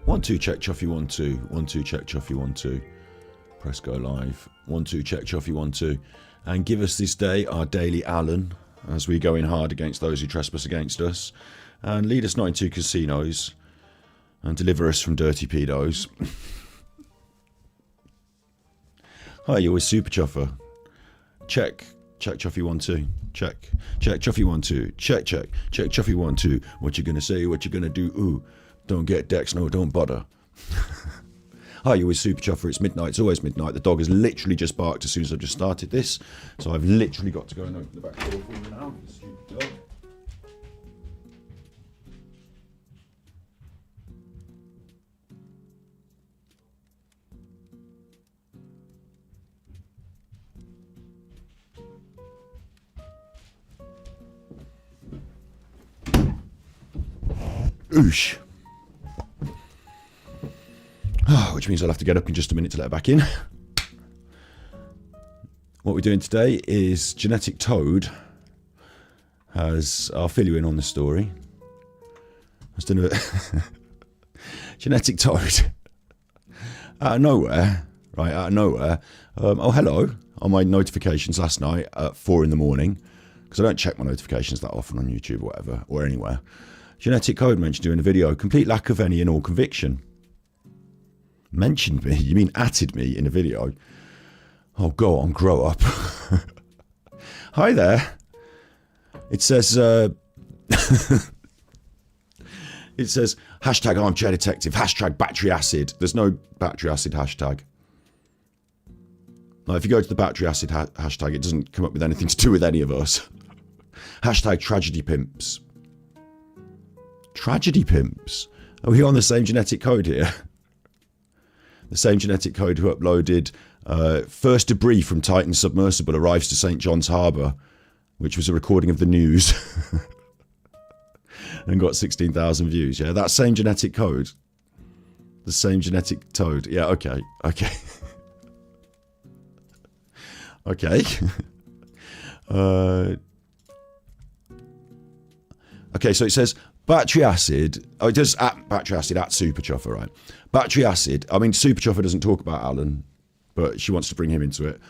1 2 check Chuffy 1 2 1 2 check Chuffy 1 2. Press go live. 1 2 check Chuffy 1 2. And give us this day our daily Alan as we go in hard against those who trespass against us, and lead us not into casinos, and deliver us from dirty pedos. Hi, you're with Super Chuffer. Check Chuffy 1 2. Check Chuffy 1 2. Check Chuffy 1 2. What you gonna say? What you gonna do? Ooh, don't get Dex. No, don't bother. Hi, you're with Super Chuffer. It's midnight. It's always midnight. The dog has literally just barked as soon as I've just started this, so I've literally got to go and open the back door for you now. Stupid dog. Oosh. Which means I'll have to get up in just a minute to let her back in. What we're doing today is Genetic Toad has... I'll fill you in on the story. Genetic Toad. Out of nowhere. Right, out of nowhere. Oh, hello. On my notifications last night at 4 in the morning, because I don't check my notifications that often on YouTube or whatever, or anywhere. Genetic Code mentioned doing a video. Complete lack of any and all conviction. Mentioned me? You mean atted me in a video? Oh, go on, grow up. Hi there. It says, it says, hashtag armchair detective, hashtag battery acid. There's no battery acid hashtag. Now, if you go to the battery acid hashtag, it doesn't come up with anything to do with any of us. Hashtag tragedy pimps. Tragedy pimps? Are we on the same genetic code here? The same genetic code who uploaded first debris from Titan submersible arrives to St. John's Harbour, which was a recording of the news. And got 16,000 views. Yeah, that same genetic code. The same genetic toad. Yeah, okay. Okay. Okay. Okay, so it says battery acid. Oh, it does at battery acid at Super Chuffer, right? Battery acid. I mean, Super Chuffer doesn't talk about Alan, but she wants to bring him into it.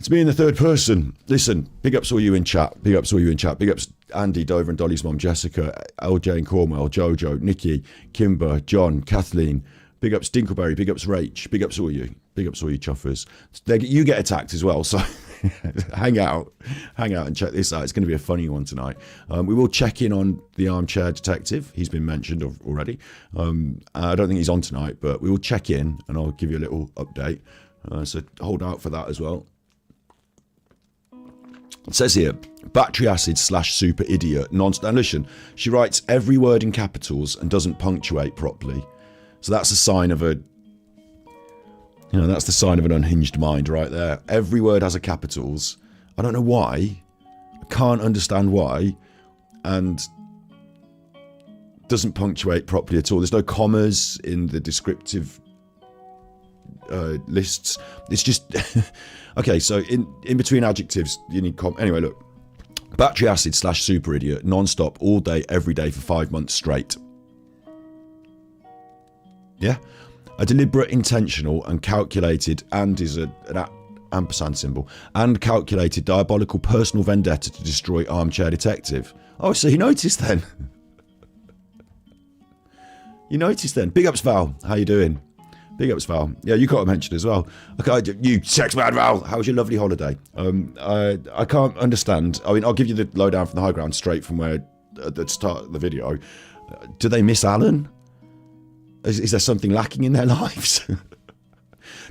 It's me in the third person. Listen, big ups all you in chat. Big ups all you in chat. Big ups Andy, Dover and Dolly's mom, Jessica, LJ and Cornwell, Jojo, Nikki, Kimber, John, Kathleen. Big ups Dinkleberry. Big ups Rach. Big ups all you. Big ups all you chuffers. You get attacked as well, so hang out and check this out. It's going to be a funny one tonight. We will check in on the armchair detective. He's been mentioned already. I don't think he's on tonight, but we will check in and I'll give you a little update. So hold out for that as well. It says here, battery acid / super idiot. And listen, she writes every word in capitals and doesn't punctuate properly. So that's a sign of that's the sign of an unhinged mind right there. Every word has a capitals. I don't know why. I can't understand why. And doesn't punctuate properly at all. There's no commas in the descriptive lists. It's just... Okay, so in between adjectives, you need anyway, look. Battery acid / super idiot, non-stop, all day, every day for 5 months straight. Yeah? A deliberate, intentional, and calculated, and is an ampersand symbol, and calculated diabolical personal vendetta to destroy armchair detective. Oh, so you noticed then. You noticed then. Big ups, Val. How you doing? Big ups, Val. Yeah, you got to mention as well. Okay, you sex mad Val. How was your lovely holiday? I can't understand. I mean, I'll give you the lowdown from the high ground straight from where at the start of the video. Do they miss Alan? Is there something lacking in their lives?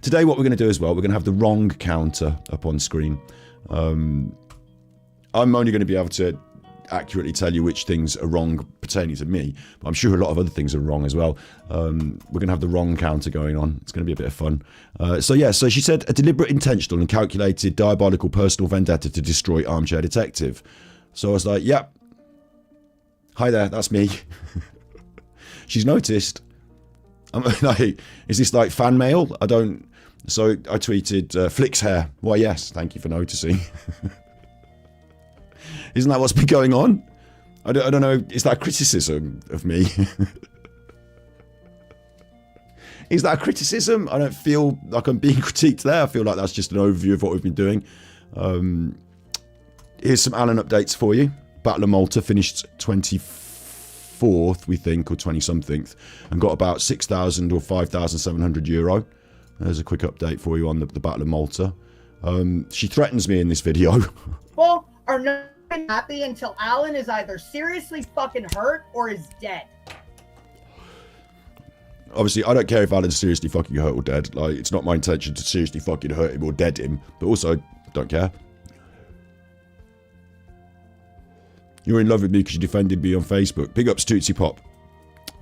Today, what we're going to do as well, we're going to have the wrong counter up on screen. I'm only going to be able to accurately tell you which things are wrong pertaining to me, but I'm sure a lot of other things are wrong as well. We're going to have the wrong counter going on. It's going to be a bit of fun. So she said a deliberate, intentional and calculated diabolical personal vendetta to destroy armchair detective. So I was like, yep. Hi there, that's me. She's noticed. I'm like, is this like fan mail? I don't... So I tweeted, Flicks hair. Why, yes, thank you for noticing. Isn't that what's been going on? I don't know. Is that criticism of me? Is that a criticism? I don't feel like I'm being critiqued there. I feel like that's just an overview of what we've been doing. Here's some Alan updates for you. Battle of Malta finished 24th, we think, or 20-something, and got about 6,000 or 5,700 euro. There's a quick update for you on the Battle of Malta. She threatens me in this video. People are not happy until Alan is either seriously fucking hurt or is dead. Obviously, I don't care if Alan's seriously fucking hurt or dead. Like, it's not my intention to seriously fucking hurt him or dead him. But also, don't care. You're in love with me because you defended me on Facebook. Big ups, Tootsie Pop.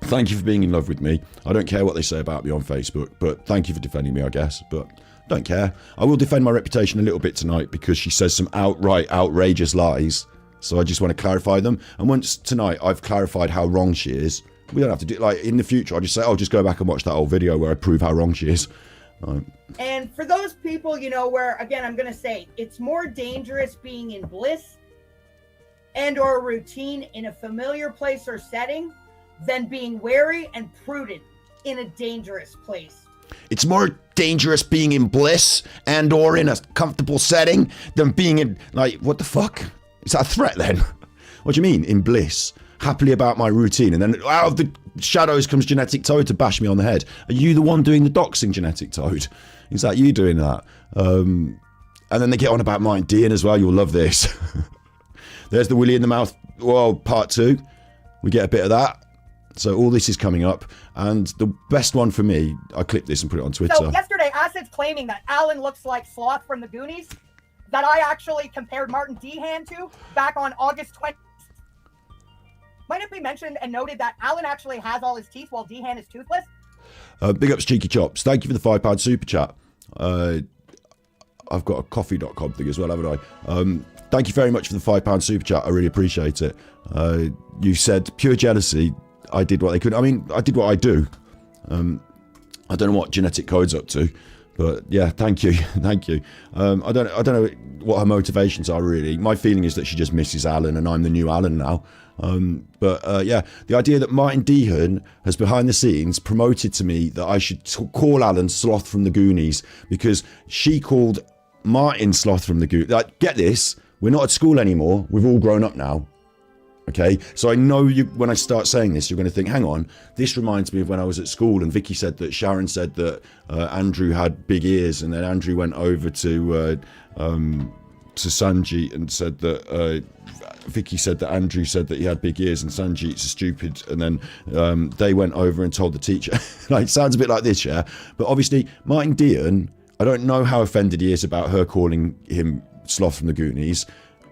Thank you for being in love with me. I don't care what they say about me on Facebook, but thank you for defending me, I guess. But don't care. I will defend my reputation a little bit tonight because she says some outright outrageous lies. So I just want to clarify them. And once tonight I've clarified how wrong she is, we don't have to do, like, in the future, I'll just say, oh, just go back and watch that old video where I prove how wrong she is. And for those people, you know, where, again, I'm going to say, it's more dangerous being in bliss and or routine in a familiar place or setting than being wary and prudent in a dangerous place. It's more dangerous being in bliss and or in a comfortable setting than being in, like, what the fuck? Is that a threat then? What do you mean, in bliss? Happily about my routine, and then out of the shadows comes Genetic Toad to bash me on the head. Are you the one doing the doxing, Genetic Toad? Is that you doing that? And then they get on about Mike Dean as well. You'll love this. There's the Willy in the Mouth, well, part 2. We get a bit of that. So all this is coming up. And the best one for me, I clipped this and put it on Twitter. So yesterday, Acid's claiming that Alan looks like Sloth from the Goonies, that I actually compared Martin Dehan to back on August 20th. Might it be mentioned and noted that Alan actually has all his teeth while Dehan is toothless? Big ups, Cheeky Chops. Thank you for the £5 super chat. I've got a coffee.com thing as well, haven't I? Thank you very much for the £5 super chat. I really appreciate it. You said pure jealousy. I did what they could. I mean, I did what I do. I don't know what Genetic Code's up to, but yeah, thank you, thank you. I don't know what her motivations are really. My feeling is that she just misses Alan, and I'm the new Alan now. Yeah, the idea that Martin Dehan has behind the scenes promoted to me that I should call Alan Sloth from the Goonies because she called Martin Sloth from the Goonies. Like, get this, we're not at school anymore. We've all grown up now. Okay, so I know you. When I start saying this, you're going to think, hang on, this reminds me of when I was at school and Vicky said that Sharon said that Andrew had big ears, and then Andrew went over to Sanjeet and said that Vicky said that Andrew said that he had big ears and Sanjeet's stupid, and then they went over and told the teacher. Like, it sounds a bit like this, yeah? But obviously, Martin Dehan, I don't know how offended he is about her calling him Sloth from the Goonies.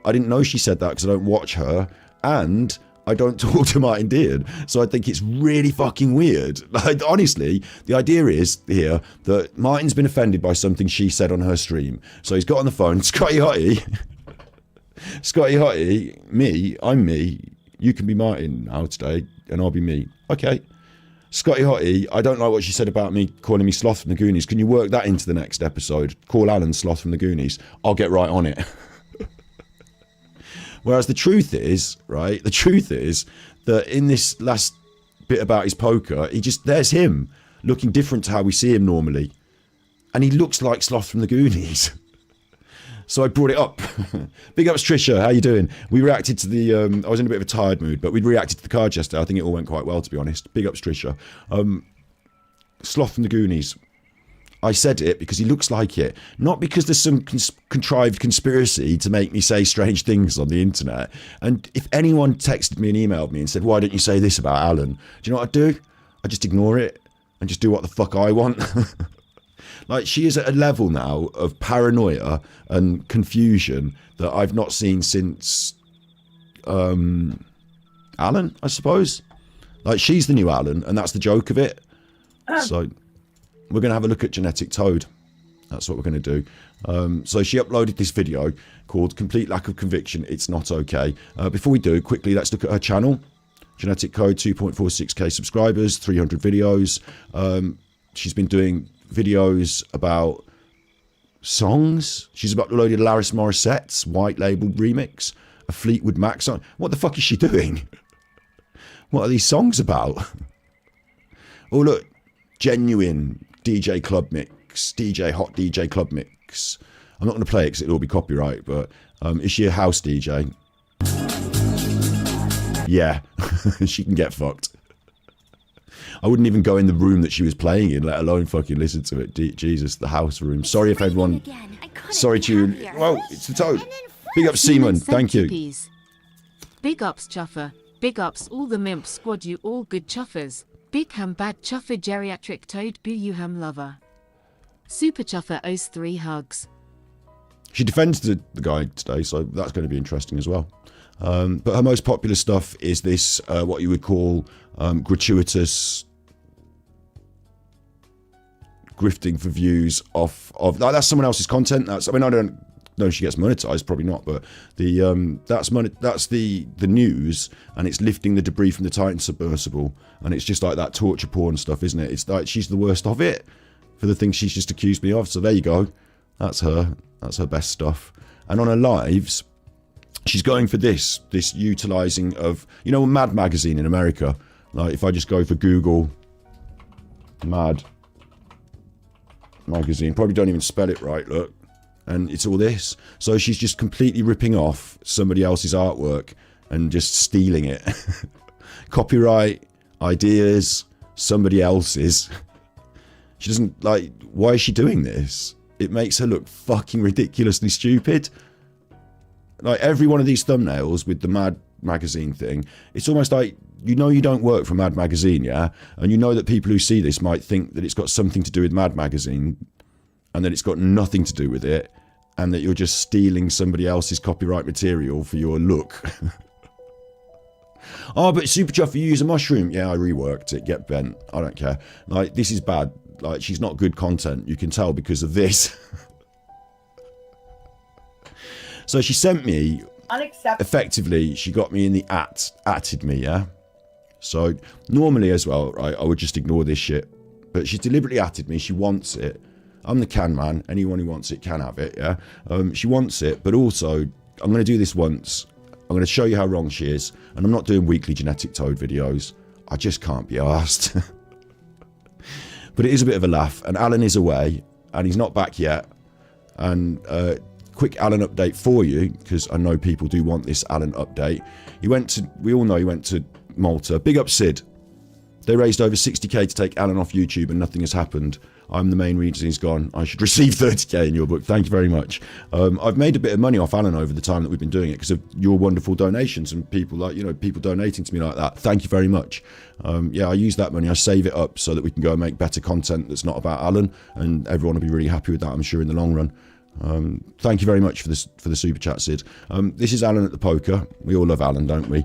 I didn't know she said that because I don't watch her. And I don't talk to Martin Dehan, so I think it's really fucking weird. Like, honestly, the idea is here that Martin's been offended by something she said on her stream. So he's got on the phone, Scotty Hottie, Scotty Hottie, me, I'm me, you can be Martin now today, and I'll be me. Okay. Scotty Hottie, I don't like what she said about me calling me Sloth from the Goonies. Can you work that into the next episode? Call Alan Sloth from the Goonies. I'll get right on it. Whereas the truth is, right, the truth is that in this last bit about his poker, there's him, looking different to how we see him normally. And he looks like Sloth from the Goonies. So I brought it up. Big ups, Trisha, how you doing? We reacted to the, I was in a bit of a tired mood, but we reacted to the card yesterday. I think it all went quite well, to be honest. Big ups, Trisha. Sloth from the Goonies. I said it because he looks like it. Not because there's some contrived conspiracy to make me say strange things on the internet. And if anyone texted me and emailed me and said, why don't you say this about Alan? Do you know what I do? I just ignore it and just do what the fuck I want. Like, she is at a level now of paranoia and confusion that I've not seen since Alan, I suppose. Like, she's the new Alan, and that's the joke of it. So we're going to have a look at Genetic Toad. That's what we're going to do. So she uploaded this video called Complete Lack of Conviction, It's Not Okay. Before we do, quickly, let's look at her channel. Genetic Code, 2.46k subscribers, 300 videos. She's been doing videos about songs. She's uploaded Alanis Morissette's White Label remix, a Fleetwood Mac song. What the fuck is she doing? What are these songs about? Oh, look. genuine DJ club mix, hot DJ club mix. I'm not going to play it because it'll all be copyright, but is she a house DJ? Yeah, she can get fucked. I wouldn't even go in the room that she was playing in, let alone fucking listen to it. Jesus, the house room. Sorry if everyone... Sorry to you. Well, it's the Toad. Big up Seaman, thank you. Big ups Chuffer. Big ups all the Mimp Squad, you all good chuffers. Big ham bad chuffer geriatric Toad boo you ham lover. Super chuffer owes 3 hugs. She defends the guy today, so that's going to be interesting as well. But her most popular stuff is this, what you would call gratuitous grifting for views of that's someone else's content. I don't know if she gets monetized, probably not, but that's the news, and it's lifting the debris from the Titan submersible, and it's just like that torture porn stuff, isn't it? It's like she's the worst of it for the things she's just accused me of. So there you go. That's her best stuff. And on her lives, she's going for this utilizing of, Mad Magazine in America. Like if I just go for Google Mad Magazine, probably don't even spell it right, look, and it's all this. So she's just completely ripping off somebody else's artwork and just stealing it. Copyright, ideas, somebody else's. She doesn't, like, why is she doing this? It makes her look fucking ridiculously stupid. Like every one of these thumbnails with the Mad Magazine thing, it's almost like, you don't work for Mad Magazine, yeah? And you know that people who see this might think that it's got something to do with Mad Magazine and that it's got nothing to do with it, and that you're just stealing somebody else's copyright material for your look. Oh, but Super Chuff, you use a mushroom. Yeah, I reworked it. Get bent. I don't care. Like, this is bad. Like, she's not good content. You can tell because of this. So she sent me... Unacceptable. Effectively, she got me in the atted me, yeah? So, normally as well, right, I would just ignore this shit. But she deliberately atted me. She wants it. I'm the can man. Anyone who wants it can have it, yeah? She wants it, but also, I'm going to do this once. I'm going to show you how wrong she is. And I'm not doing weekly Genetic Toad videos. I just can't be arsed. But it is a bit of a laugh. And Alan is away. And he's not back yet. And quick Alan update for you, because I know people do want this Alan update. We all know he went to Malta. Big up Sid. They raised over 60k to take Alan off YouTube and nothing has happened. I'm the main reason he's gone. I should receive 30k in your book. Thank you very much. I've made a bit of money off Alan over the time that we've been doing it because of your wonderful donations and people like, people donating to me like that. Thank you very much. Yeah, I use that money. I save it up so that we can go and make better content that's not about Alan, and everyone will be really happy with that, I'm sure, in the long run. Thank you very much for the super chat, Sid. This is Alan at the poker. We all love Alan, don't we?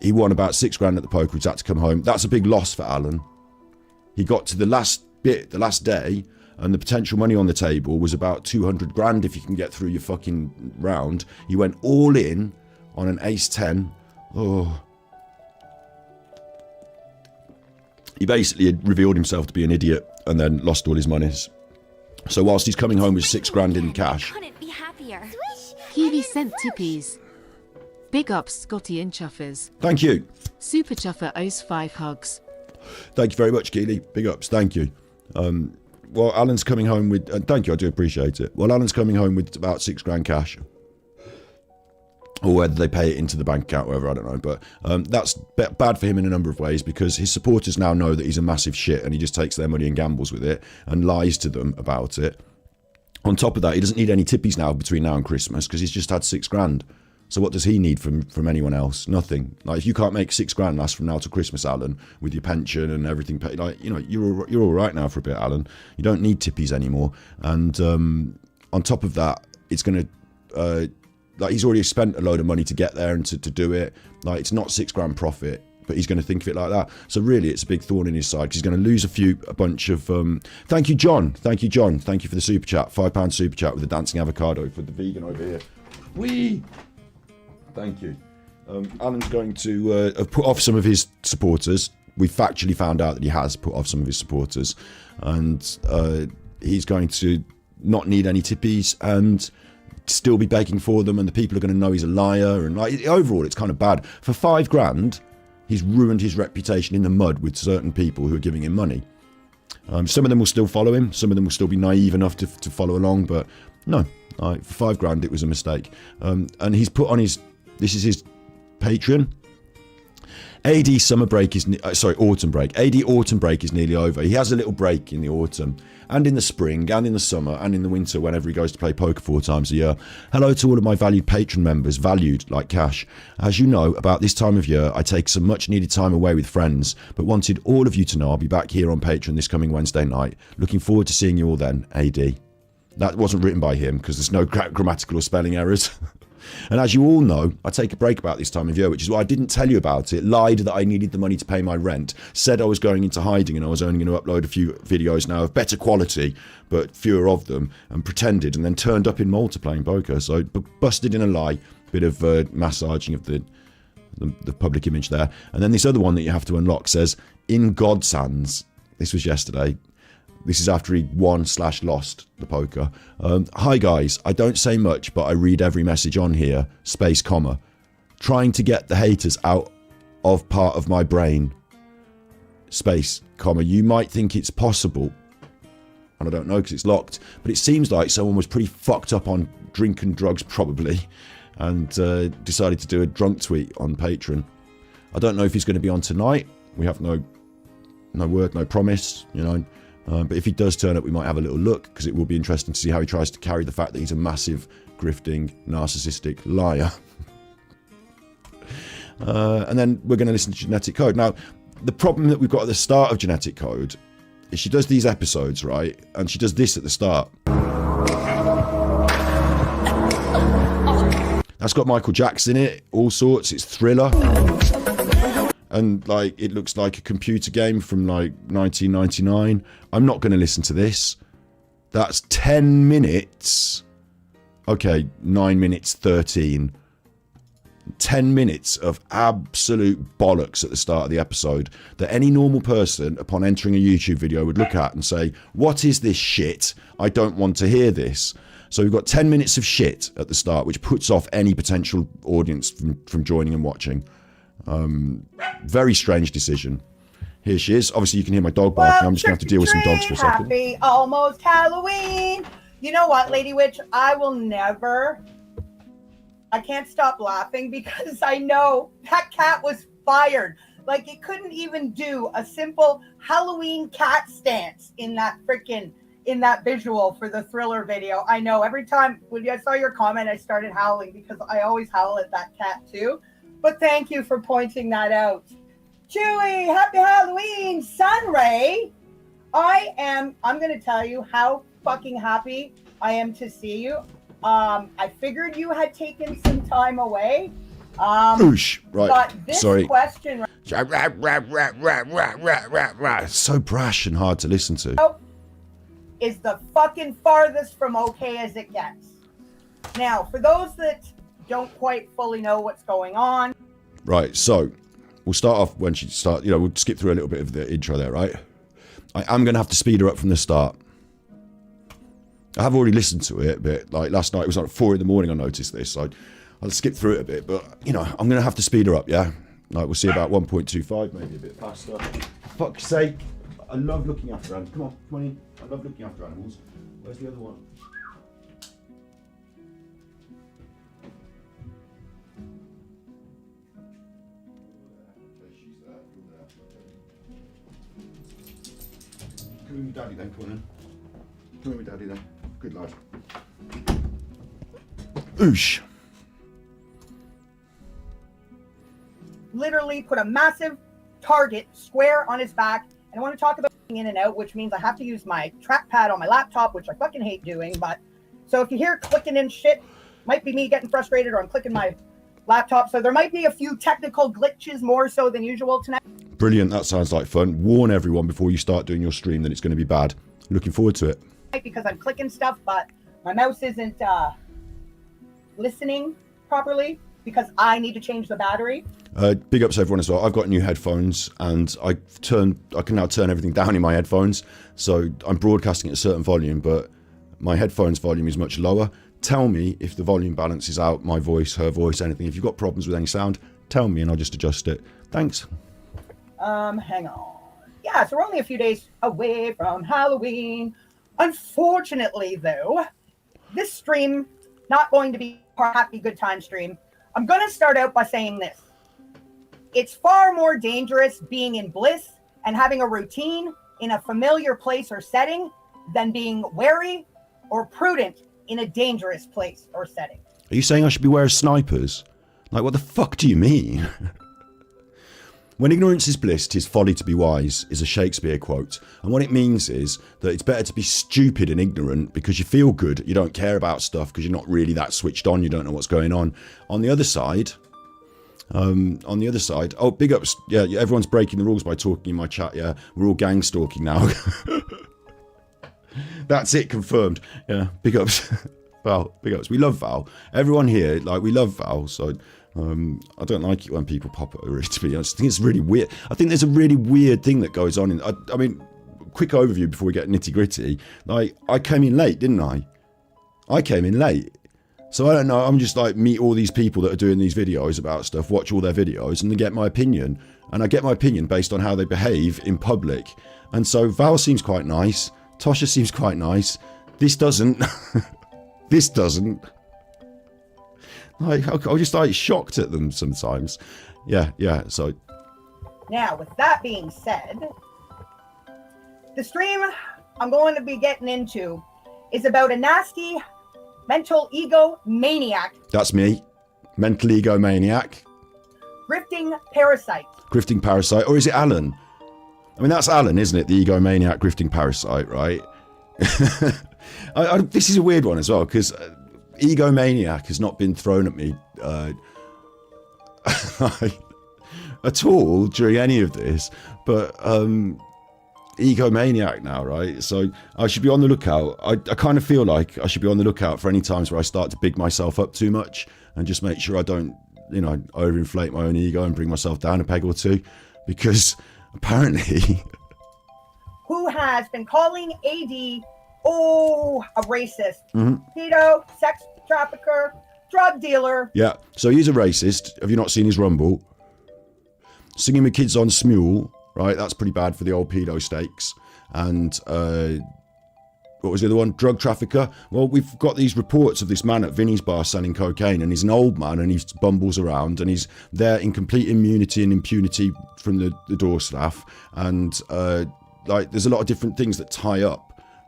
He won about $6,000 at the poker. He's had to come home. That's a big loss for Alan. He got to the last day, and the potential money on the table was about $200,000 if you can get through your fucking round. He went all in on an ace 10. Oh. He basically revealed himself to be an idiot and then lost all his monies. So whilst he's coming home with $6,000 in cash. Couldn't be happier. Kiwi sent tippies. Big ups Scotty and Chuffers. Thank you. Super Chuffer owes 5 hugs. Thank you very much, Keely. Big ups. Thank you. Well, Alan's coming home with... thank you, I do appreciate it. Well, Alan's coming home with about $6,000 cash. Or whether they pay it into the bank account, whatever, I don't know. But that's bad for him in a number of ways, because his supporters now know that he's a massive shit and he just takes their money and gambles with it and lies to them about it. On top of that, he doesn't need any tippies now between now and Christmas because he's just had $6,000. So what does he need from anyone else? Nothing. Like, if you can't make $6,000 last from now to Christmas, Alan, with your pension and everything paid, like, you're all right now for a bit, Alan. You don't need tippies anymore. And on top of that, it's going to... like, he's already spent a load of money to get there and to do it. Like, it's not $6,000 profit, but he's going to think of it like that. So really, it's a big thorn in his side because he's going to lose a bunch of... Thank you, John. Thank you, John. Thank you for the super chat. £5 super chat with the dancing avocado for the vegan over here. Whee! Thank you. Alan's going to have put off some of his supporters. We factually found out that he has put off some of his supporters. And he's going to not need any tippies and... still be begging for them, and the people are going to know he's a liar, and like, overall it's kind of bad. For $5,000 he's ruined his reputation in the mud with certain people who are giving him money. Some of them will still follow him. Some of them will still be naive enough to follow along. But no, for $5 it was a mistake. And he's put on his, this is his Patreon. AD summer break is, autumn break. AD autumn break is nearly over. He has a little break in the autumn and in the spring and in the summer and in the winter whenever he goes to play poker 4 times a year. Hello to all of my valued patron members, valued like cash. As you know, about this time of year, I take some much needed time away with friends, but wanted all of you to know I'll be back here on Patreon this coming Wednesday night. Looking forward to seeing you all then, AD. That wasn't written by him because there's no grammatical or spelling errors. And as you all know, I take a break about this time of year, which is why I didn't tell you about it, lied that I needed the money to pay my rent, said I was going into hiding and I was only going to upload a few videos now of better quality, but fewer of them, and pretended, and then turned up in Malta playing poker. So busted in a lie, bit of massaging of the public image there. And then this other one that you have to unlock says, in God's hands. This was yesterday. This is after he won/lost the poker. Hi guys, I don't say much, but I read every message on here, space, comma. Trying to get the haters out of part of my brain, space, comma. You might think it's possible, and I don't know because it's locked, but it seems like someone was pretty fucked up on drink and drugs probably, and decided to do a drunk tweet on Patreon. I don't know if he's going to be on tonight. We have no word, no promise, you know. But if he does turn up, we might have a little look, because it will be interesting to see how he tries to carry the fact that he's a massive, grifting, narcissistic liar. And then we're going to listen to Genetic Code. Now, the problem that we've got at the start of Genetic Code is she does these episodes, right? And she does this at the start. That's got Michael Jackson in it, all sorts. It's Thriller. And like it looks like a computer game from like 1999. I'm not going to listen to this. That's 10 minutes. Okay, 9 minutes 13. 10 minutes of absolute bollocks at the start of the episode that any normal person upon entering a YouTube video would look at and say, what is this shit? I don't want to hear this. So we've got 10 minutes of shit at the start, which puts off any potential audience from joining and watching. Very strange decision. Here she is. Obviously, you can hear my dog barking. Well, I'm just going to have to deal with some dogs for a second. Happy almost Halloween. You know what, Lady Witch? I can't stop laughing because I know that cat was fired. Like, it couldn't even do a simple Halloween cat stance in that visual for the Thriller video. I know every time when I saw your comment, I started howling because I always howl at that cat too. But thank you for pointing that out. Chewy, happy Halloween, Sunray. I'm going to tell you how fucking happy I am to see you. I figured you had taken some time away. Oosh, right. But this question so brash and hard to listen to. Is the fucking farthest from okay as it gets. Now, for those that don't quite fully know what's going on. Right, so we'll start off when she starts, we'll skip through a little bit of the intro there, right? I am going to have to speed her up from the start. I have already listened to it, but like last night, it was like 4 in the morning I noticed this, so I'll skip through it a bit, but I'm going to have to speed her up, yeah? Like we'll see about 1.25, maybe a bit faster. For fuck's sake, I love looking after animals. Come on in. I love looking after animals. Where's the other one? Come in with Daddy then, come on in. Come in with Daddy then. Good lad. Oosh. Literally put a massive target square on his back. And I want to talk about in and out, which means I have to use my trackpad on my laptop, which I fucking hate doing. But so if you hear clicking and shit, might be me getting frustrated or I'm clicking my laptop. So there might be a few technical glitches more so than usual tonight. Brilliant. That sounds like fun. Warn everyone before you start doing your stream that it's going to be bad. Looking forward to it. Because I'm clicking stuff, but my mouse isn't listening properly because I need to change the battery. Big ups everyone as well. I've got new headphones and I can now turn everything down in my headphones. So I'm broadcasting at a certain volume, but my headphones volume is much lower. Tell me if the volume balances out my voice, her voice, anything. If you've got problems with any sound, tell me and I'll just adjust it. Thanks. Hang on. yeah, so we're only a few days away from Halloween. Unfortunately, though, this stream not going to be a happy good time stream. I'm going to start out by saying this. It's far more dangerous being in bliss and having a routine in a familiar place or setting than being wary or prudent in a dangerous place or setting. Are you saying I should beware of snipers? Like, what the fuck do you mean? When ignorance is bliss, 'tis folly to be wise, is a Shakespeare quote. And what it means is that it's better to be stupid and ignorant because you feel good, you don't care about stuff because you're not really that switched on, you don't know what's going on. On the other side, oh, big ups, yeah, everyone's breaking the rules by talking in my chat, yeah, we're all gang stalking now. That's it, confirmed. Yeah, big ups. Val, big ups. We love Val. Everyone here, like, we love Val, so... I don't like it when people pop at her, to be honest. I think it's really weird. I think there's a really weird thing that goes on. I mean, quick overview before we get nitty gritty. Like, I came in late, didn't I? I came in late. So I don't know. I'm just like, meet all these people that are doing these videos about stuff, watch all their videos, and then get my opinion. And I get my opinion based on how they behave in public. And so Val seems quite nice. Tosha seems quite nice. This doesn't. This doesn't. Like, I'm just like shocked at them sometimes. Yeah, so. Now, with that being said, the stream I'm going to be getting into is about a nasty mental ego maniac. That's me. Mental ego maniac. Grifting parasite. Grifting parasite. Or is it Alan? I mean, that's Alan, isn't it? The egomaniac grifting parasite, right? This is a weird one as well, because egomaniac has not been thrown at me at all during any of this, but egomaniac now, right? So I should be on the lookout. I kind of feel like I should be on the lookout for any times where I start to big myself up too much and just make sure I don't, you know, overinflate my own ego and bring myself down a peg or two, because apparently who has been calling AD a racist, pedo, sex trafficker, drug dealer. Yeah, so he's a racist. Have you not seen his rumble? Singing with kids on Smule, right? That's pretty bad for the old pedo stakes. And what was the other one? Drug trafficker. Well, we've got these reports of this man at Vinny's bar selling cocaine, and he's an old man and he bumbles around and he's there in complete immunity and impunity from the door staff. And like, there's a lot of different things that tie up.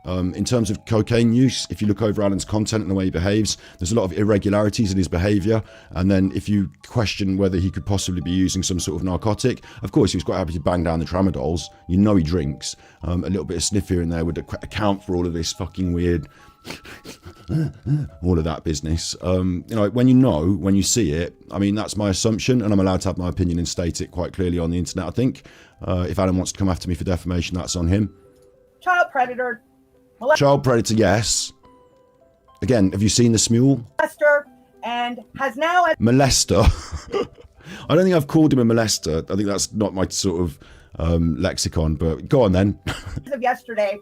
In terms of cocaine use, if you look over Alan's content and the way he behaves, there's a lot of irregularities in his behaviour. And then if you question whether he could possibly be using some sort of narcotic, of course he was quite happy to bang down the tramadols. You know he drinks. A little bit of sniff here and there would account for all of this fucking weird, all of that business. You know, when you see it, I mean, that's my assumption, and I'm allowed to have my opinion and state it quite clearly on the internet, I think. If Alan wants to come after me for defamation, that's on him. Child predator. Child predator, yes. Again, have you seen the Smule? Molester, and has now... Molester. I don't think I've called him a molester. I think that's not my sort of lexicon, but go on then. As of yesterday,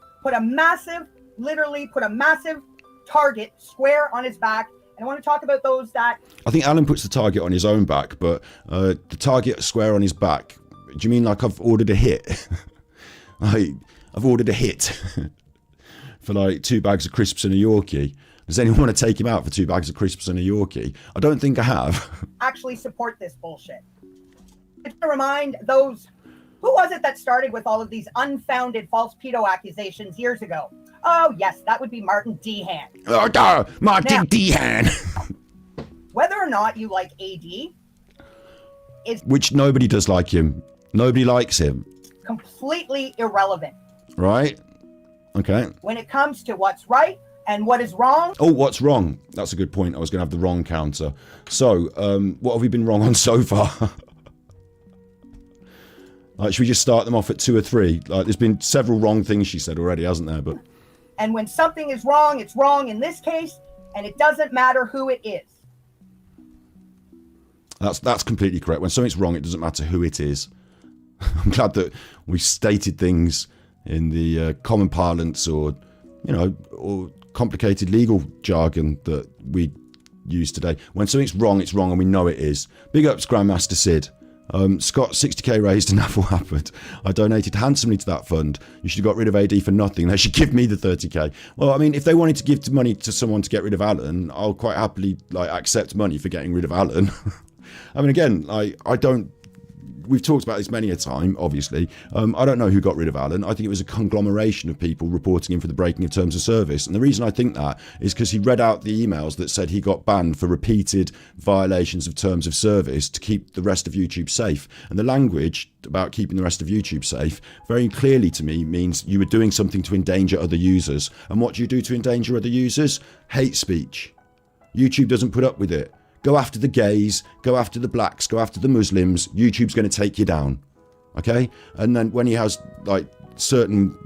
literally put a massive target square on his back. And I want to talk about those that... I think Alan puts the target on his own back, but the target square on his back, do you mean like I've ordered a hit? I've ordered a hit. For like 2 bags of crisps and a Yorkie. Does anyone want to take him out for 2 bags of crisps and a Yorkie? I don't think I have. Actually support this bullshit. To remind those, who was it that started with all of these unfounded false pedo accusations years ago? Oh yes, that would be Martin Dehan. Oh, Martin Dehan. Whether or not you like AD is... Which nobody does like him. Nobody likes him. Completely irrelevant. Right? Okay. When it comes to what's right and what is wrong. Oh, what's wrong? That's a good point. I was going to have the wrong counter. So, what have we been wrong on so far? Like, should we just start them off at 2 or 3? Like, there's been several wrong things she said already, hasn't there? But and when something is wrong, it's wrong in this case, and it doesn't matter who it is. That's completely correct. When something's wrong, it doesn't matter who it is. I'm glad that we stated things in the common parlance, or, you know, or complicated legal jargon that we use today. When something's wrong, it's wrong, and we know it is. Big ups, Grandmaster Sid. Scott, 60k raised to Naffle happened. I donated handsomely to that fund. You should have got rid of AD for nothing. They should give me the 30k. Well, I mean, if they wanted to give money to someone to get rid of Alan, I'll quite happily accept money for getting rid of Alan. I mean, again, I don't. We've talked about this many a time, obviously. I don't know who got rid of Alan. I think it was a conglomeration of people reporting him for the breaking of terms of service. And the reason I think that is because he read out the emails that said he got banned for repeated violations of terms of service to keep the rest of YouTube safe. And the language about keeping the rest of YouTube safe very clearly to me means you were doing something to endanger other users. And what do you do to endanger other users? Hate speech. YouTube doesn't put up with it. Go after the gays, go after the blacks, go after the Muslims. YouTube's going to take you down. Okay? And then when he has certain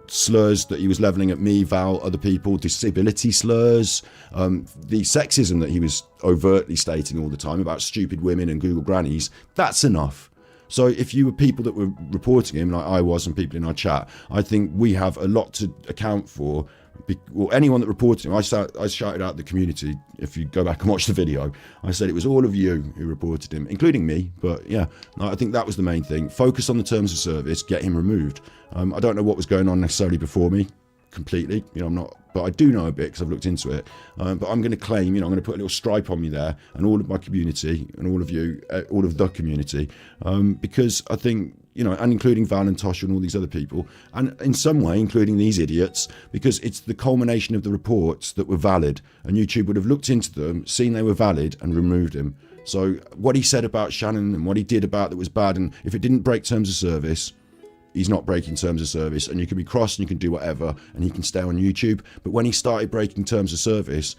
slurs that he was levelling at me, Val, other people, disability slurs, the sexism that he was overtly stating all the time about stupid women and Google grannies, that's enough. So if you were people that were reporting him, like I was and people in our chat, I think we have a lot to account for. Well, anyone that reported him, I shouted out the community. If you go back and watch the video, I said it was all of you who reported him, including me. But yeah, I think that was the main thing. Focus on the terms of service, get him removed. I don't know what was going on necessarily before me, completely. I'm not, but I do know a bit because I've looked into it. But I'm going to claim, I'm going to put a little stripe on me there, and all of my community, and all of you, all of the community, because I think. And including Val and Tosha and all these other people, and in some way including these idiots, because it's the culmination of the reports that were valid, and YouTube would have looked into them, seen they were valid, and removed him. So what he said about Shannon and what he did about that was bad, and if it didn't break terms of service, he's not breaking terms of service, and you can be cross and you can do whatever, and he can stay on YouTube. But when he started breaking terms of service,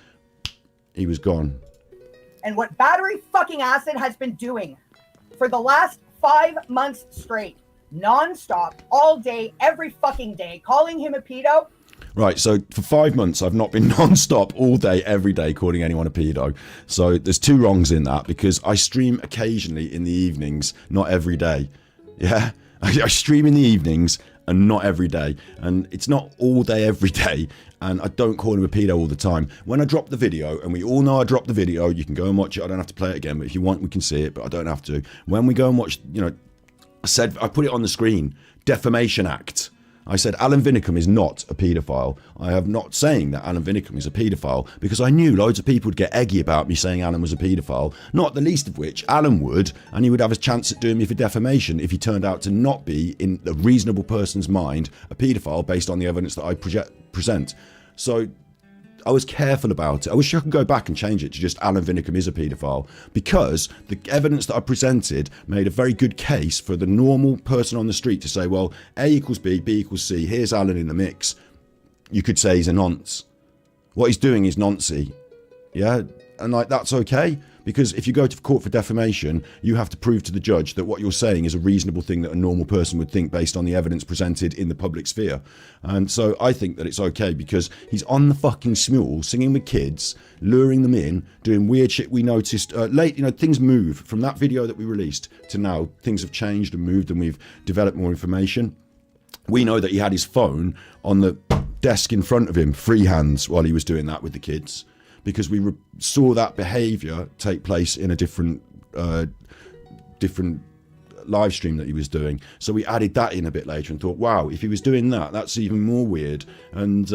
he was gone. And what battery fucking acid has been doing for the last 5 months straight, non-stop, all day, every fucking day, calling him a pedo. Right, so for 5 months, I've not been non-stop all day, every day, calling anyone a pedo. So there's two wrongs in that, because I stream occasionally in the evenings, not every day. Yeah, I stream in the evenings and not every day. And it's not all day, every day. And I don't call him a pedo all the time. When I drop the video, and we all know I dropped the video, you can go and watch it. I don't have to play it again, but if you want, we can see it, but I don't have to. When we go and watch, I put it on the screen, Defamation Act. I said Alan Vinicum is not a paedophile. I am not saying that Alan Vinicum is a paedophile, because I knew loads of people would get eggy about me saying Alan was a paedophile, not the least of which Alan would, and he would have a chance at doing me for defamation if he turned out to not be, in a reasonable person's mind, a paedophile based on the evidence that I present. So I was careful about it. I wish I could go back and change it to just Alan Vinicum is a paedophile, because the evidence that I presented made a very good case for the normal person on the street to say, well, A equals B, B equals C, here's Alan in the mix. You could say he's a nonce. What he's doing is noncy. Yeah? And that's okay, because if you go to court for defamation, you have to prove to the judge that what you're saying is a reasonable thing that a normal person would think based on the evidence presented in the public sphere. And so I think that it's okay, because he's on the fucking smule, singing with kids, luring them in, doing weird shit. We noticed things move from that video that we released to now. Things have changed and moved, and we've developed more information. We know that he had his phone on the desk in front of him, free hands, while he was doing that with the kids, because we saw that behaviour take place in a different live stream that he was doing. So we added that in a bit later and thought, wow, if he was doing that, that's even more weird. And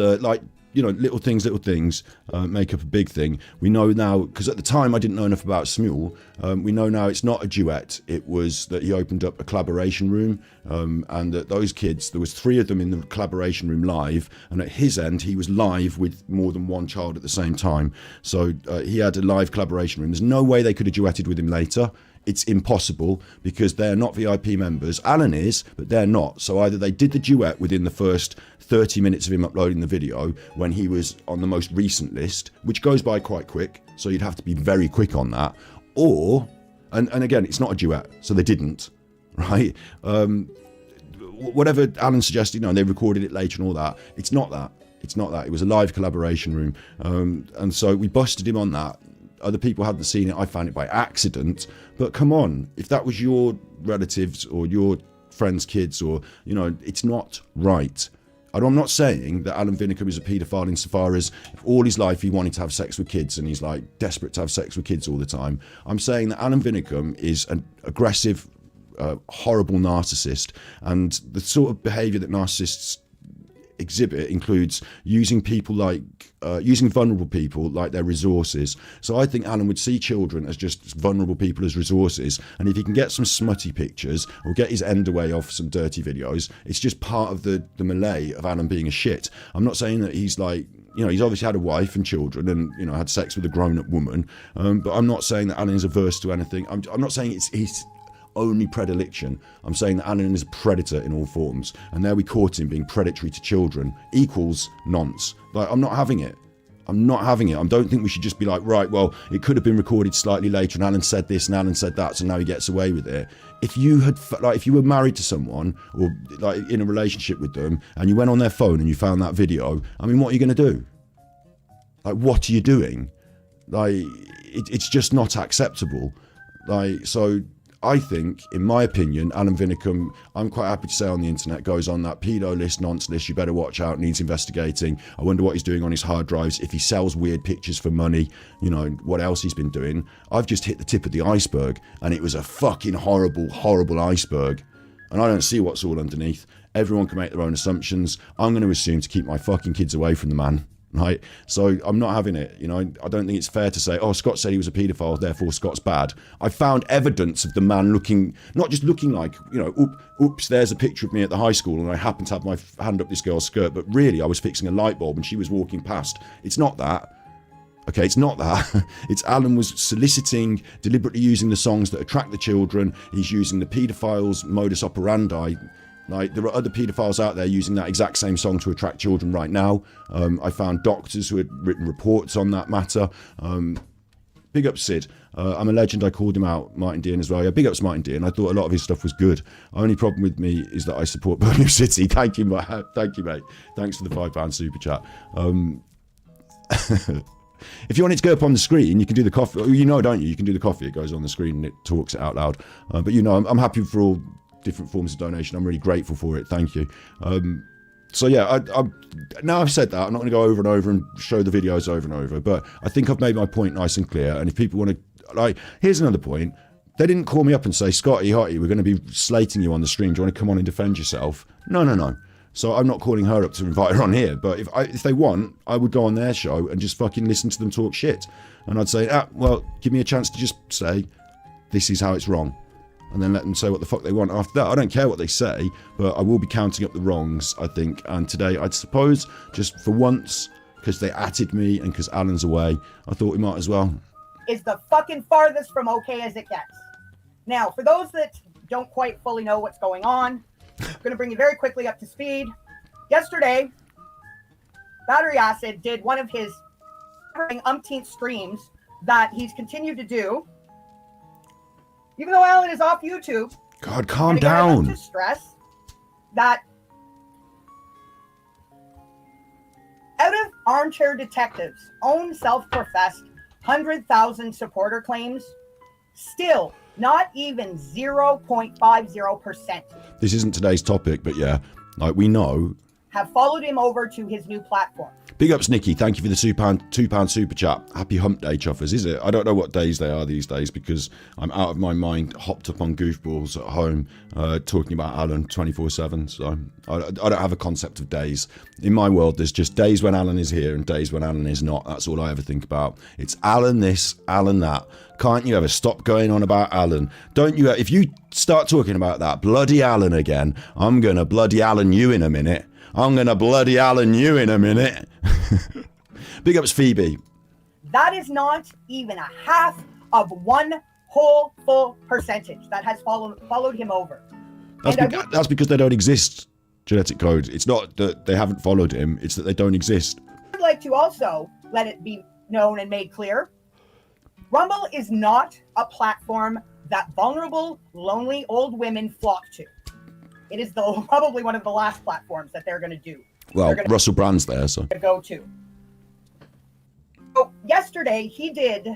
little things make up a big thing. We know now, because at the time I didn't know enough about Smule, we know now it's not a duet. It was that he opened up a collaboration room, and that those kids, there was 3 of them in the collaboration room live, and at his end he was live with more than one child at the same time. So he had a live collaboration room. There's no way they could have duetted with him later. It's impossible, because they're not VIP members. Alan is, but they're not. So either they did the duet within the first 30 minutes of him uploading the video when he was on the most recent list, which goes by quite quick, so you'd have to be very quick on that, or, and again, it's not a duet, so they didn't, right? Whatever Alan suggested, they recorded it later and all that, it's not that. It was a live collaboration room, and so we busted him on that. Other people hadn't seen it. I found it by accident. But come on, if that was your relatives or your friends' kids, or, it's not right. I'm not saying that Alan Vinicum is a paedophile insofar as if all his life he wanted to have sex with kids and he's desperate to have sex with kids all the time. I'm saying that Alan Vinicum is an aggressive horrible narcissist, and the sort of behaviour that narcissists exhibit includes using people like using vulnerable people like their resources. So I think Alan would see children as just vulnerable people as resources, and if he can get some smutty pictures or get his end away off some dirty videos, it's just part of the melee of Alan being a shit. I'm not saying that he's like, you know, he's obviously had a wife and children and, you know, had sex with a grown-up woman, but I'm not saying that Alan is averse to anything. I'm not saying it's his only predilection. I'm saying that Alan is a predator in all forms, and there we caught him being predatory to children equals nonce. Like, I'm not having it. I'm not having it. I don't think we should just be like, right, well, it could have been recorded slightly later and Alan said this and Alan said that, so now he gets away with it. If you had, like, if you were married to someone or like in a relationship with them and you went on their phone and you found that video, I mean, what are you going to do? Like, what are you doing? Like, it's just not acceptable. Like, so I think, in my opinion, Alan Vinicum, I'm quite happy to say on the internet, goes on that pedo list, nonce list, you better watch out, needs investigating. I wonder what he's doing on his hard drives, if he sells weird pictures for money, you know, what else he's been doing. I've just hit the tip of the iceberg, and it was a fucking horrible, horrible iceberg. And I don't see what's all underneath. Everyone can make their own assumptions. I'm going to assume to keep my fucking kids away from the man. Right, so I'm not having it. You know, I don't think it's fair to say, oh, Scott said he was a paedophile, therefore Scott's bad. I found evidence of the man looking, not just looking like, you know, oops, there's a picture of me at the high school and I happened to have my hand up this girl's skirt, but really I was fixing a light bulb and she was walking past. It's not that. Okay, it's not that. It's Alan was soliciting, deliberately using the songs that attract the children. He's using the paedophiles' modus operandi. Like, there are other paedophiles out there using that exact same song to attract children right now. I found doctors who had written reports on that matter. Big up Sid. I'm a legend. I called him out, Martin Dean as well. Yeah, big ups Martin Dean. I thought a lot of his stuff was good. Only problem with me is that I support Birmingham City. Thank you, mate. Thank you, mate. Thanks for the £5 super chat. If you want it to go up on the screen, you can do the coffee. You know, don't you? You can do the coffee. It goes on the screen and it talks it out loud. But you know, I'm happy for all different forms of donation. I'm really grateful for it. Thank you. So yeah, now I've said that, I'm not going to go over and over and show the videos over and over, but I think I've made my point nice and clear. And if people want to, like, here's another point. They didn't call me up and say, Scotty, Hottie, we're going to be slating you on the stream. Do you want to come on and defend yourself? No. So I'm not calling her up to invite her on here. But if they want, I would go on their show and just fucking listen to them talk shit. And I'd say, well, give me a chance to just say, this is how it's wrong. And then let them say what the fuck they want after that. I don't care what they say, but I will be counting up the wrongs, I think. And today, I'd suppose, just for once, because they atted me and because Alan's away, I thought we might as well. Is the fucking farthest from okay as it gets. Now, for those that don't quite fully know what's going on, I'm going to bring you very quickly up to speed. Yesterday, Battery Acid did one of his umpteenth streams that he's continued to do. Even though Alan is off YouTube, God, calm down. To stress that out of Armchair Detective's own self-professed 100,000 supporter claims, still not even 0.50%. This isn't today's topic, but yeah, like, we know, have followed him over to his new platform. Big ups, Nikki. Thank you for the £2 super chat. Happy hump day, chuffers, is it? I don't know what days they are these days because I'm out of my mind, hopped up on goofballs at home, talking about Alan 24/7. So I don't have a concept of days. In my world, there's just days when Alan is here and days when Alan is not. That's all I ever think about. It's Alan this, Alan that. Can't you ever stop going on about Alan? Don't you? If you start talking about that bloody Alan again, I'm going to bloody Alan you in a minute. I'm going to bloody Alan you in a minute. Big ups, Phoebe. That is not even a half of one whole full percentage that has followed him over. That's because they don't exist, Genetic Code. It's not that they haven't followed him, it's that they don't exist. I'd like to also let it be known and made clear, Rumble is not a platform that vulnerable, lonely old women flock to. It is probably one of the last platforms that they're going to do. Well, Russell Brand's there, so. Go to. So yesterday, he did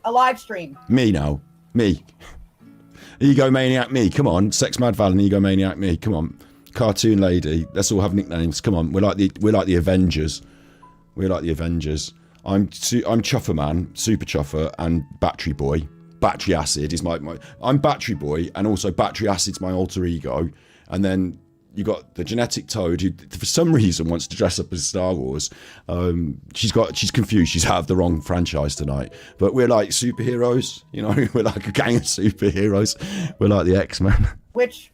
a live stream. Me now. Me. Egomaniac me. Come on. Sex Mad Val and Egomaniac me. Come on. Cartoon lady. Let's all have nicknames. Come on. We're like the Avengers. We're like the Avengers. I'm Chuffer Man, Super Chuffer, and Battery Boy. Battery Acid is my I'm Battery Boy, and also Battery Acid's my alter ego. And then you got the Genetic Toad, who for some reason wants to dress up as Star Wars. She's confused. She's out of the wrong franchise tonight. But we're like superheroes, you know. We're like a gang of superheroes. We're like the X-Men. Which,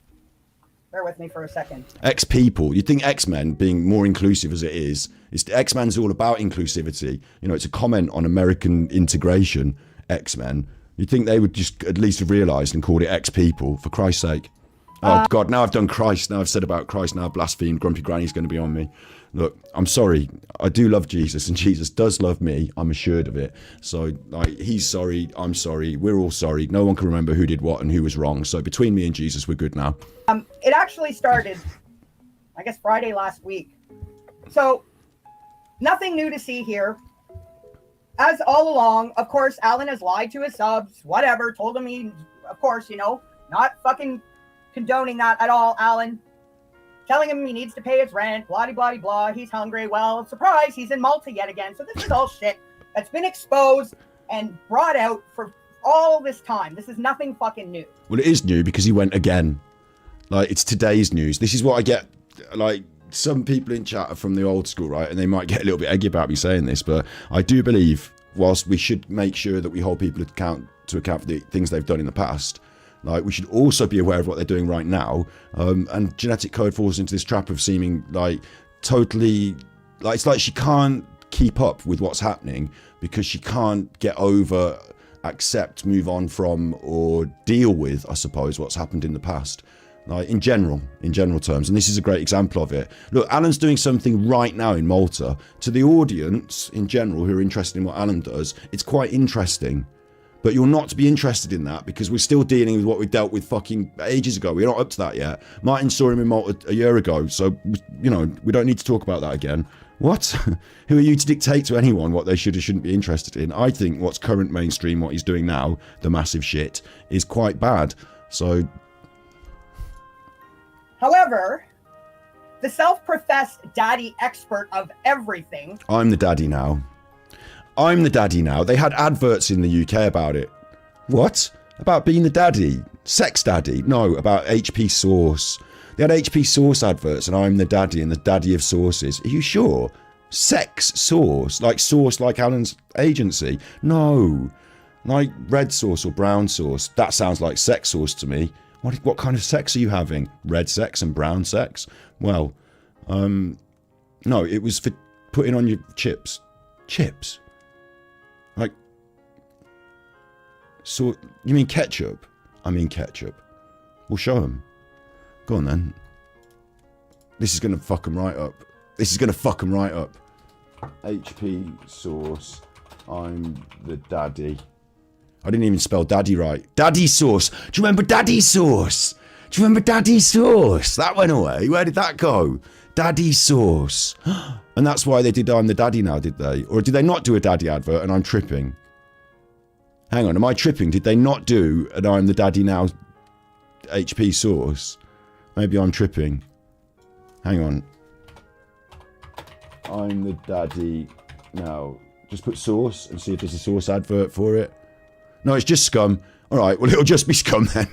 bear with me for a second. X-People. You'd think X-Men, being more inclusive as it is X-Men's all about inclusivity. You know, it's a comment on American integration, X-Men. You'd think they would just at least have realised and called it X-People, for Christ's sake. Oh, God, now I've done Christ. Now I've said about Christ. Now I've blasphemed. Grumpy Granny's going to be on me. Look, I'm sorry. I do love Jesus, and Jesus does love me. I'm assured of it. So, like, he's sorry. I'm sorry. We're all sorry. No one can remember who did what and who was wrong. So between me and Jesus, we're good now. It actually started, I guess, Friday last week. So, nothing new to see here. As all along, of course, Alan has lied to his subs, whatever, told him he, of course, you know, not fucking condoning that at all, Alan. Telling him he needs to pay his rent, blah, blah, blah, blah. He's hungry. Well, surprise, he's in Malta yet again. So this is all shit that's been exposed and brought out for all this time. This is nothing fucking new. Well, it is new because he went again. Like, it's today's news. This is what I get, like, some people in chat are from the old school, right? And they might get a little bit eggy about me saying this, but I do believe, whilst we should make sure that we hold people to account for the things they've done in the past, like, we should also be aware of what they're doing right now. And Genetic Code falls into this trap of seeming like totally, like, it's like she can't keep up with what's happening because she can't get over, accept, move on from, or deal with, I suppose, what's happened in the past. Like, in general terms, and this is a great example of it. Look, Alan's doing something right now in Malta. To the audience in general who are interested in what Alan does, it's quite interesting. But you're not to be interested in that because we're still dealing with what we dealt with fucking ages ago. We're not up to that yet. Martin saw him in Malta a year ago, so, you know, we don't need to talk about that again. What? Who are you to dictate to anyone what they should or shouldn't be interested in? I think what's current mainstream, what he's doing now, the massive shit, is quite bad. So... However, the self-professed daddy expert of everything... I'm the daddy now. I'm the daddy now. They had adverts in the UK about it. What? About being the daddy? Sex daddy? No, about HP Sauce. They had HP Sauce adverts and I'm the daddy and the daddy of sauces. Are you sure? Sex Sauce? Like Alan's agency? No. Like red sauce or brown sauce. That sounds like sex sauce to me. What kind of sex are you having? Red sex and brown sex? Well, no, it was for putting on your chips. Chips? Like, so, you mean ketchup? I mean ketchup. We'll show them. Go on then. This is going to fuck them right up. This is going to fuck them right up. HP Sauce. I'm the daddy. I didn't even spell daddy right. Daddy Sauce. Do you remember Daddy Sauce? Do you remember Daddy Sauce? That went away. Where did that go? Daddy Sauce. And that's why they did I'm the daddy now, did they? Or did they not do a daddy advert and I'm tripping? Hang on, am I tripping? Did they not do an I'm the daddy now HP Sauce? Maybe I'm tripping. Hang on. I'm the daddy now. Just put sauce and see if there's a sauce advert for it. No, it's just scum. Alright, well it'll just be scum then.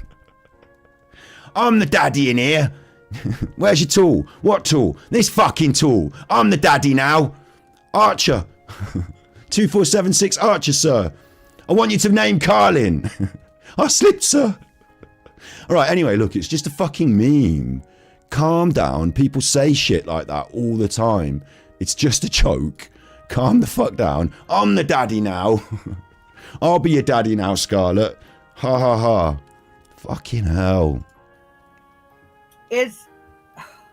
I'm the daddy in here. Where's your tool? What tool? This fucking tool. I'm the daddy now. Archer. 2476 Archer, sir. I want you to name Carlin. I slipped, sir. Alright, anyway, look, it's just a fucking meme. Calm down. People say shit like that all the time. It's just a joke. Calm the fuck down. I'm the daddy now. I'll be your daddy now, Scarlett. Ha ha ha. Fucking hell.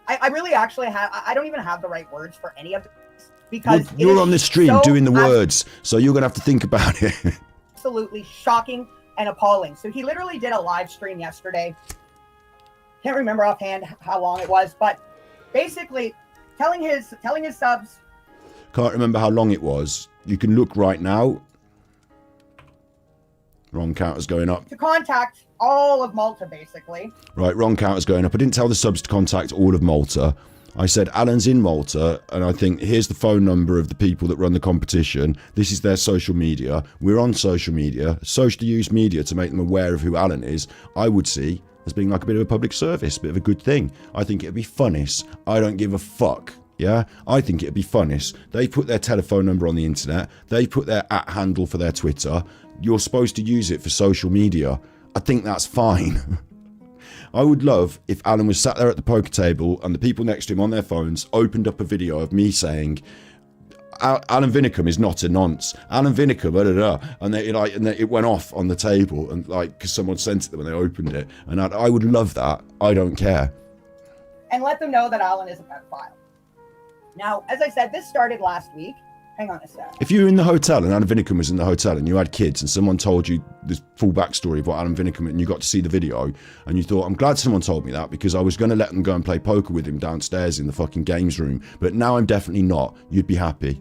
I really actually have, I don't even have the right words for any of this because you're on the stream doing the words, so you're gonna have to think about it. Absolutely shocking and appalling. So he literally did a live stream yesterday. Can't remember offhand how long it was, but basically telling his subs. Can't remember how long it was. You can look right now. Wrong counter's going up. To contact all of Malta, basically. Right, wrong counter's going up. I didn't tell the subs to contact all of Malta. I said, Alan's in Malta, and I think here's the phone number of the people that run the competition. This is their social media. We're on social media. Socially used media to make them aware of who Alan is, I would see as being like a bit of a public service, a bit of a good thing. I think it'd be funnest. I don't give a fuck. Yeah, I think it'd be funnest. They put their telephone number on the internet. They put their @handle for their Twitter. You're supposed to use it for social media. I think that's fine. I would love if Alan was sat there at the poker table and the people next to him on their phones opened up a video of me saying, Alan Vinicum is not a nonce. Alan Vinicum, blah, blah, blah. And it went off on the table, and like, because someone sent it when they opened it. And I would love that. I don't care. And let them know that Alan is a pedophile. Now, as I said, this started last week. Hang on a sec. If you were in the hotel and Alan Vinicum was in the hotel and you had kids and someone told you the full backstory of what Alan Vinicum, and you got to see the video and you thought, I'm glad someone told me that because I was going to let them go and play poker with him downstairs in the fucking games room, but now I'm definitely not, you'd be happy.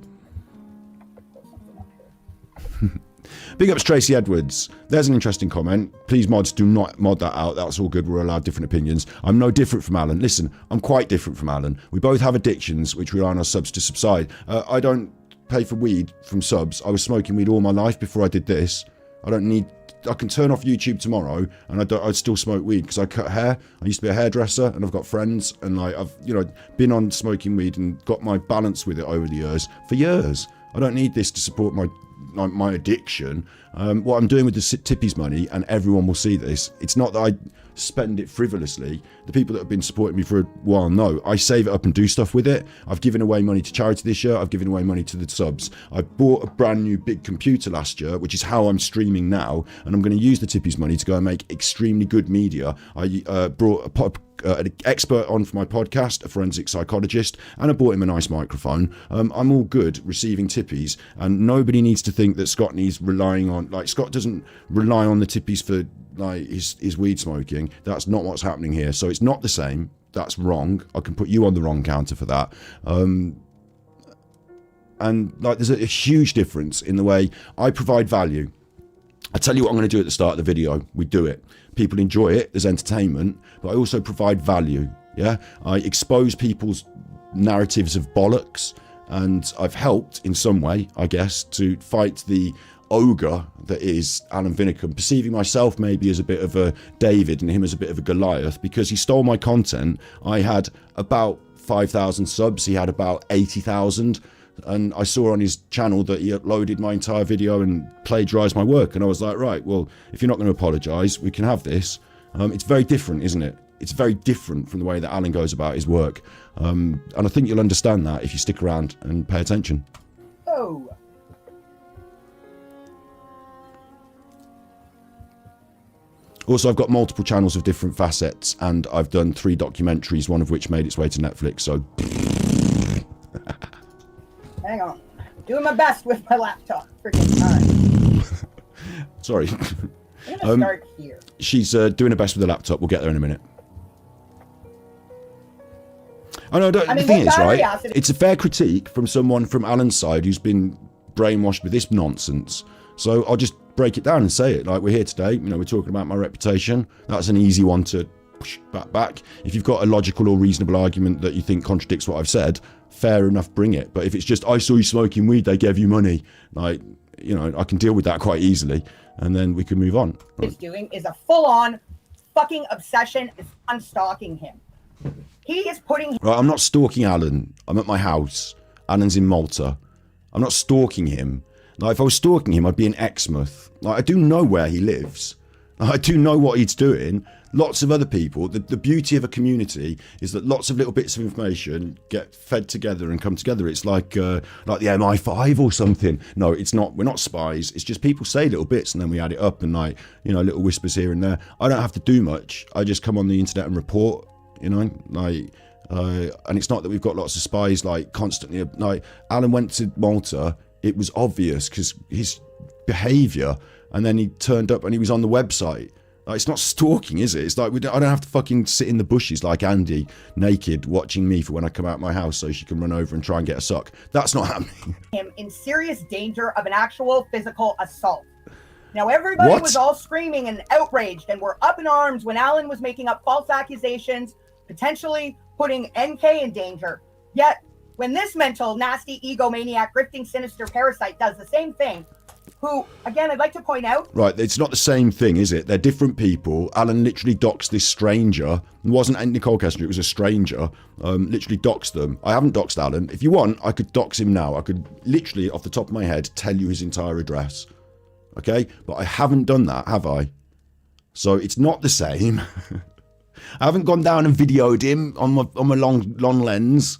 Big ups Tracy Edwards. There's an interesting comment. Please mods, do not mod that out. That's all good. We're allowed different opinions. I'm no different from Alan. Listen, I'm quite different from Alan. We both have addictions which rely on our subs to subside. I don't pay for weed from subs. I was smoking weed all my life before I did this. I can turn off YouTube tomorrow and I'd still smoke weed because I cut hair. I used to be a hairdresser and I've got friends and like I've been on smoking weed and got my balance with it over the years for years. I don't need this to support my addiction. What I'm doing with the Tippies money, and everyone will see this, it's not that I spend it frivolously. The people that have been supporting me for a while know I save it up and do stuff with it. I've given away money to charity this year. I've given away money to the subs. I bought a brand new big computer last year, which is how I'm streaming now, and I'm going to use the Tippies money to go and make extremely good media. I brought an expert on for my podcast, a forensic psychologist, and I bought him a nice microphone. I'm all good receiving tippies, and nobody needs to think that Scott needs relying on, like, Scott doesn't rely on the tippies for like his weed smoking. That's not what's happening here. So it's not the same. That's wrong. I can put you on the wrong counter for that. And like, there's a huge difference in the way I provide value. I tell you what I'm going to do at the start of the video. We do it. People enjoy it. There's entertainment, but I also provide value. Yeah, I expose people's narratives of bollocks, and I've helped in some way, I guess, to fight the ogre that is Alan Vinicum, perceiving myself maybe as a bit of a David and him as a bit of a Goliath because he stole my content. I had about 5,000 subs. He had about 80,000. And I saw on his channel that he uploaded my entire video and plagiarized my work. And I was like, right, well, if you're not going to apologize, we can have this. It's very different, isn't it? It's very different from the way that Alan goes about his work. And I think you'll understand that if you stick around and pay attention. Oh. Also, I've got multiple channels of different facets, and I've done 3 documentaries, one of which made its way to Netflix, so... Hang on. Doing my best with my laptop. Freaking time. Sorry. I'm going to start here. She's doing her best with the laptop. We'll get there in a minute. The thing is, right, it's a fair critique from someone from Alan's side who's been brainwashed with this nonsense. So I'll just break it down and say it. Like, we're here today, we're talking about my reputation. That's an easy one to push back. If you've got a logical or reasonable argument that you think contradicts what I've said, fair enough, bring it. But if it's just, I saw you smoking weed, they gave you money, like, I can deal with that quite easily, and then we can move on. Is doing is a full-on fucking obsession on stalking him. He is putting... Right, I'm not stalking Alan. I'm at my house. Alan's in Malta. I'm not stalking him. Like, if I was stalking him, I'd be in Exmouth. Like, I do know where he lives. I do know what he's doing. Lots of other people. The beauty of a community is that lots of little bits of information get fed together and come together. It's like the MI5 or something. No, it's not. We're not spies. It's just people say little bits and then we add it up and little whispers here and there. I don't have to do much. I just come on the internet and report. And it's not that we've got lots of spies constantly. Like, Alan went to Malta. It was obvious because his behaviour, and then he turned up and he was on the website. Like, it's not stalking, is it? It's like I don't have to fucking sit in the bushes like Andy, naked, watching me for when I come out of my house so she can run over and try and get a suck. That's not happening. Him in serious danger of an actual physical assault. Now, everybody was all screaming and outraged and were up in arms when Alan was making up false accusations, potentially putting NK in danger. Yet, when this mental, nasty, egomaniac, grifting, sinister parasite does the same thing, who, again, I'd like to point out... Right, it's not the same thing, is it? They're different people. Alan literally doxed this stranger. It wasn't Nicole Kessler, it was a stranger. Literally doxed them. I haven't doxed Alan. If you want, I could dox him now. I could literally, off the top of my head, tell you his entire address. Okay? But I haven't done that, have I? So it's not the same. I haven't gone down and videoed him on my long lens.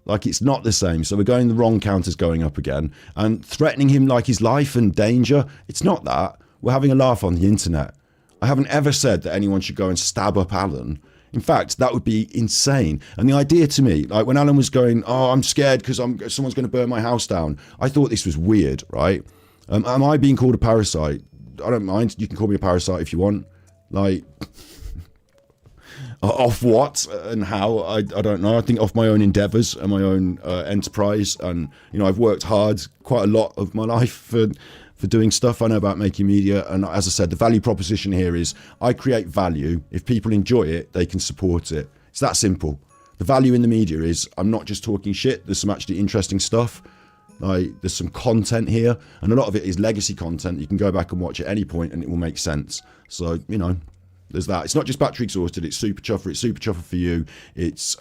Like, it's not the same. So we're going, the wrong counter's going up again. And threatening him like his life and danger. It's not that. We're having a laugh on the internet. I haven't ever said that anyone should go and stab up Alan. In fact, that would be insane. And the idea to me, like when Alan was going, oh, I'm scared because someone's going to burn my house down. I thought this was weird, right? Am I being called a parasite? I don't mind. You can call me a parasite if you want. Like... Off what and how, I don't know. I think off my own endeavours and my own enterprise. And, you know, I've worked hard quite a lot of my life for doing stuff. I know about making media. And as I said, the value proposition here is I create value. If people enjoy it, they can support it. It's that simple. The value in the media is I'm not just talking shit. There's some actually interesting stuff. Like, there's some content here. And a lot of it is legacy content. You can go back and watch at any point and it will make sense. So, you know... There's that. It's not just Battery Exhausted, it's Super Chuffer. It's Super Chuffer for you. It's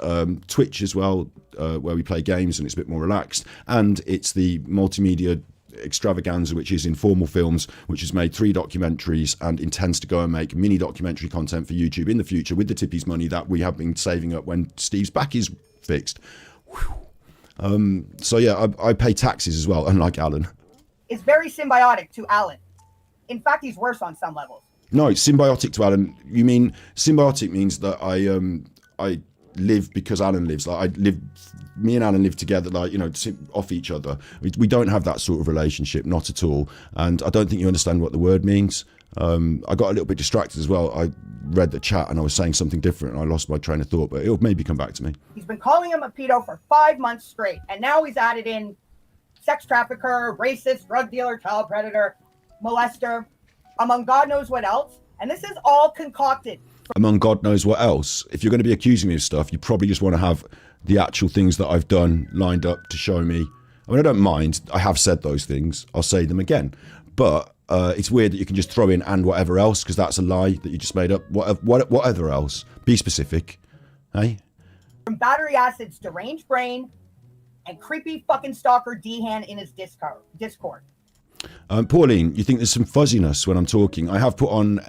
Twitch as well, where we play games and it's a bit more relaxed. And it's the multimedia extravaganza, which is Informal Films, which has made 3 documentaries and intends to go and make mini documentary content for YouTube in the future with the Tippies money that we have been saving up when Steve's back is fixed. So yeah, I pay taxes as well, unlike Alan. Is very symbiotic to Alan. In fact, he's worse on some levels. No, it's symbiotic to Alan. You mean symbiotic means that I live because Alan lives. Like me and Alan live together, like, you know, off each other. We don't have that sort of relationship, not at all. And I don't think you understand what the word means. I got a little bit distracted as well. I read the chat and I was saying something different and I lost my train of thought, but it'll maybe come back to me. He's been calling him a pedo for 5 months straight, and now he's added in sex trafficker, racist, drug dealer, child predator, molester, among God knows what else. And this is all concocted. Among God knows what else. If you're going to be accusing me of stuff, you probably just want to have the actual things that I've done lined up to show me. I mean, I don't mind. I have said those things. I'll say them again. But it's weird that you can just throw in and whatever else, because that's a lie that you just made up. Whatever else. Be specific. Hey? From Battery Acid's deranged brain and creepy fucking stalker D-Han in his Discord. Pauline, you think there's some fuzziness when I'm talking? I have put on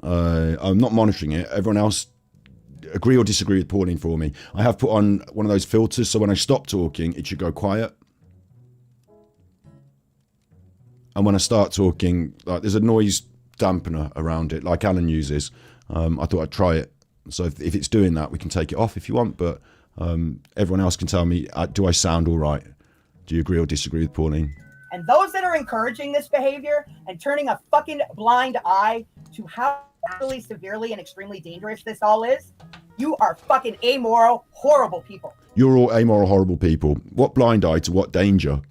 I'm not monitoring it. Everyone else agree or disagree with Pauline for me. I have put on one of those filters, so when I stop talking, it should go quiet. And when I start talking, like, there's a noise dampener around it, like Alan uses. I thought I'd try it. So if it's doing that, we can take it off if you want, but everyone else can tell me, do I sound all right? Do you agree or disagree with Pauline? And those that are encouraging this behavior and turning a fucking blind eye to how really severely and extremely dangerous this all is, you are fucking amoral, horrible people. You're all amoral, horrible people. What blind eye to what danger?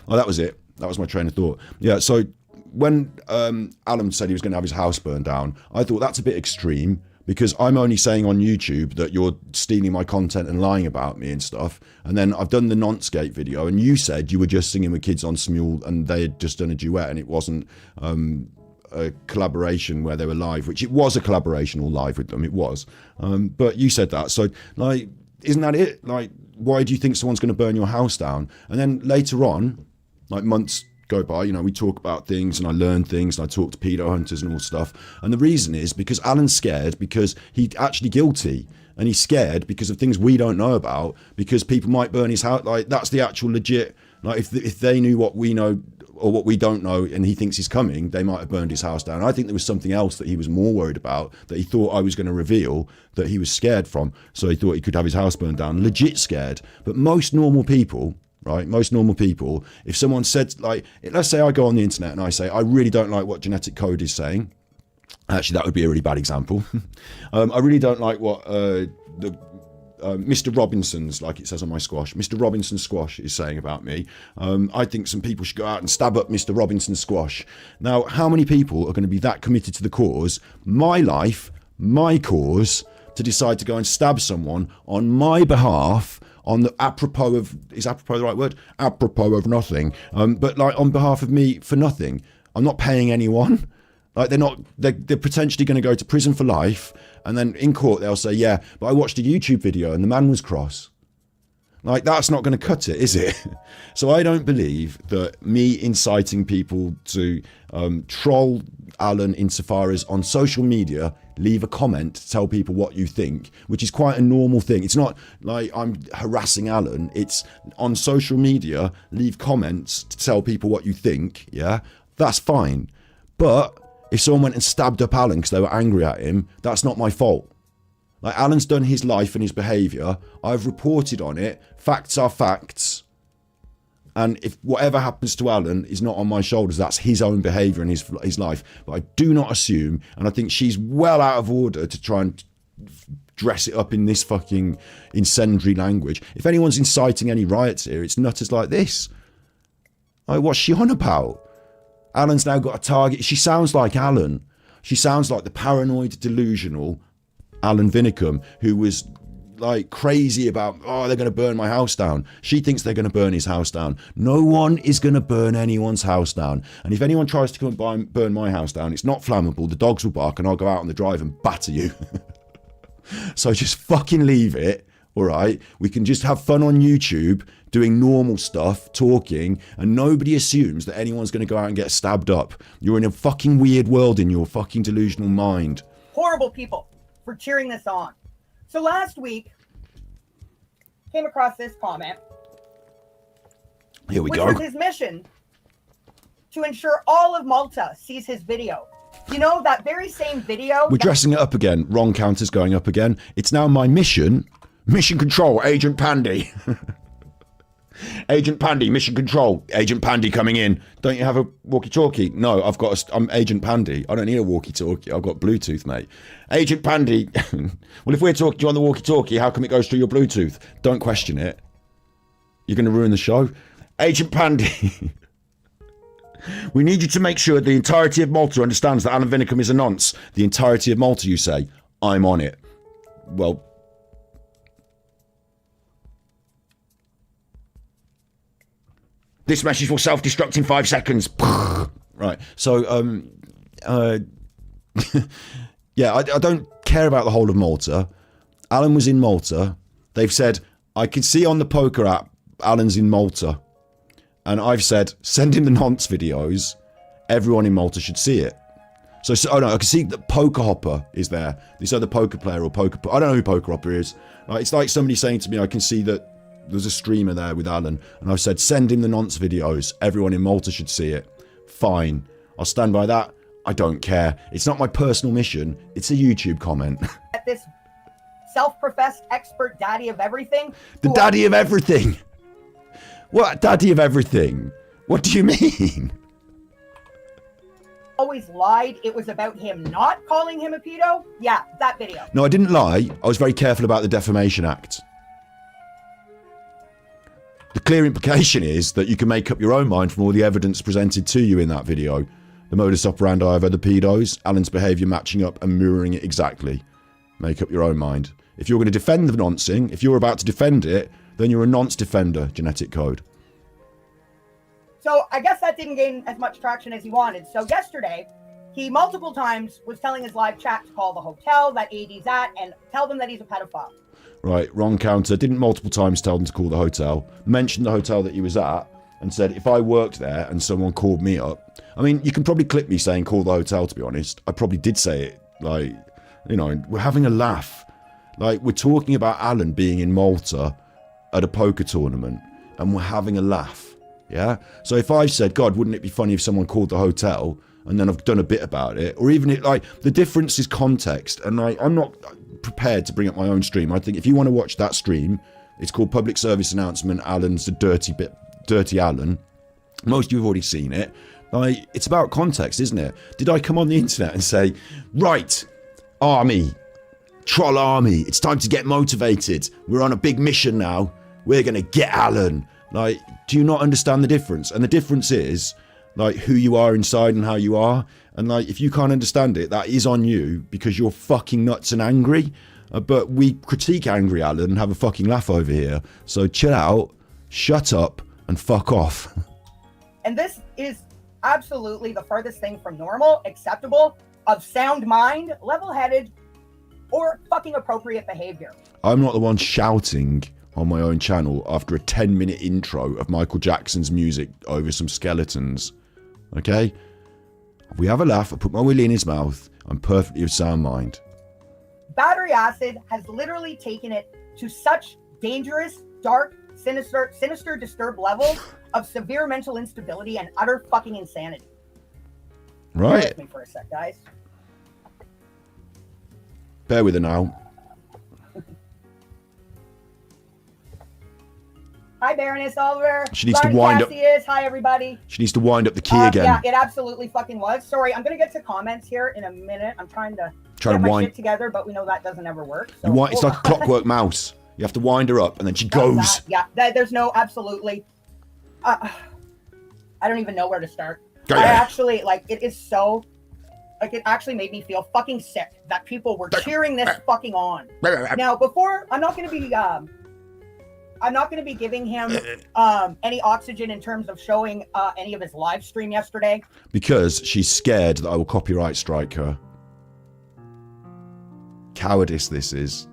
Oh, that was it. That was my train of thought. Yeah, so when Alan said he was going to have his house burned down, I thought that's a bit extreme, because I'm only saying on YouTube that you're stealing my content and lying about me and stuff. And then I've done the Nonskate video, and you said you were just singing with kids on Smule and they had just done a duet and it wasn't a collaboration where they were live, which it was a collaboration or live with them, it was. But you said that. So, like, isn't that it? Like, why do you think someone's going to burn your house down? And then later on, like months go by, you know, we talk about things and I learn things and I talk to pedo hunters and all stuff. And the reason is because Alan's scared because he's actually guilty, and he's scared because of things we don't know about, because people might burn his house. Like, that's the actual legit, like, if they knew what we know or what we don't know and he thinks he's coming, they might have burned his house down. I think there was something else that he was more worried about, that he thought I was going to reveal, that he was scared from. So he thought he could have his house burned down. Legit scared. But most normal people, right? Most normal people, if someone said, like, let's say I go on the internet and I say, I really don't like what Genetic Code is saying. Actually, that would be a really bad example. I really don't like what Mr. Robinson's, like it says on my squash, Mr. Robinson Squash is saying about me. I think some people should go out and stab up Mr. Robinson Squash. Now, how many people are going to be that committed to the cause? My life, my cause to decide to go and stab someone on my behalf on the apropos of, is apropos the right word? Apropos of nothing. But like on behalf of me for nothing. I'm not paying anyone. Like they're potentially going to go to prison for life. And then in court, they'll say, yeah, but I watched a YouTube video and the man was cross. Like, that's not going to cut it, is it? So I don't believe that me inciting people to troll Alan insofar as on social media, leave a comment, tell people what you think, which is quite a normal thing. It's not like I'm harassing Alan. It's on social media, leave comments to tell people what you think, yeah? That's fine. But if someone went and stabbed up Alan because they were angry at him, that's not my fault. Like, Alan's done his life and his behaviour. I've reported on it. Facts are facts. And if whatever happens to Alan is not on my shoulders, that's his own behaviour and his life. But I do not assume, and I think she's well out of order to try and dress it up in this fucking incendiary language. If anyone's inciting any riots here, it's nutters like this. Like, what's she on about? Alan's now got a target. She sounds like Alan. She sounds like the paranoid, delusional Alan Vinicum, who was like crazy about, oh, they're going to burn my house down. She thinks they're going to burn his house down. No one is going to burn anyone's house down. And if anyone tries to come and burn my house down, it's not flammable. The dogs will bark and I'll go out on the drive and batter you. So just fucking leave it. All right. We can just have fun on YouTube doing normal stuff, talking, and nobody assumes that anyone's going to go out and get stabbed up. You're in a fucking weird world in your fucking delusional mind. Horrible people for cheering this on. So last week, came across this comment. Here we go. Which was his mission to ensure all of Malta sees his video. You know, that very same video. We're dressing it up again. Wrong counter's going up again. It's now my mission. Mission control, Agent Pandy. Agent Pandy, mission control. Agent Pandy coming in. Don't you have a walkie-talkie? No, I'm Agent Pandy. I don't need a walkie-talkie. I've got Bluetooth, mate. Agent Pandy. Well, if we're talking to you on the walkie-talkie, how come it goes through your Bluetooth? Don't question it. You're going to ruin the show. Agent Pandy. We need you to make sure the entirety of Malta understands that Alan Vinicum is a nonce. The entirety of Malta, you say. I'm on it. Well, this message will self-destruct in 5 seconds. Right. So, yeah, I don't care about the whole of Malta. Alan was in Malta. They've said, I can see on the poker app, Alan's in Malta. And I've said, send him the nonce videos. Everyone in Malta should see it. So oh no, I can see that Poker Hopper is there. This other poker player or poker... I don't know who Poker Hopper is. It's like somebody saying to me, I can see that there's a streamer there with Alan, and I've said, send him the nonce videos. Everyone in Malta should see it. Fine. I'll stand by that. I don't care. It's not my personal mission. It's a YouTube comment. This self-professed expert daddy of everything. The daddy of everything. What? Daddy of everything? What do you mean? Always lied. It was about him not calling him a pedo. Yeah, that video. No, I didn't lie. I was very careful about the Defamation Act. The clear implication is that you can make up your own mind from all the evidence presented to you in that video. The modus operandi of other pedos, Alan's behaviour matching up and mirroring it exactly. Make up your own mind. If you're going to defend the noncing, if you're about to defend it, then you're a nonce defender, genetic code. So I guess that didn't gain as much traction as he wanted. So yesterday, he multiple times was telling his live chat to call the hotel that AD's at and tell them that he's a pedophile. Right, wrong counter. Didn't multiple times tell them to call the hotel. Mentioned the hotel that he was at and said, if I worked there and someone called me up... I mean, you can probably clip me saying call the hotel, to be honest. I probably did say it. Like, you know, we're having a laugh. Like, we're talking about Alan being in Malta at a poker tournament and we're having a laugh. Yeah? So if I said, God, wouldn't it be funny if someone called the hotel, and then I've done a bit about it, or even the difference is context, and I'm not prepared to bring up my own stream. I think if you want to watch that stream, it's called Public Service Announcement, Alan's the Dirty Alan. Most of you have already seen it. It's about context, isn't it? Did I come on the internet and say, right, army, troll army, it's time to get motivated. We're on a big mission now. We're going to get Alan. Do you not understand the difference? And the difference is, like who you are inside and how you are. And like, if you can't understand it, that is on you because you're fucking nuts and angry. But we critique angry Alan and have a fucking laugh over here. So chill out, shut up, and fuck off. And this is absolutely the furthest thing from normal, acceptable, of sound mind, level-headed, or fucking appropriate behavior. I'm not the one shouting on my own channel after a 10-minute intro of Michael Jackson's music over some skeletons. Okay? If we have a laugh, I put my willy in his mouth, I'm perfectly of sound mind. Battery acid has literally taken it to such dangerous, dark, sinister, disturbed levels of severe mental instability and utter fucking insanity. Bear Right. with me for a sec, guys. Bear with her now. Hi, Baroness Oliver. She needs to Lauren wind up- Cassius. Hi, everybody. She needs to wind up the key again. Yeah, it absolutely fucking was. Sorry, I'm gonna get to comments here in a minute. I'm trying to get my shit together, but we know that doesn't ever work. So It's like a clockwork mouse. You have to wind her up and then she goes. There's no absolutely. I don't even know where to start. Go I ahead. actually it is so. Like, it actually made me feel fucking sick that people were cheering this fucking on. Now, before, I'm not going to be giving him any oxygen in terms of showing any of his live stream yesterday. Because she's scared that I will copyright strike her. Cowardice this is.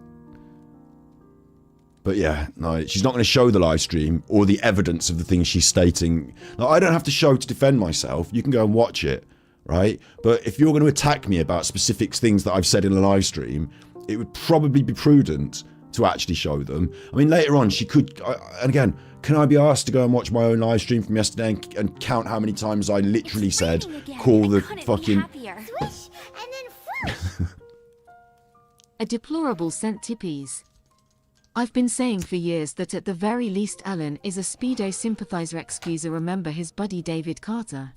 But yeah, no, she's not going to show the live stream or the evidence of the things she's stating. Now, I don't have to show to defend myself. You can go and watch it, right? But if you're going to attack me about specific things that I've said in a live stream, it would probably be prudent to actually show them. I mean, later on, she could... and again, can I be asked to go and watch my own live stream from yesterday and count how many times I literally said, call the fucking... Swish, and then whoosh. A deplorable centipede. I've been saying for years that at the very least Alan is a Speedo sympathizer. Excuser, remember his buddy David Carter.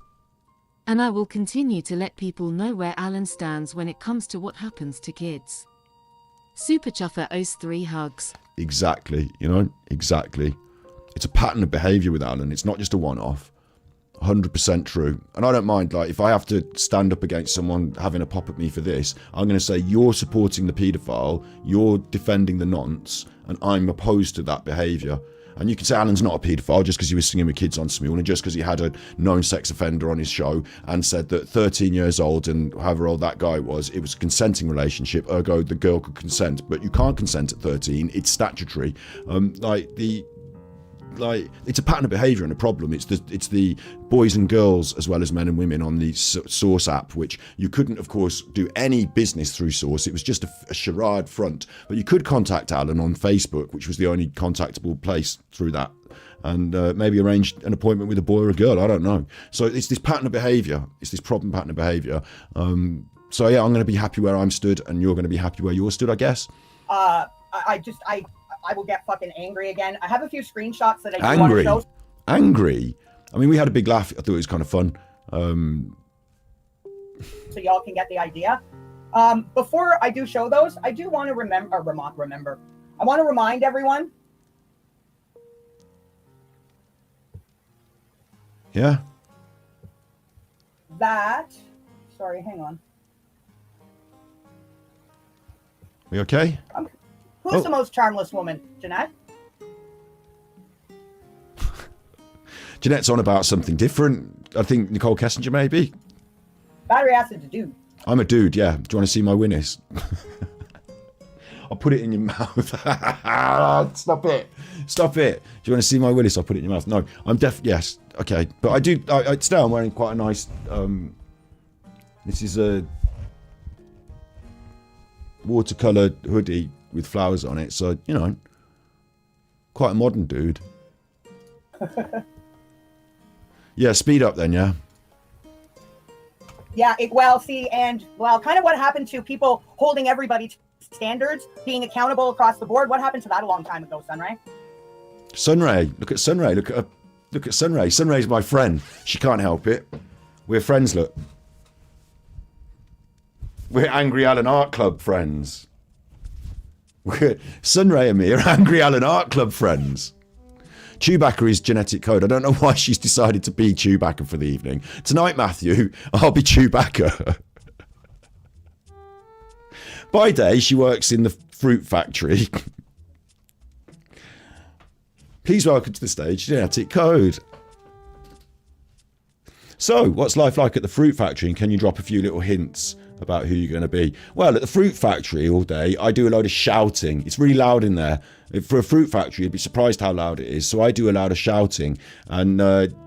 And I will continue to let people know where Alan stands when it comes to what happens to kids. Super Chuffer owes 3 hugs. Exactly, exactly. It's a pattern of behaviour with Alan. It's not just a one-off. 100% true. And I don't mind, like, if I have to stand up against someone having a pop at me for this, I'm going to say, you're supporting the paedophile, you're defending the nonce, and I'm opposed to that behaviour. And you can say Alan's not a paedophile just because he was singing with kids on Smule and just because he had a known sex offender on his show and said that 13 years old and however old that guy was, it was a consenting relationship, ergo the girl could consent. But you can't consent at 13, it's statutory. It's a pattern of behaviour and a problem. It's the boys and girls as well as men and women on the Source app, which you couldn't, of course, do any business through Source. It was just a charade front. But you could contact Alan on Facebook, which was the only contactable place through that, and maybe arrange an appointment with a boy or a girl. I don't know. So it's this pattern of behaviour. It's this problem pattern of behaviour. So yeah, I'm going to be happy where I'm stood, and you're going to be happy where you're stood, I guess. I will get fucking angry again. I have a few screenshots that I do want to show. Angry? I mean, we had a big laugh. I thought it was kind of fun. So y'all can get the idea. Before I do show those, I do want to remember. I want to remind everyone. Yeah. That. Sorry, hang on. We okay? Who's the most charmless woman, Jeanette? Jeanette's on about something different. I think Nicole Kessinger, maybe. Battery acid's a dude. I'm a dude, yeah. Do you want to see my Winnis? I'll put it in your mouth. Stop it. Do you want to see my Willis? I'll put it in your mouth. No, I'm yes. Okay. But I do, today I'm wearing quite a nice, this is a watercolour hoodie with flowers on it. So, quite a modern dude. Yeah, speed up then, yeah. Yeah, kind of what happened to people holding everybody to standards, being accountable across the board. What happened to that a long time ago, Sunray? Sunray, look at Sunray. Look at Sunray. Sunray's my friend. She can't help it. We're friends. Look, we're Angry Alan Art Club friends. Sunray and me are Angry Alan Art Club friends. Chewbacca is genetic code. I don't know why she's decided to be Chewbacca for the evening. Tonight, Matthew, I'll be Chewbacca. By day, she works in the fruit factory. Please welcome to the stage, Genetic Code. So, what's life like at the fruit factory, and can you drop a few little hints about who you're going to be? Well, at the fruit factory all day, I do a load of shouting. It's really loud in there. For a fruit factory, you'd be surprised how loud it is. So I do a lot of shouting. And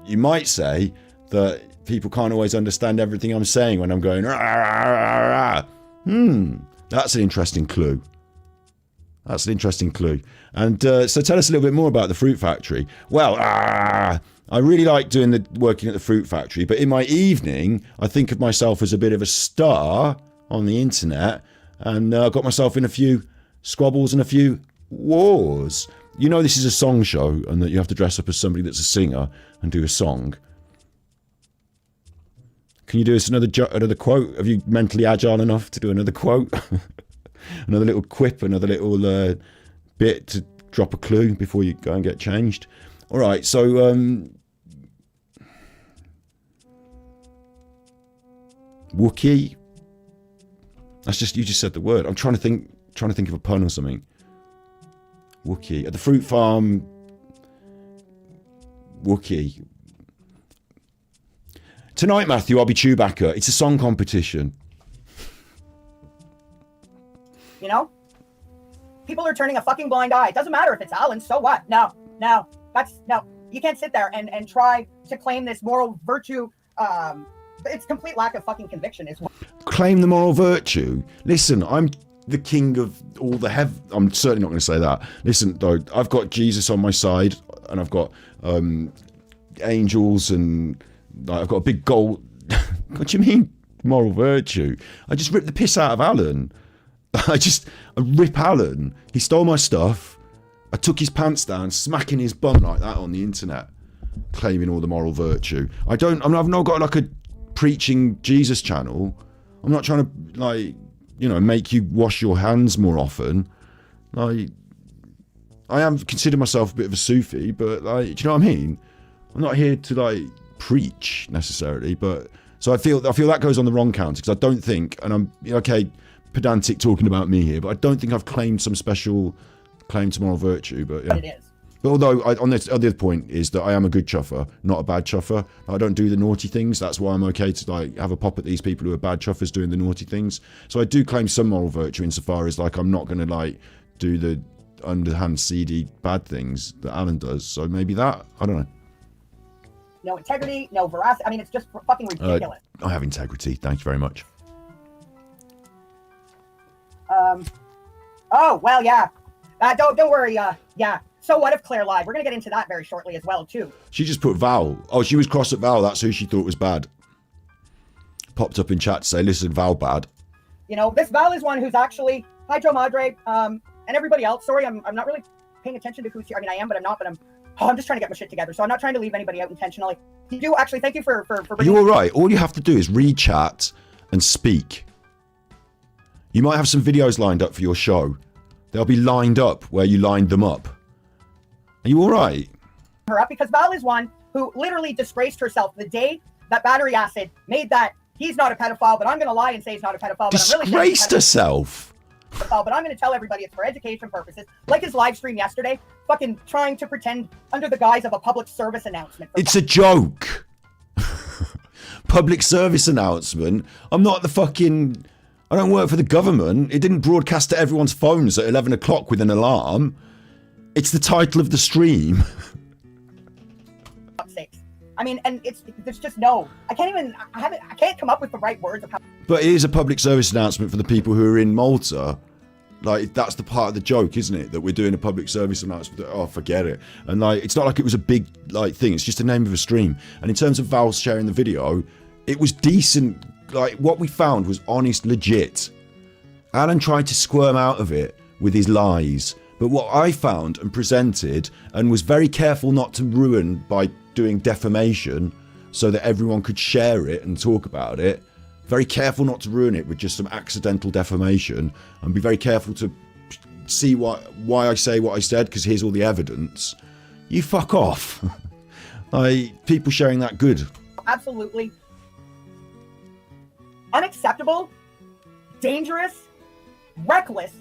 you might say that people can't always understand everything I'm saying when I'm going, rah, rah, rah, rah. That's an interesting clue. That's an interesting clue. And so tell us a little bit more about the fruit factory. Well, I really like working at the fruit factory, but in my evening, I think of myself as a bit of a star on the internet, and I got myself in a few squabbles and a few wars. You know this is a song show, and that you have to dress up as somebody that's a singer and do a song. Can you do us another quote? Are you mentally agile enough to do another quote? Another little quip, another little bit to drop a clue before you go and get changed? All right, so Wookie. You just said the word. I'm trying to think of a pun or something. Wookie at the fruit farm. Wookie. Tonight, Matthew, I'll be Chewbacca. It's a song competition. You know, people are turning a fucking blind eye. It doesn't matter if it's Alan. So what? No. You can't sit there and try to claim this moral virtue. It's complete lack of fucking conviction. Claim the moral virtue. Listen, I'm the king of all the heaven. I'm certainly not going to say that. Listen, though, I've got Jesus on my side, and I've got angels, and I've got a big gold. What do you mean, moral virtue? I just ripped the piss out of Alan. I rip Alan. He stole my stuff. I took his pants down, smacking his bum like that on the internet, claiming all the moral virtue. I've not got like a preaching Jesus channel. I'm not trying to make you wash your hands more often. I am consider myself a bit of a Sufi, but do you know what I mean? I'm not here to preach necessarily, but so I feel that goes on the wrong counter, because I don't think, and I'm okay, pedantic talking about me here, but I don't think I've claimed some special claim to moral virtue. But yeah, it is. But although on the other point is that I am a good chuffer, not a bad chuffer. I don't do the naughty things. That's why I'm okay to have a pop at these people who are bad chuffers doing the naughty things. So I do claim some moral virtue insofar as I'm not going to do the underhand seedy bad things that Alan does. So maybe that, I don't know. No integrity, no veracity. I mean, it's just fucking ridiculous. I have integrity. Thank you very much. Oh well, yeah. Don't worry. Yeah. So what if Claire lied? We're gonna get into that very shortly as well too. She just put Val. Oh, she was cross at Val. That's who she thought was bad. Popped up in chat to say, "Listen, Val bad." You know, this Val is one who's actually hi Joe Madre, and everybody else. Sorry, I'm not really paying attention to who's here. I mean, I am, but I'm not. But I'm just trying to get my shit together. So I'm not trying to leave anybody out intentionally. You do actually. Thank you for bringing. You're all right. All you have to do is read chat and speak. You might have some videos lined up for your show. They'll be lined up where you lined them up. Are you all right? Her up, because Val is one who literally disgraced herself the day that Battery Acid made that he's not a pedophile, but I'm going to lie and say he's not a pedophile. Disgraced herself. But I'm going to tell everybody it's for education purposes. Like his live stream yesterday, fucking trying to pretend under the guise of a public service announcement. It's a joke. Public service announcement. I'm not the fucking... I don't work for the government. It didn't broadcast to everyone's phones at 11 o'clock with an alarm. It's the title of the stream. I mean, and there's just no, I can't come up with the right words of how. But it is a public service announcement for the people who are in Malta. That's the part of the joke, isn't it? That we're doing a public service announcement. Oh, forget it. And it's not like it was a big thing. It's just the name of a stream. And in terms of Val sharing the video, it was decent. What we found was honest, legit. Alan tried to squirm out of it with his lies. But what I found and presented, and was very careful not to ruin by doing defamation so that everyone could share it and talk about it, very careful not to ruin it with just some accidental defamation, and be very careful to see why I say what I said, because here's all the evidence. you fuck off. Like, people sharing that good. Absolutely unacceptable, dangerous, reckless,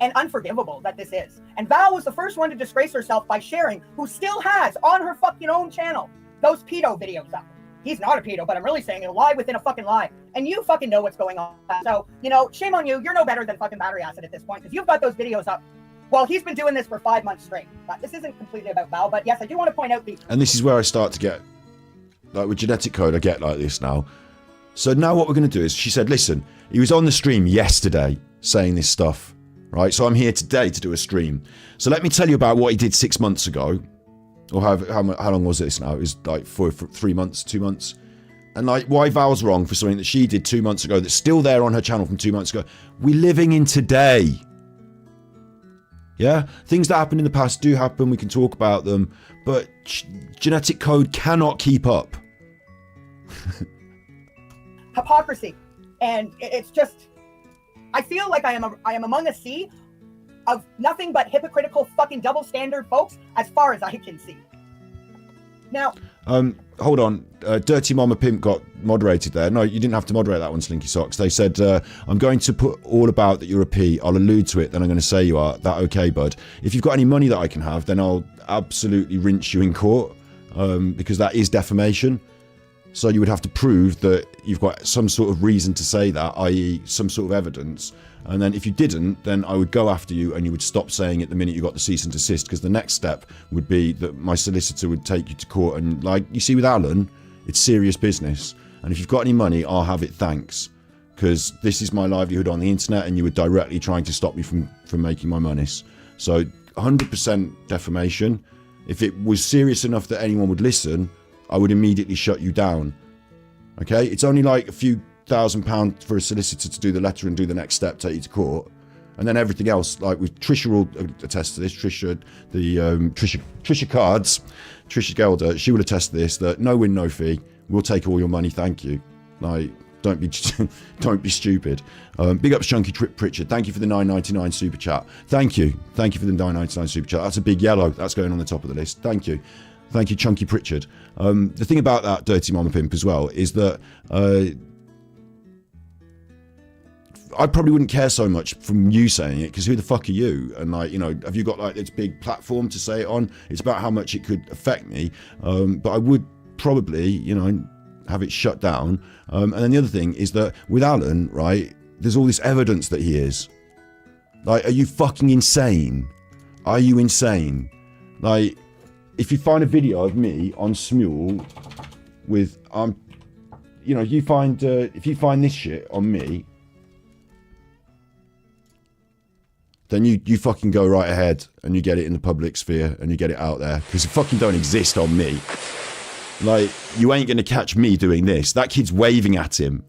and unforgivable that this is. And Val was the first one to disgrace herself by sharing, who still has on her fucking own channel, those pedo videos up. He's not a pedo, but I'm really saying a lie within a fucking lie. And you fucking know what's going on. So, you know, shame on you. You're no better than fucking battery acid at this point, because you've got those videos up. Well, he's been doing this for 5 months straight. But this isn't completely about Val, but yes, I do want to point out the... And this is where I start to get, like with genetic code, I get like this now. So now what we're going to do is, she said, listen, he was on the stream yesterday saying this stuff, right? So I'm here today to do a stream. So let me tell you about what he did 6 months ago. Or how long was this now? It was like for 3 months, 2 months. And like why Val's wrong for something that she did 2 months ago that's still there on her channel from 2 months ago. We're living in today. Yeah? Things that happened in the past do happen. We can talk about them. But genetic code cannot keep up. Hypocrisy. And it's just... I feel like I am among a sea of nothing but hypocritical fucking double standard folks as far as I can see. Now... hold on. Dirty Mama Pimp got moderated there. No, you didn't have to moderate that one, Slinky Socks. They said, I'm going to put all about that you're a P. I'll allude to it, then I'm going to say you are. That okay, bud? If you've got any money that I can have, then I'll absolutely rinse you in court, because that is defamation. So you would have to prove that you've got some sort of reason to say that, i.e. some sort of evidence. And then if you didn't, then I would go after you and you would stop saying it the minute you got the cease and desist, because the next step would be that my solicitor would take you to court. And like you see with Alan, it's serious business. And if you've got any money, I'll have it, thanks. Because this is my livelihood on the internet and you were directly trying to stop me from making my monies. So 100% defamation. If it was serious enough that anyone would listen, I would immediately shut you down. Okay? It's only like a few £1,000 for a solicitor to do the letter and do the next step, take you to court. And then everything else, like with Trisha will attest to this, Trisha Cards, Trisha Gelder, she will attest to this, that no win, no fee. We'll take all your money, thank you. Like, don't be stupid. Big ups Chunky Pritchard, thank you for the $9.99 super chat. Thank you for the $9.99 super chat. That's a big yellow, that's going on the top of the list. Thank you, Chunky Pritchard. The thing about that Dirty Mama Pimp as well is that I probably wouldn't care so much from you saying it, because who the fuck are you? And like, you know, have you got like this big platform to say it on? It's about how much it could affect me. But I would probably, you know, have it shut down. And then the other thing is that with Alan, right, there's all this evidence that he is. Like, are you fucking insane? Are you insane? Like, if you find a video of me on Smule with, you know, if you find this shit on me, then you fucking go right ahead and you get it in the public sphere and you get it out there, because it fucking don't exist on me. Like, you ain't gonna catch me doing this. That kid's waving at him.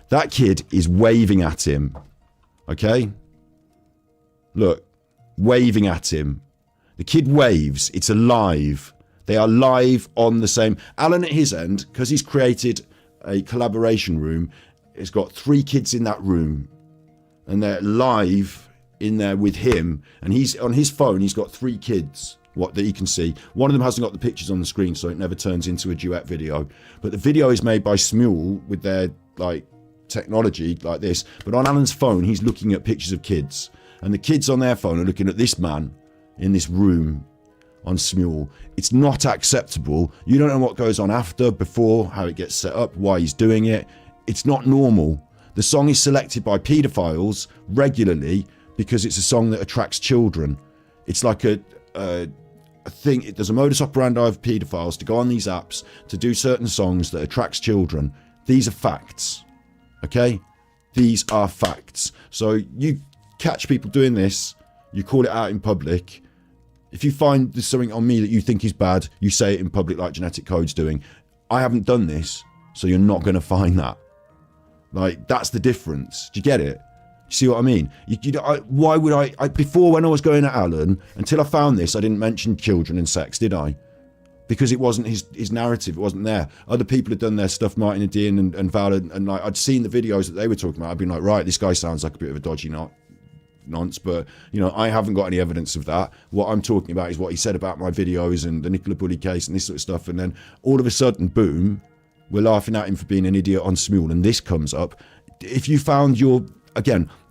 That kid is waving at him. Okay? Look, waving at him. The kid waves. It's alive. They are live on the same... Alan at his end, because he's created a collaboration room, has got 3 kids in that room. And they're live in there with him. And he's on his phone, he's got 3 kids that he can see. One of them hasn't got the pictures on the screen, so it never turns into a duet video. But the video is made by Smule with their like technology like this. But on Alan's phone, he's looking at pictures of kids. And the kids on their phone are looking at this man in this room on Smule. It's not acceptable. You don't know what goes on after, before, how it gets set up, why he's doing it. It's not normal. The song is selected by paedophiles regularly because it's a song that attracts children. It's like a thing. There's a modus operandi of paedophiles to go on these apps to do certain songs that attracts children. These are facts. Okay? These are facts. So you catch people doing this, you call it out in public. If you find there's something on me that you think is bad, you say it in public like Genetic Code's doing. I haven't done this, so you're not going to find that. Like, that's the difference. Do you get it? You see what I mean? Why would I... Before, when I was going at Alan, until I found this, I didn't mention children and sex, did I? Because it wasn't his narrative. It wasn't there. Other people had done their stuff, Martin and Dean and Val, and like, I'd seen the videos that they were talking about. I'd been like, right, this guy sounds like a bit of a dodgy knot. nonce, but, you know, I haven't got any evidence of that. What I'm talking about is what he said about my videos and the Nicola Bulley case and this sort of stuff. And then all of a sudden, boom, we're laughing at him for being an idiot on Smule, and this comes up. If you found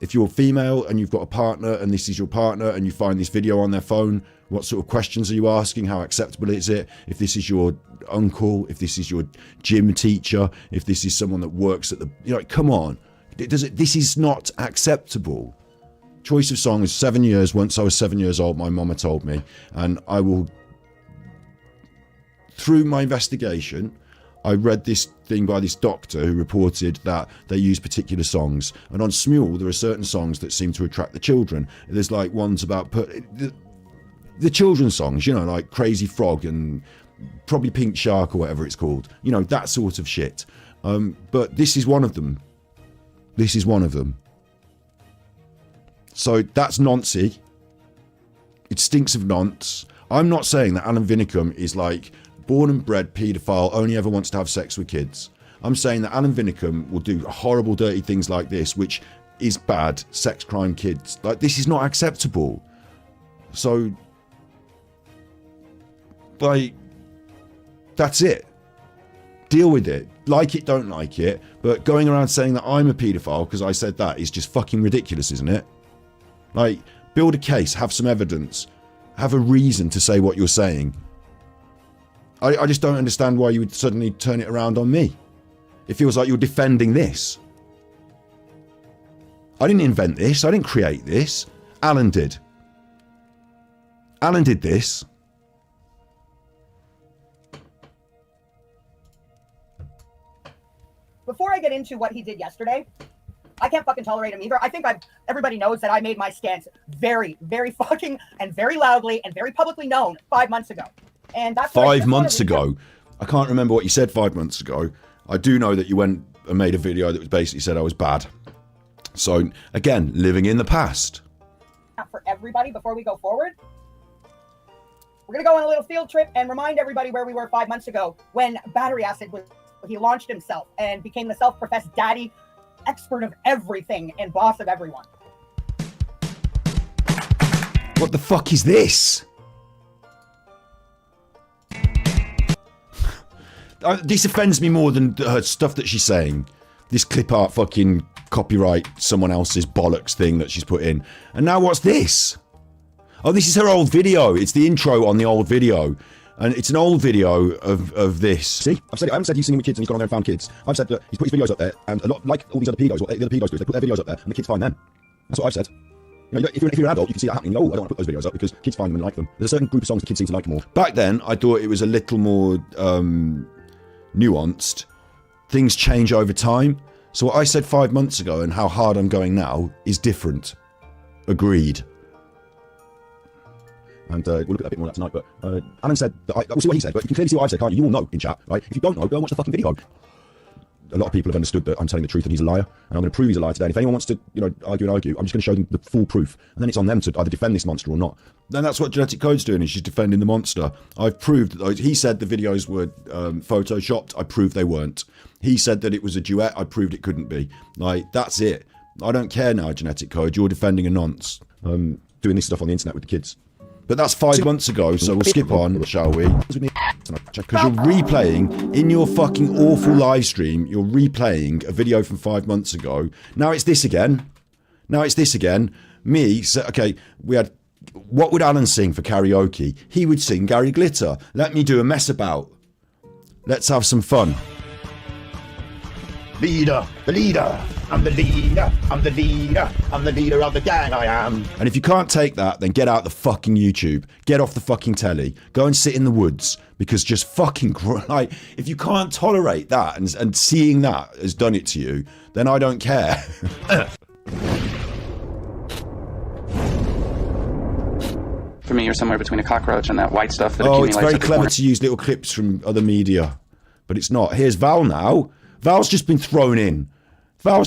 if you're female and you've got a partner and this is your partner and you find this video on their phone, what sort of questions are you asking? How acceptable is it? If this is your uncle, if this is your gym teacher, if this is someone that works at the, you know, come on. This is not acceptable. Choice of song is 7 years. Once I was 7 years old, my mama told me, and I will, through my investigation, I read this thing by this doctor who reported that they use particular songs. And on Smule, there are certain songs that seem to attract the children. There's like ones about the children's songs, you know, like Crazy Frog and probably Pink Shark or whatever it's called. You know, that sort of shit. But this is one of them. This is one of them. So that's noncy. It stinks of nonce. I'm not saying that Alan Vinicum is like born and bred paedophile, only ever wants to have sex with kids. I'm saying that Alan Vinicum will do horrible, dirty things like this, which is bad, sex crime kids. Like, this is not acceptable. So, like, that's it. Deal with it. Like it, don't like it. But going around saying that I'm a paedophile because I said that is just fucking ridiculous, isn't it? Like, build a case, have some evidence, have a reason to say what you're saying. I just don't understand why you would suddenly turn it around on me. It feels like you're defending this. I didn't invent this. I didn't create this. Alan did. Alan did this. Before I get into what he did yesterday, I can't fucking tolerate him either. I think everybody knows that I made my stance very, very fucking and very loudly and very publicly known 5 months ago. And that's 5 months ago. I can't remember what you said 5 months ago. I do know that you went and made a video that basically said I was bad. So, again, living in the past. For everybody, before we go forward, we're going to go on a little field trip and remind everybody where we were 5 months ago when Battery Acid he launched himself and became the self-professed daddy, expert of everything and boss of everyone. What the fuck is this? This offends me more than her stuff that she's saying. This clip art fucking copyright someone else's bollocks thing that she's put in. And now what's this? Oh, this is her old video. It's the intro on the old video. And it's an old video of this. See? I've said it. I haven't said he's singing with kids and he's gone on there and found kids. I've said that he's put his videos up there, and a lot, like all these other pedos, what the other pedos do is they put their videos up there and the kids find them. That's what I've said. You know, if you're an adult, you can see that happening. Oh, I don't want to put those videos up because kids find them and like them. There's a certain group of songs that kids seem to like more. Back then, I thought it was a little more nuanced. Things change over time. So what I said 5 months ago and how hard I'm going now is different. Agreed. And we'll look at that a bit more tonight, but Alan said that we'll see what he said, but you can clearly see what I've said, can't you? You all know in chat, right? If you don't know, go and watch the fucking video. A lot of people have understood that I'm telling the truth and he's a liar, and I'm going to prove he's a liar today. And if anyone wants to, you know, argue, I'm just going to show them the full proof, and then it's on them to either defend this monster or not. Then that's what Genetic Code's doing, is she's defending the monster. I've proved that he said the videos were photoshopped. I proved they weren't. He said that it was a duet. I proved it couldn't be. Like, that's it. I don't care now, Genetic Code. You're defending a nonce. Doing this stuff on the internet with the kids. But that's 5 months ago, so we'll skip on, shall we? Because you're replaying, in your fucking awful live stream, you're replaying a video from 5 months ago. Now it's this again. Me, so, okay, we had, what would Alan sing for karaoke? He would sing Gary Glitter. Let me do a mess about. Let's have some fun. Leader, the leader, I'm the leader, I'm the leader, I'm the leader of the gang, I am. And if you can't take that, then get out the fucking YouTube. Get off the fucking telly. Go and sit in the woods, because just fucking, like, if you can't tolerate that and seeing that has done it to you, then I don't care. For me, you're somewhere between a cockroach and that white stuff that accumulates. Oh, it's very at the clever corner. to use little clips from other media, but it's not. Here's Val now. Val's just been thrown in. Val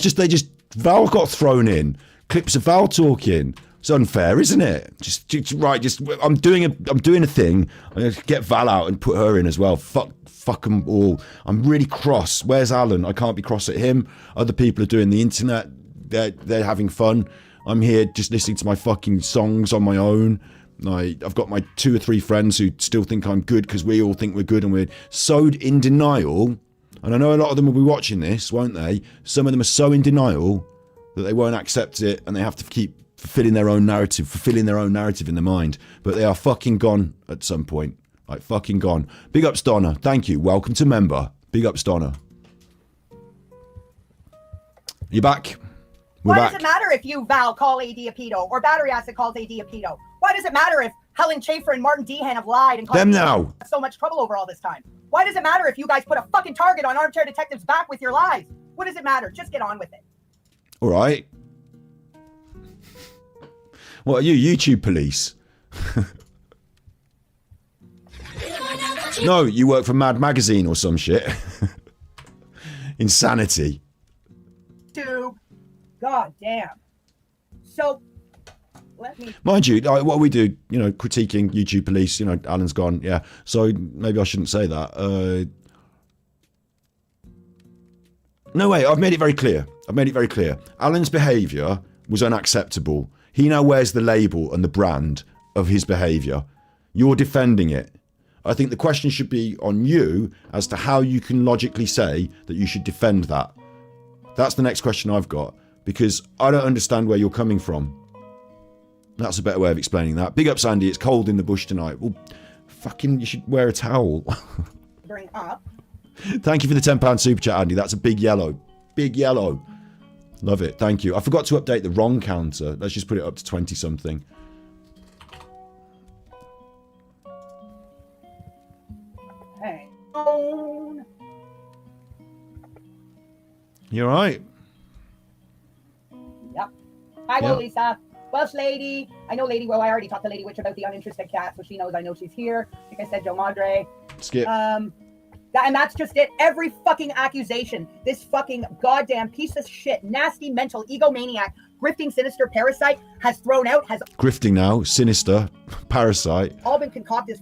got thrown in. Clips of Val talking. It's unfair, isn't it? I'm doing a thing. I'm gonna get Val out and put her in as well. Fuck them all. I'm really cross. Where's Alan? I can't be cross at him. Other people are doing the internet. They're having fun. I'm here just listening to my fucking songs on my own. I've got my 2 or 3 friends who still think I'm good because we all think we're good, and we're so in denial. And I know a lot of them will be watching this, won't they? Some of them are so in denial that they won't accept it, and they have to keep fulfilling their own narrative in their mind. But they are fucking gone at some point. Like, fucking gone. Big ups, Donna. Thank you. Welcome to member. Big ups, Donna. You back? We're Why back. does it matter if you, Val, call AD a pedo or Battery Acid calls AD a pedo? Why does it matter if Helen Schaefer and Martin Dehan have lied and caused Them now. so much trouble over all this time? Why does it matter if you guys put a fucking target on Armchair Detective's back with your lies? What does it matter? Just get on with it. All right. What are you, YouTube police? No, you work for Mad Magazine or some shit. Insanity. Tube. God damn. So, let me... Mind you, what we do, critiquing YouTube police, Alan's gone, yeah. So maybe I shouldn't say that. No way, I've made it very clear. Alan's behaviour was unacceptable. He now wears the label and the brand of his behaviour. You're defending it. I think the question should be on you as to how you can logically say that you should defend that. That's the next question I've got, because I don't understand where you're coming from. That's a better way of explaining that. Big up, Sandy. It's cold in the bush tonight. Well, fucking, you should wear a towel. Bring up. Thank you for the £10 super chat, Andy. That's a big yellow. Big yellow. Love it. Thank you. I forgot to update the wrong counter. Let's just put it up to 20 something. Hey. You alright? Yep. Hi, Yeah. Lisa. Welsh lady. I know Lady, well, I already talked to Lady Witch about the uninterested cat, so she knows I know she's here. Like I said, Joe Madre. Skip. And that's just it. Every fucking accusation, this fucking goddamn piece of shit, nasty mental egomaniac, grifting sinister parasite has thrown out, has Grifting now. Sinister. Parasite. all been concocted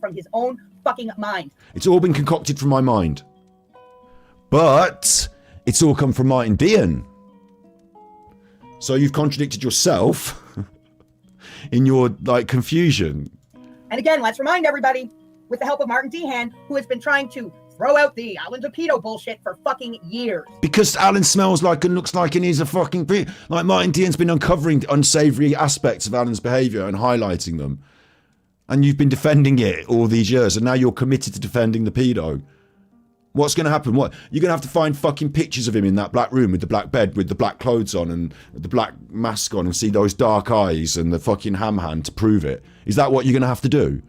from his own fucking mind. It's all been concocted from my mind. But it's all come from Martin Dehan. So you've contradicted yourself in your confusion. And again, let's remind everybody, with the help of Martin Dehan, who has been trying to throw out the Alan DePedo bullshit for fucking years. Because Alan smells like and looks like and he's a fucking... Like, Martin Dehan's been uncovering unsavoury aspects of Alan's behaviour and highlighting them. And you've been defending it all these years, and now you're committed to defending the pedo. What's going to happen? What? You're going to have to find fucking pictures of him in that black room with the black bed, with the black clothes on and the black mask on, and see those dark eyes and the fucking ham hand to prove it. Is that what you're going to have to do?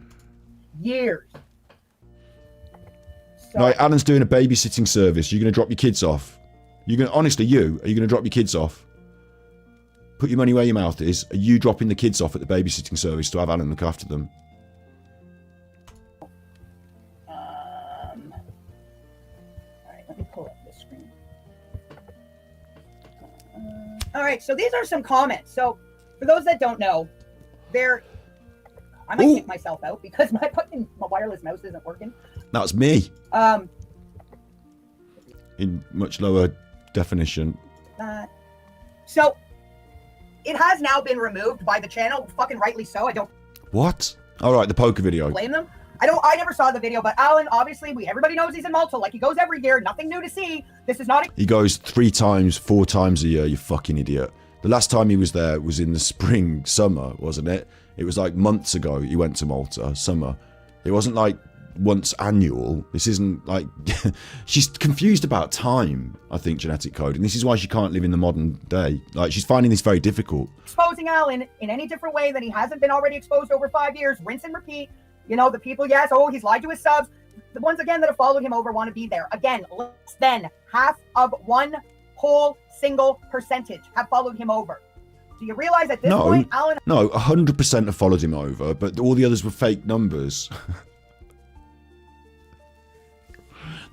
Years. So, Like, Alan's doing a babysitting service. You're going to drop your kids off. Are you going to drop your kids off? Put your money where your mouth is. Are you dropping the kids off at the babysitting service to have Alan look after them? let me pull up the screen. All right, so these are some comments. So for those that don't know, I might Ooh. kick myself out because my wireless mouse isn't working. That's me. Um, In much lower definition. so it has now been removed by the channel, fucking rightly so. I don't What? All right, the poker video. blame them. I never saw the video, but Alan, obviously, everybody knows he's in Malta. Like, he goes every year. Nothing new to see. This is not He goes 3 times, 4 times a year, you fucking idiot. The last time he was there was in the spring, summer, wasn't it? It was like months ago he went to Malta, summer. It wasn't like once annual. This isn't like... She's confused about time, I think, Genetic Code. And this is why she can't live in the modern day. Like, she's finding this very difficult. exposing Alan in any different way than he hasn't been already exposed over 5 years. Rinse and repeat. You know, the people, yes, he's lied to his subs. The ones, again, that have followed him over want to be there. Again, less than half of 1 whole single percentage have followed him over. Do you realize at this point, Alan... No, 100% have followed him over, but all the others were fake numbers.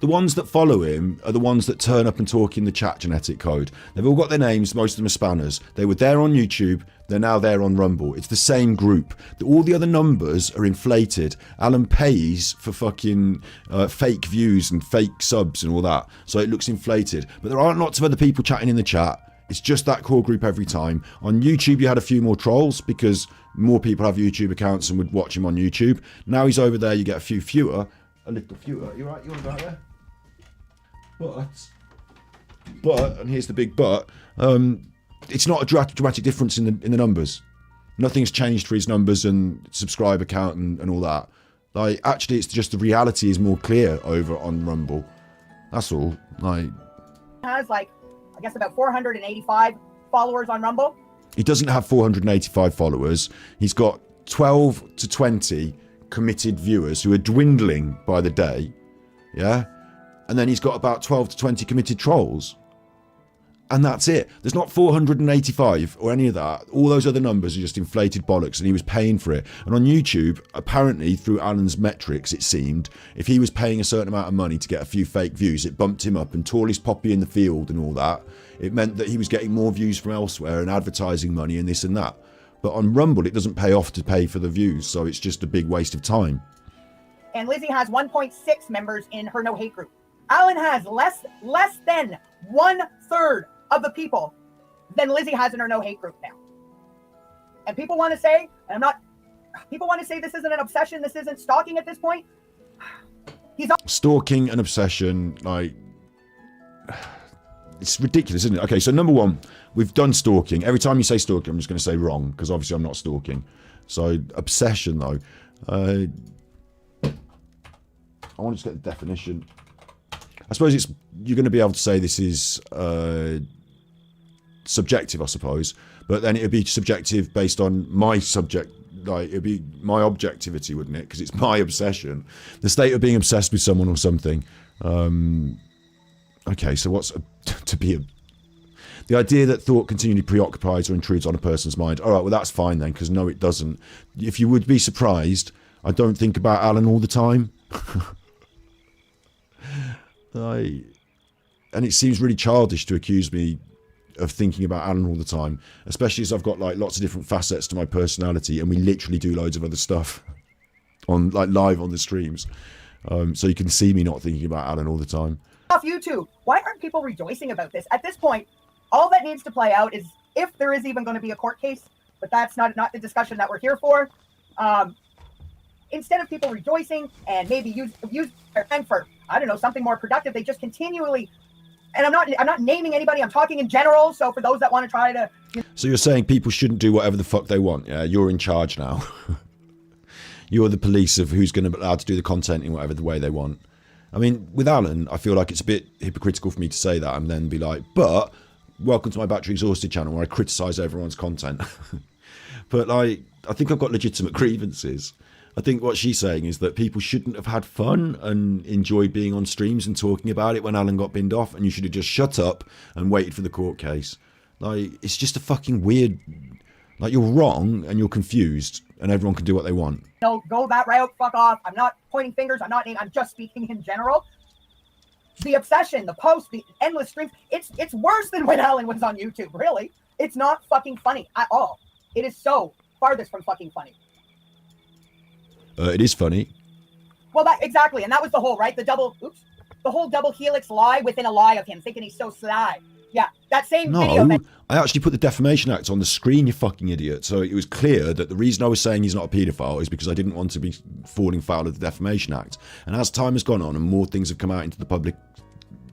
The ones that follow him are the ones that turn up and talk in the chat, Genetic Code. They've all got their names, most of them are spanners. They were there on YouTube, they're now there on Rumble. It's the same group. All the other numbers are inflated. Alan pays for fucking fake views and fake subs and all that, so it looks inflated. But there aren't lots of other people chatting in the chat. It's just that core group every time. On YouTube, you had a few more trolls because more people have YouTube accounts and would watch him on YouTube. Now he's over there, you get a few fewer. A little fewer. You right? You want about there? But, and here's the big but, it's not a dramatic difference in the numbers. Nothing's changed for his numbers and subscriber count and all that. Like, actually, it's just the reality is more clear over on Rumble. That's all. Like, has like, I guess about 485 followers on Rumble. he doesn't have 485 followers. He's got 12 to 20 committed viewers who are dwindling by the day. Yeah? And then he's got about 12 to 20 committed trolls. And that's it. There's not 485 or any of that. All those other numbers are just inflated bollocks, and he was paying for it. And on YouTube, apparently through Alan's metrics, it seemed, if he was paying a certain amount of money to get a few fake views, it bumped him up, and tallest poppy in the field and all that. It meant that he was getting more views from elsewhere and advertising money and this and that. But on Rumble, it doesn't pay off to pay for the views, so it's just a big waste of time. And Lizzie has 1.6 members in her no hate group. Alan has less than 1/3 of the people than Lizzie has in her no hate group now. And people want to say, people want to say this isn't an obsession, this isn't stalking at this point. He's Stalking and obsession, like, it's ridiculous, isn't it? Okay, so number one, we've done stalking. Every time you say stalking, I'm just going to say wrong, because obviously I'm not stalking. So obsession, though. I want to just get the definition. I suppose you're going to be able to say this is subjective, I suppose, but then it would be subjective based on my subject, like it'd be my objectivity, wouldn't it? Because it's my obsession, the state of being obsessed with someone or something. Okay, so what's the idea that thought continually preoccupies or intrudes on a person's mind? All right, well that's fine then, because no, it doesn't. If you would be surprised, I don't think about Alan all the time. And it seems really childish to accuse me of thinking about Alan all the time, especially as I've got like lots of different facets to my personality, and we literally do loads of other stuff on like live on the streams, so you can see me not thinking about Alan all the time. off YouTube. Why aren't people rejoicing about this? At this point, all that needs to play out is if there is even going to be a court case, but that's not the discussion that we're here for. Instead of people rejoicing and maybe use their time for, I don't know, something more productive, they just continually. And I'm not naming anybody. I'm talking in general. So for those that want to try to. So you're saying people shouldn't do whatever the fuck they want? Yeah, you're in charge now. You're the police of who's going to be allowed to do the content in whatever the way they want. I mean, with Alan, I feel like it's a bit hypocritical for me to say that and then be like, but welcome to my Battery Exhausted channel where I criticise everyone's content. But like, I think I've got legitimate grievances. I think what she's saying is that people shouldn't have had fun and enjoyed being on streams and talking about it when Alan got binned off, and you should have just shut up and waited for the court case. Like, it's just a fucking weird, like, you're wrong and you're confused and everyone can do what they want. No, go that route, fuck off. I'm not pointing fingers, I'm just speaking in general. The obsession, the posts, the endless streams, it's worse than when Alan was on YouTube, really. It's not fucking funny at all. It is so farthest from fucking funny. It is funny. Well, exactly, and that was the whole, right? The whole double helix lie within a lie of him, thinking he's so sly. Yeah, that same video. No, I actually put the Defamation Act on the screen, you fucking idiot. So it was clear that the reason I was saying he's not a paedophile is because I didn't want to be falling foul of the Defamation Act. And as time has gone on and more things have come out into the public,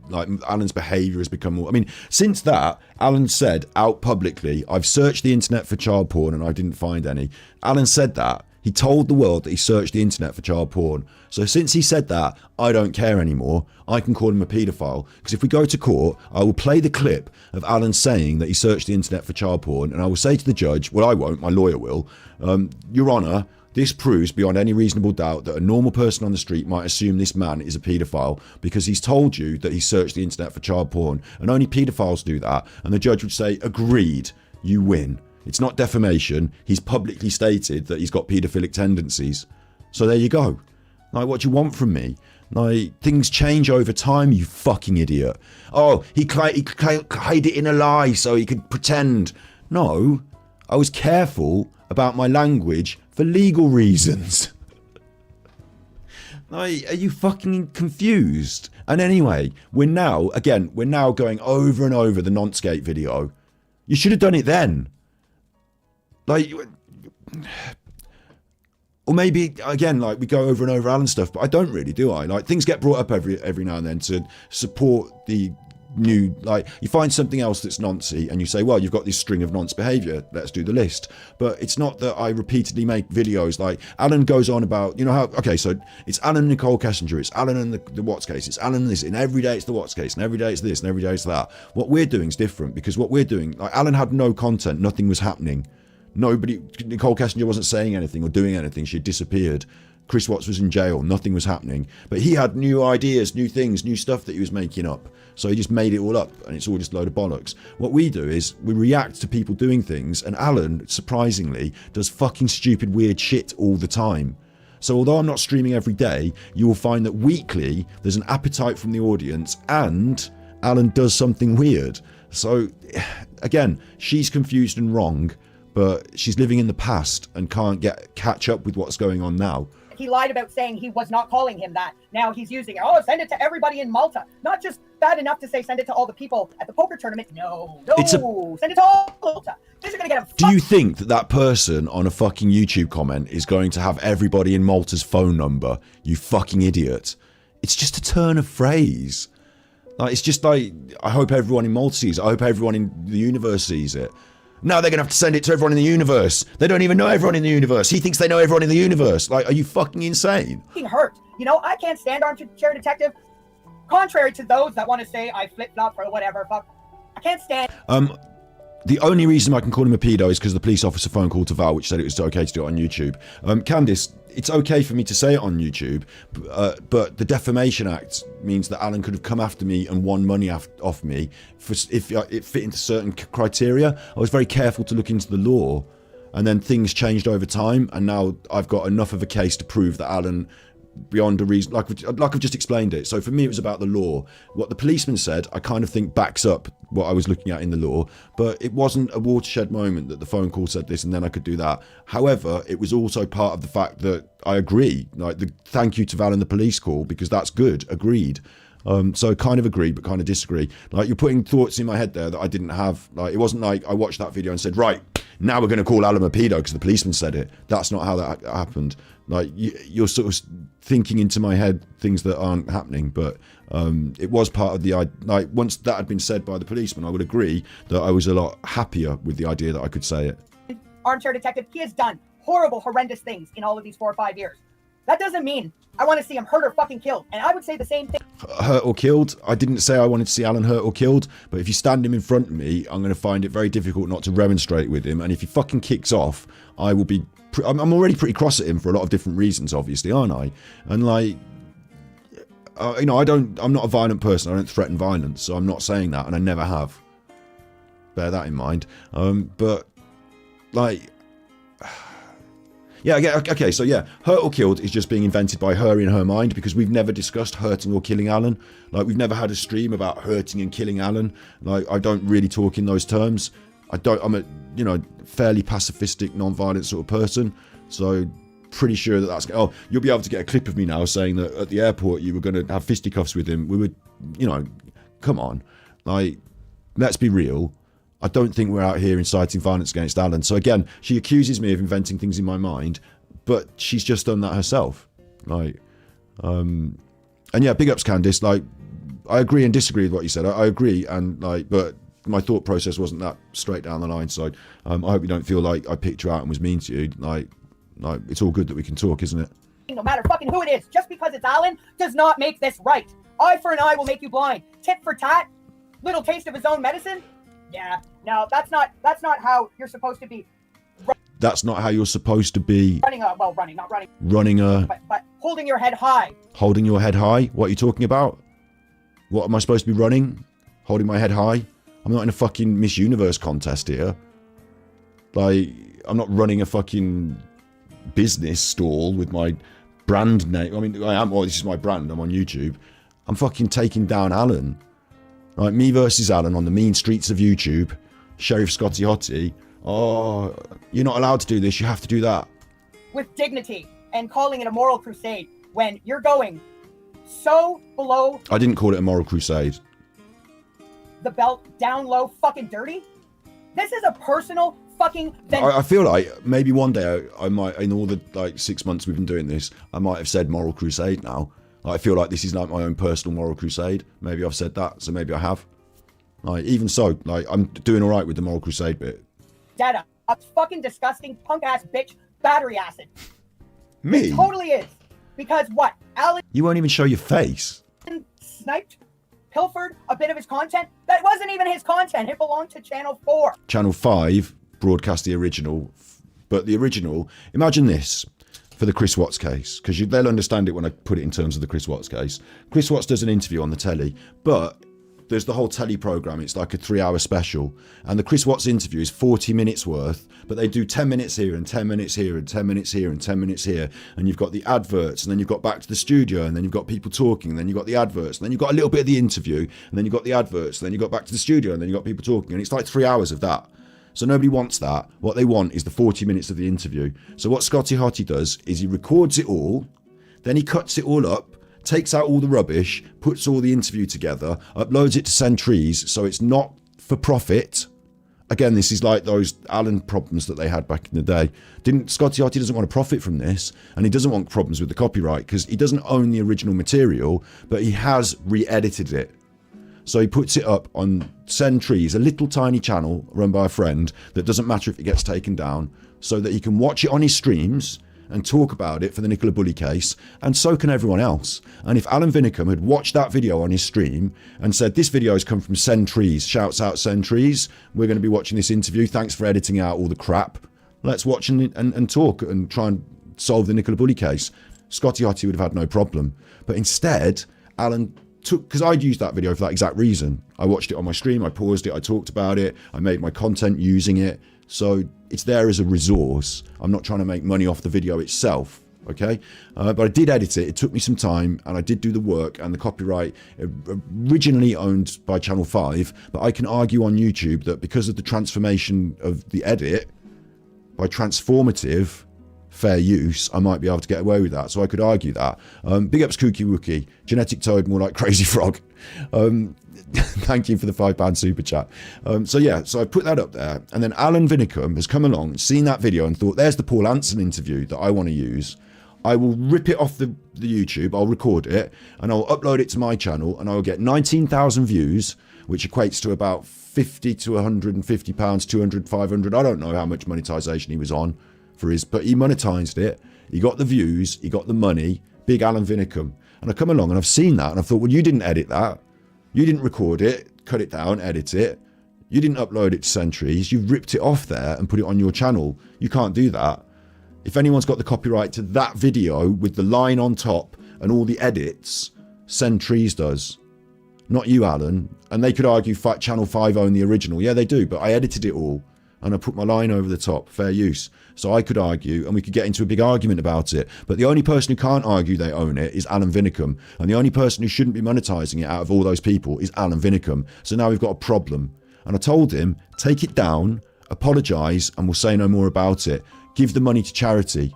like Alan's behaviour has become more. I mean, since that, Alan said out publicly, I've searched the internet for child porn and I didn't find any. Alan said that. He told the world that he searched the internet for child porn. So since he said that, I don't care anymore. I can call him a paedophile. Because if we go to court, I will play the clip of Alan saying that he searched the internet for child porn, and I will say to the judge, well, I won't, my lawyer will, Your Honour, this proves beyond any reasonable doubt that a normal person on the street might assume this man is a paedophile because he's told you that he searched the internet for child porn, and only paedophiles do that. And the judge would say, agreed, you win. It's not defamation. He's publicly stated that he's got paedophilic tendencies. So there you go. Like, what do you want from me? Like, things change over time, you fucking idiot. Oh, he hid it in a lie so he could pretend. No, I was careful about my language for legal reasons. Like, are you fucking confused? And anyway, we're now going over and over the Nonskate video. You should have done it then. Like, or maybe again, like we go over and over Alan stuff, but I don't really, do I? Like things get brought up every now and then to support the new, like you find something else that's noncy and you say, well, you've got this string of nonce behaviour, let's do the list. But it's not that I repeatedly make videos like Alan goes on about, you know how, okay, so it's Alan and Nicole Kessinger, it's Alan and the Watts case, it's Alan and this, and every day it's the Watts case, and every day it's this, and every day it's that. What we're doing is different, because what we're doing, like Alan had no content, nothing was happening. Nobody, Nicole Kessinger wasn't saying anything or doing anything, she had disappeared. Chris Watts was in jail, nothing was happening. But he had new ideas, new things, new stuff that he was making up. So he just made it all up, and it's all just a load of bollocks. What we do is we react to people doing things, and Alan, surprisingly, does fucking stupid, weird shit all the time. So although I'm not streaming every day, you will find that weekly there's an appetite from the audience, and Alan does something weird. So again, she's confused and wrong, but she's living in the past and can't catch up with what's going on now. He lied about saying he was not calling him that. Now he's using it. Oh, send it to everybody in Malta. Not just bad enough to say send it to all the people at the poker tournament. No, send it to all Malta. This is gonna get him. Do you think that person on a fucking YouTube comment is going to have everybody in Malta's phone number? You fucking idiot. It's just a turn of phrase. Like, it's just like, I hope everyone in Malta sees it. I hope everyone in the universe sees it. Now they're going to have to send it to everyone in the universe. They don't even know everyone in the universe. He thinks they know everyone in the universe. Like, are you fucking insane? Hurt. You know, I can't stand Armchair Detective. Contrary to those that want to say I flip-flop or whatever, fuck. I can't stand. The only reason I can call him a pedo is because the police officer phone call to Val, which said it was okay to do it on YouTube. Candice, it's okay for me to say it on YouTube, but the Defamation Act means that Alan could have come after me and won money off me if it fit into certain criteria. I was very careful to look into the law, and then things changed over time, and now I've got enough of a case to prove that Alan, beyond a reason, like I've just explained it. So for me, it was about the law. What the policeman said, I kind of think backs up what I was looking at in the law, but it wasn't a watershed moment that the phone call said this and then I could do that. However, it was also part of the fact that I agree, like the thank you to Val and the police call, because that's good, agreed. So kind of agree, but kind of disagree. Like, you're putting thoughts in my head there that I didn't have. Like, it wasn't like I watched that video and said, right, now we're going to call Alan a pedo because the policeman said it. That's not how that happened. Like, you're sort of thinking into my head things that aren't happening, but it was part of the, like, once that had been said by the policeman, I would agree that I was a lot happier with the idea that I could say it. Armchair Detective, he has done horrible, horrendous things in all of these 4 or 5 years. That doesn't mean I want to see him hurt or fucking killed. And I would say the same thing. Hurt or killed? I didn't say I wanted to see Alan hurt or killed, but if you stand him in front of me, I'm going to find it very difficult not to remonstrate with him. And if he fucking kicks off, I will be... I'm already pretty cross at him for a lot of different reasons, obviously, aren't I? And like... you know, I'm not a violent person. I don't threaten violence, so I'm not saying that, and I never have. Bear that in mind. But, like... Yeah, okay, so yeah, hurt or killed is just being invented by her in her mind, because we've never discussed hurting or killing Alan. Like, we've never had a stream about hurting and killing Alan. Like, I don't really talk in those terms. I'm a, you know, fairly pacifistic, non-violent sort of person, so pretty sure that that's... Oh, you'll be able to get a clip of me now saying that at the airport you were going to have fisticuffs with him. We would, you know, come on. Like, let's be real. I don't think we're out here inciting violence against Alan. So again, she accuses me of inventing things in my mind, but she's just done that herself. Like, and yeah, big ups, Candice. Like, I agree and disagree with what you said. I agree, and like, but my thought process wasn't that straight down the line. So I hope you don't feel like I picked you out and was mean to you. Like it's all good that we can talk, isn't it? No matter fucking who it is, just because it's Alan does not make this right. Eye for an eye will make you blind. Tit for tat. Little taste of his own medicine. Yeah, no, that's not how you're supposed to be. That's not how you're supposed to be. Running a, but holding your head high. Holding your head high? What are you talking about? What am I supposed to be running? Holding my head high? I'm not in a fucking Miss Universe contest here. Like, I'm not running a fucking business stall with my brand name. I mean, I am, well, this is my brand. I'm on YouTube. I'm fucking taking down Alan. Right, me versus Alan on the mean streets of YouTube. Sheriff Scotty Hottie. Oh, you're not allowed to do this. You have to do that. With dignity and calling it a moral crusade when you're going so below. I didn't call it a moral crusade. The belt, down low, fucking dirty. This is a personal fucking I feel like maybe one day I might, in all the like 6 months we've been doing this, I might have said moral crusade now. I feel like this is like my own personal moral crusade. Maybe I've said that, so maybe I have. Like, even so, like, I'm doing all right with the moral crusade bit. Data. A fucking disgusting punk ass bitch battery acid. Me? It totally is. Because what? Alan You won't even show your face. sniped, pilfered a bit of his content. That wasn't even his content. It belonged to Channel 4. Channel 5 broadcast the original, but the original, imagine this for the Chris Watts case, because they'll understand it when I put it in terms of the Chris Watts case. Chris Watts does an interview on the telly, but there's the whole telly program. It's like a 3-hour special, and the Chris Watts interview is 40 minutes worth, but they do 10 minutes here and 10 minutes here and 10 minutes here and 10 minutes here, and you've got the adverts, and then you've got back to the studio, and then you've got people talking, and then you've got the adverts, and then you've got a little bit of the interview, and then you've got the adverts, and then you've got back to the studio, and then you've got people talking, and it's like 3 hours of that. So nobody wants that. What they want is the 40 minutes of the interview. So what Scotty Hottie does is he records it all, then he cuts it all up, takes out all the rubbish, puts all the interview together, uploads it to Centrees, so it's not for profit. Again, this is like those Alan problems that they had back in the day. Scotty Hottie doesn't want to profit from this, and he doesn't want problems with the copyright because he doesn't own the original material, but he has re-edited it. So he puts it up on Centrees, a little tiny channel run by a friend that doesn't matter if it gets taken down, so that he can watch it on his streams and talk about it for the Nicola Bulley case, and so can everyone else. And if Alan Vinicum had watched that video on his stream and said, this video has come from Centrees, shouts out Centrees, we're going to be watching this interview, thanks for editing out all the crap, let's watch and talk and try and solve the Nicola Bulley case, Scotty Hottie would have had no problem. But instead, Alan took, because I'd used that video for that exact reason. I watched it on my stream, I paused it, I talked about it, I made my content using it. So it's there as a resource. I'm not trying to make money off the video itself, okay? But I did edit it. It took me some time, and I did do the work, and the copyright originally owned by Channel 5, but I can argue on YouTube that because of the transformation of the edit, by transformative fair use, I might be able to get away with that. So I could argue that. Big ups Kooky Wookie. Genetic Toad, more like Crazy Frog. Thank you for the £5 super chat. So I put that up there, and then Alan Vinicum has come along, seen that video, and thought, there's the Paul Anson interview that I want to use. I will rip it off the YouTube, I'll record it, and I'll upload it to my channel, and I'll get 19,000 views, which equates to about 50 to 150 pounds, 200, 500. I don't know how much monetization he was on for his, but he monetized it. He got the views, he got the money. Big Alan Vinicum. And I come along and I've seen that, and I thought, well, you didn't edit that. You didn't record it, cut it down, edit it. You didn't upload it to Centrees. You've ripped it off there and put it on your channel. You can't do that. If anyone's got the copyright to that video with the line on top and all the edits, Centrees does. Not you, Alan. And they could argue Channel 5 own the original. Yeah, they do, but I edited it all and I put my line over the top, fair use. So I could argue, and we could get into a big argument about it. But the only person who can't argue they own it is Alan Vinicum. And the only person who shouldn't be monetizing it out of all those people is Alan Vinicum. So now we've got a problem. And I told him, take it down, apologise, and we'll say no more about it. Give the money to charity.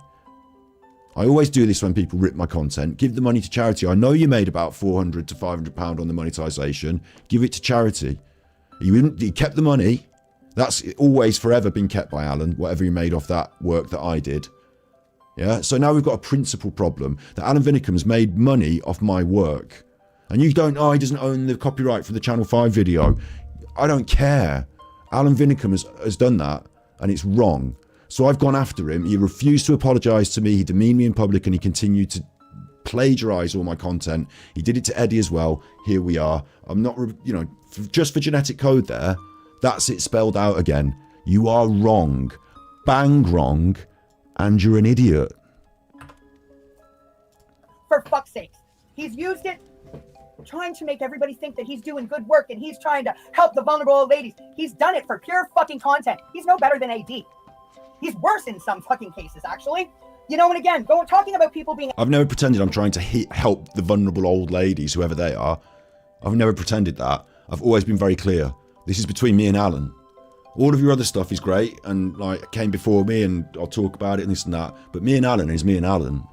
I always do this when people rip my content. Give the money to charity. I know you made about £400 to £500 on the monetisation. Give it to charity. He kept the money. That's always forever been kept by Alan, whatever he made off that work that I did. Yeah, so now we've got a principal problem that Alan Vinicum's made money off my work. And you don't, he doesn't own the copyright for the Channel 5 video. I don't care. Alan Vinicum has done that, and it's wrong. So I've gone after him. He refused to apologise to me. He demeaned me in public, and he continued to plagiarise all my content. He did it to Eddie as well. Here we are. I'm not, just for genetic code there, that's it spelled out again. You are wrong. Bang wrong. And you're an idiot. For fuck's sake. He's used it trying to make everybody think that he's doing good work and he's trying to help the vulnerable old ladies. He's done it for pure fucking content. He's no better than AD. He's worse in some fucking cases, actually. And again, talking about people being... I've never pretended I'm trying to help the vulnerable old ladies, whoever they are. I've never pretended that. I've always been very clear. This is between me and Alan. All of your other stuff is great and came before me, and I'll talk about it and this and that. But me and Alan is me and Alan.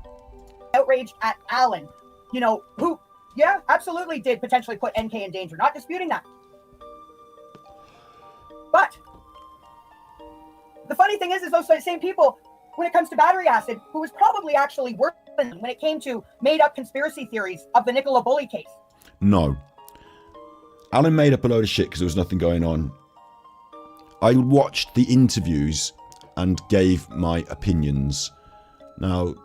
Outrage at Alan, who, yeah, absolutely did potentially put NK in danger. Not disputing that. But the funny thing is those same people, when it comes to battery acid, who was probably actually worse when it came to made-up conspiracy theories of the Nicola Bully case. No. Alan made up a load of shit because there was nothing going on. I watched the interviews and gave my opinions. Now,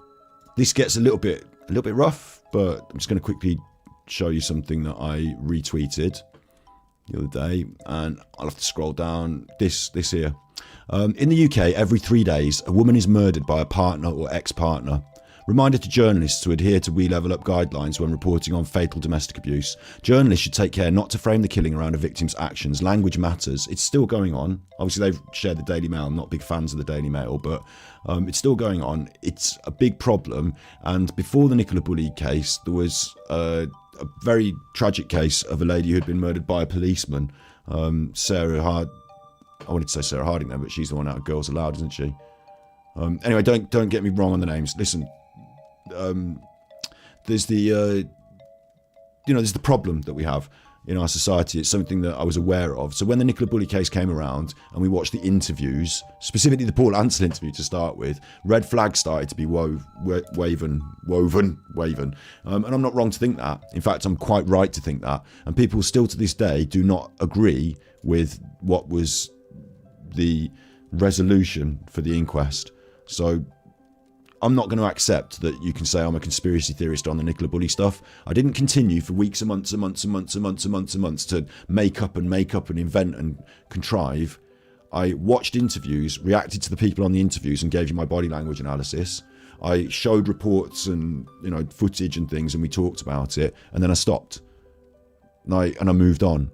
this gets a little bit rough, but I'm just going to quickly show you something that I retweeted the other day, and I'll have to scroll down. This here. In the UK, every 3 days, a woman is murdered by a partner or ex-partner. Reminder to journalists to adhere to We Level Up guidelines when reporting on fatal domestic abuse. Journalists should take care not to frame the killing around a victim's actions. Language matters. It's still going on. Obviously, they've shared the Daily Mail. I'm not big fans of the Daily Mail, but it's still going on. It's a big problem. And before the Nicola Bully case, there was a very tragic case of a lady who had been murdered by a policeman. Sarah Harding. I wanted to say Sarah Harding there, but she's the one out of Girls Aloud, isn't she? Anyway, don't get me wrong on the names. Listen, there's the there's the problem that we have in our society. It's something that I was aware of. So when the Nicola Bully case came around and we watched the interviews, specifically the Paul Ansell interview to start with, red flags started to be woven. And I'm not wrong to think that. In fact, I'm quite right to think that. And people still to this day do not agree with what was the resolution for the inquest. So I'm not going to accept that you can say I'm a conspiracy theorist on the Nicola Bully stuff. I didn't continue for weeks and months to make up and invent and contrive. I watched interviews, reacted to the people on the interviews, and gave you my body language analysis. I showed reports and footage and things, and we talked about it, and then I stopped. And I moved on.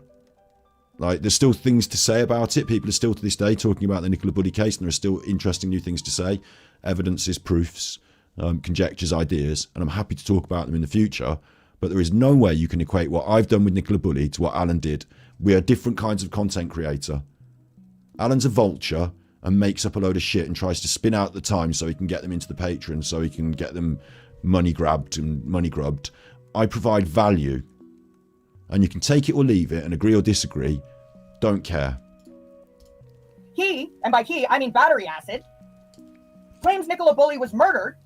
There's still things to say about it. People are still to this day talking about the Nicola Bully case, and there are still interesting new things to say. Evidences, proofs, conjectures, ideas, and I'm happy to talk about them in the future. But there is no way you can equate what I've done with Nicola Bully to what Alan did. We are different kinds of content creator. Alan's a vulture and makes up a load of shit and tries to spin out the time so he can get them into the Patreon, so he can get them money grabbed and money grubbed. I provide value. And you can take it or leave it and agree or disagree. Don't care. He, and by he, I mean battery acid, claims Nicola Bully was murdered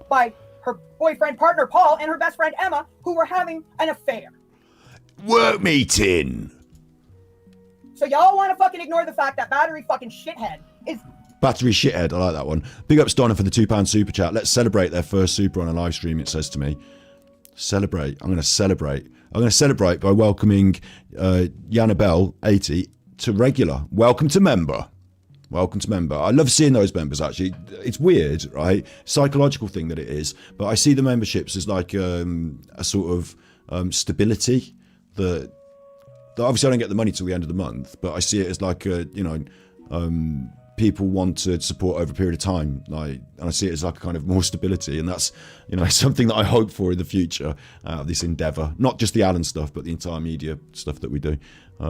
by her boyfriend, partner Paul, and her best friend Emma, who were having an affair. Work meeting. So y'all want to fucking ignore the fact that battery fucking shithead is... Battery shithead, I like that one. Big ups Donna for the £2 super chat. Let's celebrate their first super on a live stream, it says to me. Celebrate. I'm going to celebrate. I'm going to celebrate by welcoming Yannabelle 80 to regular. Welcome to member. Welcome to member. I love seeing those members, actually. It's weird, right? Psychological thing that it is. But I see the memberships as like a sort of stability that obviously I don't get the money till the end of the month, but I see it as like people want to support over a period of time, and I see it as like a kind of more stability, and that's something that I hope for in the future out of this endeavour. Not just the Alan stuff, but the entire media stuff that we do.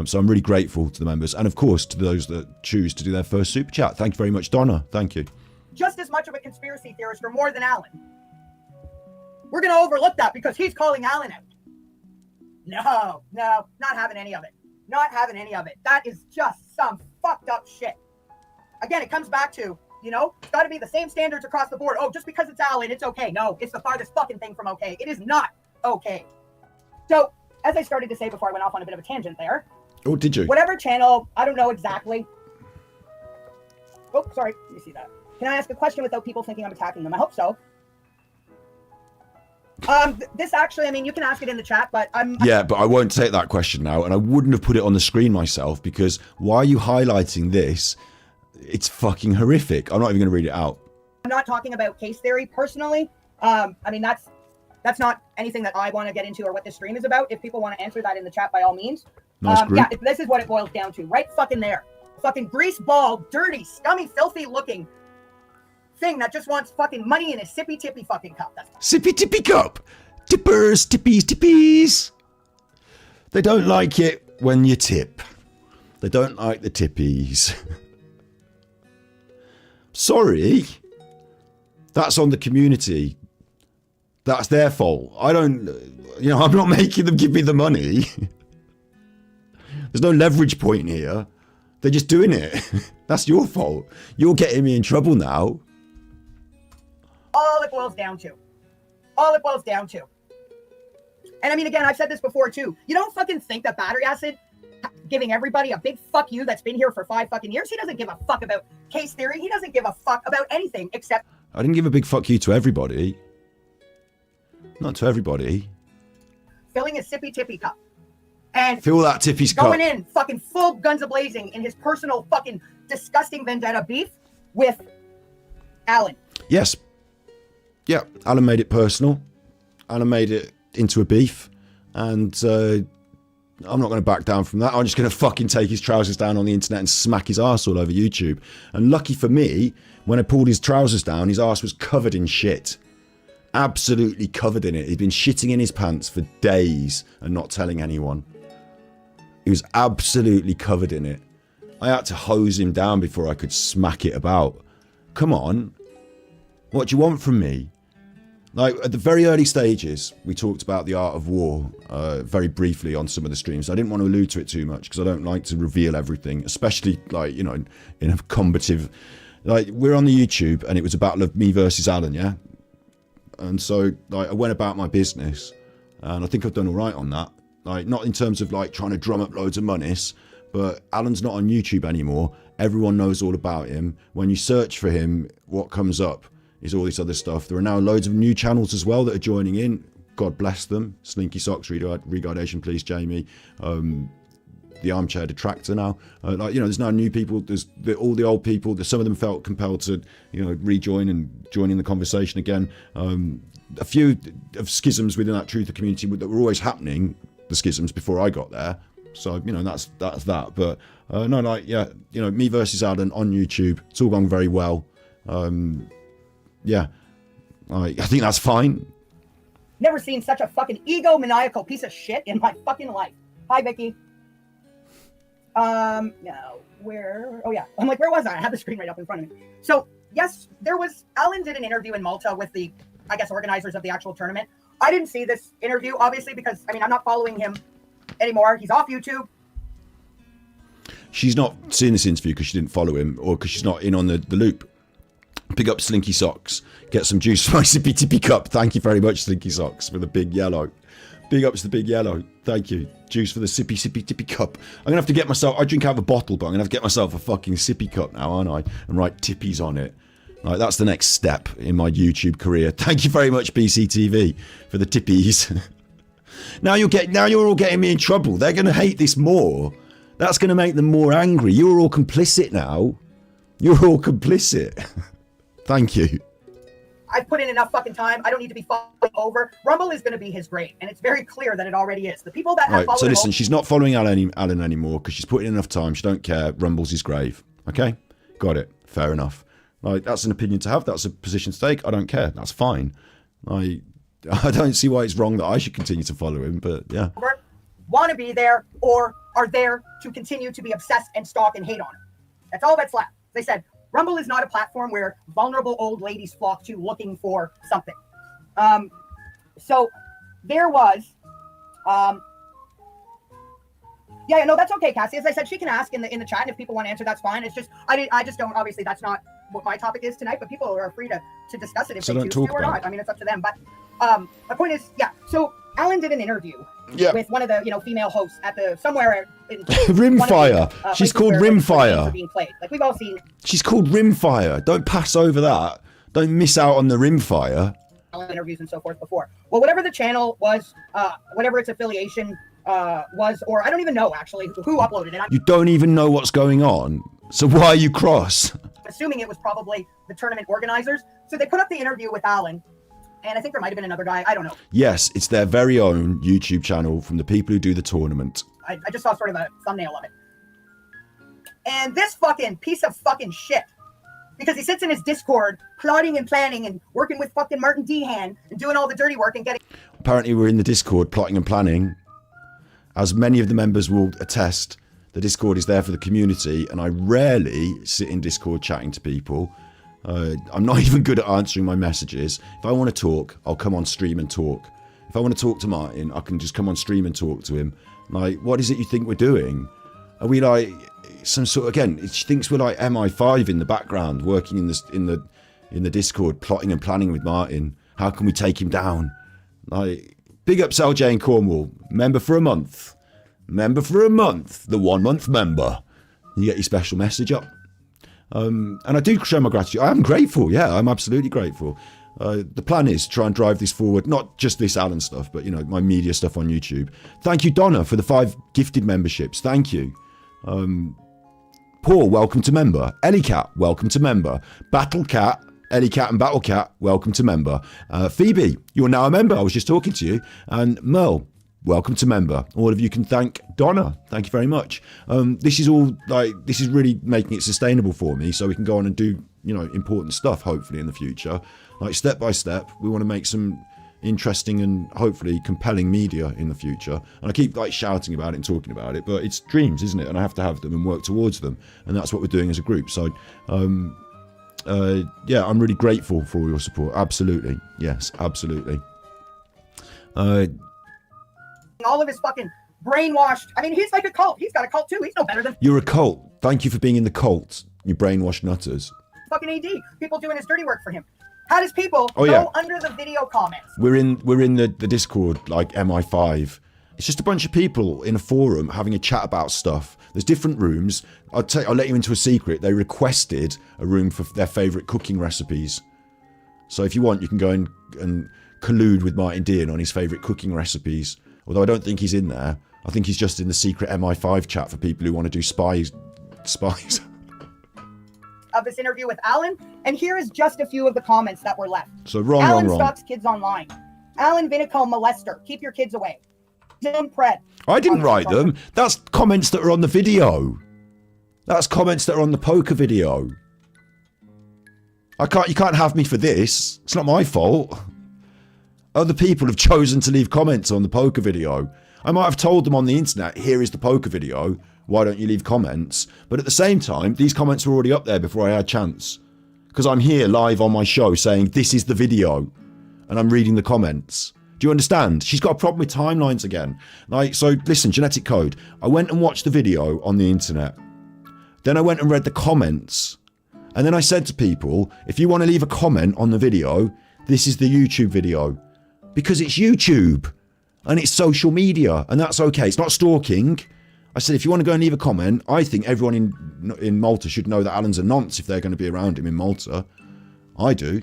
So I'm really grateful to the members, and of course to those that choose to do their first super chat. Thank you very much, Donna. Thank you. Just as much of a conspiracy theorist or more than Alan. We're going to overlook that because he's calling Alan out. No, not having any of it. Not having any of it. That is just some fucked up shit. Again, it comes back to, it's got to be the same standards across the board. Oh, just because it's Alan, it's okay. No, it's the farthest fucking thing from okay. It is not okay. So, as I started to say before I went off on a bit of a tangent there. Oh, did you? Whatever channel, I don't know exactly. Oh, sorry. Let me see that. Can I ask a question without people thinking I'm attacking them? I hope so. This actually, you can ask it in the chat, but Yeah, but I won't take that question now, and I wouldn't have put it on the screen myself, because why are you highlighting this? It's fucking horrific. I'm not even going to read it out. I'm not talking about case theory personally. That's not anything that I want to get into or what this stream is about. If people want to answer that in the chat, by all means. Nice group. Yeah, this is what it boils down to. Right fucking there. Fucking grease ball, dirty, scummy, filthy looking thing that just wants fucking money in a sippy tippy fucking cup. Sippy tippy cup. Tippers, tippies, tippies. They don't like it when you tip. They don't like the tippies. Sorry. That's on the community. That's their fault. I'm not making them give me the money. There's no leverage point here. They're just doing it. That's your fault. You're getting me in trouble now. All it boils down to. And I mean, again, I've said this before too. You don't fucking think that battery acid giving everybody a big fuck you that's been here for 5 fucking years. He doesn't give a fuck about case theory. He doesn't give a fuck about anything except I didn't give a big fuck you to everybody. Not to everybody. filling his sippy tippy cup. And Fill that tippy's cup. going in fucking full guns a-blazing in his personal fucking disgusting vendetta beef with Alan. Yes. Yeah, Alan made it personal. Alan made it into a beef. And I'm not going to back down from that. I'm just going to fucking take his trousers down on the internet and smack his arse all over YouTube. And lucky for me, when I pulled his trousers down, his arse was covered in shit. Absolutely covered in it. He'd been shitting in his pants for days and not telling anyone. He was absolutely covered in it. I had to hose him down before I could smack it about. Come on. What do you want from me? Like, at the very early stages, we talked about the art of war very briefly on some of the streams. I didn't want to allude to it too much because I don't like to reveal everything, especially, like, you know, in a combative... Like, we're on the YouTube and it was a battle of me versus Alan, yeah? And so, like, I went about my business and I think I've done all right on that. Like, not in terms of, like, trying to drum up loads of monies, but Alan's not on YouTube anymore. Everyone knows all about him. When you search for him, what comes up is all this other stuff. There are now loads of new channels as well that are joining in. God bless them. Slinky Socks, Regardation Please, Jamie. The Armchair Detractor now. Like, you know, there's now new people. There's all the old people. Some of them felt compelled to, you know, rejoin and join in the conversation again. A few of schisms within that truther community that were always happening, the schisms, before I got there. So, you know, that's that. But no, like, yeah, you know, me versus Alan on YouTube. It's all gone very well. Yeah, I think that's fine. Never seen such a fucking egomaniacal piece of shit in my fucking life. Hi, Vicky. No, where? Oh yeah, I'm like, where was I? I have the screen right up in front of me. So yes, Alan did an interview in Malta with the, I guess, organizers of the actual tournament. I didn't see this interview, obviously, because, I mean, I'm not following him anymore. He's off YouTube. She's not seeing this interview because she didn't follow him or because she's not in on the loop. Pick up Slinky Socks. Get some juice from my sippy tippy cup. Thank you very much, Slinky Socks, for the big yellow. Big ups to the big yellow. Thank you. Juice for the sippy tippy cup. I'm going to have to get myself... I drink out of a bottle, but I'm going to have to get myself a fucking sippy cup now, aren't I? And write tippies on it. Right, that's the next step in my YouTube career. Thank you very much, BCTV, for the tippies. Now you're all getting me in trouble. They're going to hate this more. That's going to make them more angry. You're all complicit now. You're all complicit. Thank you. I've put in enough fucking time. I don't need to be following over. Rumble is going to be his grave, and it's very clear that it already is. The people that have followed so listen, him she's not following Alan anymore because she's put in enough time. She don't care. Rumble's his grave. Okay? Got it. Fair enough. Like, that's an opinion to have. That's a position to take. I don't care. That's fine. I don't see why it's wrong that I should continue to follow him, but yeah. Want to be there or are there to continue to be obsessed and stalk and hate on him. That's all that's left. They said, Rumble is not a platform where vulnerable old ladies flock to looking for something. So there was, yeah, no, that's okay, Cassie. As I said, she can ask in the chat, and if people want to answer, that's fine. It's just, I just don't, obviously that's not what my topic is tonight, but people are free to discuss it if they choose to or not. I mean, it's up to them. But my point is, yeah, so Alan did an interview with one of the, you know, female hosts at the somewhere in Rimfire. She's called Rimfire. Being played. Like, we've all seen. She's called Rimfire. Don't pass over that. Don't miss out on the Rimfire. Interviews and so forth before. Well, whatever the channel was, whatever its affiliation was, or I don't even know actually who uploaded it. You don't even know what's going on. So why are you cross? Assuming it was probably the tournament organizers. So they put up the interview with Alan. And I think there might have been another guy. I don't know. Yes, it's their very own YouTube channel from the people who do the tournament. I just saw sort of a thumbnail of it. And this fucking piece of fucking shit, because he sits in his Discord plotting and planning and working with fucking Martin Dehan and doing all the dirty work and getting... Apparently we're in the Discord plotting and planning. As many of the members will attest, the Discord is there for the community, and I rarely sit in Discord chatting to people. I'm not even good at answering my messages. If I want to talk, I'll come on stream and talk. If I want to talk to Martin, I can just come on stream and talk to him. Like, what is it you think we're doing? Are we like some sort of, again, she thinks we're like MI5 in the background, working in the Discord, plotting and planning with Martin. How can we take him down? Like, big ups LJ in Cornwall. Member for a month. Member for a month. The 1 month member. You get your special message up. And I do show my gratitude. I am grateful. Yeah, I'm absolutely grateful. The plan is to try and drive this forward, not just this Alan stuff, but, you know, my media stuff on YouTube. Thank you, Donna, for the 5 gifted memberships. Thank you. Paul, welcome to member. Ellie-Cat, welcome to member. Battle-Cat, Ellie-Cat and Battle-Cat, welcome to member. Phoebe, you're now a member. I was just talking to you. And Merle, welcome to member. All of you can thank Donna. Thank you very much. This is all like, this is really making it sustainable for me, so we can go on and do, you know, important stuff hopefully in the future. Like, step by step, we want to make some interesting and hopefully compelling media in the future. And I keep like shouting about it and talking about it, but it's dreams, isn't it? And I have to have them and work towards them. And that's what we're doing as a group. So, yeah, I'm really grateful for all your support. Absolutely. Yes, absolutely. All of his fucking brainwashed. I mean, he's like a cult. He's got a cult too. He's no better than You're a cult. Thank you for being in the cult, you brainwashed nutters. fucking AD. People doing his dirty work for him. How does people yeah. under the video comments? We're in the Discord, like MI5. It's just a bunch of people in a forum having a chat about stuff. There's different rooms. I'll let you into a secret. They requested a room for their favourite cooking recipes. So if you want, you can go and collude with Martin Dean on his favourite cooking recipes. Although I don't think he's in there. I think he's just in the secret MI5 chat for people who want to do spies. Of this interview with Alan, and here is just a few of the comments that were left. So wrong. Alan stalks kids online. Alan Vinico molester. Keep your kids away. Dylan Pred. I didn't write them. That's comments that are on the video. That's comments that are on the poker video. You can't have me for this. It's not my fault. Other people have chosen to leave comments on the poker video. I might have told them on the internet, here is the poker video. Why don't you leave comments? But at the same time, these comments were already up there before I had a chance. Because I'm here live on my show saying, this is the video. And I'm reading the comments. Do you understand? She's got a problem with timelines again. Like, so listen, genetic code. I went and watched the video on the internet. Then I went and read the comments. And then I said to people, if you want to leave a comment on the video, this is the YouTube video. Because it's YouTube. And it's social media. And that's okay. It's not stalking. I said, if you want to go and leave a comment, I think everyone in Malta should know that Alan's a nonce if they're going to be around him in Malta. I do.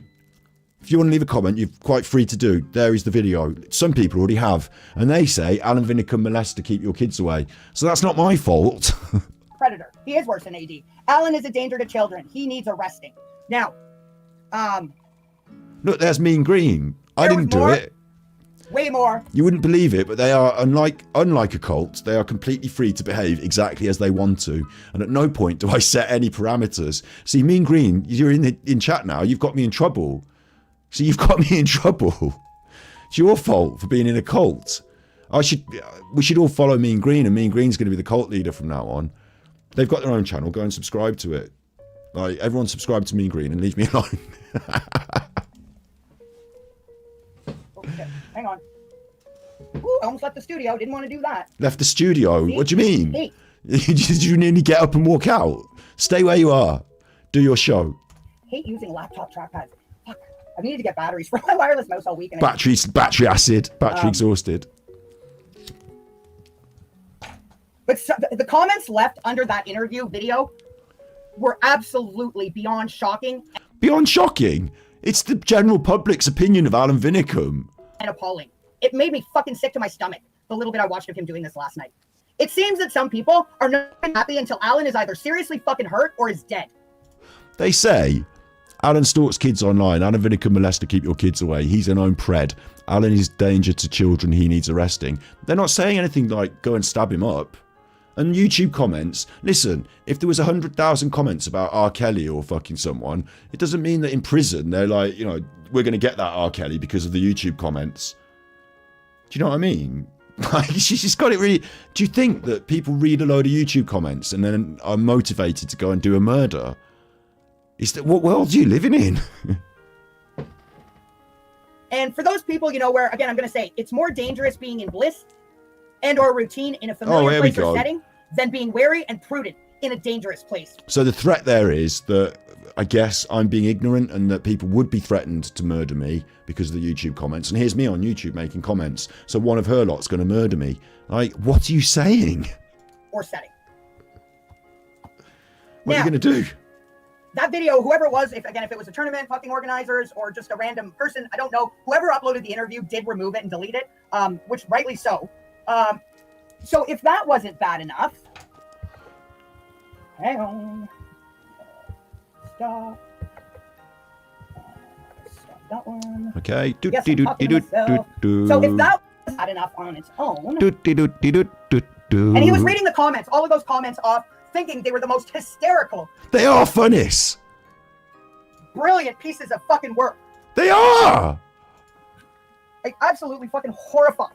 If you want to leave a comment, you're quite free to do. There is the video. Some people already have. And they say, Alan Vinican molester, keep your kids away. So that's not my fault. Predator. He is worse than AD. Alan is a danger to children. He needs arresting. Now, look, there's Mean Green. I didn't do it. Way more. You wouldn't believe it, but they are, unlike a cult, they are completely free to behave exactly as they want to. And at no point do I set any parameters. See, Mean Green, you're in chat now. You've got me in trouble. See, you've got me in trouble. It's your fault for being in a cult. We should all follow Mean Green, and Mean Green's going to be the cult leader from now on. They've got their own channel. Go and subscribe to it. Like, everyone subscribe to Mean Green and leave me alone. Okay, hang on. Ooh, I almost left the studio. Didn't want to do that. Left the studio? See? What do you mean? Hey. Did you nearly get up and walk out? Stay where you are. Do your show. Hate using laptop trackpads. Fuck. I needed to get batteries for my wireless mouse all week. And Battery acid. Battery exhausted. But the comments left under that interview video were absolutely beyond shocking. Beyond shocking? It's the general public's opinion of Alan Vinicum. And appalling. It made me fucking sick to my stomach, the little bit I watched of him doing this last night. It seems that some people are not happy until Alan is either seriously fucking hurt or is dead. They say, Alan stalks kids online. Alan Vinicum molester, keep your kids away. He's an own pred. Alan is danger to children. He needs arresting. They're not saying anything like, go and stab him up. And YouTube comments, listen, if there was 100,000 comments about R. Kelly or fucking someone, it doesn't mean that in prison they're like, you know, we're going to get that R. Kelly because of the YouTube comments. Do you know what I mean? Like, she's got it really... Do you think that people read a load of YouTube comments and then are motivated to go and do a murder? What world are you living in? And for those people, you know, where, again, I'm going to say, it's more dangerous being in bliss and or routine in a familiar place or setting than being wary and prudent in a dangerous place. So the threat there is that I guess I'm being ignorant and that people would be threatened to murder me because of the YouTube comments. And here's me on YouTube making comments. So one of her lot's going to murder me. Like, what are you saying? Or setting. What are you going to do? That video, whoever it was, if it was a tournament, fucking organizers, or just a random person, I don't know. Whoever uploaded the interview did remove it and delete it, which rightly so. So if that wasn't bad enough, hang on. Stop that one. Okay. Yes, I'm talking to myself. So if that was bad enough on its own, and he was reading the comments, all of those comments off, thinking they were the most hysterical, They are funnies. brilliant pieces of fucking work. They are. Like, absolutely fucking horrifying.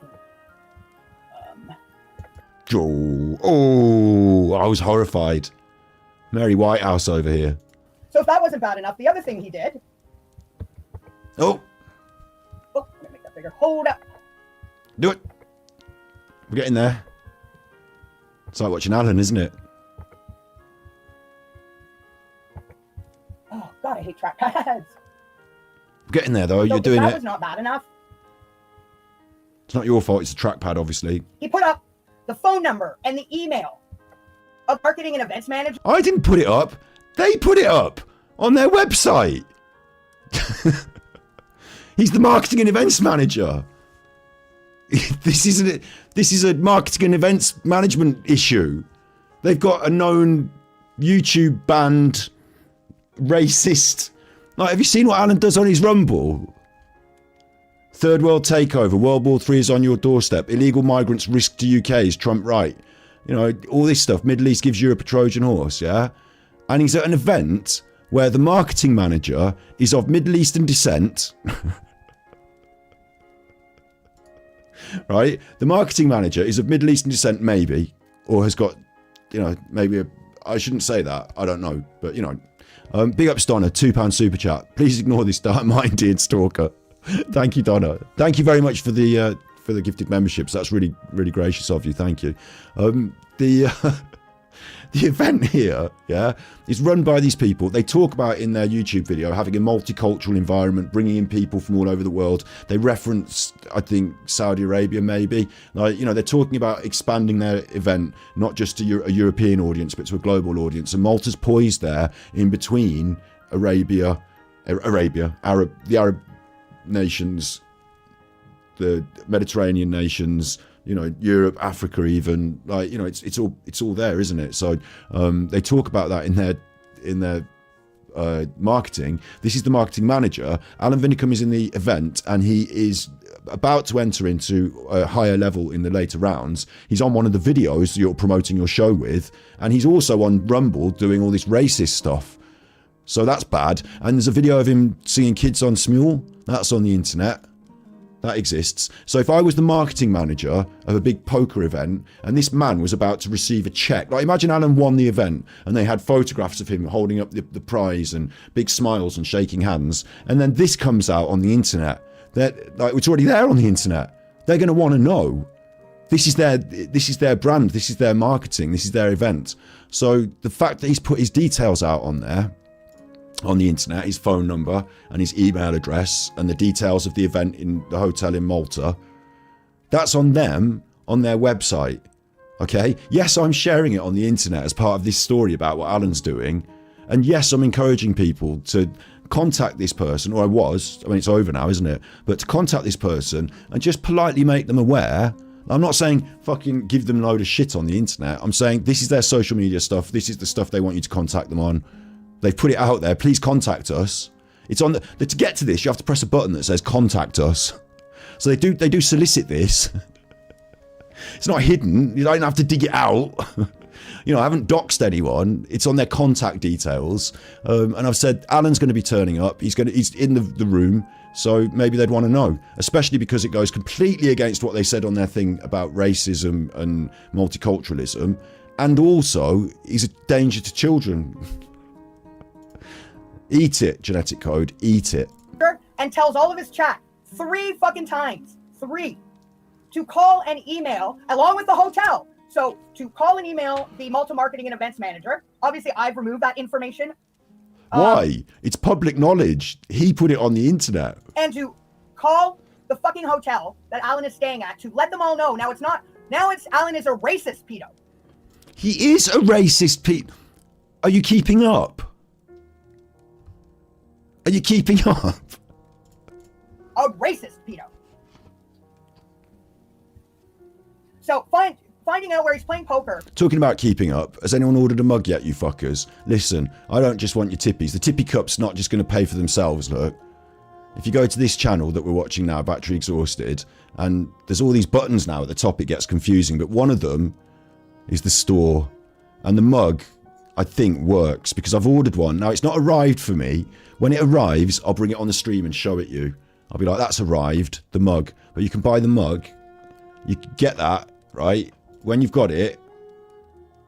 Oh, I was horrified. Mary Whitehouse over here. So if that wasn't bad enough, the other thing he did. Oh, Oh, let me make that bigger. Hold up. do it. We're getting there. It's like watching Alan, isn't it? Oh God, I hate trackpads. We're getting there, though. So You're if doing that it. was not bad enough, It's not your fault. It's the trackpad, obviously. he put up the phone number and the email of marketing and events manager. I didn't put it up. They put it up on their website. He's the marketing and events manager. This isn't it. This is a marketing and events management issue. They've got a known YouTube banned racist. Like, have you seen what Alan does on his Rumble? Third world takeover. World War III is on your doorstep. Illegal migrants risk to UK. Is Trump right? You know, all this stuff. Middle East gives Europe a Trojan horse, yeah? And he's at an event where the marketing manager is of Middle Eastern descent. Right? The marketing manager is of Middle Eastern descent, maybe, or has got, you know, maybe I shouldn't say that. I don't know. But, you know, big ups, Donna, £2 super chat. Please ignore this dark-minded stalker. Thank you, Donna. Thank you very much for the gifted memberships. That's really, really gracious of you. Thank you. The event here, yeah, is run by these people. They talk about in their YouTube video having a multicultural environment, bringing in people from all over the world. They reference, I think, Saudi Arabia, maybe. Like, you know, they're talking about expanding their event, not just to a European audience, but to a global audience. And Malta's poised there in between the Arab nations, the Mediterranean nations, you know, Europe, Africa, even, like, you know, it's all there, isn't it? So they talk about that in their marketing. This is the marketing manager. Alan Vinicum is in the event, and he is about to enter into a higher level in the later rounds. He's on one of the videos you're promoting your show with, and he's also on Rumble doing all this racist stuff. So that's bad. And there's a video of him singing Kids on Smule. That's on the internet. That exists. So if I was the marketing manager of a big poker event and this man was about to receive a check, like, imagine Alan won the event and they had photographs of him holding up the prize and big smiles and shaking hands, and then this comes out on the internet. That, like, it's already there on the internet. They're going to want to know. This is their brand. This is their marketing. This is their event. So the fact that he's put his details out on there, on the internet, his phone number and his email address and the details of the event in the hotel in Malta, that's on them, on their website. Okay? Yes, I'm sharing it on the internet as part of this story about what Alan's doing. And yes, I'm encouraging people to contact this person, or I was, I mean, it's over now, isn't it? But to contact this person and just politely make them aware. I'm not saying fucking give them a load of shit on the internet. I'm saying this is their social media stuff. This is the stuff they want you to contact them on. They've put it out there. Please contact us. It's on to get to this, you have to press a button that says contact us. So they do solicit this. It's not hidden. You don't have to dig it out. You know, I haven't doxed anyone. It's on their contact details. And I've said Alan's going to be turning up. He's in the room. So maybe they'd want to know, especially because it goes completely against what they said on their thing about racism and multiculturalism. And also, he's a danger to children. Eat it, genetic code, eat it. And tells all of his chat 3 fucking times, 3, to call and email along with the hotel So to call and email the Malta Marketing and Events Manager, obviously I've removed that information. Why? It's public knowledge. He put it on the internet. And to call the fucking hotel that Alan is staying at to let them all know. Now it's Alan is a racist pedo. He is a racist, Pete. Are you keeping up? Are you keeping up? A racist pedo. So finding out where he's playing poker. Talking about keeping up, has anyone ordered a mug yet, you fuckers? Listen, I don't just want your tippies. The tippy cup's not just going to pay for themselves, look. If you go to this channel that we're watching now, Battery Exhausted, and there's all these buttons now at the top, it gets confusing, but one of them is the store. And the mug, I think, works, because I've ordered one. Now, it's not arrived for me. When it arrives, I'll bring it on the stream and show it you. I'll be like, that's arrived, the mug. But you can buy the mug. You can get that, right? When you've got it,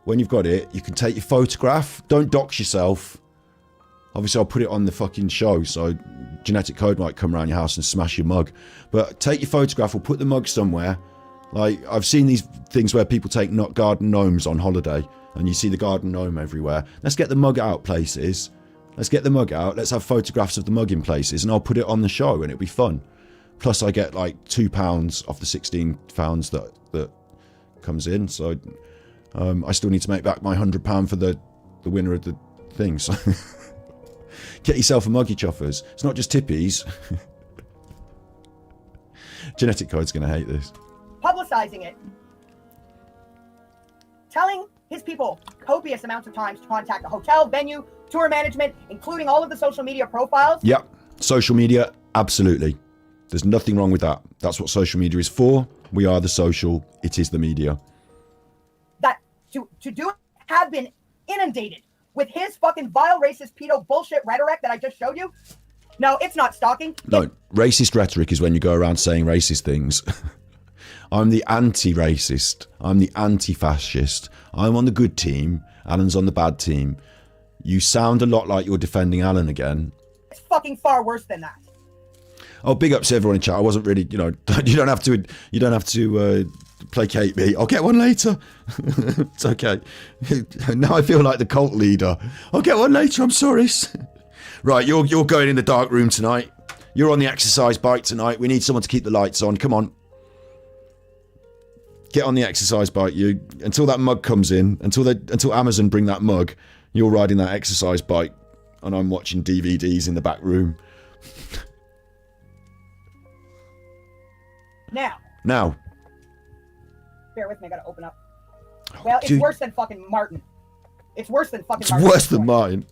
you can take your photograph. Don't dox yourself. Obviously, I'll put it on the fucking show, so Genetic Code might come around your house and smash your mug. But take your photograph or put the mug somewhere. Like, I've seen these things where people take garden gnomes on holiday, and you see the garden gnome everywhere. Let's get the mug out places. Let's get the mug out. Let's have photographs of the mug in places, and I'll put it on the show, and it'll be fun. Plus, I get like £2 off the £16 that comes in. So I still need to make back my £100 for the winner of the thing. So get yourself a muggy chuffers. It's not just tippies. Genetic Code's going to hate this. Publicizing it. Telling his people copious amounts of times to contact the hotel, venue, tour management, including all of the social media profiles. Yep. Social media, absolutely. There's nothing wrong with that. That's what social media is for. We are the social. It is the media. That to do it have been inundated with his fucking vile racist pedo bullshit rhetoric that I just showed you. No, it's not stalking. No, racist rhetoric is when you go around saying racist things. I'm the anti-racist. I'm the anti-fascist. I'm on the good team. Alan's on the bad team. You sound a lot like you're defending Alan again. It's fucking far worse than that. Oh, big ups to everyone in chat. I wasn't really, you don't have to placate me. I'll get one later. It's okay. Now I feel like the cult leader. I'll get one later. I'm sorry. Right, you're going in the dark room tonight. You're on the exercise bike tonight. We need someone to keep the lights on. Come on. Get on the exercise bike, you. Until that mug comes in, until Amazon bring that mug, you're riding that exercise bike, and I'm watching DVDs in the back room. Now. Bear with me, I gotta open up. Well, it's Dude. worse than fucking Martin. It's worse than fucking It's Martin. worse than mine.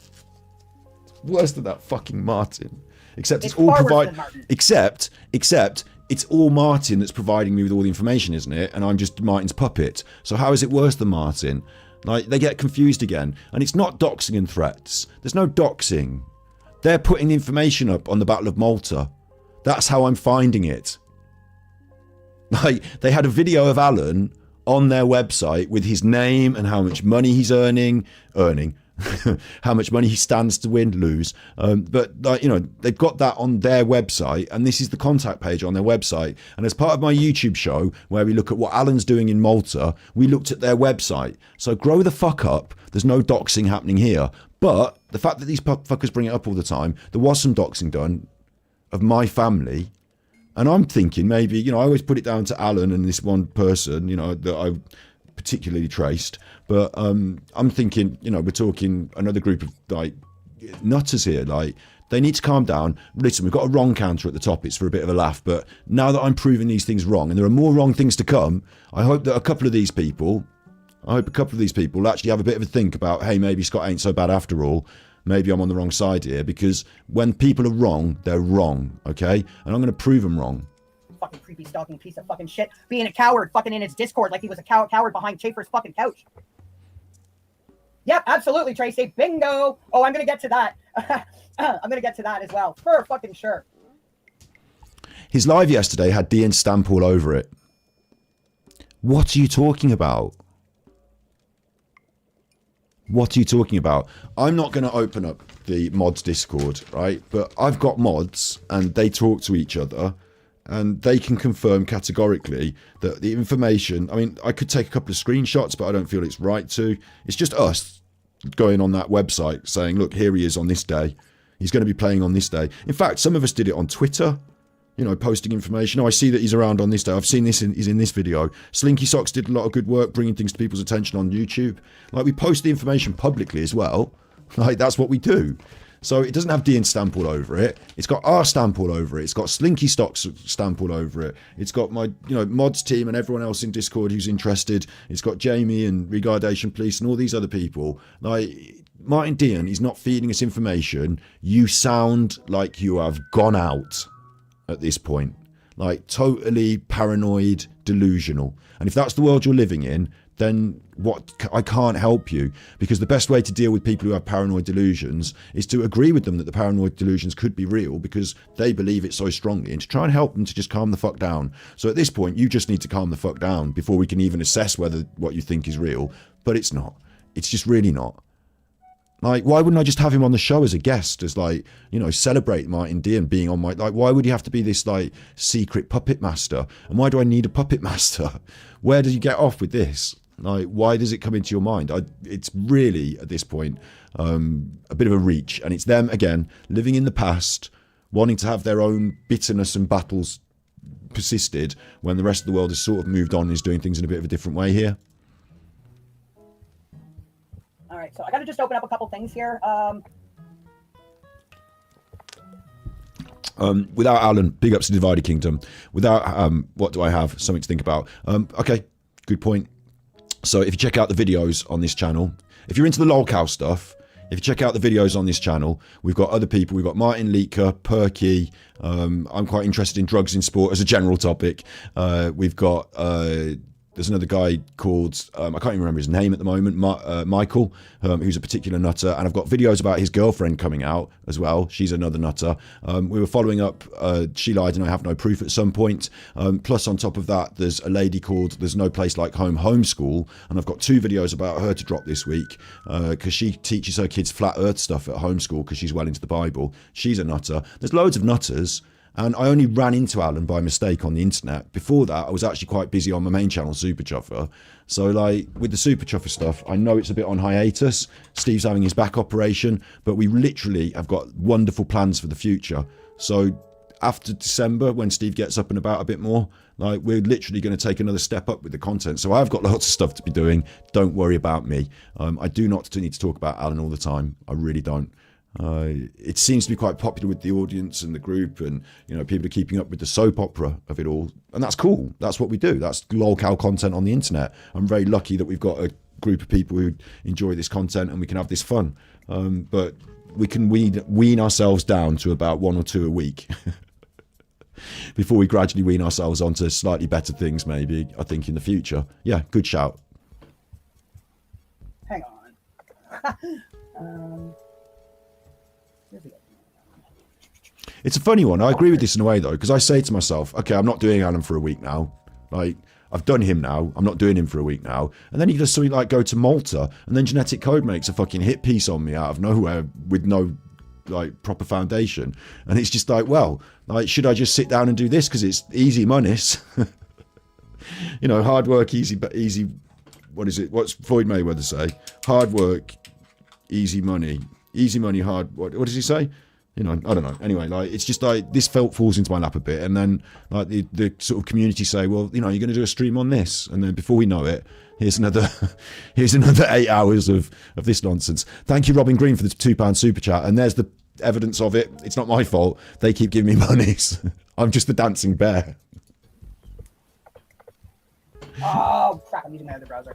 It's worse than that fucking Martin. Except it's all far worse provided. than Martin. Except it's all Martin that's providing me with all the information, isn't it? And I'm just Martin's puppet. So how is it worse than Martin? Like, they get confused again. And it's not doxing and threats. There's no doxing. They're putting information up on the Battle of Malta. That's how I'm finding it. Like, they had a video of Alan on their website with his name and how much money he's earning, how much money he stands to win, lose. But like, they've got that on their website, and this is the contact page on their website. And as part of my YouTube show, where we look at what Alan's doing in Malta, we looked at their website. So grow the fuck up. There's no doxing happening here. But the fact that these fuckers bring it up all the time, there was some doxing done of my family. And I'm thinking maybe, I always put it down to Alan and this one person, that I particularly traced. But I'm thinking, we're talking another group of like nutters here. Like, they need to calm down. Listen, we've got a wrong counter at the top. It's for a bit of a laugh. But now that I'm proving these things wrong, and there are more wrong things to come, I hope that a couple of these people will actually have a bit of a think about, hey, maybe Scott ain't so bad after all. Maybe I'm on the wrong side here, because when people are wrong, they're wrong, okay? And I'm going to prove them wrong. Fucking creepy stalking piece of fucking shit. Being a coward fucking in his Discord like he was a coward behind Schaefer's fucking couch. Yep, absolutely, Tracy. Bingo. Oh, I'm going to get to that. I'm going to get to that as well. For fucking sure. His live yesterday had Dean's stamp all over it. What are you talking about? What are you talking about? I'm not going to open up the mods Discord, right? But I've got mods and they talk to each other. and they can confirm categorically that the information, I mean, I could take a couple of screenshots, but I don't feel it's right to. It's just us going on that website saying, look, here he is on this day. He's going to be playing on this day. In fact, some of us did it on Twitter, you know, posting information. Oh, I see that he's around on this day. I've seen this, he's in this video. Slinky Socks did a lot of good work bringing things to people's attention on YouTube. Like, we post the information publicly as well. Like, that's what we do. So it doesn't have Dean's stamp all over it. It's got our stamp all over it. It's got Slinky Stock's stamp all over it. It's got my, you know, mods team and everyone else in Discord who's interested. It's got Jamie and Regardation Police and all these other people. Like, Martin Dean is not feeding us information. You sound like you have gone out at this point. Like, totally paranoid, delusional. And if that's the world you're living in, then I can't help you, because the best way to deal with people who have paranoid delusions is to agree with them that the paranoid delusions could be real because they believe it so strongly, and to try and help them to just calm the fuck down. So at this point, you just need to calm the fuck down before we can even assess whether what you think is real. But it's not. It's just really not. Like, why wouldn't I just have him on the show as a guest, as, like, you know, celebrate Martin Dean being on my, like, why would he have to be this, like, secret puppet master? And why do I need a puppet master? Where do you get off with this? Like, why does it come into your mind? It's really, at this point, a bit of a reach. And it's them, again, living in the past, wanting to have their own bitterness and battles persisted when the rest of the world has sort of moved on and is doing things in a bit of a different way here. All right, so I got to just open up a couple things here. Without Alan, big ups to Divided Kingdom. Without, what do I have? Something to think about. Okay, good point. So if you check out the videos on this channel, if you're into the lolcow stuff, if you check out the videos on this channel, we've got other people. We've got Martin Leaker, Perky. I'm quite interested in drugs in sport as a general topic. We've got, there's another guy called, I can't even remember his name at the moment, Michael, who's a particular nutter. And I've got videos about his girlfriend coming out as well. She's another nutter. We were following up She Lied and I Have No Proof at some point. Plus, on top of that, there's a lady called There's No Place Like Home Homeschool. And I've got 2 videos about her to drop this week because she teaches her kids flat earth stuff at homeschool because she's well into the Bible. She's a nutter. There's loads of nutters. And I only ran into Alan by mistake on the internet. Before that, I was actually quite busy on my main channel, Super Chuffer. So, like, with the Super Chuffer stuff, I know it's a bit on hiatus. Steve's having his back operation, but we literally have got wonderful plans for the future. So, after December, when Steve gets up and about a bit more, like, we're literally going to take another step up with the content. So, I've got lots of stuff to be doing. Don't worry about me. I do not need to talk about Alan all the time. I really don't. It seems to be quite popular with the audience and the group, and, you know, people are keeping up with the soap opera of it all, and that's cool. That's what we do. That's lolcow content on the internet. I'm very lucky that we've got a group of people who enjoy this content and we can have this fun. But we can wean ourselves down to about 1 or 2 a week before we gradually wean ourselves onto slightly better things, maybe, I think, in the future. Yeah, good shout. Hang on. It's a funny one. I agree with this in a way, though, because I say to myself, okay, I'm not doing Alan for a week now. Like, I've done him now. I'm not doing him for a week now. And then he does something like go to Malta, and then Genetic Code makes a fucking hit piece on me out of nowhere with no, like, proper foundation. And it's just like, well, like, should I just sit down and do this because it's easy monies? You know, hard work, easy. What is it? What's Floyd Mayweather say? Hard work, easy money. Easy money, hard. What does he say? You know, I don't know. Anyway, like, it's just like this falls into my lap a bit, and then, like, the sort of community say, well, you know, you're going to do a stream on this, and then before we know it, here's another 8 hours of this nonsense. Thank you, Robin Green, for the £2 super chat, and there's the evidence of it. It's not my fault. They keep giving me monies. I'm just the dancing bear. Oh crap! I'm using my other browser.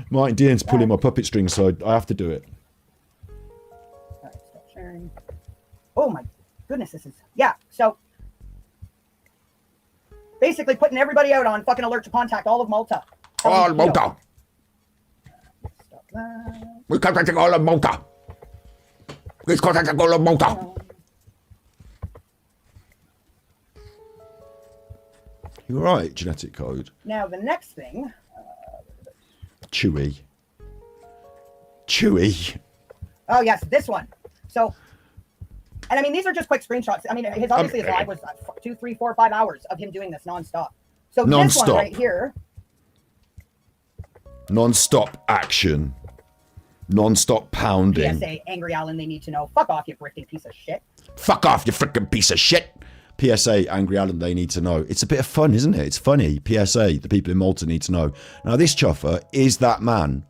Martin Dean's pulling my puppet string, so I have to do it. Alright, stop sharing. Oh my goodness, this is, yeah, so basically putting everybody out on fucking alert to contact all of Malta. All Malta. Stop that. We contact all of Malta. Please contact all of Malta. You're right, Genetic Code. Now the next thing. Chewy. Oh yes, this one. So, and I mean, these are just quick screenshots. I mean, obviously his live was 2, 3, 4, 5 hours of him doing this nonstop. So this Non-stop. one right here, Non-stop action. Non-stop pounding. PSA, Angry Alan, they need to know. Fuck off, you freaking piece of shit. Fuck off, you freaking piece of shit. PSA, Angry Alan, they need to know. It's a bit of fun, isn't it? It's funny. PSA, the people in Malta need to know. Now, this chuffer is that man.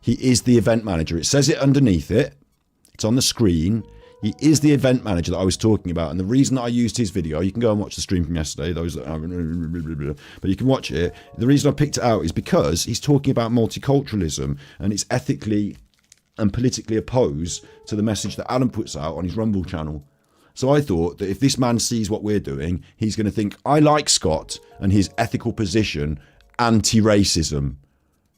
He is the event manager. It says it underneath it. It's on the screen. He is the event manager that I was talking about. And the reason that I used his video, you can go and watch the stream from yesterday, those that but you can watch it. The reason I picked it out is because he's talking about multiculturalism, and it's ethically and politically opposed to the message that Alan puts out on his Rumble channel. So I thought that if this man sees what we're doing, he's going to think, I like Scott and his ethical position, anti-racism.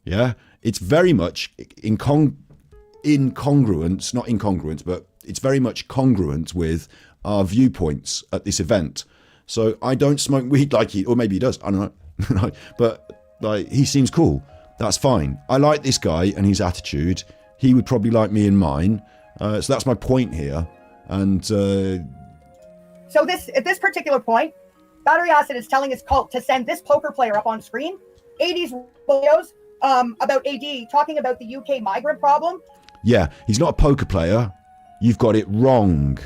Yeah? It's very much incongruent, not incongruent, but it's very much congruent with our viewpoints at this event. So I don't smoke weed like he, or maybe he does, I don't know. But like, he seems cool. That's fine. I like this guy and his attitude. He would probably like me and mine. So that's my point here. And So at this particular point, Battery Acid is telling his cult to send this poker player up on screen. AD's videos about AD talking about the UK migrant problem. yeah, he's not a poker player. You've got it wrong.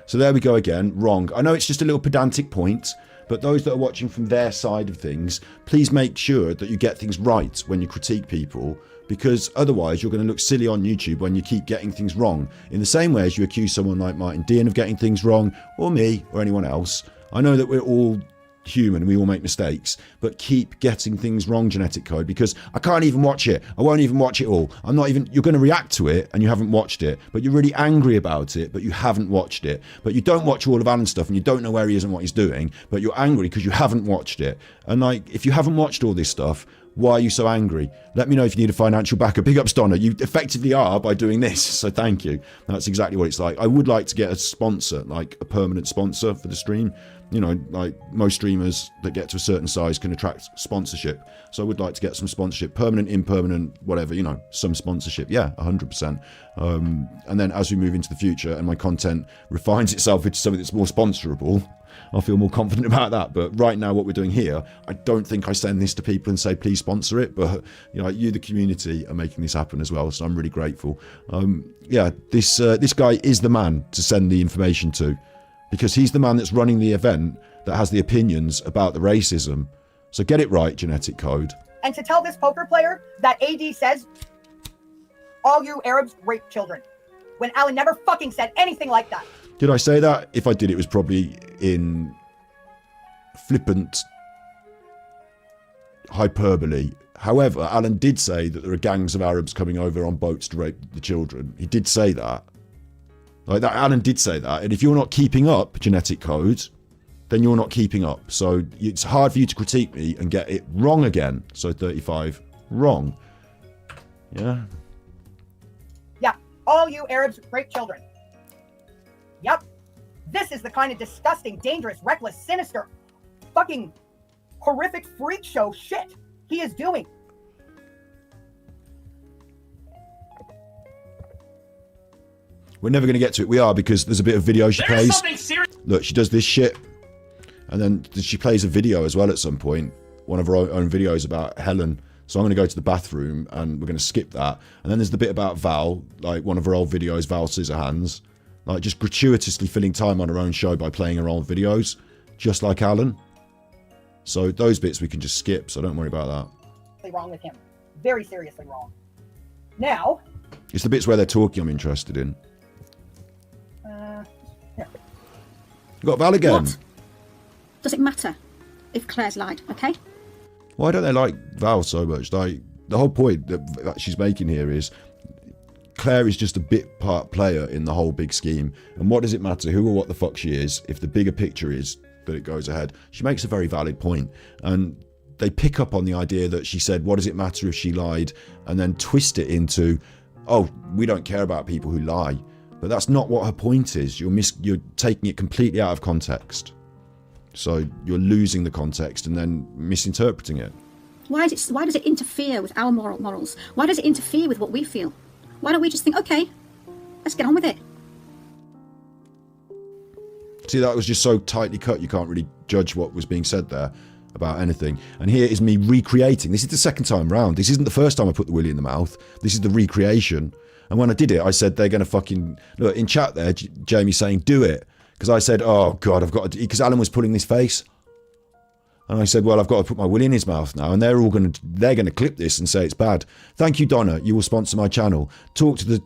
So there we go again, wrong. I know it's just a little pedantic point, but those that are watching from their side of things, please make sure that you get things right when you critique people, because otherwise you're going to look silly on YouTube when you keep getting things wrong. In the same way as you accuse someone like Martin Dean of getting things wrong, or me, or anyone else. I know that we're all human, we all make mistakes, but keep getting things wrong, Genetic Code, because I can't even watch it. I won't even watch it all. You're going to react to it and you haven't watched it, but you're really angry about it, but you haven't watched it. But you don't watch all of Alan's stuff and you don't know where he is and what he's doing, but you're angry because you haven't watched it. And like, if you haven't watched all this stuff, why are you so angry? Let me know if you need a financial backer. Big ups, Donna. You effectively are by doing this, so thank you. That's exactly what it's like. I would like to get a sponsor, like a permanent sponsor for the stream. You know, like most streamers that get to a certain size can attract sponsorship. So I would like to get some sponsorship, permanent, impermanent, whatever, you know, some sponsorship. Yeah, 100%. And then as we move into the future and my content refines itself into something that's more sponsorable, I'll feel more confident about that. But right now, what we're doing here, I don't think I send this to people and say, please sponsor it. But, you know, you, the community, are making this happen as well. So I'm really grateful. Yeah, this guy is the man to send the information to, because he's the man that's running the event that has the opinions about the racism. So get it right, Genetic Code. And to tell this poker player that AD says, all you Arabs rape children, when Alan never fucking said anything like that. Did I say that? If I did, it was probably in flippant hyperbole. However, Alan did say that there are gangs of Arabs coming over on boats to rape the children. He did say that. Like that, Alan did say that. And if you're not keeping up, Genetic Code, then you're not keeping up. So it's hard for you to critique me and get it wrong again. So 35, wrong. Yeah. Yeah, all you Arabs rape children. Yep. This is the kind of disgusting, dangerous, reckless, sinister, fucking horrific freak show shit he is doing. We're never going to get to it. We are, because there's a bit of video she plays. Look, she does this shit. And then she plays a video as well at some point. One of her own videos about Helen. So I'm going to go to the bathroom and we're going to skip that. And then there's the bit about Val, like one of her old videos, Val Scissorhands. Like just gratuitously filling time on her own show by playing her old videos. Just like Alan. So those bits we can just skip, so don't worry about that. Wrong with him. Very seriously wrong. Now. It's the bits where they're talking I'm interested in. Here. Got Val again. What? Does it matter if Claire's lied, okay? Why don't they like Val so much? Like, the whole point that she's making here is Claire is just a bit part player in the whole big scheme. And what does it matter who or what the fuck she is if the bigger picture is that it goes ahead? She makes a very valid point. And they pick up on the idea that she said, what does it matter if she lied? And then twist it into, oh, we don't care about people who lie. But that's not what her point is. You're taking it completely out of context. So you're losing the context and then misinterpreting it. Why does it interfere with our morals? Why does it interfere with what we feel? Why don't we just think, okay, let's get on with it? See, that was just so tightly cut, you can't really judge what was being said there about anything. And here is me recreating. This is the second time round. This isn't the first time I put the willy in the mouth. This is the recreation. And when I did it, I said, they're going to fucking... Look, in chat there, Jamie's saying, do it. Because I said, oh, God, I've got to... Because Alan was pulling this face. And I said, well, I've got to put my willy in his mouth now. And they're going to clip this and say it's bad. Thank you, Donna. You will sponsor my channel. Talk to the...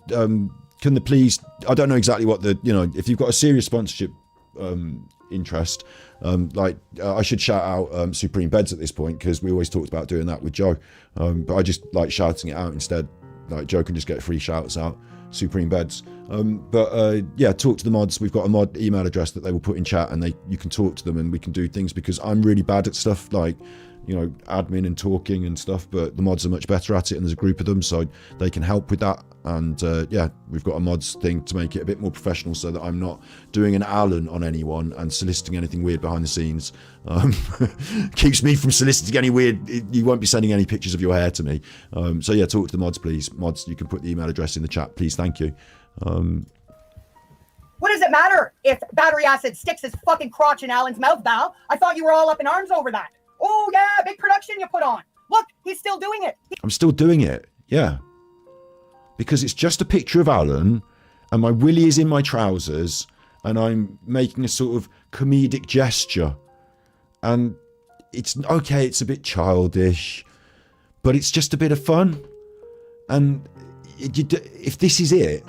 can the please... I don't know exactly what the... if you've got a serious sponsorship interest, I should shout out Supreme Beds at this point, because we always talked about doing that with Joe. But I just like shouting it out instead. Like, Joe can just get free shouts out. Supreme Beds. Yeah, talk to the mods. We've got a mod email address that they will put in chat, and you can talk to them, and we can do things, because I'm really bad at stuff like, admin and talking and stuff, but the mods are much better at it, and there's a group of them, so they can help with that. And yeah, we've got a mods thing to make it a bit more professional, so that I'm not doing an Alan on anyone and soliciting anything weird behind the scenes. Keeps me from soliciting any weird... You won't be sending any pictures of your hair to me. So yeah, talk to the mods, please. Mods, you can put the email address in the chat, please. Thank you. What does it matter if battery acid sticks his fucking crotch in Alan's mouth, Val? I thought you were all up in arms over that. Oh yeah, big production you put on. Look, he's still doing it. I'm still doing it, yeah. Because it's just a picture of Alan, and my willy is in my trousers, and I'm making a sort of comedic gesture. And it's okay, it's a bit childish, but it's just a bit of fun. And if this is it,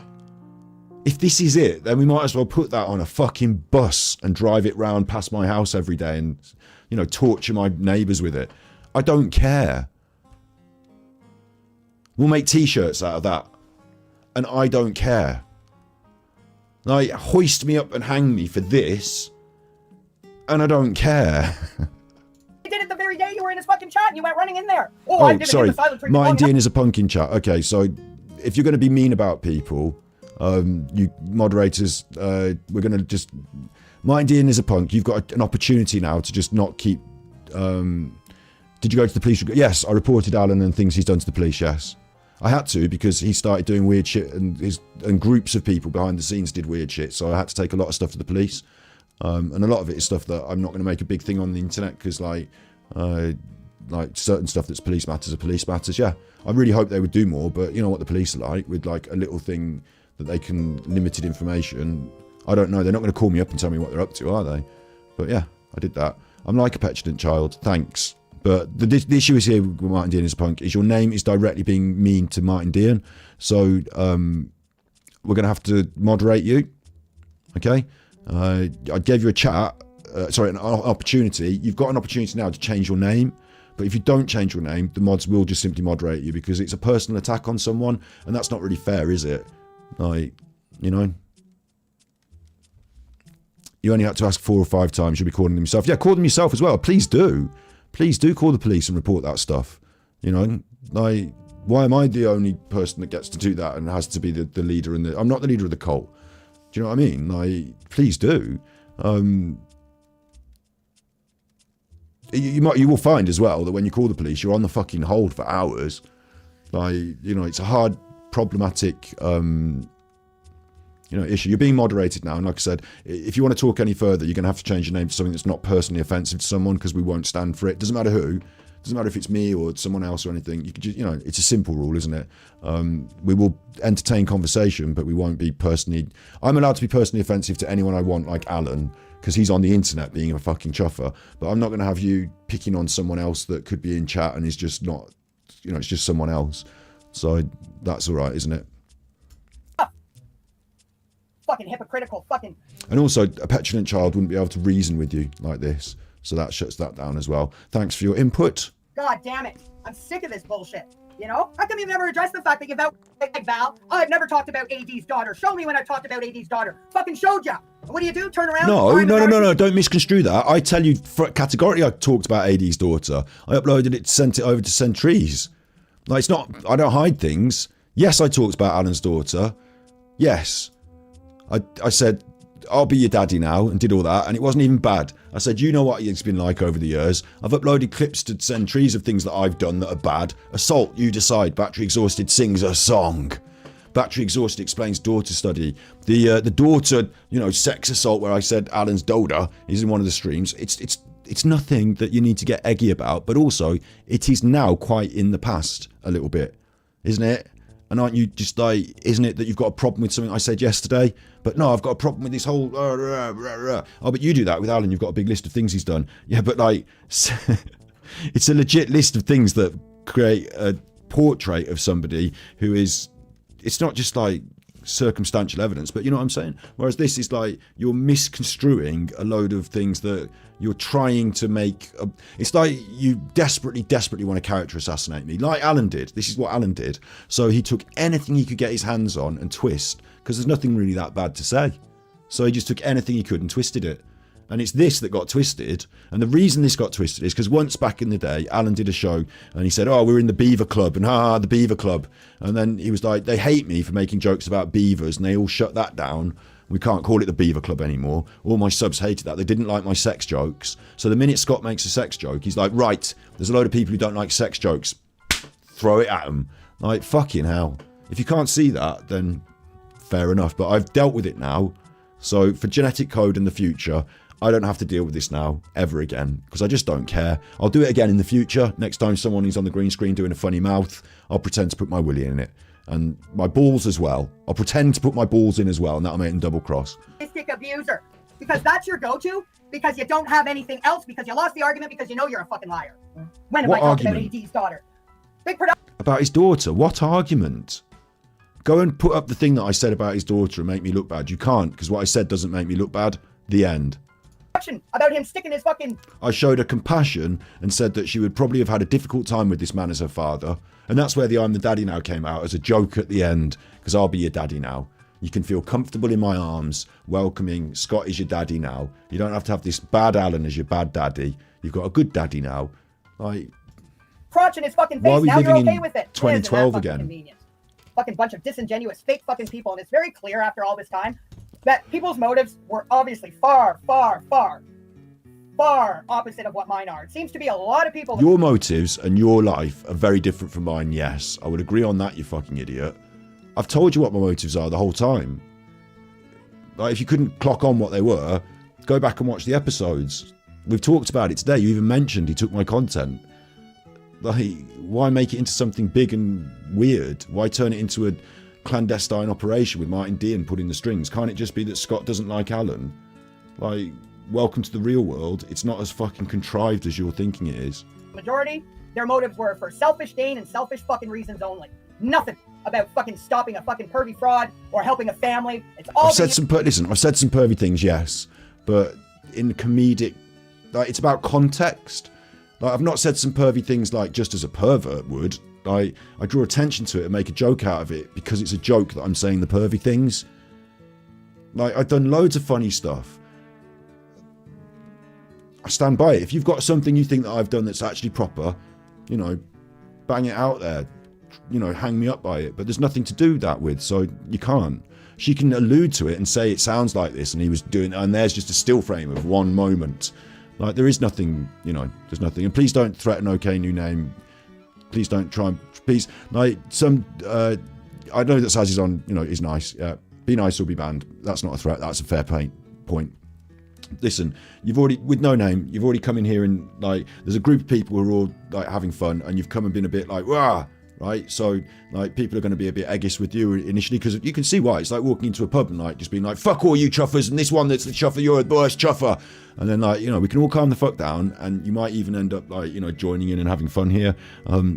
then we might as well put that on a fucking bus and drive it round past my house every day and, torture my neighbours with it. I don't care. We'll make t-shirts out of that. And I don't care. Like, hoist me up and hang me for this, and I don't care. He did it the very day you were in his fucking chat and you went running in there. Oh, I'm sorry. the silent treatment. Martin Dean is a pumpkin chat. Okay, so if you're going to be mean about people, you moderators, we're going to just... Martin Dean is a punk. You've got an opportunity now to just not keep... Did you go to the police? Yes, I reported Alan and things he's done to the police, yes. I had to, because he started doing weird shit, and groups of people behind the scenes did weird shit, so I had to take a lot of stuff to the police. And a lot of it is stuff that I'm not going to make a big thing on the internet, because like certain stuff that's police matters are police matters. Yeah, I really hope they would do more, but you know what the police are like, with like a little thing that they can, limited information. I don't know, they're not going to call me up and tell me what they're up to, are they? But yeah, I did that. I'm like a petulant child, thanks. But the issue is here with Martin Dean is a punk, is your name is directly being mean to Martin Dean. So we're going to have to moderate you, okay? I gave you a chat, an opportunity. You've got an opportunity now to change your name. But if you don't change your name, the mods will just simply moderate you, because it's a personal attack on someone, and that's not really fair, is it? Like, you only had to ask 4 or 5 times, you'll be calling them yourself. Yeah, call them yourself as well. Please do. Please do call the police and report that stuff. Like, why am I the only person that gets to do that and has to be the leader in the... I'm not the leader of the cult. Do you know what I mean? Like, please do. You will find as well that when you call the police, you're on the fucking hold for hours. Like, it's a hard, problematic... issue. You're being moderated now, and like I said, if you want to talk any further, you're going to have to change your name to something that's not personally offensive to someone, because we won't stand for it. Doesn't matter who. Doesn't matter if it's me or someone else or anything. You could just, it's a simple rule, isn't it? We will entertain conversation, but we won't be personally... I'm allowed to be personally offensive to anyone I want, like Alan, because he's on the internet being a fucking chuffer, but I'm not going to have you picking on someone else that could be in chat and is just not... it's just someone else. So that's all right, isn't it? Fucking hypocritical, fucking... And also, a petulant child wouldn't be able to reason with you like this. So that shuts that down as well. Thanks for your input. God damn it. I'm sick of this bullshit. How come you've never addressed the fact that you've out... Like, Val, I've never talked about AD's daughter. Show me when I've talked about AD's daughter. Fucking showed ya. What do? Turn around? No. Don't misconstrue that. I tell you, categorically, I talked about AD's daughter. I uploaded it, sent it over to Centries. Like, it's not... I don't hide things. Yes, I talked about Alan's daughter. Yes. I said, I'll be your daddy now, and did all that, and it wasn't even bad. I said, you know what it's been like over the years. I've uploaded clips to Centries of things that I've done that are bad. Assault, you decide. Battery Exhausted sings a song. Battery exhausted explains daughter study. The daughter, sex assault where I said Alan's Doda is in one of the streams. It's nothing that you need to get eggy about, but also it is now quite in the past a little bit, isn't it? And aren't you just like, isn't it that you've got a problem with something I said yesterday? But no, I've got a problem with this whole... Oh, but you do that with Alan. You've got a big list of things he's done. Yeah, but like, it's a legit list of things that create a portrait of somebody who is... It's not just like circumstantial evidence, but you know what I'm saying? Whereas this is like, you're misconstruing a load of things that you're trying to make... It's like you desperately want to character assassinate me, like Alan did. This is what Alan did. So he took anything he could get his hands on and twist, because there's nothing really that bad to say. So he just took anything he could and twisted it. And it's this that got twisted. And the reason this got twisted is because once back in the day, Alan did a show and he said, oh, we're in the Beaver Club, and the Beaver Club. And then he was like, they hate me for making jokes about beavers, and they all shut that down. We can't call it the Beaver Club anymore. All my subs hated that. They didn't like my sex jokes. So the minute Scott makes a sex joke, he's like, right, there's a load of people who don't like sex jokes. Throw it at them. Like, fucking hell. If you can't see that, then fair enough. But I've dealt with it now. So for genetic code in the future, I don't have to deal with this now ever again, because I just don't care. I'll do it again in the future. Next time someone is on the green screen doing a funny mouth, I'll pretend to put my willy in it. And my balls as well. I'll pretend to put my balls in as well, and that'll make them double cross. Abuser, because that's your go-to, because you don't have anything else, because you lost the argument, because you know you're a fucking liar. When am I talking about AD's daughter? Big production. About his daughter? What argument? Go and put up the thing that I said about his daughter and make me look bad. You can't, because what I said doesn't make me look bad. The end. About him sticking his fucking... I showed her compassion and said that she would probably have had a difficult time with this man as her father. And that's where the I'm the daddy now came out, as a joke at the end, because I'll be your daddy now. You can feel comfortable in my arms, welcoming Scott is your daddy now. You don't have to have this bad Alan as your bad daddy. You've got a good daddy now. Like, crotch in his fucking face. Why are we Now you're living okay in with it. 2012 Isn't that again? Convenient? Fucking bunch of disingenuous, fake fucking people, and it's very clear after all this time that people's motives were obviously far opposite of what mine are. It seems to be a lot of people... Your motives and your life are very different from mine, yes. I would agree on that, you fucking idiot. I've told you what my motives are the whole time. Like, if you couldn't clock on what they were, go back and watch the episodes. We've talked about it today. You even mentioned he took my content. Like, why make it into something big and weird? Why turn it into a clandestine operation with Martin Dean pulling the strings? Can't it just be that Scott doesn't like Alan? Like, welcome to the real world. It's not as fucking contrived as you're thinking it is. Majority, their motives were for selfish gain and selfish fucking reasons only. Nothing about fucking stopping a fucking pervy fraud or helping a family. It's all... I've said some pervy things, yes, but in comedic, like, it's about context. Like, I've not said some pervy things like just as a pervert would. I draw attention to it and make a joke out of it because it's a joke that I'm saying the pervy things. Like, I've done loads of funny stuff. I stand by it. If you've got something you think that I've done that's actually proper, bang it out there. Hang me up by it. But there's nothing to do that with, so you can't. She can allude to it and say it sounds like this, and he was doing, and there's just a still frame of one moment. Like, there is nothing, there's nothing. And please don't threaten OK New Name. Please don't try and, please, like, I know that Saz is on, is nice. Yeah. Be nice or be banned. That's not a threat. That's a fair point. Listen, you've already, with No Name, you've already come in here and, like, there's a group of people who are all, like, having fun, and you've come and been a bit like, rah, right? So, like, people are going to be a bit eggish with you initially, because you can see why. It's like walking into a pub and, like, just being like, fuck all you chuffers, and this one that's the chuffer, you're the worst chuffer. And then, like, we can all calm the fuck down, and you might even end up, like, joining in and having fun here.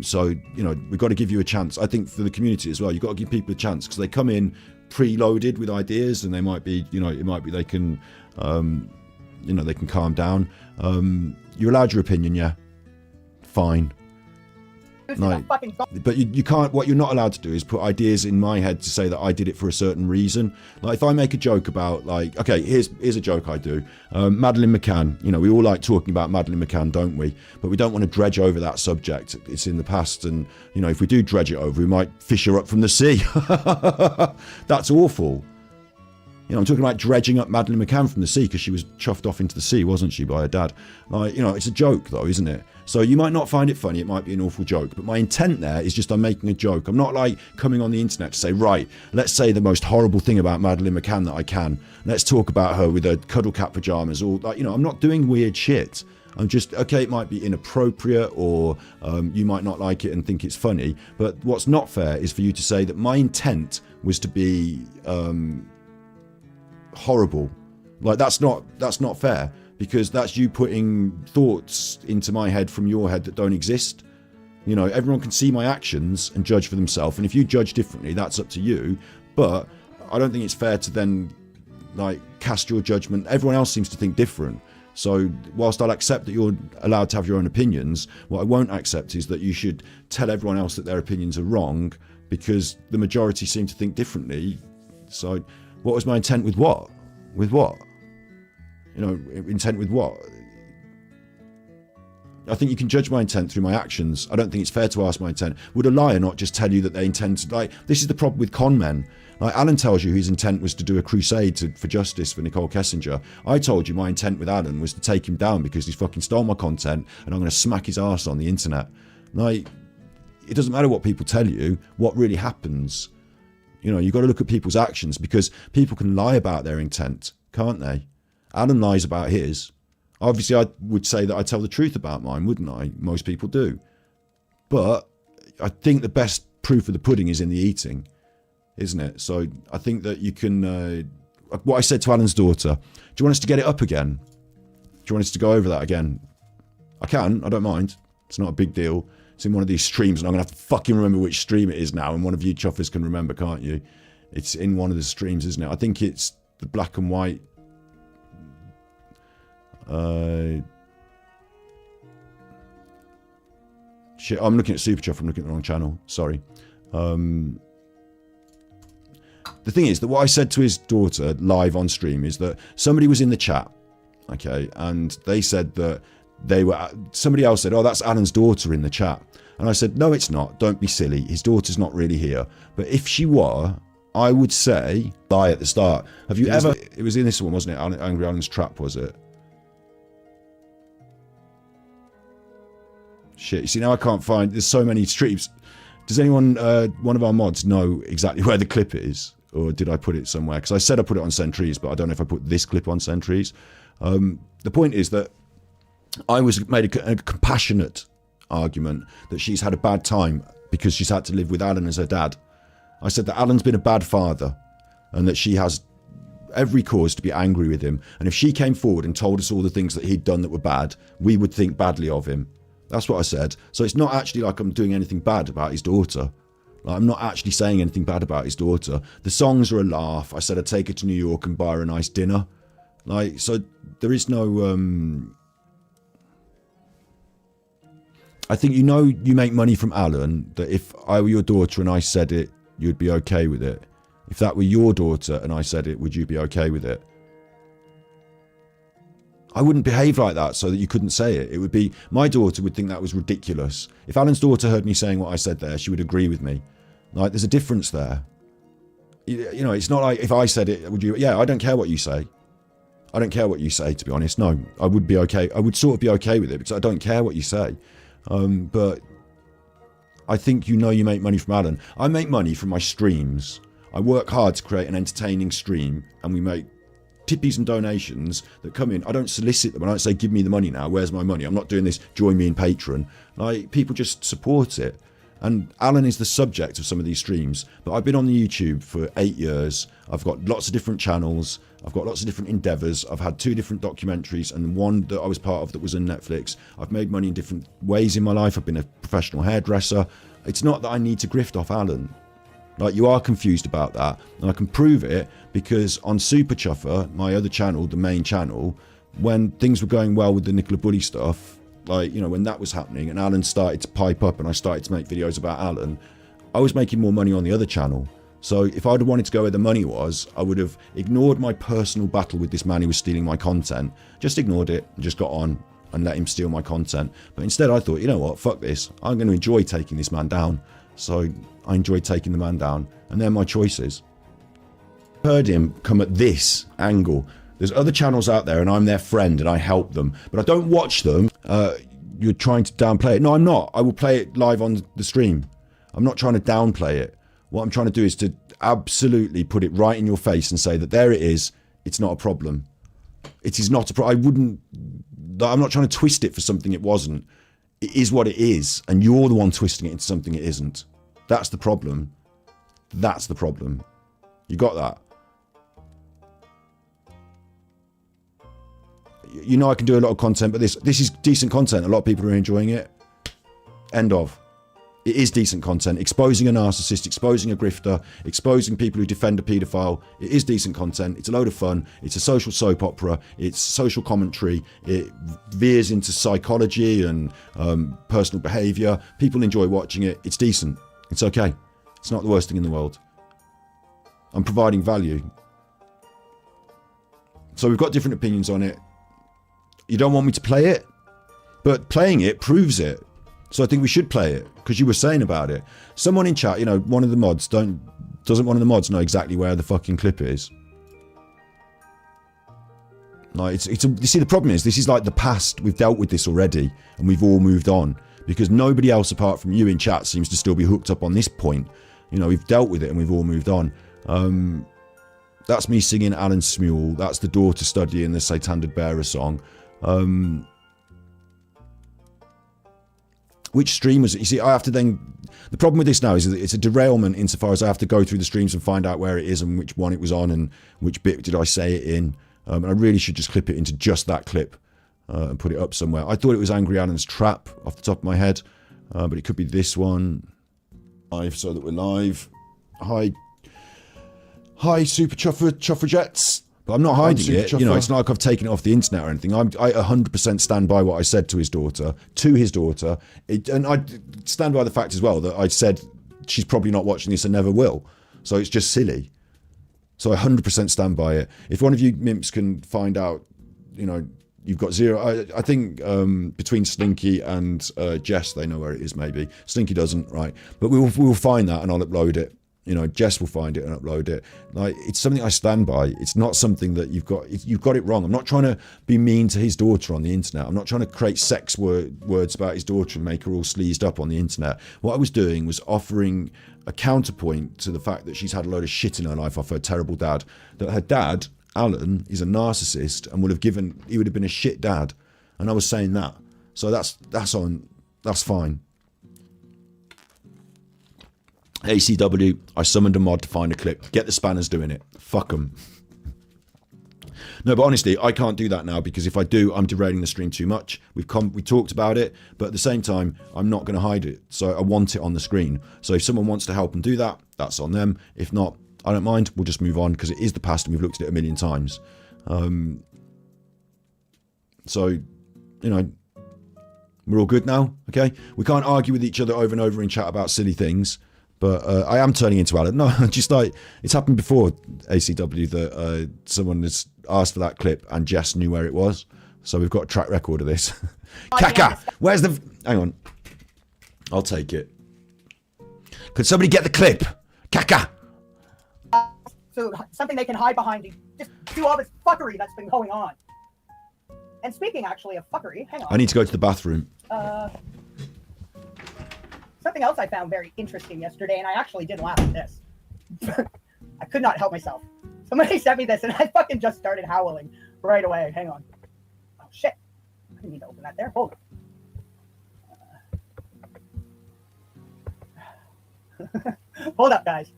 So, we've got to give you a chance. I think for the community as well, you've got to give people a chance, because they come in preloaded with ideas, and they might be, it might be they can... they can calm down. You're allowed your opinion, yeah. Fine. Like, but you can't, what you're not allowed to do is put ideas in my head to say that I did it for a certain reason. Like, if I make a joke about, like, okay, here's a joke I do. Madeleine McCann, we all like talking about Madeleine McCann, don't we? But we don't want to dredge over that subject. It's in the past, and, if we do dredge it over, we might fish her up from the sea. That's awful. I'm talking about dredging up Madeleine McCann from the sea because she was chuffed off into the sea, wasn't she, by her dad? Like, it's a joke, though, isn't it? So you might not find it funny, it might be an awful joke, but my intent there is just I'm making a joke. I'm not like coming on the internet to say, right, let's say the most horrible thing about Madeleine McCann that I can. Let's talk about her with her cuddle cat pajamas, or like, you know, I'm not doing weird shit. I'm just, okay, it might be inappropriate, or you might not like it and think it's funny, but what's not fair is for you to say that my intent was to be horrible. Like, that's not fair, because that's you putting thoughts into my head from your head that don't exist. You know, everyone can see my actions and judge for themselves, and if you judge differently, that's up to you. But I don't think it's fair to then like cast your judgment. Everyone else seems to think different. So whilst I'll accept that you're allowed to have your own opinions, what I won't accept is that you should tell everyone else that their opinions are wrong, because the majority seem to think differently. So what was my intent with what? With what? You know, intent with what? I think you can judge my intent through my actions. I don't think it's fair to ask my intent. Would a liar not just tell you that they intend to, like, this is the problem with con men. Like, Alan tells you his intent was to do a crusade for justice for Nicole Kessinger. I told you my intent with Alan was to take him down because he's fucking stole my content, and I'm going to smack his arse on the internet. Like, it doesn't matter what people tell you, what really happens. You know, you've got to look at people's actions, because people can lie about their intent, can't they? Alan lies about his. Obviously, I would say that I tell the truth about mine, wouldn't I? Most people do. But I think the best proof of the pudding is in the eating, isn't it? So I think that you can... what I said to Alan's daughter, do you want us to get it up again? Do you want us to go over that again? I can, I don't mind. It's not a big deal. It's in one of these streams, and I'm going to have to fucking remember which stream it is now, and one of you chuffers can remember, can't you? It's in one of the streams, isn't it? I think it's the black and white... shit, I'm looking at Super Chuff, I'm looking at the wrong channel, sorry. The thing is that what I said to his daughter live on stream is that somebody was in the chat, okay, and they said that somebody else said, oh, that's Alan's daughter in the chat. And I said, no, it's not, don't be silly, his daughter's not really here. But if she were, I would say, lie at the start. Have you ever, it was in this one, wasn't it? Angry Alan's Trap, was it? Shit, you see, now I can't find, there's so many streams. Does anyone, one of our mods, know exactly where the clip is? Or did I put it somewhere? Because I said I put it on Sentries, but I don't know if I put this clip on Sentries. The point is that I made a compassionate argument that she's had a bad time because she's had to live with Alan as her dad. I said that Alan's been a bad father, and that she has every cause to be angry with him. And if she came forward and told us all the things that he'd done that were bad, we would think badly of him. That's what I said. So it's not actually like I'm doing anything bad about his daughter. Like, I'm not actually saying anything bad about his daughter. The songs are a laugh. I said I'd take her to New York and buy her a nice dinner. Like, so there is no... I think you know you make money from Alan, that if I were your daughter and I said it, you'd be okay with it. If that were your daughter and I said it, would you be okay with it? I wouldn't behave like that so that you couldn't say it. It would be, my daughter would think that was ridiculous. If Alan's daughter heard me saying what I said there, she would agree with me. Like, there's a difference there. You know, it's not like if I said it, would you? Yeah, I don't care what you say. I don't care what you say, to be honest. No, I would be okay. I would sort of be okay with it because I don't care what you say. But I think you know you make money from Alan. I make money from my streams. I work hard to create an entertaining stream, and we make tippies and donations that come in. I don't solicit them. I don't say, give me the money now, where's my money? I'm not doing this, join me in Patreon. Like, people just support it. And Alan is the subject of some of these streams. But I've been on the YouTube for 8 years. I've got lots of different channels. I've got lots of different endeavours. I've had 2 different documentaries and one that I was part of that was on Netflix. I've made money in different ways in my life. I've been a professional hairdresser. It's not that I need to grift off Alan. Like, you are confused about that, and I can prove it because on Super Chuffer, my other channel, the main channel, when things were going well with the Nicola Bully stuff, like, you know, when that was happening and Alan started to pipe up and I started to make videos about Alan, I was making more money on the other channel. So if I'd have wanted to go where the money was, I would have ignored my personal battle with this man who was stealing my content, just ignored it and just got on and let him steal my content. But instead I thought, you know what, fuck this, I'm going to enjoy taking this man down. So I enjoyed taking the man down, and they're my choices. Heard him come at this angle. There's other channels out there and I'm their friend and I help them, but I don't watch them. you're trying to downplay it. No, I'm not. I will play it live on the stream. I'm not trying to downplay it. What I'm trying to do is to absolutely put it right in your face and say that there it is. It's not a problem. It is not a problem. I'm not trying to twist it for something it wasn't. It is what it is, and you're the one twisting it into something it isn't. That's the problem. That's the problem. You got that? You know I can do a lot of content, but this is decent content. A lot of people are enjoying it. End of. It is decent content. Exposing a narcissist, exposing a grifter, exposing people who defend a paedophile. It is decent content. It's a load of fun. It's a social soap opera. It's social commentary. It veers into psychology and personal behaviour. People enjoy watching it. It's decent. It's okay. It's not the worst thing in the world. I'm providing value. So we've got different opinions on it. You don't want me to play it, but playing it proves it. So I think we should play it, because you were saying about it. Someone in chat, you know, one of the mods, doesn't one of the mods know exactly where the fucking clip is? Like, you see, the problem is, this is like the past. We've dealt with this already, and we've all moved on, because nobody else apart from you in chat seems to still be hooked up on this point. You know, we've dealt with it and we've all moved on. That's me singing Alan Smule. That's the daughter studying the Satan Bearer song. Which stream was it? You see, I have to then... The problem with this now is that it's a derailment insofar as I have to go through the streams and find out where it is and which one it was on and which bit did I say it in. And I really should just clip it into just that clip and put it up somewhere. I thought it was Angry Alan's Trap off the top of my head, but it could be this one. Live, so that we're live. Hi, Super Chuffer Jets. But I'm not hiding it. You know, it's not like I've taken it off the internet or anything. I 100% stand by what I said to his daughter, and I stand by the fact as well that I said she's probably not watching this and never will. So it's just silly. So I 100% stand by it. If one of you mimps can find out, you know, you've got zero. I think between Slinky and Jess, they know where it is. Maybe Slinky doesn't, right? But we will find that and I'll upload it. You know, Jess will find it and upload it. Like, it's something I stand by. It's not something that you've got it wrong. I'm not trying to be mean to his daughter on the internet. I'm not trying to create sex words about his daughter and make her all sleazed up on the internet. What I was doing was offering a counterpoint to the fact that she's had a load of shit in her life off her terrible dad. That her dad, Alan, is a narcissist and he would have been a shit dad. And I was saying that. So that's fine. ACW, I summoned a mod to find a clip. Get the spanners doing it. Fuck them. No, but honestly, I can't do that now, because if I do, I'm derailing the stream too much. We talked about it, but at the same time, I'm not going to hide it. So I want it on the screen. So if someone wants to help and do that, that's on them. If not, I don't mind. We'll just move on, because it is the past and we've looked at it a million times. So, you know, we're all good now, okay? We can't argue with each other over and over in chat about silly things. But I am turning into Alan. No, just like, it's happened before, ACW, that someone has asked for that clip and Jess knew where it was. So we've got a track record of this. Kaka! Where's the... Hang on. I'll take it. Could somebody get the clip? Kaka! So something they can hide behind. Just do all this fuckery that's been going on. And speaking actually of fuckery, hang on. I need to go to the bathroom. Something else I found very interesting yesterday, and I actually did laugh at this. I could not help myself. Somebody sent me this, and I fucking just started howling right away. Hang on. Oh, shit. I didn't need to open that there. Hold on. Hold up, guys.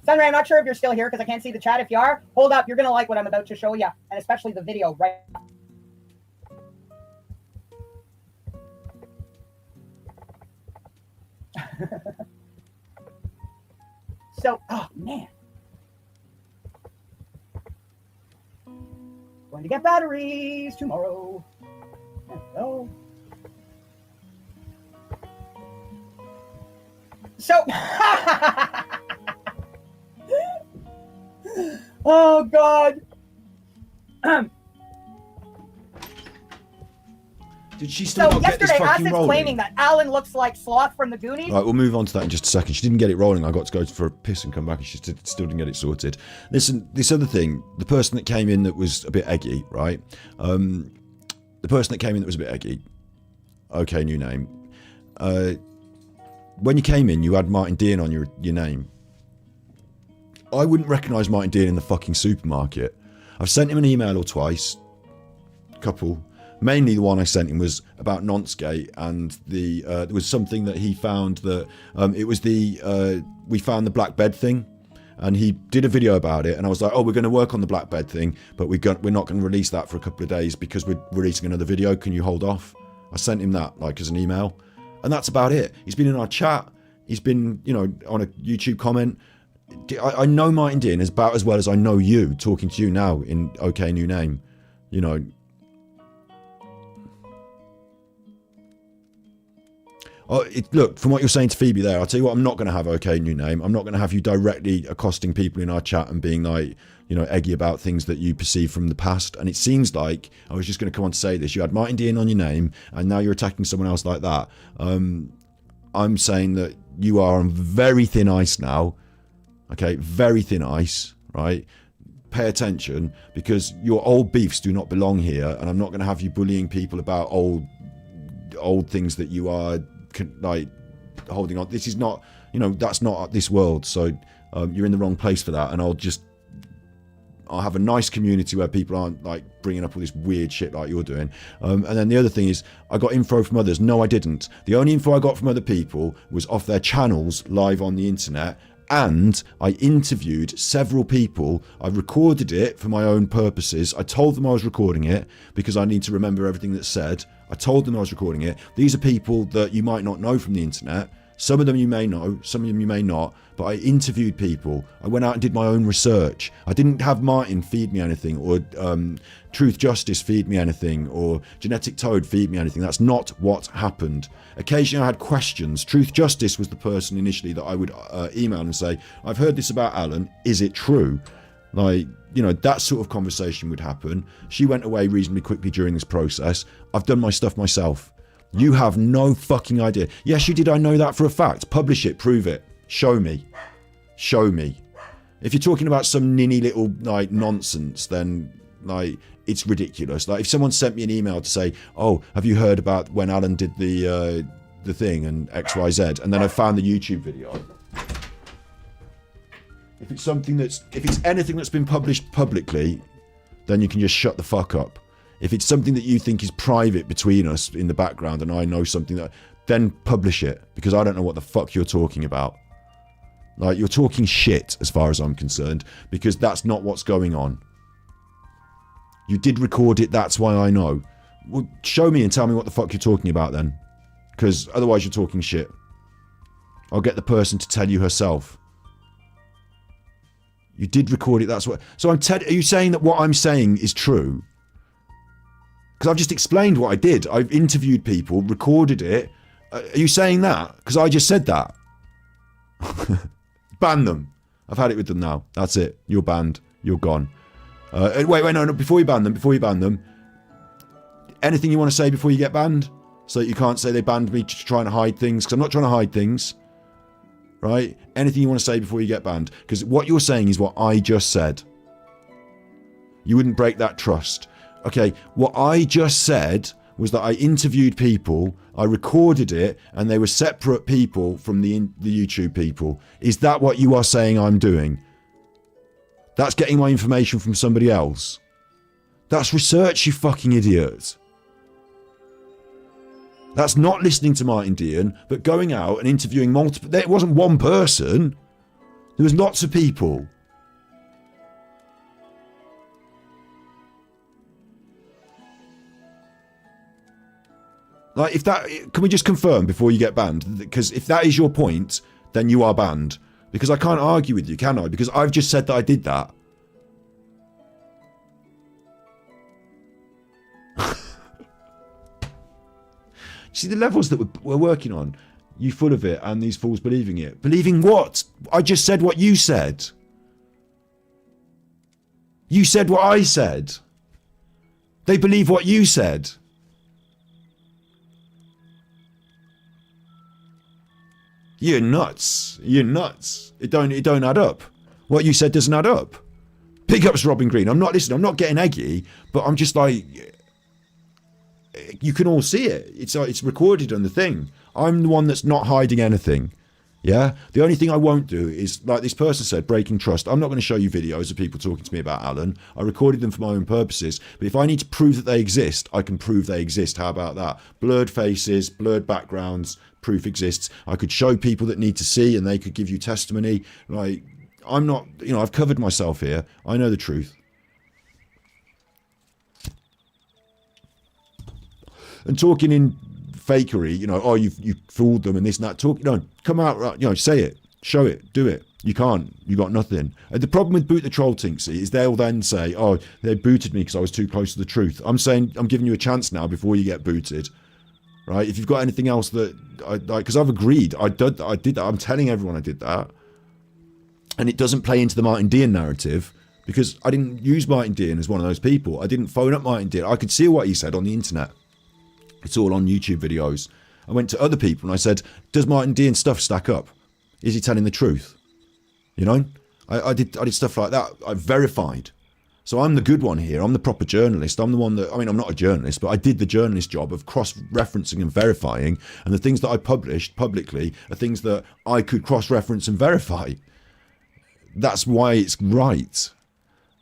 Sunray, I'm not sure if you're still here because I can't see the chat. If you are, hold up. You're going to like what I'm about to show you, and especially the video right now. So, oh, man. Going to get batteries tomorrow. Hello. So, oh God. Did she still So not get this yesterday, fucking Acid's rolling? claiming that Alan looks like Sloth from the Goonies. Right, we'll move on to that in just a second. She didn't get it rolling. I got to go for a piss and come back, and she still didn't get it sorted. Listen, this other thing, the person that came in that was a bit eggy, right? The person that came in that was a bit eggy. Okay, new name. When you came in, you had Martin Dean on your name. I wouldn't recognise Martin Dean in the fucking supermarket. I've sent him an email or twice. Couple. Mainly the one I sent him was about Nonskate, and there was something that he found that it was we found the black bed thing, and he did a video about it, and I was like, oh, we're going to work on the black bed thing, but we're not going to release that for a couple of days because we're releasing another video. Can you hold off? I sent him that like as an email, and that's about it. He's been in our chat. He's been, on a YouTube comment. I know Martin Dean about as well as I know you, talking to you now in OK New Name. Look, from what you're saying to Phoebe there, I'll tell you what, I'm not going to have OK New Name. I'm not going to have you directly accosting people in our chat and being like, eggy about things that you perceive from the past. And it seems like, I was just going to come on to say this, you had Martin Dean on your name, and now you're attacking someone else like that. I'm saying that you are on very thin ice now. Okay, very thin ice, right? Pay attention, because your old beefs do not belong here, and I'm not going to have you bullying people about old things that you are like holding on. This is not, that's not this world. So you're in the wrong place for that, and I'll have a nice community where people aren't like bringing up all this weird shit like you're doing. And then the other thing is, I got info from others. No, I didn't. The only info I got from other people was off their channels live on the internet. And I interviewed several people. I recorded it for my own purposes. I told them I was recording it because I need to remember everything that's said. I told them I was recording it. These are people that you might not know from the internet. Some of them you may know, some of them you may not. But I interviewed people. I went out and did my own research. I didn't have Martin feed me anything, or Truth Justice feed me anything, or Genetic Toad feed me anything. That's not what happened. Occasionally I had questions. Truth Justice was the person initially that I would email and say, I've heard this about Alan. Is it true? Like, that sort of conversation would happen. She went away reasonably quickly during this process. I've done my stuff myself. You have no fucking idea. Yes, you did. I know that for a fact. Publish it. Prove it. Show me. Show me. If you're talking about some ninny little like nonsense, then like it's ridiculous. Like if someone sent me an email to say, oh, have you heard about when Alan did the thing and XYZ, and then I found the YouTube video. If it's anything that's been published publicly, then you can just shut the fuck up. If it's something that you think is private between us in the background and I know something then publish it, because I don't know what the fuck you're talking about. Like, you're talking shit as far as I'm concerned, because that's not what's going on. You did record it, that's why I know. Well, show me and tell me what the fuck you're talking about then. Because otherwise you're talking shit. I'll get the person to tell you herself. You did record it, that's what... So are you saying that what I'm saying is true? Because I've just explained what I did. I've interviewed people, recorded it. Are you saying that? Because I just said that. Ban them. I've had it with them now. That's it. You're banned. You're gone. Wait, no. Before you ban them. Anything you want to say before you get banned? So that you can't say they banned me trying to hide things. Because I'm not trying to hide things. Right? Anything you want to say before you get banned. Because what you're saying is what I just said. You wouldn't break that trust. Okay, what I just said was that I interviewed people, I recorded it, and they were separate people from the YouTube people. Is that what you are saying I'm doing? That's getting my information from somebody else. That's research, you fucking idiot. That's not listening to Martin Dean, but going out and interviewing multiple... It wasn't one person. There was lots of people. Like, can we just confirm before you get banned? Because if that is your point, then you are banned. Because I can't argue with you, can I? Because I've just said that I did that. See the levels that we're working on? You full of it, and these fools believing it. Believing what? I just said what you said. You said what I said. They believe what you said. You're nuts. You're nuts. It don't add up. What you said doesn't add up. Big ups, Robin Green. I'm not getting eggy, but I'm just like, you can all see it. It's recorded on the thing. I'm the one that's not hiding anything. Yeah? The only thing I won't do is, like this person said, breaking trust. I'm not going to show you videos of people talking to me about Alan. I recorded them for my own purposes. But if I need to prove that they exist, I can prove they exist. How about that? Blurred faces, blurred backgrounds, proof exists. I could show people that need to see and they could give you testimony. Like, I'm not, I've covered myself here. I know the truth. And talking in fakery, you fooled them and this and that. Come out, right, say it, show it, do it. You can't. You got nothing. The problem with Boot the Troll, Tinksy, is they'll then say, oh, they booted me because I was too close to the truth. I'm saying I'm giving you a chance now before you get booted. Right? If you've got anything else that because I've agreed, I did that. I'm telling everyone I did that. And it doesn't play into the Martin Dean narrative because I didn't use Martin Dean as one of those people. I didn't phone up Martin Dean. I could see what he said on the internet. It's all on YouTube videos. I went to other people and I said, does Martin Dean stuff stack up? Is he telling the truth? I did stuff like that. I verified. So I'm the good one here. I'm the proper journalist. I'm the one that, I'm not a journalist, but I did the journalist job of cross-referencing and verifying. And the things that I published publicly are things that I could cross-reference and verify. That's why it's right.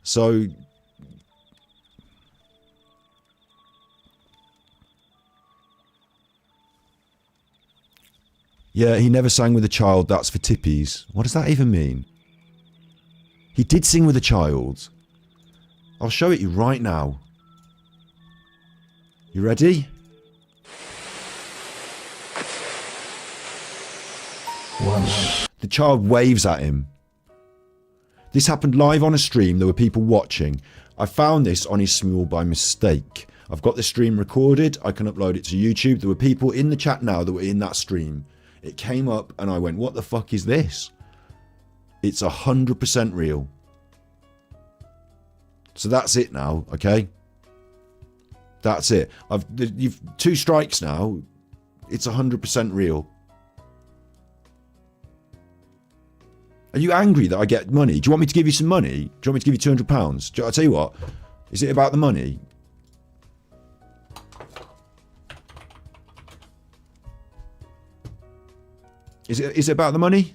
So... yeah, he never sang with a child. That's for tippies. What does that even mean? He did sing with a child. I'll show it you right now. You ready? The child waves at him. This happened live on a stream. There were people watching. I found this on his smule by mistake. I've got the stream recorded. I can upload it to YouTube. There were people in the chat now that were in that stream. It came up and I went, what the fuck is this? It's 100% real. So that's it now, okay? That's it. You've 2 strikes now. It's 100% real. Are you angry that I get money? Do you want me to give you some money? Do you want me to give you £200? I'll tell you what. Is it about the money? Is it about the money?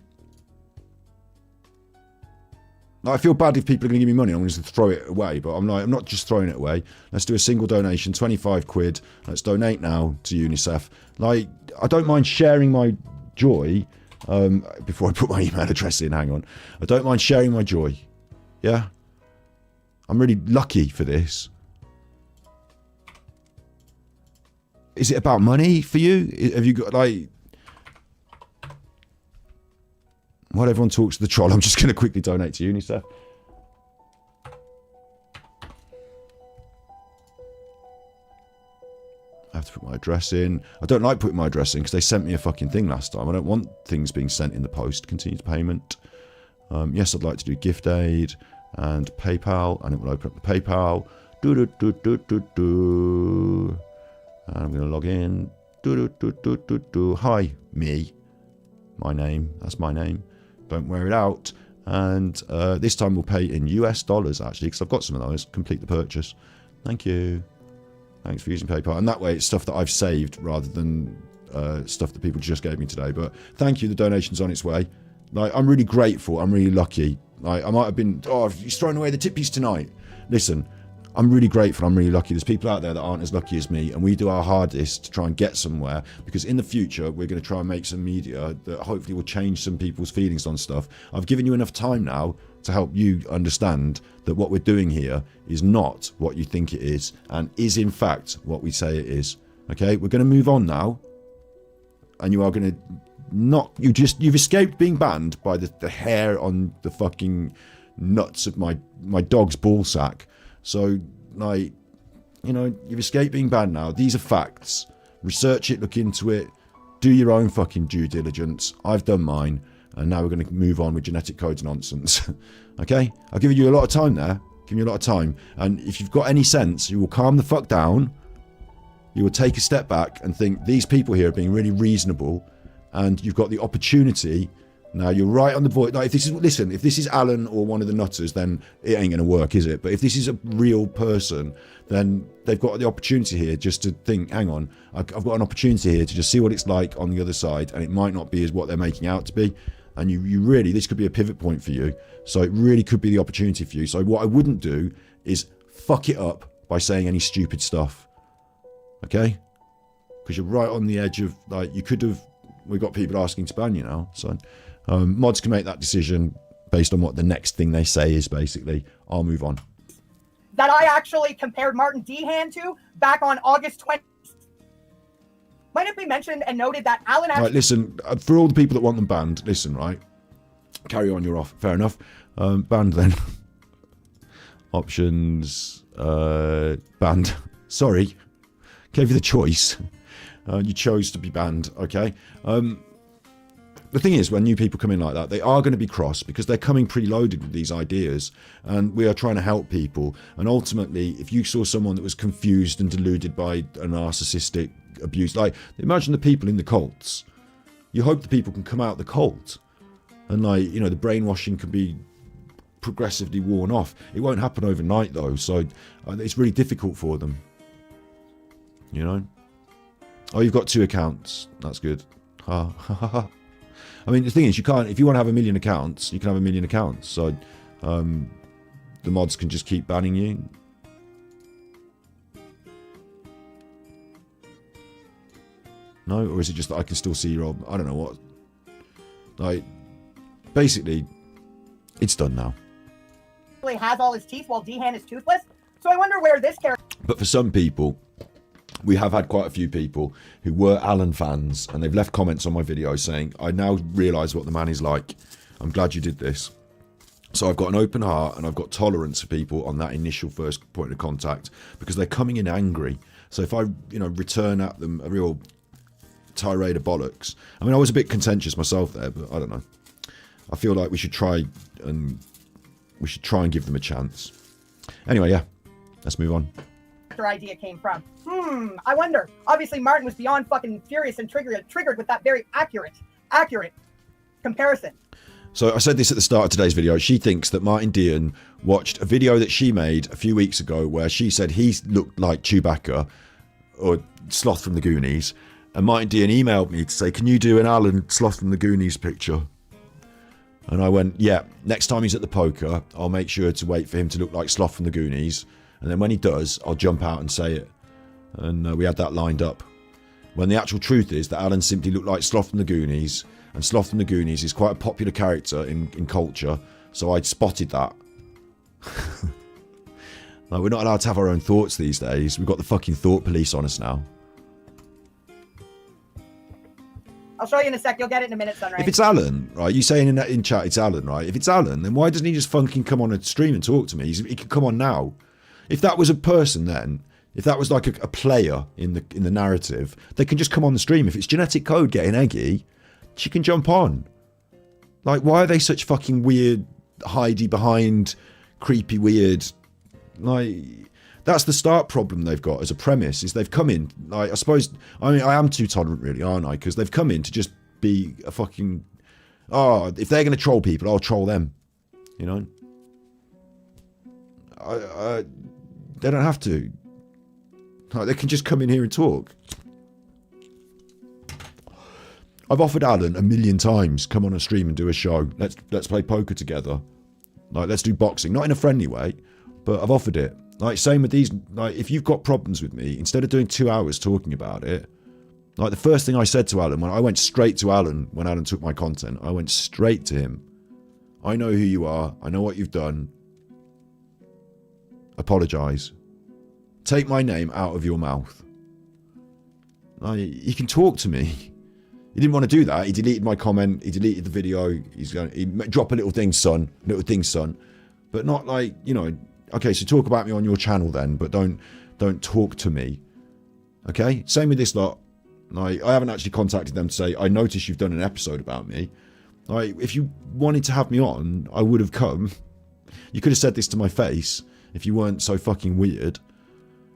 I feel bad if people are going to give me money. I'm going to throw it away, but I'm not just throwing it away. Let's do a single donation, 25 quid. Let's donate now to UNICEF. I don't mind sharing my joy. Before I put my email address in, hang on. I don't mind sharing my joy. Yeah? I'm really lucky for this. Is it about money for you? Have you got, while everyone talks to the troll, I'm just going to quickly donate to UNICEF. I have to put my address in. I don't like putting my address in because they sent me a fucking thing last time. I don't want things being sent in the post. Continued payment. Yes, I'd like to do gift aid and PayPal. And it will open up the PayPal. And I'm going to log in. Hi, me. My name. That's my name. Don't wear it out. And this time we'll pay in US dollars, actually, because I've got some of those. Complete the purchase. Thank you. Thanks for using PayPal. And that way it's stuff that I've saved rather than stuff that people just gave me today. But thank you. The donation's on its way. I'm really grateful. I'm really lucky. I might have been, he's throwing away the tippies tonight. Listen, I'm really grateful. I'm really lucky. There's people out there that aren't as lucky as me, and we do our hardest to try and get somewhere, because in the future we're going to try and make some media that hopefully will change some people's feelings on stuff. I've given you enough time now to help you understand that what we're doing here is not what you think it is, and is in fact what we say it is. Okay, we're going to move on now, and you are going to you've escaped being banned by the hair on the fucking nuts of my dog's ball sack. So, you've escaped being banned now. These are facts. Research it, look into it, do your own fucking due diligence. I've done mine, and now we're going to move on with genetic codes nonsense. Okay? I've given you a lot of time there. Giving you a lot of time. And if you've got any sense, you will calm the fuck down. You will take a step back and think, these people here are being really reasonable, and you've got the opportunity. Now you're right on the voice. Like, if this is Alan or one of the nutters, then it ain't going to work, is it? But if this is a real person, then they've got the opportunity here just to think, hang on, I've got an opportunity here to just see what it's like on the other side, and it might not be as what they're making out to be. And you really, this could be a pivot point for you. So it really could be the opportunity for you. So what I wouldn't do is fuck it up by saying any stupid stuff. Okay? Because you're right on the edge of, like, we've got people asking to ban you now. So mods can make that decision based on what the next thing they say is, basically. I'll move on. That I actually compared Martin Dehan to back on August 20th. Might it be mentioned and noted that Alan actually... Right, listen, for all the people that want them banned, listen, right? Carry on, you're off. Fair enough. Banned then. Options, banned. Sorry. Gave you the choice. You chose to be banned, okay? The thing is, when new people come in like that, they are going to be cross because they're coming preloaded with these ideas, and we are trying to help people. And ultimately, if you saw someone that was confused and deluded by a narcissistic abuse, like, imagine the people in the cults. You hope the people can come out the cult, and, like, you know, the brainwashing can be progressively worn off. It won't happen overnight though, so it's really difficult for them. You know? Oh, you've got 2 accounts. That's good. Ha ha ha. I mean, the thing is, you can't, if you want to have 1 million accounts, you can have 1 million accounts. So, the mods can just keep banning you. No? Or is it just that I can still see your, I don't know what. Like, basically, it's done now. has all his teeth while Dehan is toothless. So I wonder where this character... But for some people, we have had quite a few people who were Alan fans, and they've left comments on my video saying, I now realise what the man is like. I'm glad you did this. So I've got an open heart and I've got tolerance for people on that initial first point of contact because they're coming in angry. So if I, return at them a real tirade of bollocks. I mean, I was a bit contentious myself there, but I don't know. I feel like we should try and give them a chance. Anyway, yeah, let's move on. Idea came from. I wonder. Obviously, Martin was beyond fucking furious and triggered with that very accurate comparison. So I said this at the start of today's video. She thinks that Martin Dehan watched a video that she made a few weeks ago where she said he looked like Chewbacca or Sloth from the Goonies. And Martin Dehan emailed me to say, can you do an Alan Sloth from the Goonies picture? And I went, yeah, next time he's at the poker, I'll make sure to wait for him to look like Sloth from the Goonies. And then when he does, I'll jump out and say it. And we had that lined up. When the actual truth is that Alan simply looked like Sloth from the Goonies. And Sloth from the Goonies is quite a popular character in culture. So I'd spotted that. Like, we're not allowed to have our own thoughts these days. We've got the fucking thought police on us now. I'll show you in a sec. You'll get it in a minute, Sunrise. If it's Alan, right, you saying in chat it's Alan, right? If it's Alan, then why doesn't he just fucking come on a stream and talk to me? He can come on now. If that was a person then, if that was like a player in the narrative, they can just come on the stream. If it's genetic code getting eggy, she can jump on. Like, why are they such fucking weird, hidey behind, creepy weird? Like, that's the start problem they've got as a premise, is they've come in, like, I suppose, I mean, I am too tolerant really, aren't I? Because they've come in to just be a fucking, if they're going to troll people, I'll troll them, you know? They don't have to. Like, they can just come in here and talk. I've offered Alan 1 million times, come on a stream and do a show. Let's play poker together. Like, let's do boxing. Not in a friendly way, but I've offered it. Like, same with these, like, if you've got problems with me, instead of doing 2 hours talking about it, like, the first thing I said to Alan, when I went straight to Alan, when Alan took my content, I went straight to him. I know who you are. I know what you've done. Apologise. Take my name out of your mouth. Like, he can talk to me. He didn't want to do that. He deleted my comment. He deleted the video. He drop a little thing, son. But not like, okay, so talk about me on your channel then, but don't talk to me. Okay? Same with this lot. Like, I haven't actually contacted them to say, I noticed you've done an episode about me. Like, if you wanted to have me on, I would have come. You could have said this to my face if you weren't so fucking weird.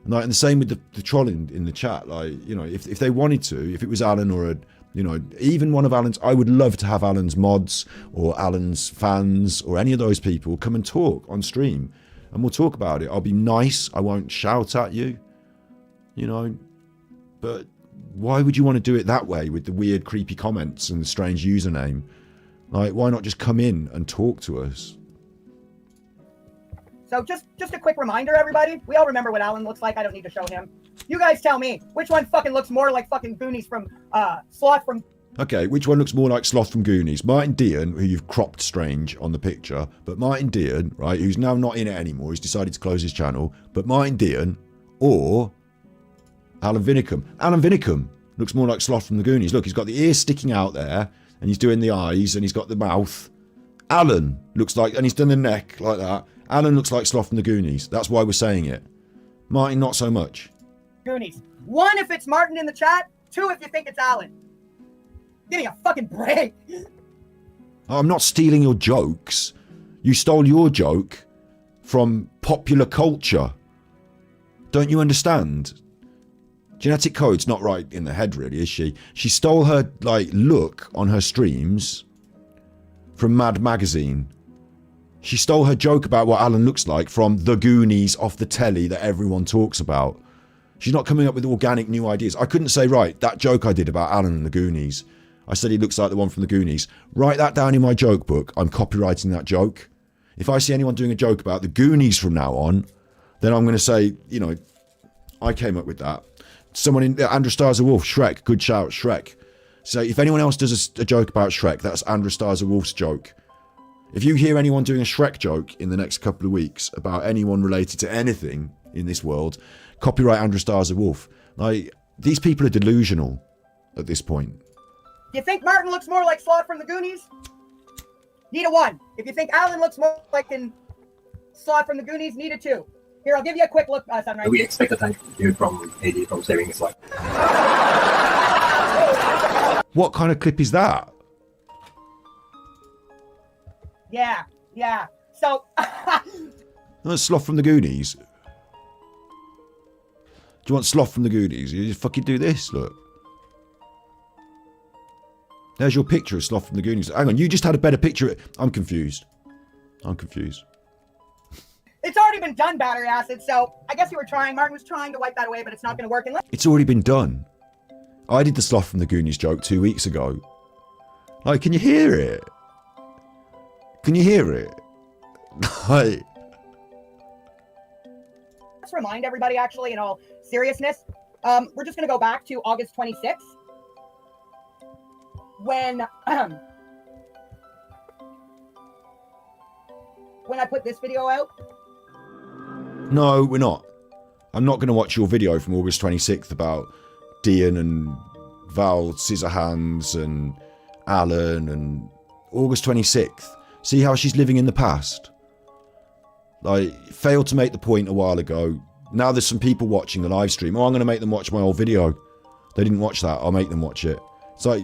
And the same with the trolling in the chat. Like, if they wanted to, if it was Alan or You know, even one of Alan's, I would love to have Alan's mods or Alan's fans or any of those people come and talk on stream, and we'll talk about it. I'll be nice. I won't shout at you, you know, but why would you want to do it that way with the weird, creepy comments and the strange username? Like, why not just come in and talk to us? So just a quick reminder, everybody. We all remember what Alan looks like. I don't need to show him. You guys tell me which one fucking looks more like fucking Goonies from Sloth from. Okay, which one looks more like Sloth from Goonies? Martin Dean, who you've cropped strange on the picture, but Martin Dean, right, who's now not in it anymore. He's decided to close his channel. But Martin Dean or Alan Vinicum. Alan Vinicum looks more like Sloth from the Goonies. Look, he's got the ears sticking out there, and he's doing the eyes, and he's got the mouth. Alan looks like, and he's done the neck like that. Alan looks like Sloth from the Goonies. That's why we're saying it. Martin, not so much. Goonies. 1, if it's Martin in the chat. 2, if you think it's Alan. Give me a fucking break. I'm not stealing your jokes. You stole your joke from popular culture. Don't you understand? Genetic Code's not right in the head, really, is she? She stole her, like, look on her streams from Mad Magazine. She stole her joke about what Alan looks like from The Goonies off the telly that everyone talks about. She's not coming up with organic new ideas. I couldn't say, right, that joke I did about Alan and the Goonies, I said he looks like the one from the Goonies. Write that down in my joke book. I'm copywriting that joke. If I see anyone doing a joke about the Goonies from now on, then I'm going to say, you know, I came up with that. Someone in Andrew Stars a Wolf, Shrek, good shout, Shrek. So if anyone else does a joke about Shrek, that's Andrew Stars a Wolf's joke. If you hear anyone doing a Shrek joke in the next couple of weeks about anyone related to anything in this world, copyright Andrew Stars a Wolf. Like, these people are delusional at this point. You think Martin looks more like Sloth from the Goonies? Need a 1. If you think Alan looks more like in Sloth from the Goonies, need a 2. Here, I'll give you a quick look, Sunrise. We expect a thank you from AD from saving his life. What kind of clip is that? Yeah. So, That's Sloth from the Goonies. Do you want Sloth from the Goonies? You just fucking do this, look. There's your picture of Sloth from the Goonies. Hang on, you just had a better picture. I'm confused. it's already been done, battery acid, so I guess you were trying. Martin was trying to wipe that away, but it's not going to work unless... It's already been done. I did the Sloth from the Goonies joke 2 weeks ago. Like, can you hear it? Can you hear it? Like... Let's remind everybody, actually, in all seriousness, we're just going to go back to August 26th. When I put this video out. No, we're not. I'm not going to watch your video from August 26th about Dean and Val Scissorhands and Alan and August 26th. See how she's living in the past? Like, failed to make the point a while ago. Now there's some people watching the live stream. Oh, I'm going to make them watch my old video. They didn't watch that. I'll make them watch it. It's like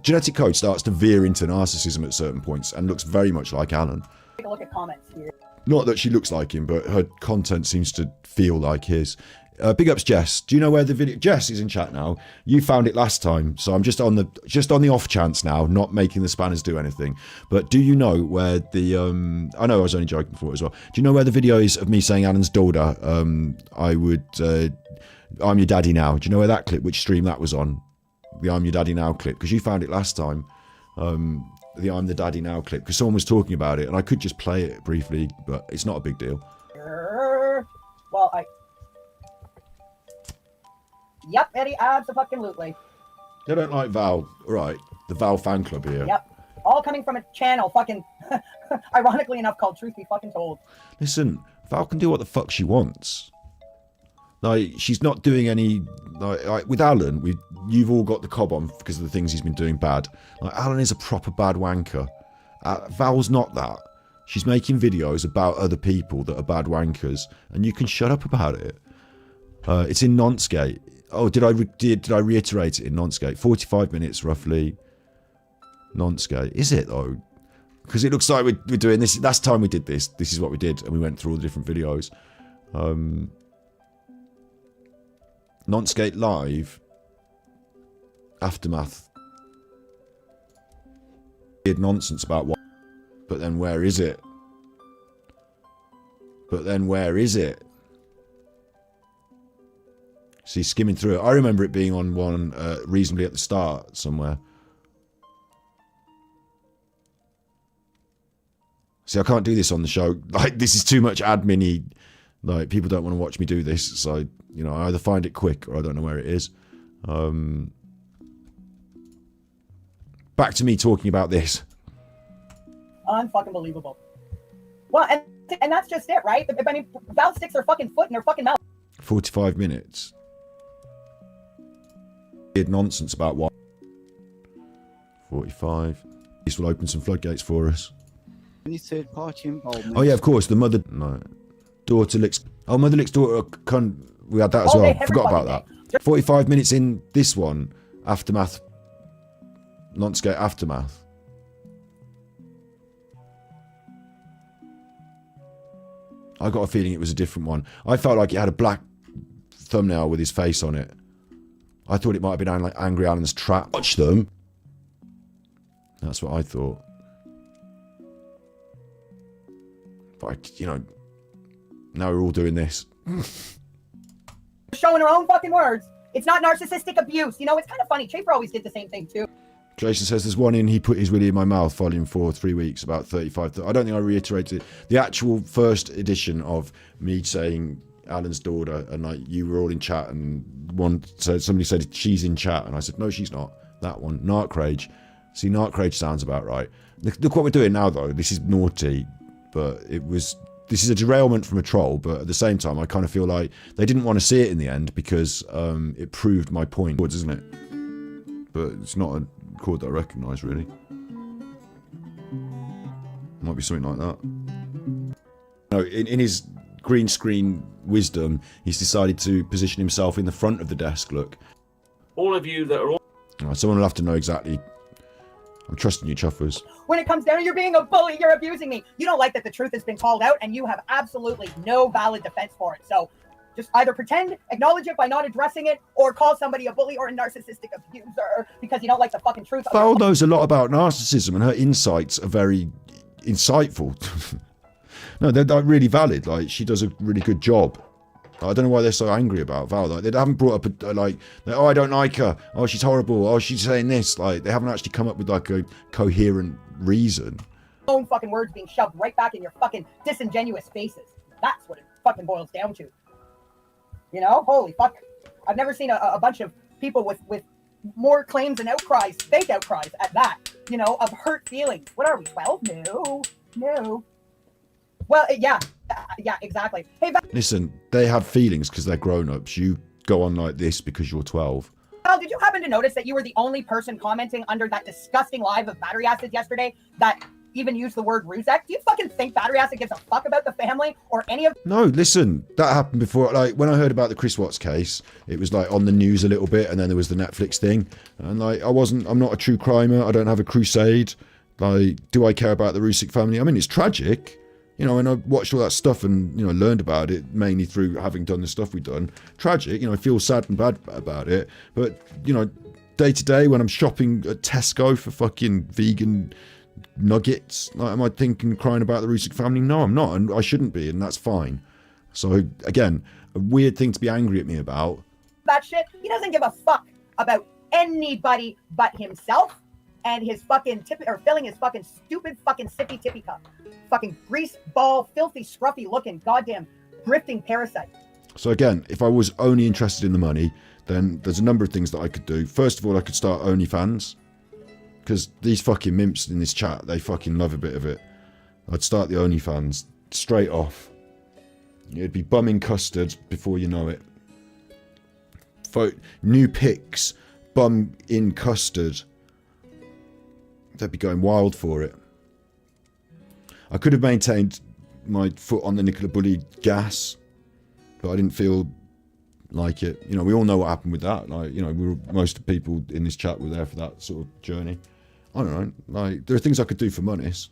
Genetic Code starts to veer into narcissism at certain points and looks very much like Alan. Take a look at comments here. Not that she looks like him, but her content seems to feel like his. Big ups, Jess. Do you know where the video? Jess is in chat now. You found it last time, so I'm just on the off chance now, not making the spanners do anything. But do you know where the? I know I was only joking before as well. Do you know where the video is of me saying Alan's daughter? I'm your daddy now. Do you know where that clip? Which stream that was on? The I'm your daddy now clip, because you found it last time. The I'm the daddy now clip, because someone was talking about it, and I could just play it briefly, but it's not a big deal. Well, Yep, Eddie, absolutely. They don't like Val, right? The Val fan club here. Yep, all coming from a channel, fucking, ironically enough, called Truth Be Fucking Told. Listen, Val can do what the fuck she wants. Like, she's not doing any, like with Alan, you've all got the cob on because of the things he's been doing bad. Like, Alan is a proper bad wanker. Val's not that. She's making videos about other people that are bad wankers, and you can shut up about it. It's in Nonsgate. Oh, did I reiterate it in Nonsgate? 45 minutes roughly. Nonsgate. Is it though? Because it looks like we're doing this. Last time we did this, this is what we did, and we went through all the different videos. Nonsgate Live. Aftermath. Weird nonsense about what. But then where is it? But then where is it? See, skimming through it. I remember it being on one reasonably at the start somewhere. See, I can't do this on the show. Like, this is too much admin-y. Like, people don't want to watch me do this. So, you know, I either find it quick or I don't know where it is. Back to me talking about this. Unfucking believable. Well, and that's just it, right? I mean, Val sticks her fucking foot in her fucking mouth. 45 minutes. Weird nonsense about what? 45. This will open some floodgates for us. Any third party involvement? Oh yeah, of course. The mother, no, daughter licks. Oh, mother licks daughter. We had that as well. Forgot about that. 45 minutes in this one. Aftermath. Nonscape Aftermath. I got a feeling it was a different one. I felt like it had a black thumbnail with his face on it. I thought it might have been like Angry Alan's Trap. Watch them. That's what I thought. But, you know, now we're all doing this. Showing her own fucking words. It's not narcissistic abuse. You know, it's kind of funny. Schaefer always did the same thing too. Jason says there's one in He Put His Willy in My Mouth, volume 4, 3 weeks, about 35. I don't think I reiterated it. The actual first edition of me saying Alan's daughter, and like you were all in chat, and one said, somebody said she's in chat, and I said no, she's not. That one, Narkrage. See, Narkrage sounds about right. Look what we're doing now, though. This is naughty, but this is a derailment from a troll, but at the same time, I kind of feel like they didn't want to see it in the end because it proved my point, isn't it? But it's not a chord that I recognise, really. Might be something like that. No, in his green screen wisdom, he's decided to position himself in the front of the desk, look. All of you that are... Right, someone will have to know exactly. I'm trusting you, Chuffers. When it comes down to you're being a bully, you're abusing me. You don't like that the truth has been called out, and you have absolutely no valid defense for it. So just either pretend, acknowledge it by not addressing it, or call somebody a bully or a narcissistic abuser because you don't like the fucking truth. Val knows a lot about narcissism, and her insights are very insightful. No, they're like really valid. Like, she does a really good job. I don't know why they're so angry about Val. Like, they haven't brought up oh, I don't like her. Oh, she's horrible. Oh, she's saying this. Like, they haven't actually come up with like a coherent reason. Own fucking words being shoved right back in your fucking disingenuous faces. That's what it fucking boils down to. You know, holy fuck. I've never seen a bunch of people with more claims and outcries, fake outcries at that, you know, of hurt feelings. What are we, 12? No. Well, yeah, exactly. Hey, Listen, they have feelings because they're grown-ups. You go on like this because you're 12. Val, did you happen to notice that you were the only person commenting under that disgusting live of Battery Acid yesterday that even used the word Ruzek? Do you fucking think Battery Acid gives a fuck about the family or any of... No, listen, that happened before. Like, when I heard about the Chris Watts case, it was like on the news a little bit, and then there was the Netflix thing. And like, I'm not a true crimer. I don't have a crusade. Like, do I care about the Rusick family? I mean, it's tragic. You know, and I watched all that stuff and, you know, learned about it mainly through having done the stuff we've done. Tragic, you know, I feel sad and bad about it. But, you know, day to day when I'm shopping at Tesco for fucking vegan nuggets, like, am I thinking, crying about the Rusick family? No, I'm not, and I shouldn't be, and that's fine. So, again, a weird thing to be angry at me about. That shit, he doesn't give a fuck about anybody but himself and his fucking filling his fucking stupid fucking sippy tippy cup. Fucking grease ball, filthy, scruffy looking, goddamn grifting parasite. So again, if I was only interested in the money, then there's a number of things that I could do. First of all, I could start OnlyFans. Because these fucking mimps in this chat, they fucking love a bit of it. I'd start the OnlyFans straight off. It'd be bumming custard before you know it. New pics, bum in custard. They'd be going wild for it. I could have maintained my foot on the Nicola Bully gas, but I didn't feel like it. You know, we all know what happened with that. Like, you know, most of the people in this chat were there for that sort of journey. I don't know. Like, there are things I could do for monies.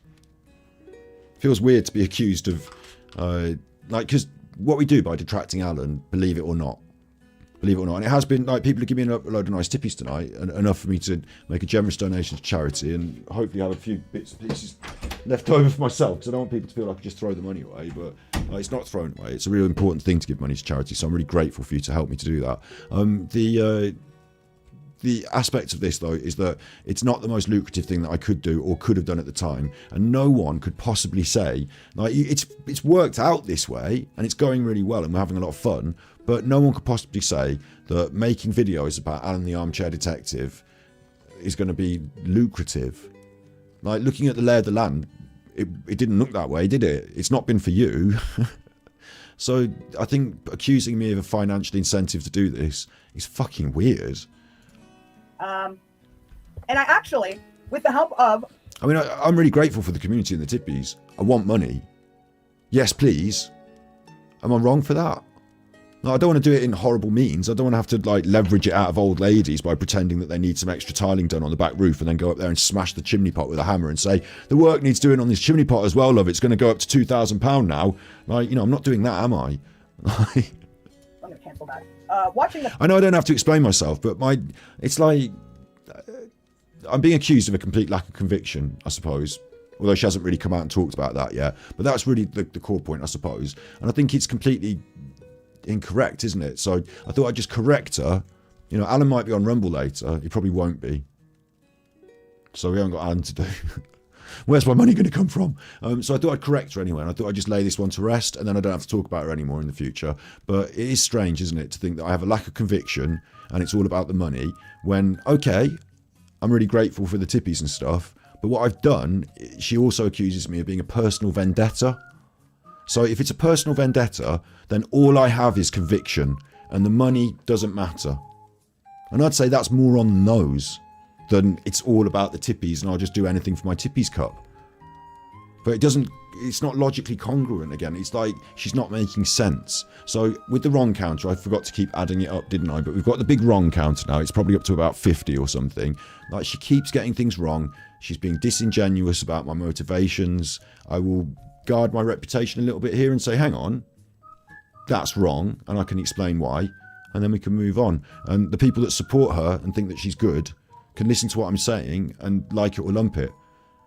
Feels weird to be accused of, like, because what we do by detracting Alan, believe it or not, believe it or not. And it has been, like, people have given me a load of nice tippies tonight, and enough for me to make a generous donation to charity, and hopefully have a few bits and pieces left over for myself, because I don't want people to feel like I just throw the money away, but it's not thrown away. It's a real important thing to give money to charity, so I'm really grateful for you to help me to do that. The aspect of this, though, is that it's not the most lucrative thing that I could do or could have done at the time, and no one could possibly say, like, it's worked out this way and it's going really well and we're having a lot of fun, but no one could possibly say that making videos about Alan the Armchair Detective is going to be lucrative. Like, looking at the lay of the land, it didn't look that way, did it? It's not been for you. So I think accusing me of a financial incentive to do this is fucking weird. And I actually, with the help of... I mean, I'm really grateful for the community and the tippies. I want money. Yes, please. Am I wrong for that? No, I don't want to do it in horrible means. I don't want to have to, like, leverage it out of old ladies by pretending that they need some extra tiling done on the back roof and then go up there and smash the chimney pot with a hammer and say, the work needs doing on this chimney pot as well, love. It's going to go up to £2,000 now. Like, you know, I'm not doing that, am I? I'm going to cancel that. Watching the... I know I don't have to explain myself, but it's like... I'm being accused of a complete lack of conviction, I suppose. Although she hasn't really come out and talked about that yet. But that's really the core point, I suppose. And I think it's completely incorrect, isn't it? So I thought I'd just correct her. You know, Alan might be on Rumble later. He probably won't be. So we haven't got Alan to do. Where's my money going to come from? So I thought I'd correct her anyway. And I thought I'd just lay this one to rest. And then I don't have to talk about her anymore in the future. But it is strange, isn't it? To think that I have a lack of conviction and it's all about the money. When, okay, I'm really grateful for the tippies and stuff. But what I've done, she also accuses me of being a personal vendetta. So if it's a personal vendetta, then all I have is conviction, and the money doesn't matter. And I'd say that's more on the nose than it's all about the tippies and I'll just do anything for my tippies cup. But it's not logically congruent again. It's like she's not making sense. So with the wrong counter, I forgot to keep adding it up, didn't I? But we've got the big wrong counter now. It's probably up to about 50 or something. Like, she keeps getting things wrong. She's being disingenuous about my motivations. I will guard my reputation a little bit here and say, hang on, that's wrong, and I can explain why, and then we can move on. And the people that support her and think that she's good can listen to what I'm saying and like it or lump it.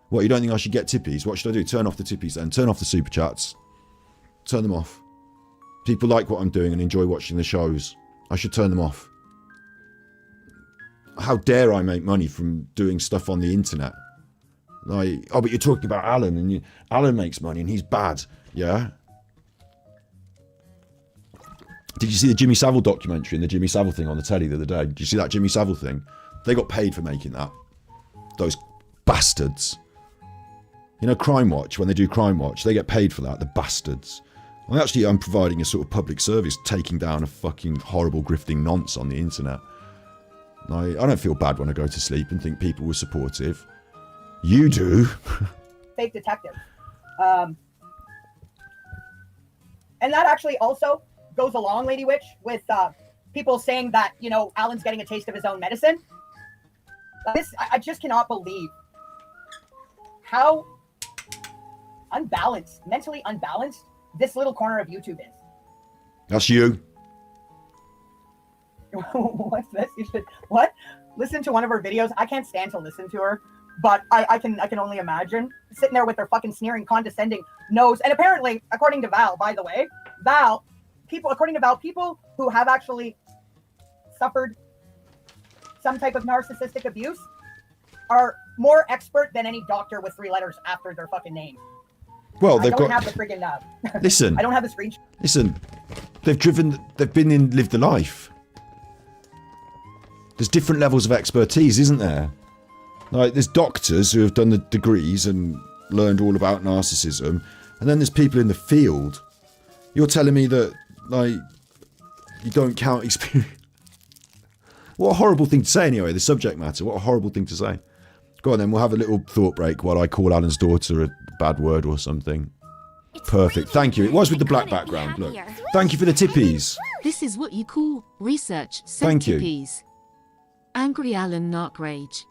What, you don't think I should get tippies? What should I do? Turn off the tippies then. Turn off the super chats. Turn them off. People like what I'm doing and enjoy watching the shows. I should turn them off. How dare I make money from doing stuff on the internet? Like, oh, but you're talking about Alan, and Alan makes money and he's bad. Yeah? Did you see the Jimmy Savile documentary and the Jimmy Savile thing on the telly the other day? Did you see that Jimmy Savile thing? They got paid for making that. Those bastards. You know, Crime Watch, when they do Crime Watch, they get paid for that, the bastards. I'm providing a sort of public service, taking down a fucking horrible grifting nonce on the internet. I don't feel bad when I go to sleep and think people were supportive. You do. Fake detective. And that actually also goes along, Lady Witch, with people saying that, you know, Alan's getting a taste of his own medicine. I just cannot believe how unbalanced, mentally unbalanced, this little corner of YouTube is. That's you. What's this? You should what? Listen to one of her videos. I can't stand to listen to her, but I can only imagine sitting there with her fucking sneering, condescending nose. And apparently, according to Val, by the way, people who have actually suffered some type of narcissistic abuse are more expert than any doctor with 3 letters after their fucking name. Well, I don't have the friggin' listen. I don't have the screenshot. Listen, they've lived the life. There's different levels of expertise, isn't there? Like, there's doctors who have done the degrees and learned all about narcissism, and then there's people in the field. You're telling me that, like, you don't count experience. What a horrible thing to say anyway, the subject matter. What a horrible thing to say. Go on then, we'll have a little thought break while I call Alan's daughter a bad word or something. Perfect, thank you. It was with the black background, look. Thank you for the tippies. This is what you call research. Thank you. Tippies. Angry Alan Narc Rage.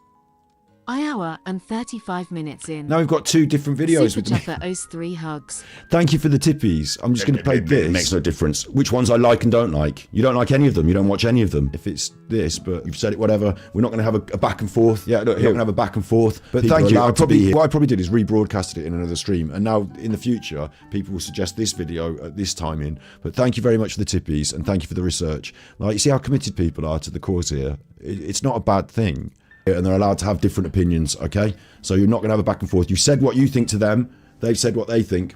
hour and 35 minutes in. Now we've got 2 different videos Super with Chuffer owes 3 hugs. Thank you for the tippies. I'm just going to play this. It makes no difference which ones I like and don't like. You don't like any of them. You don't watch any of them. If it's this, but you've said it, whatever. We're not going to have a back and forth. Yeah, look, you're not going to have a back and forth. But thank you. What I probably did is rebroadcasted it in another stream. And now in the future, people will suggest this video at this time in. But thank you very much for the tippies and thank you for the research. Like, you see how committed people are to the cause here. It's not a bad thing. And they're allowed to have different opinions, okay? So you're not going to have a back and forth. You said what you think to them. They've said what they think.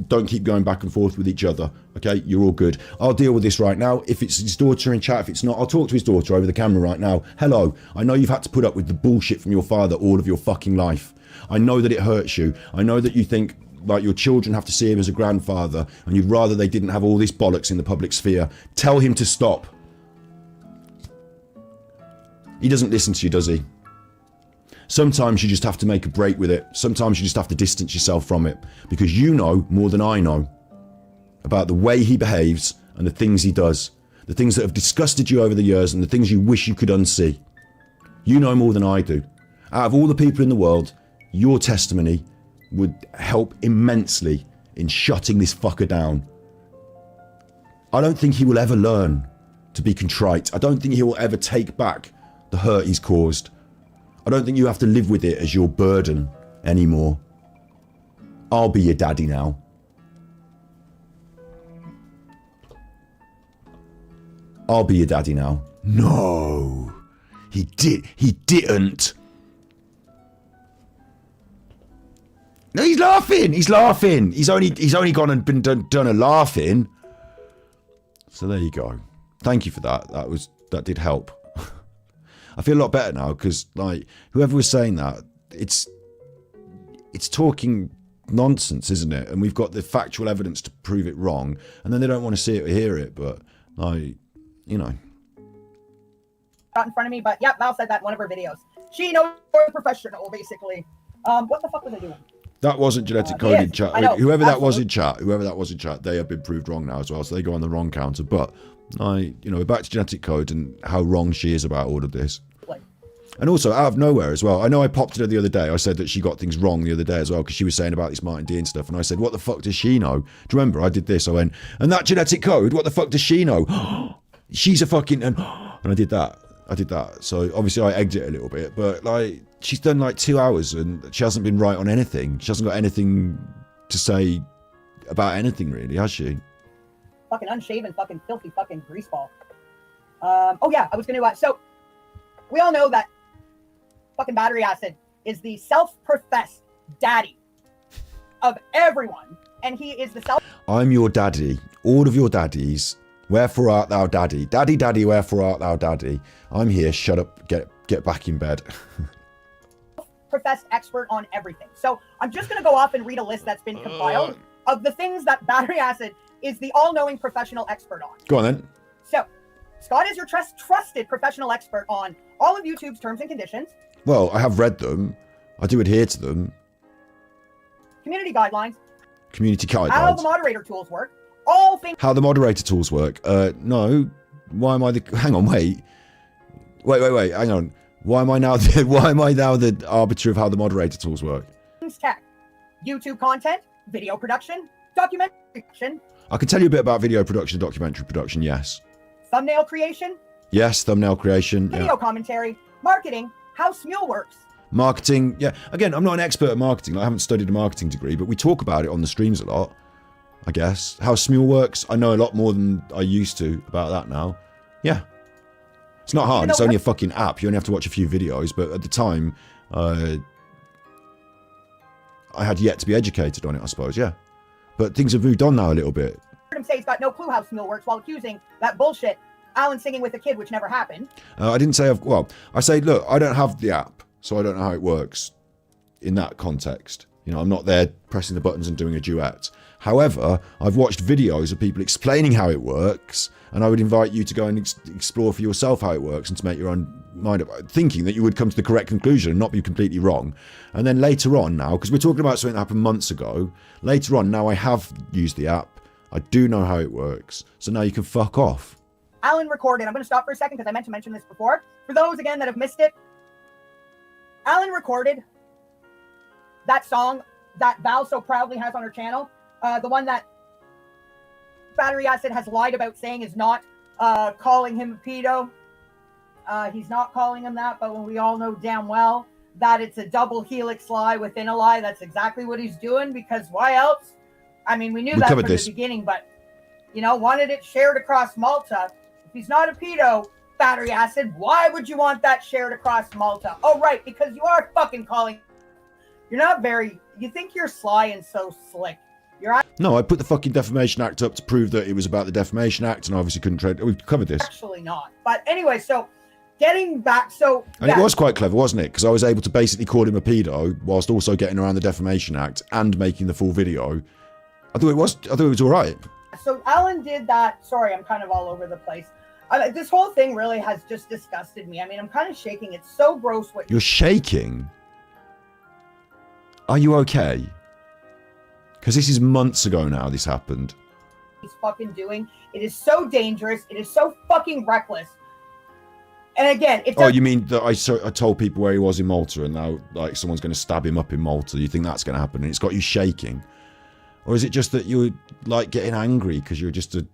Don't keep going back and forth with each other, okay? You're all good. I'll deal with this right now. If it's his daughter in chat, if it's not, I'll talk to his daughter over the camera right now. Hello, I know you've had to put up with the bullshit from your father all of your fucking life. I know that it hurts you. I know that you think like your children have to see him as a grandfather and you'd rather they didn't have all this bollocks in the public sphere. Tell him to stop. He doesn't listen to you, does he? Sometimes you just have to make a break with it. Sometimes you just have to distance yourself from it because you know more than I know about the way he behaves and the things he does, the things that have disgusted you over the years and the things you wish you could unsee. You know more than I do. Out of all the people in the world, your testimony would help immensely in shutting this fucker down. I don't think he will ever learn to be contrite. I don't think he will ever take back the hurt he's caused. I don't think you have to live with it as your burden anymore. I'll be your daddy now. I'll be your daddy now. No, he didn't. No, he's laughing. He's laughing. He's only gone and been done a laughing. So there you go. Thank you for that. That did help. I feel a lot better now because, like, whoever was saying that, it's talking nonsense, isn't it? And we've got the factual evidence to prove it wrong, and then they don't want to see it or hear it. But, like, you know, Got in front of me, but yeah, Val said that in one of her videos. She knows we're professional, basically. What the fuck was I doing? that wasn't genetic coded chat. Whoever that was in chat, they have been proved wrong now as well. So they go on the wrong counter. But we're back to genetic code and how wrong she is about all of this. And also, out of nowhere as well, I know I popped at her the other day. I said that she got things wrong the other day as well, because she was saying about this Martin Dean stuff. And I said, what the fuck does she know? Do you remember? I did this. I went, and that genetic code, what the fuck does she know? She's a fucking... And I did that. So obviously I egged it a little bit. But, she's done 2 hours and she hasn't been right on anything. She hasn't got anything to say about anything, really, has she? Fucking unshaven, fucking filthy fucking greaseball. I was going to... So, we all know that fucking battery acid is the self-professed daddy of everyone, and he is the I'm your daddy, all of your daddies. Wherefore art thou daddy? Daddy, daddy, wherefore art thou daddy? I'm here, shut up, get back in bed. Professed expert on everything. So I'm just going to go off and read a list that's been compiled of the things that battery acid is the all-knowing professional expert on. Go on then. So, Scott is your trusted professional expert on all of YouTube's terms and conditions. Well, I have read them. I do adhere to them. Community guidelines. Community guidelines. How the moderator tools work. All things. How the moderator tools work. No. Why am I the... Hang on, wait. Wait, hang on. Why am I now the arbiter of how the moderator tools work? Tech. YouTube content, video production, documentary production. I can tell you a bit about video production and documentary production, yes. Thumbnail creation. Yes, thumbnail creation. Video commentary. Marketing. How Smule works. Marketing, yeah. Again, I'm not an expert at marketing. I haven't studied a marketing degree, but we talk about it on the streams a lot, I guess. How Smule works, I know a lot more than I used to about that now. Yeah. It's not hard. It's only a fucking app. You only have to watch a few videos, but at the time, I had yet to be educated on it, I suppose, yeah. But things have moved on now a little bit. Heard him say he's got no clue how Smule works while accusing that bullshit Alan singing with a kid, which never happened. I didn't say... I say, look, I don't have the app, so I don't know how it works in that context. I'm not there pressing the buttons and doing a duet. However, I've watched videos of people explaining how it works, and I would invite you to go and explore for yourself how it works and to make your own mind up, thinking that you would come to the correct conclusion and not be completely wrong. And then later on now, because we're talking about something that happened months ago, later on now I have used the app. I do know how it works. So now you can fuck off. Alan recorded. I'm going to stop for a second because I meant to mention this before. For those, again, that have missed it, Alan recorded that song that Val so proudly has on her channel. The one that Battery Acid has lied about saying is not calling him a pedo. He's not calling him that, but when we all know damn well that it's a double helix lie within a lie, that's exactly what he's doing, because why else? I mean, we knew that from the beginning, but, you know, wanted it shared across Malta. If he's not a pedo, Battery Acid, why would you want that shared across Malta? Oh, right, because you are fucking calling. You're not very, you think you're sly and so slick. No, I put the fucking Defamation Act up to prove that it was about the Defamation Act, and I obviously couldn't trade. We've covered this. Actually not. But anyway, so getting back, and it was quite clever, wasn't it? Because I was able to basically call him a pedo whilst also getting around the Defamation Act and making the full video. I thought it was all right. So Alan did that. Sorry, I'm kind of all over the place. This whole thing really has just disgusted me. I mean, I'm kind of shaking. It's so gross. What you're shaking? Are you okay? Because this is months ago now. This happened. He's fucking doing. It is so dangerous. It is so fucking reckless. And again, it's. Oh, you mean that I told people where he was in Malta, and now like someone's going to stab him up in Malta? You think that's going to happen? And it's got you shaking, or is it just that you're like getting angry because you're just a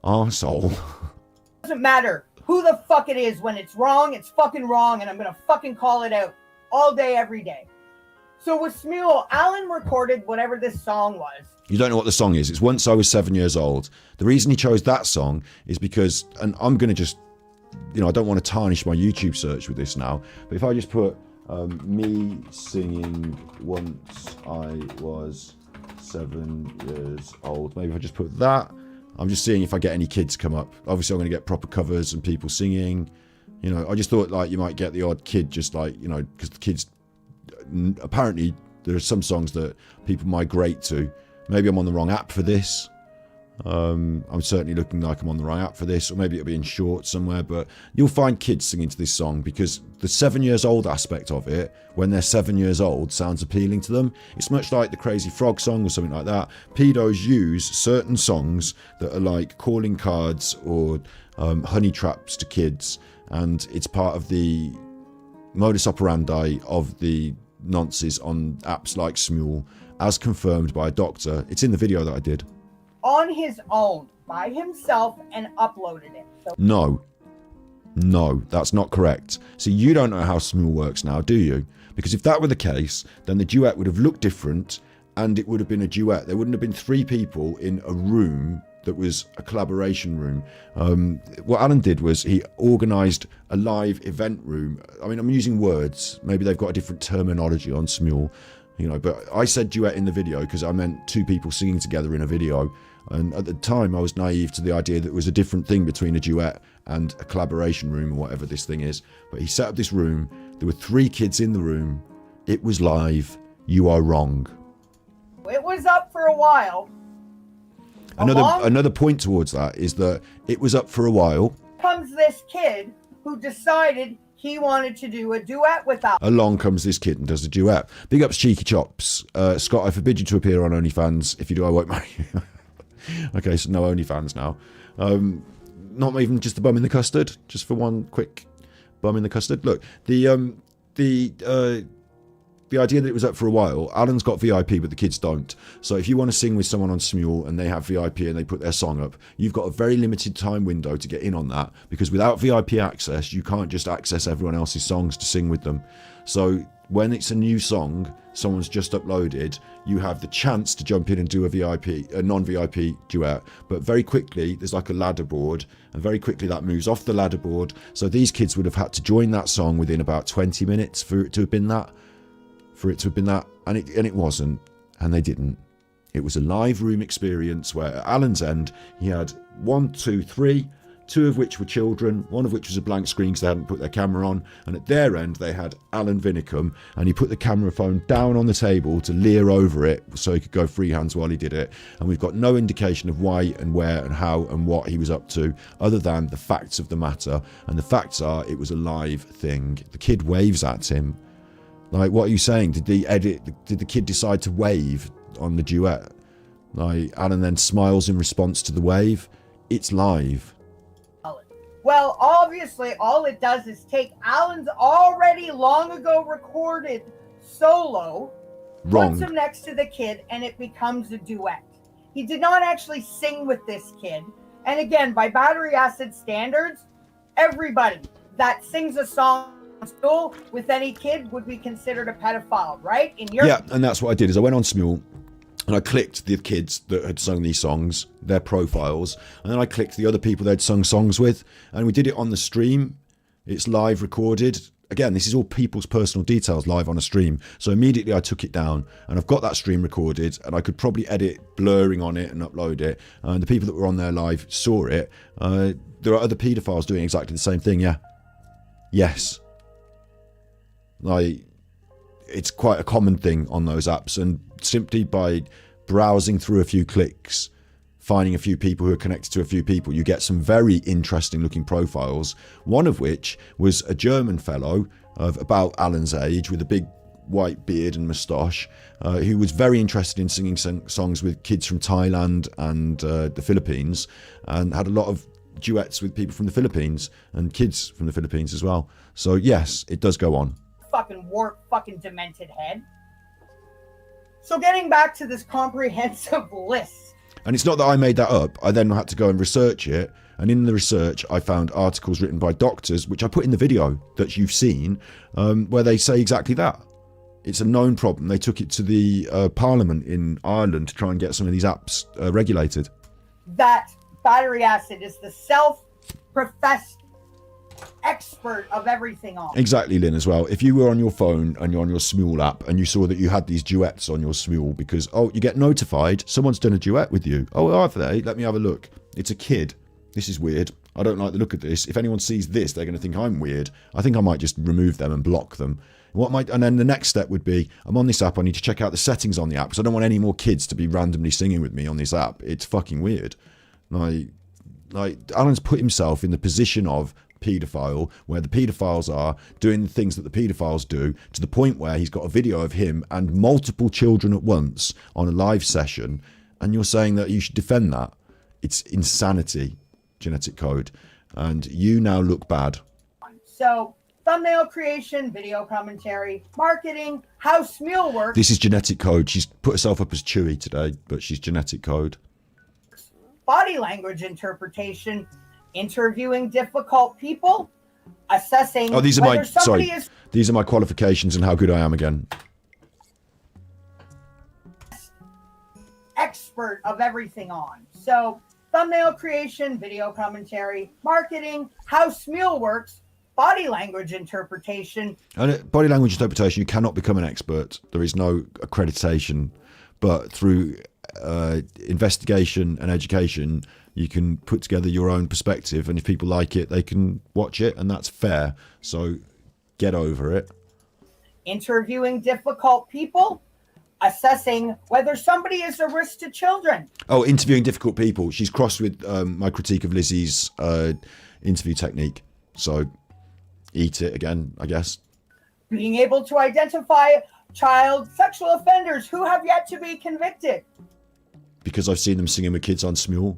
arsehole? It doesn't matter who the fuck it is. When it's wrong, it's fucking wrong, and I'm gonna fucking call it out all day, every day. So with Smule, Alan recorded whatever this song was. You don't know what the song is. It's Once I Was 7 Years Old. The reason he chose that song is because, and I'm going to just, you know, I don't want to tarnish my YouTube search with this now, but if I just put me singing Once I Was 7 years old, maybe if I just put that, I'm just seeing if I get any kids come up. Obviously I'm going to get proper covers and people singing. You know, I just thought like you might get the odd kid just like, you know, because the kids, apparently there are some songs that people migrate to. Maybe I'm on the wrong app for this. I'm certainly looking like I'm on the right app for this, or maybe it'll be in short somewhere, but you'll find kids singing to this song because the 7 years old aspect of it, when they're 7 years old, sounds appealing to them. It's much like the Crazy Frog song or something like that. Pedos use certain songs that are like calling cards or honey traps to kids, and it's part of the modus operandi of the nonces on apps like Smule, as confirmed by a doctor. It's in the video that I did. On his own, by himself, and uploaded it. So No, that's not correct. So you don't know how Smule works now, do you? Because if that were the case, then the duet would have looked different, and it would have been a duet. There wouldn't have been three people in a room that was a collaboration room. What Alan did was he organised a live event room. I mean, I'm using words. Maybe they've got a different terminology on Smule, you know, but I said duet in the video because I meant two people singing together in a video. And at the time, I was naive to the idea that it was a different thing between a duet and a collaboration room or whatever this thing is. But he set up this room. There were three kids in the room. It was live. You are wrong. it was up for a while. Another point towards that is that it was up for a while. Comes this kid who decided he wanted to do a duet with us. Along comes this kid and does a duet. Big ups Cheeky Chops. Scott, I forbid you to appear on OnlyFans. If you do, I won't marry you. Okay, so no OnlyFans now. Not even just a bum in the custard. Just for one quick bum in the custard. Look, the idea that it was up for a while, Alan's got VIP, but the kids don't. So if you want to sing with someone on Smule and they have VIP and they put their song up, you've got a very limited time window to get in on that, because without VIP access, you can't just access everyone else's songs to sing with them. So when it's a new song, someone's just uploaded, you have the chance to jump in and do a non-VIP duet. But very quickly, there's like a ladder board, and very quickly that moves off the ladder board. So these kids would have had to join that song within about 20 minutes for it to have been that. And it wasn't, and they didn't. It was a live room experience where at Alan's end he had 1, 2, 3, 2 of which were children, 1 of which was a blank screen because they hadn't put their camera on, and at their end they had Alan Vinicum, and he put the camera phone down on the table to leer over it so he could go freehands while he did it. And we've got no indication of why and where and how and what he was up to, other than the facts of the matter. And the facts are, it was a live thing. The kid waves at him. Like, what are you saying? Did the kid decide to wave on the duet? Like, Alan then smiles in response to the wave. It's live. Well, obviously, all it does is take Alan's already long ago recorded solo, puts him next to the kid, and it becomes a duet. He did not actually sing with this kid. And again, by battery acid standards, everybody that sings a song in school with any kid would be considered a pedophile, right? Yeah, and that's what I did. Is I went on Smule and I clicked the kids that had sung these songs, their profiles, and then I clicked the other people they'd sung songs with, and we did it on the stream. It's live recorded. Again, this is all people's personal details live on a stream. So immediately I took it down, and I've got that stream recorded, and I could probably edit blurring on it and upload it. And the people that were on there live saw it. There are other paedophiles doing exactly the same thing, yeah. Yes. It's quite a common thing on those apps, and simply by browsing through a few clicks, finding a few people who are connected to a few people, you get some very interesting looking profiles. One of which was a German fellow of about Alan's age with a big white beard and moustache, who was very interested in singing songs with kids from Thailand and the Philippines, and had a lot of duets with people from the Philippines and kids from the Philippines as well. So yes, it does go on. Fucking warped, fucking demented head. So getting back to this comprehensive list. And it's not that I made that up. I then had to go and research it. And in the research, I found articles written by doctors, which I put in the video that you've seen, where they say exactly that. It's a known problem. They took it to the Parliament in Ireland to try and get some of these apps regulated. That battery acid is the self-professed expert of everything on. Exactly, Lynn, as well. If you were on your phone and you're on your Smule app and you saw that you had these duets on your Smule because, oh, you get notified, someone's done a duet with you. Oh, are they? Let me have a look. It's a kid. This is weird. I don't like the look of this. If anyone sees this, they're going to think I'm weird. I think I might just remove them and block them. And then the next step would be, I'm on this app, I need to check out the settings on the app because I don't want any more kids to be randomly singing with me on this app. It's fucking weird. Like Alan's put himself in the position of paedophile, where the paedophiles are doing the things that the paedophiles do, to the point where he's got a video of him and multiple children at once on a live session, and you're saying that you should defend that. It's insanity, Genetic Code, and you now look bad. So thumbnail creation, video commentary, marketing, how Smule works. This is Genetic Code. She's put herself up as Chewy today, but she's Genetic Code. Body language interpretation, interviewing difficult people, assessing. Oh, these are my qualifications and how good I am again. Expert of everything on. So thumbnail creation, video commentary, marketing, how Smule works, body language interpretation. And body language interpretation, you cannot become an expert. There is no accreditation, but through investigation and education, you can put together your own perspective, and if people like it, they can watch it, and that's fair. So get over it. Interviewing difficult people, assessing whether somebody is a risk to children. Oh, interviewing difficult people. She's crossed with my critique of Lizzie's interview technique. So eat it again, I guess. Being able to identify child sexual offenders who have yet to be convicted. Because I've seen them singing with kids on Smule.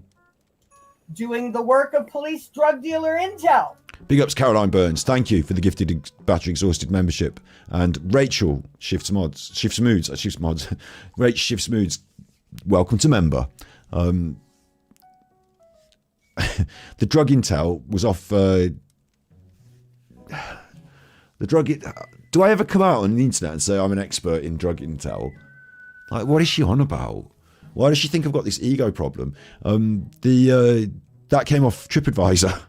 Doing the work of police drug dealer intel. Big ups Caroline Burns. Thank you for the gifted Battery Exhausted membership. And Rachel Shifts Moods. Rach Shifts Moods. Welcome to member. The drug intel was off. The drug. Do I ever come out on the internet and say I'm an expert in drug intel? Like, what is she on about? Why does she think I've got this ego problem? That came off TripAdvisor.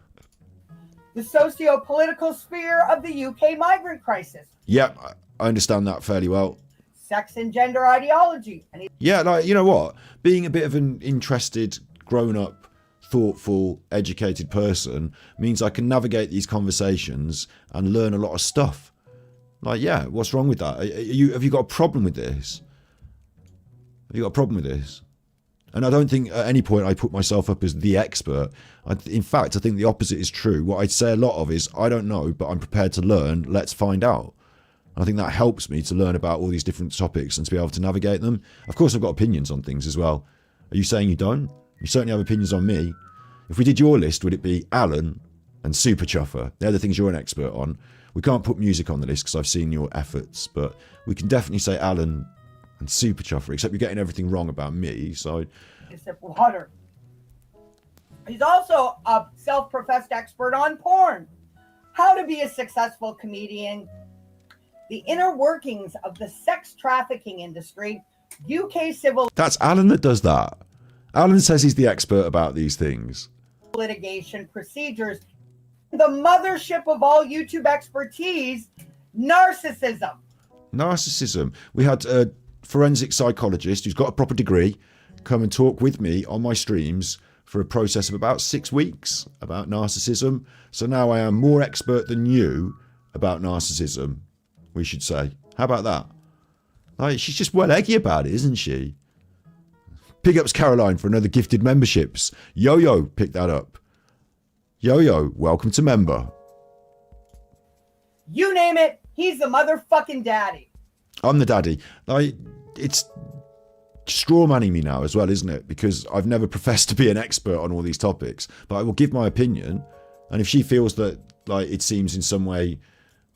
The socio-political sphere of the UK migrant crisis. Yeah, I understand that fairly well. Sex and gender ideology. Yeah, like, you know what? Being a bit of an interested, grown-up, thoughtful, educated person means I can navigate these conversations and learn a lot of stuff. Like, yeah, what's wrong with that? Have you got a problem with this? Have you got a problem with this? And I don't think at any point I put myself up as the expert. In fact, I think the opposite is true. What I'd say a lot of is, I don't know, but I'm prepared to learn. Let's find out. And I think that helps me to learn about all these different topics and to be able to navigate them. Of course, I've got opinions on things as well. Are you saying you don't? You certainly have opinions on me. If we did your list, would it be Alan, and Super Chuffer. They're the things you're an expert on. We can't put music on the list because I've seen your efforts, but we can definitely say Alan and Super Chuffer, except you're getting everything wrong about me, so... A sip of water. He's also a self-professed expert on porn. How to be a successful comedian, the inner workings of the sex trafficking industry, UK civil That's Alan that does that. Alan says he's the expert about these things. litigation procedures, the mothership of all YouTube expertise, narcissism. Narcissism. We had a forensic psychologist who's got a proper degree come and talk with me on my streams for a process of about 6 weeks about narcissism. So now I am more expert than you about narcissism, we should say. How about that? Like, she's just well eggy about it, isn't she? Big ups Caroline for another gifted memberships. Yo-Yo picked that up. Yo-Yo, welcome to member. You name it, he's the motherfucking daddy. I'm the daddy. Like, it's straw manning me now as well, isn't it? Because I've never professed to be an expert on all these topics, but I will give my opinion. And if she feels that like it seems in some way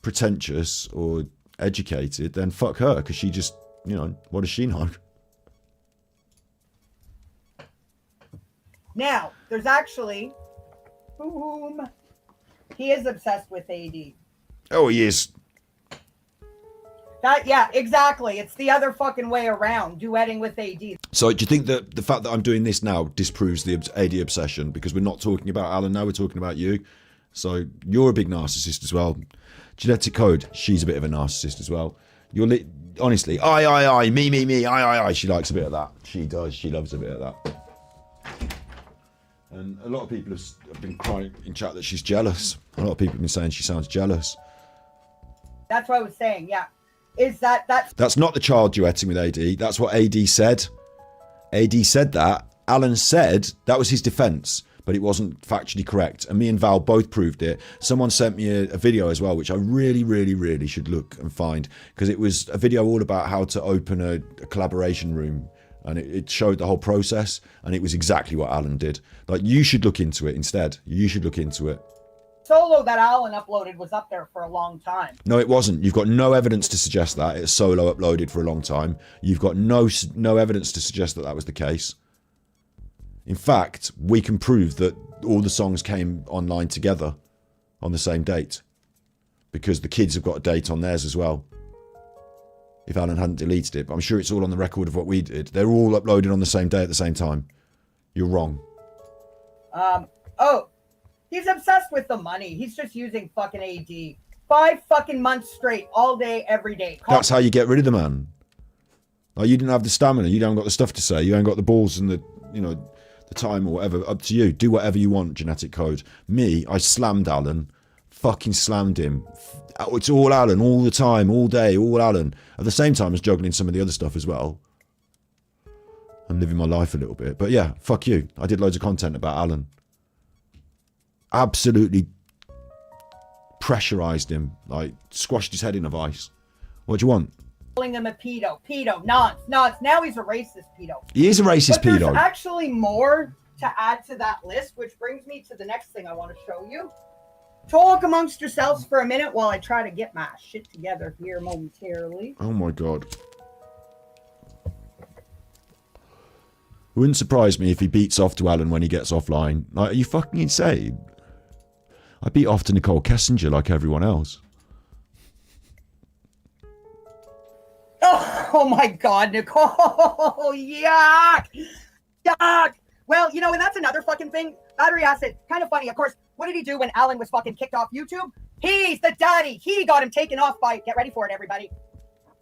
pretentious or educated, then fuck her, because she just, you know, what does she know? Now, there's actually, boom, he is obsessed with AD. Oh, he is. That, yeah, exactly. It's the other fucking way around, duetting with AD. So do you think that the fact that I'm doing this now disproves the AD obsession? Because we're not talking about Alan now, we're talking about you. So you're a big narcissist as well. Genetic Code, she's a bit of a narcissist as well. You're honestly, I, me, I. She likes a bit of that. She does. She loves a bit of that. And a lot of people have been crying in chat that she's jealous. A lot of people have been saying she sounds jealous. That's what I was saying, yeah. Is that's not the child duetting with AD. That's what AD said. AD said that. Alan said that was his defense, but it wasn't factually correct. And me and Val both proved it. Someone sent me a video as well, which I really should look and find, because it was a video all about how to open a collaboration room. And it showed the whole process, and it was exactly what Alan did. Like, you should look into it instead. You should look into it. solo that Alan uploaded was up there for a long time. No, it wasn't. You've got no evidence to suggest that. It's solo uploaded for a long time. You've got no evidence to suggest that that was the case. In fact, we can prove that all the songs came online together on the same date, because the kids have got a date on theirs as well. If Alan hadn't deleted it, but I'm sure it's all on the record of what we did. They're all uploaded on the same day at the same time. You're wrong. Oh, he's obsessed with the money. He's just using fucking AD. 5 fucking months straight, all day, every day. That's how you get rid of the man. Like, you didn't have the stamina. You don't got the stuff to say. You ain't got the balls and the, you know, the time or whatever. Up to you. Do whatever you want, Genetic Code. Me, I slammed Alan. Fucking slammed him. It's all Alan, all the time, all day, all Alan. At the same time as juggling some of the other stuff as well. I'm living my life a little bit. But yeah, fuck you. I did loads of content about Alan. Absolutely pressurized him. Like, squashed his head in a vice. What do you want? Calling him a pedo, nonce. Now he's a racist pedo. He is a racist pedo. There's actually more to add to that list, which brings me to the next thing I want to show you. Talk amongst yourselves for a minute while I try to get my shit together here momentarily. Oh my god. It wouldn't surprise me if he beats off to Alan when he gets offline. Like, are you fucking insane? I beat off to Nicole Kessinger like everyone else. Oh my god, Nicole! Yuck! Yuck! Well, you know, and that's another fucking thing. Battery acid, kind of funny. Of course, what did he do when Alan was fucking kicked off YouTube? He's the daddy. He got him taken off by, get ready for it, everybody.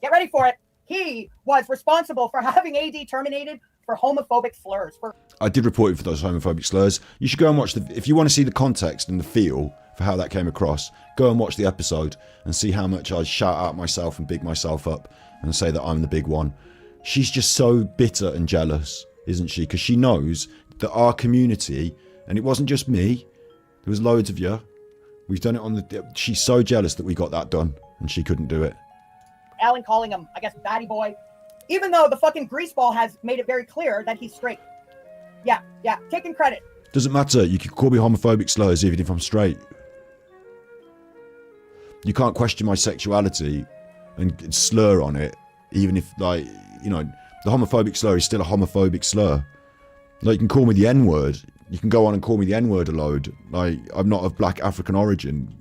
Get ready for it. He was responsible for having AD terminated for homophobic slurs. I did report it for those homophobic slurs. You should go and watch if you want to see the context and the feel for how that came across, go and watch the episode and see how much I shout out myself and big myself up and say that I'm the big one. She's just so bitter and jealous, isn't she? Because she knows that our community, and it wasn't just me, there was loads of you. We've done it on the... She's so jealous that we got that done and she couldn't do it. Alan calling him, I guess, batty boy. Even though the fucking greaseball has made it very clear that he's straight. Yeah, taking credit. Doesn't matter. You can call me homophobic slurs even if I'm straight. You can't question my sexuality and slur on it, even if, like, you know, the homophobic slur is still a homophobic slur. Like, you can call me the N-word. You can go on and call me the N-word a load. Like, I'm not of black African origin.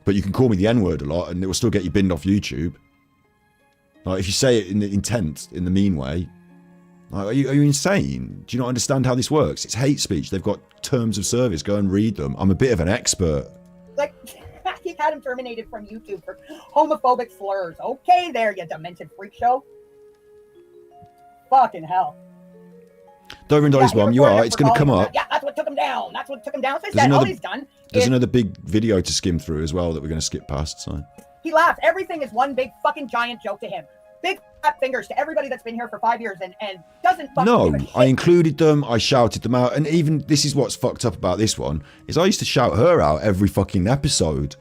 But you can call me the N-word a lot and it will still get you binned off YouTube. Like, if you say it in the intent, in the mean way. Like, are you insane? Do you not understand how this works? It's hate speech. They've got terms of service. Go and read them. I'm a bit of an expert. Like, he had him terminated from YouTube for homophobic slurs. Okay, there, you demented freak show. Fucking hell. Dover Dolly's Mom, you are. It's going to come up. Yeah, that's what took him down. That's what took him down. So said, all he's done. There's another big video to skim through as well that we're going to skip past. So he laughs. Everything is one big fucking giant joke to him. Big fat fingers to everybody that's been here for 5 years and doesn't fucking no, give a shit. I included them. I shouted them out, and even this is what's fucked up about this one is I used to shout her out every fucking episode.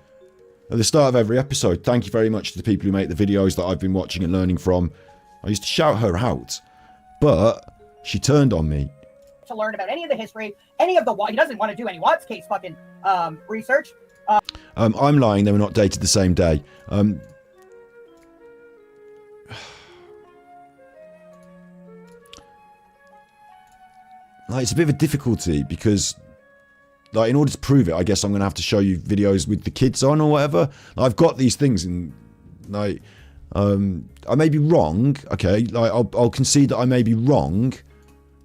At the start of every episode, thank you very much to the people who make the videos that I've been watching and learning from. I used to shout her out, but she turned on me. To learn about any of the history, any of the he doesn't want to do any Watts case fucking research. I'm lying. They were not dated the same day. Like, it's a bit of a difficulty because, like, in order to prove it, I guess I'm going to have to show you videos with the kids on or whatever. Like, I've got these things and, like, I may be wrong, okay? Like, I'll concede that I may be wrong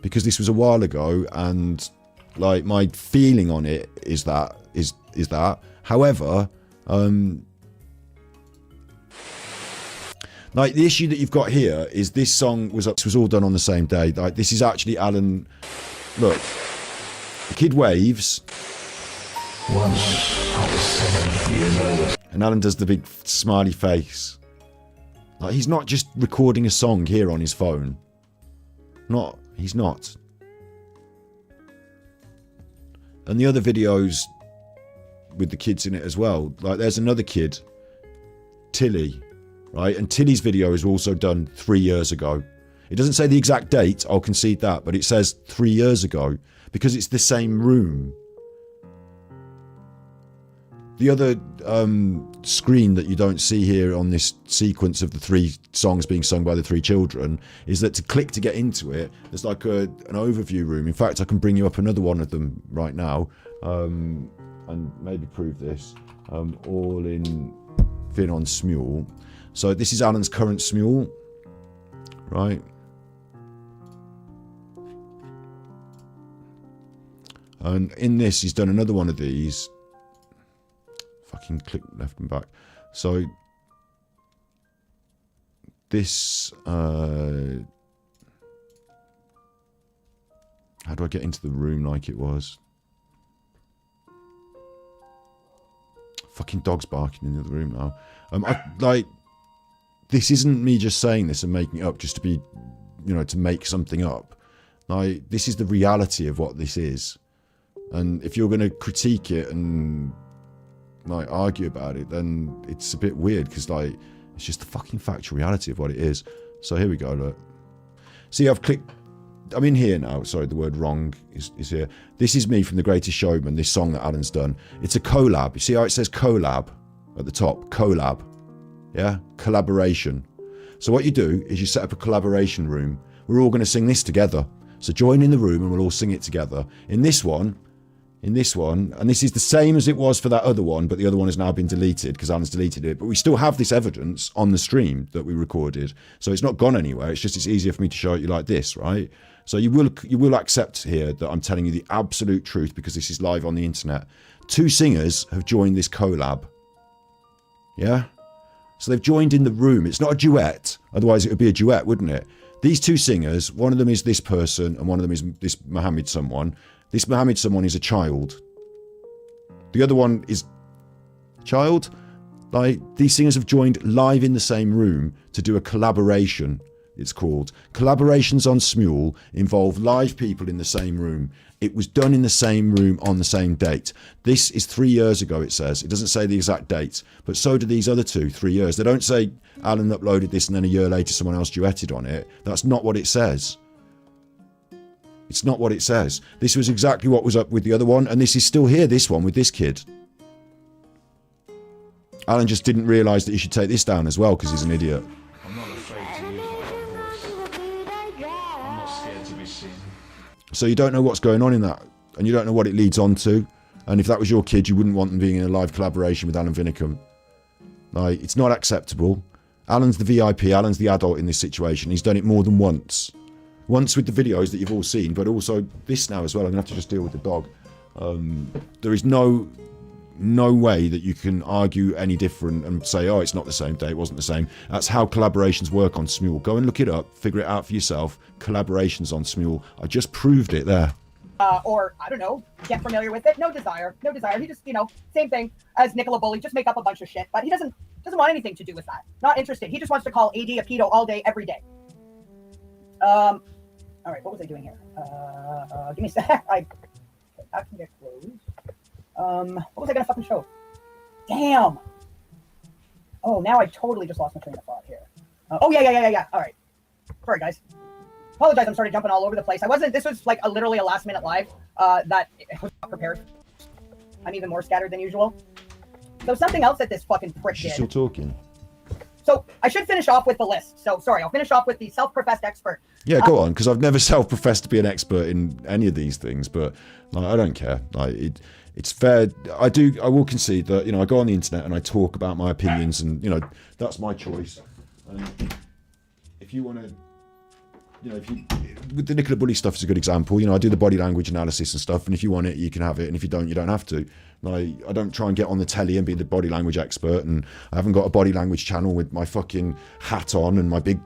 because this was a while ago and, like, my feeling on it is that. However, like, the issue that you've got here is this song was all done on the same day. Like, this is actually Alan. Look, the kid waves. Once I was 7 years old. And Alan does the big smiley face. Like, he's not just recording a song here on his phone. He's not. And the other videos with the kids in it as well. Like, there's another kid, Tilly, right? And Tilly's video is also done 3 years ago. It doesn't say the exact date, I'll concede that, but it says 3 years ago because it's the same room. The other screen that you don't see here on this sequence of the 3 songs being sung by the 3 children is that to click to get into it, there's like an overview room. In fact, I can bring you up another one of them right now and maybe prove this. All in Vin on Smule. So this is Alan's current Smule, right? And in this, he's done another one of these. Fucking click left and back. So this, how do I get into the room like it was? Fucking dog's barking in the other room now. This isn't me just saying this and making it up just to be, you know, to make something up. Like, this is the reality of what this is. And if you're going to critique it and, like, argue about it, then it's a bit weird because, like, it's just the fucking factual reality of what it is. So here we go, look. See, I've clicked... I'm in here now. Sorry, the word wrong is here. This is me from The Greatest Showman, this song that Alan's done. It's a collab. You see how it says collab at the top? Collab. Yeah? Collaboration. So what you do is you set up a collaboration room. We're all going to sing this together. So join in the room and we'll all sing it together. In this one, and this is the same as it was for that other one, but the other one has now been deleted because Alan's deleted it. But we still have this evidence on the stream that we recorded. So it's not gone anywhere. It's just it's easier for me to show it you like this, right? So you will accept here that I'm telling you the absolute truth because this is live on the internet. 2 singers have joined this collab. Yeah? So they've joined in the room. It's not a duet. Otherwise it would be a duet, wouldn't it? These 2 singers, one of them is this person and one of them is this Mohammed someone. This Mohammed someone is a child. The other one is child. Like, these singers have joined live in the same room to do a collaboration, it's called. Collaborations on Smule involve live people in the same room. It was done in the same room on the same date. This is 3 years ago, it says. It doesn't say the exact date, but so do these other 2, 3 years. They don't say Alan uploaded this and then a year later someone else duetted on it. That's not what it says. It's not what it says. This was exactly what was up with the other one, and this is still here, this one, with this kid. Alan just didn't realise that he should take this down as well, because he's an idiot. I'm not afraid to use my voice. I'm not scared to be seen. So you don't know what's going on in that, and you don't know what it leads on to. And if that was your kid, you wouldn't want them being in a live collaboration with Alan Vinicum. Like, it's not acceptable. Alan's the VIP, Alan's the adult in this situation. He's done it more than once. Once with the videos that you've all seen, but also this now as well. I'm going to have to just deal with the dog. There is no way that you can argue any different and say, oh, it's not the same day, it wasn't the same. That's how collaborations work on Smule. Go and look it up, figure it out for yourself. Collaborations on Smule. I just proved it there. Or, I don't know, get familiar with it. No desire. He just, same thing as Nicola Bully, just make up a bunch of shit. But he doesn't want anything to do with that. Not interested. He just wants to call AD a pedo all day, every day. All right, what was I doing here? Give me a sec. That can get closed. What was I gonna fucking show? Damn. Oh, now I totally just lost my train of thought here. Oh, yeah. All right. Sorry, guys. Apologize, I'm sort of jumping all over the place. This was like literally a last minute live that I was not prepared. I'm even more scattered than usual. So something else that this fucking prick She's did. still talking. So I should finish off with the list. So sorry, I'll finish off with the self-professed expert. Yeah, go on, because I've never self-professed to be an expert in any of these things, but like, I don't care. Like, it's fair. I will concede that, I go on the internet and I talk about my opinions, and that's my choice. And if you want to, with the Nicola Bully stuff is a good example. I do the body language analysis and stuff, and if you want it, you can have it, and if you don't, you don't have to. Like, I don't try and get on the telly and be the body language expert, and I haven't got a body language channel with my fucking hat on and my big,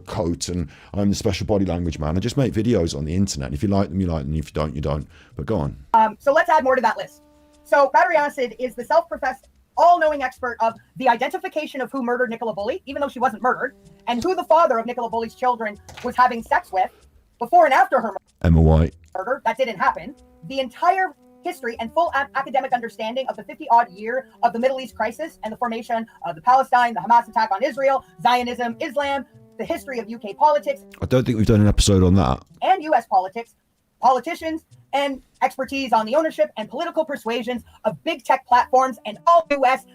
coat, and I'm the special body language man. I just make videos on the internet. If you like them, you like them. If you don't, you don't. But go on. So let's add more to that list. So Battery Acid is the self-professed all-knowing expert of the identification of who murdered Nicola Bully, even though she wasn't murdered, and who the father of Nicola Bully's children was having sex with before and after her Emma White. murder. That didn't happen. The entire history and full academic understanding of the 50-odd year of the Middle East crisis and the formation of the Palestine, the Hamas attack on Israel, Zionism, Islam, the history of UK politics. I don't think we've done an episode on that. And US politics, politicians, and expertise on the ownership and political persuasions of big tech platforms and all US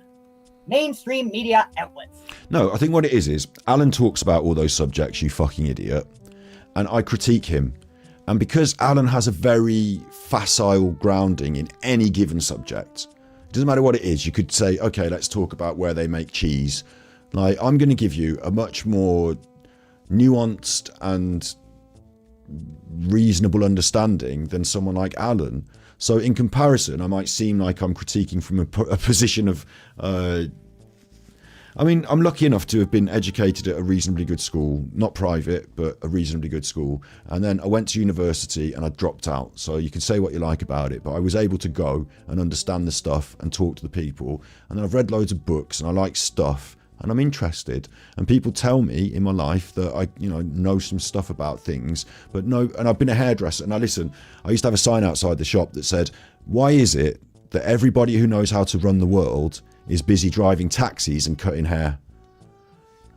mainstream media outlets. No, I think what it is Alan talks about all those subjects, you fucking idiot, and I critique him. And because Alan has a very facile grounding in any given subject, it doesn't matter what it is. You could say, okay, let's talk about where they make cheese. Like, I'm going to give you a much more nuanced and reasonable understanding than someone like Alan. So in comparison, I might seem like I'm critiquing from a position of I'm lucky enough to have been educated at a reasonably good school, not private, but a reasonably good school. And then I went to university and I dropped out. So you can say what you like about it, but I was able to go and understand the stuff and talk to the people. And then I've read loads of books and I like stuff and I'm interested. And people tell me in my life that I, know some stuff about things, but no, and I've been a hairdresser. And I used to have a sign outside the shop that said, why is it that everybody who knows how to run the world is busy driving taxis and cutting hair?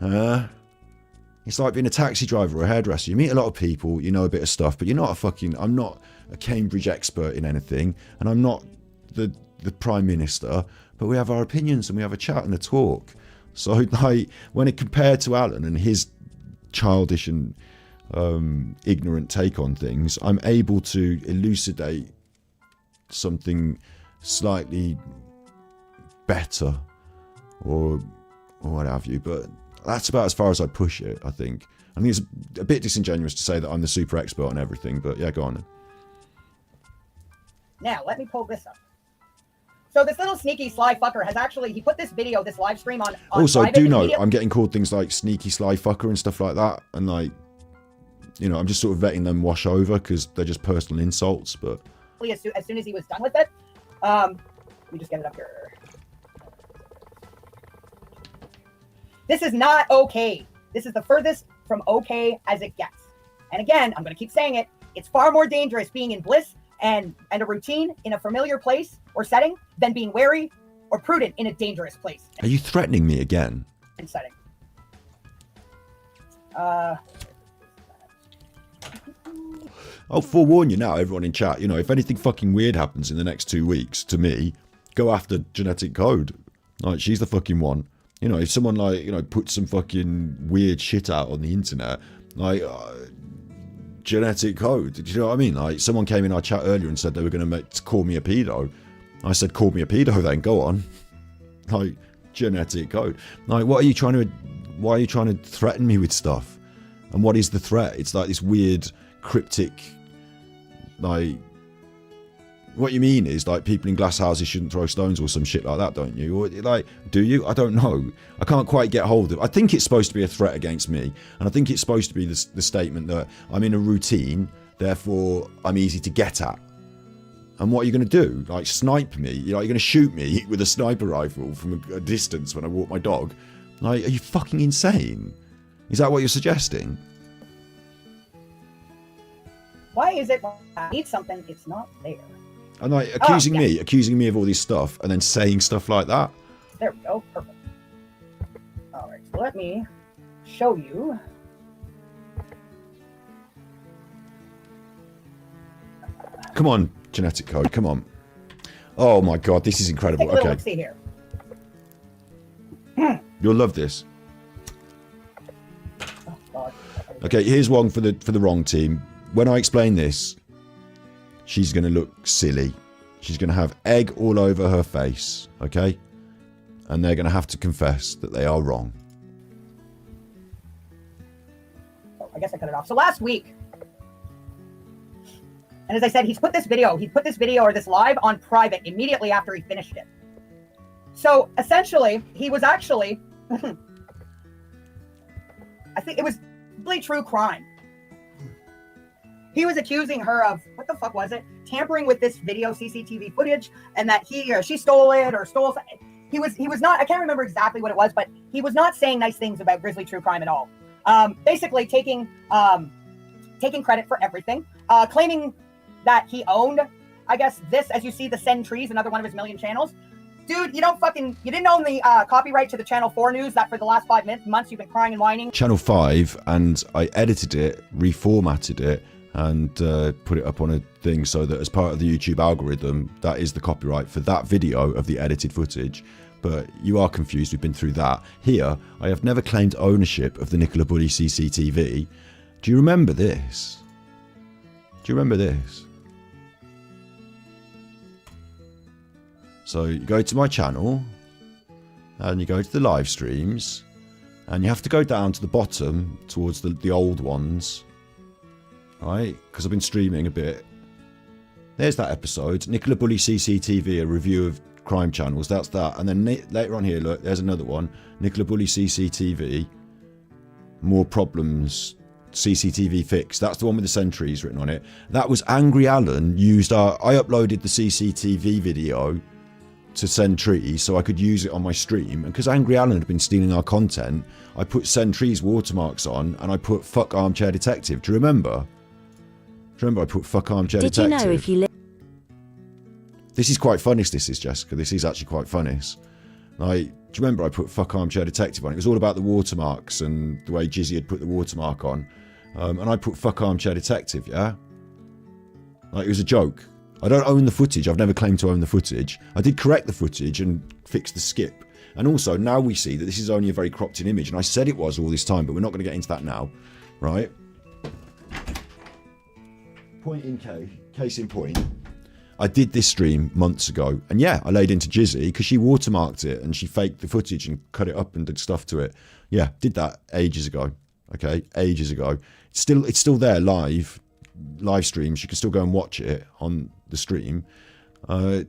It's like being a taxi driver or a hairdresser. You meet a lot of people, you know a bit of stuff, but I'm not a Cambridge expert in anything, and I'm not the Prime Minister, but we have our opinions and we have a chat and a talk. So like, when it compared to Alan and his childish and ignorant take on things, I'm able to elucidate something slightly better or what have you, but that's about as far as I'd push it. I think it's a bit disingenuous to say that I'm the super expert on everything, but yeah, go on then. Now let me pull this up. So this little sneaky sly fucker has he put this video, this live stream on also private do know media. I'm getting called things like sneaky sly fucker and stuff like that, and like, I'm just sort of letting them wash over because they're just personal insults. But as soon as he was done with it, let me just get it up here. This is not okay. This is the furthest from okay as it gets. And again, I'm going to keep saying it. It's far more dangerous being in bliss and a routine in a familiar place or setting than being wary or prudent in a dangerous place. Are you threatening me again? And setting. I'll forewarn you now, everyone in chat. You know, if anything fucking weird happens in the next 2 weeks to me, go after Genetic Code. Like, she's the fucking one. You know, if someone, like, you know, puts some fucking weird shit out on the internet, like, Genetic Code. Do you know what I mean? Like, someone came in our chat earlier and said they were going to call me a pedo. I said, call me a pedo then, go on. Like, Genetic Code. Like, why are you trying to threaten me with stuff? And what is the threat? It's like this weird, cryptic, like, what you mean is, like, people in glass houses shouldn't throw stones or some shit like that, don't you? Or, like, do you? I don't know. I can't quite get hold of it. I think it's supposed to be a threat against me. And I think it's supposed to be the statement that I'm in a routine, therefore I'm easy to get at. And what are you going to do? Like, snipe me? You're going to shoot me with a sniper rifle from a distance when I walk my dog? Like, are you fucking insane? Is that what you're suggesting? Why is it when I need something, it's not there? And like accusing me of all this stuff and then saying stuff like that. There we go. Perfect. All right. So let me show you. Come on, Genetic Code. Come on. Oh my God, this is incredible. Take a okay. Let's see here. You'll love this. Oh, God. Okay, here's one for the wrong team. When I explain this, she's going to look silly. She's going to have egg all over her face, okay? And they're going to have to confess that they are wrong. Oh, I guess I cut it off. So last week, and as I said, he put this video or this live on private immediately after he finished it. So essentially, he was actually, I think it was really true crime. He was accusing her of, what the fuck was it? Tampering with this video CCTV footage, and that he or she stole it or stole something. He was not, I can't remember exactly what it was, but he was not saying nice things about Grizzly True Crime at all. Basically taking credit for everything, claiming that he owned, I guess, this, as you see, the Send Trees, another one of his million channels. Dude, you didn't own the copyright to the Channel 4 news that for the last 5 months you've been crying and whining. Channel 5, and I edited it, reformatted it, and put it up on a thing so that as part of the YouTube algorithm, that is the copyright for that video of the edited footage. But you are confused, we've been through that. Here, I have never claimed ownership of the Nicola Bully CCTV. Do you remember this? Do you remember this? So you go to my channel, and you go to the live streams, and you have to go down to the bottom towards the old ones. Right, because I've been streaming a bit. There's that episode, Nicola Bully CCTV, a review of crime channels. That's that. And then later on here, look, there's another one, Nicola Bully CCTV, more problems, CCTV fix. That's the one with the sentries written on it. That was Angry Alan used I uploaded the CCTV video to Send Trees so I could use it on my stream, and because Angry Alan had been stealing our content, I put Send Trees watermarks on, and I put fuck Armchair Detective. Do you remember? Remember I put fuck Armchair Detective? Did you know if you This is quite funny, this is, Jessica. This is actually quite funny. Like, do you remember I put fuck Armchair Detective on? It was all about the watermarks and the way Jizzy had put the watermark on. And I put fuck Armchair Detective, yeah? Like, it was a joke. I don't own the footage. I've never claimed to own the footage. I did correct the footage and fix the skip. And also, now we see that this is only a very cropped in image. And I said it was all this time, but we're not going to get into that now. Right? Case in point, I did this stream months ago, and yeah, I laid into Jizzy because she watermarked it and she faked the footage and cut it up and did stuff to it. Yeah, did that ages ago. Okay, ages ago. It's still there live streams. You can still go and watch it on the stream. There's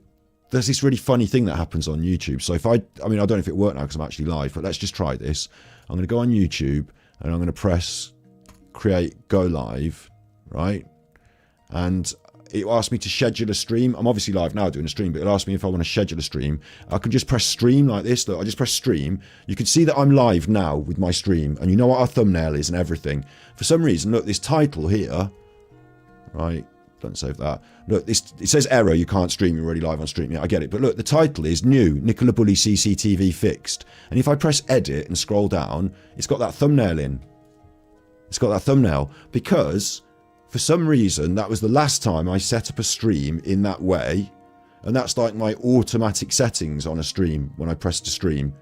this really funny thing that happens on YouTube. So if I don't know if it worked now because I'm actually live, but let's just try this. I'm going to go on YouTube and I'm going to press create go live, right? And it asked me to schedule a stream. I'm obviously live now doing a stream, but it asked me if I want to schedule a stream. I can just press stream like this. Look, I just press stream. You can see that I'm live now with my stream, and you know what our thumbnail is and everything. For some reason, look, this title here, right? Don't save that. Look, it says error, you can't stream, you're already live on stream. Yeah, I get it. But look, the title is new, Nicola Bully CCTV fixed. And if I press edit and scroll down, it's got that thumbnail in. It's got that thumbnail because for some reason, that was the last time I set up a stream in that way. And that's like my automatic settings on a stream when I press to stream.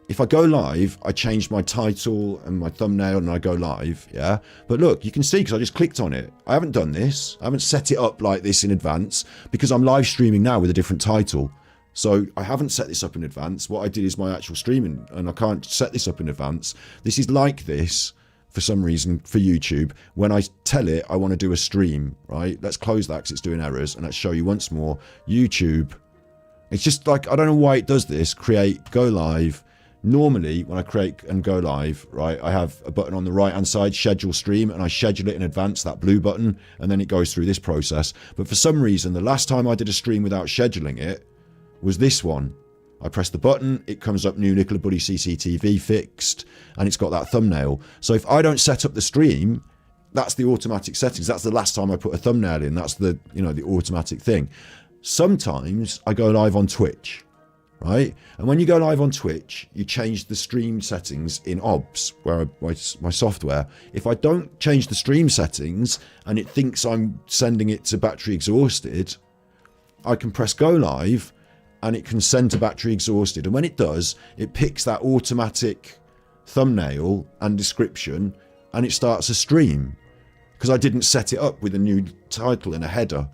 If I go live, I change my title and my thumbnail and I go live, yeah? But look, you can see because I just clicked on it. I haven't done this. I haven't set it up like this in advance because I'm live streaming now with a different title. So I haven't set this up in advance. What I did is my actual streaming, and I can't set this up in advance. This is like this for some reason for YouTube. When I tell it I want to do a stream, right? Let's close that because it's doing errors, and let's show you once more. YouTube. It's just like, I don't know why it does this. Create, go live. Normally, when I create and go live, right, I have a button on the right-hand side, schedule stream, and I schedule it in advance, that blue button, and then it goes through this process. But for some reason, the last time I did a stream without scheduling it was this one. I press the button, it comes up new Nicola Bully CCTV fixed, and it's got that thumbnail. So if I don't set up the stream, that's the automatic settings. That's the last time I put a thumbnail in. That's the, you know, the automatic thing. Sometimes I go live on Twitch. Right? And when you go live on Twitch, you change the stream settings in OBS, where my software. If I don't change the stream settings and it thinks I'm sending it to battery exhausted, I can press go live and it can send to battery exhausted. And when it does, it picks that automatic thumbnail and description and it starts a stream because I didn't set it up with a new title and a header.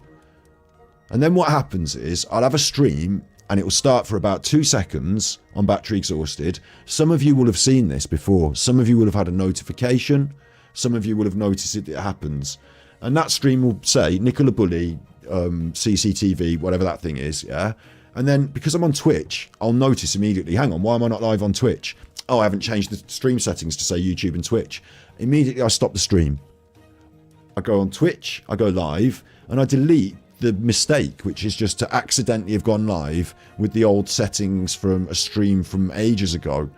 And then what happens is I'll have a stream and it will start for about 2 seconds on battery exhausted. Some of you will have seen this before. Some of you will have had a notification. Some of you will have noticed it happens. And that stream will say Nicola Bully, CCTV, whatever that thing is, yeah? And then because I'm on Twitch, I'll notice immediately, hang on, why am I not live on Twitch? Oh, I haven't changed the stream settings to say YouTube and Twitch. Immediately I stop the stream. I go on Twitch, I go live, and I delete the mistake, which is just to accidentally have gone live with the old settings from a stream from ages ago,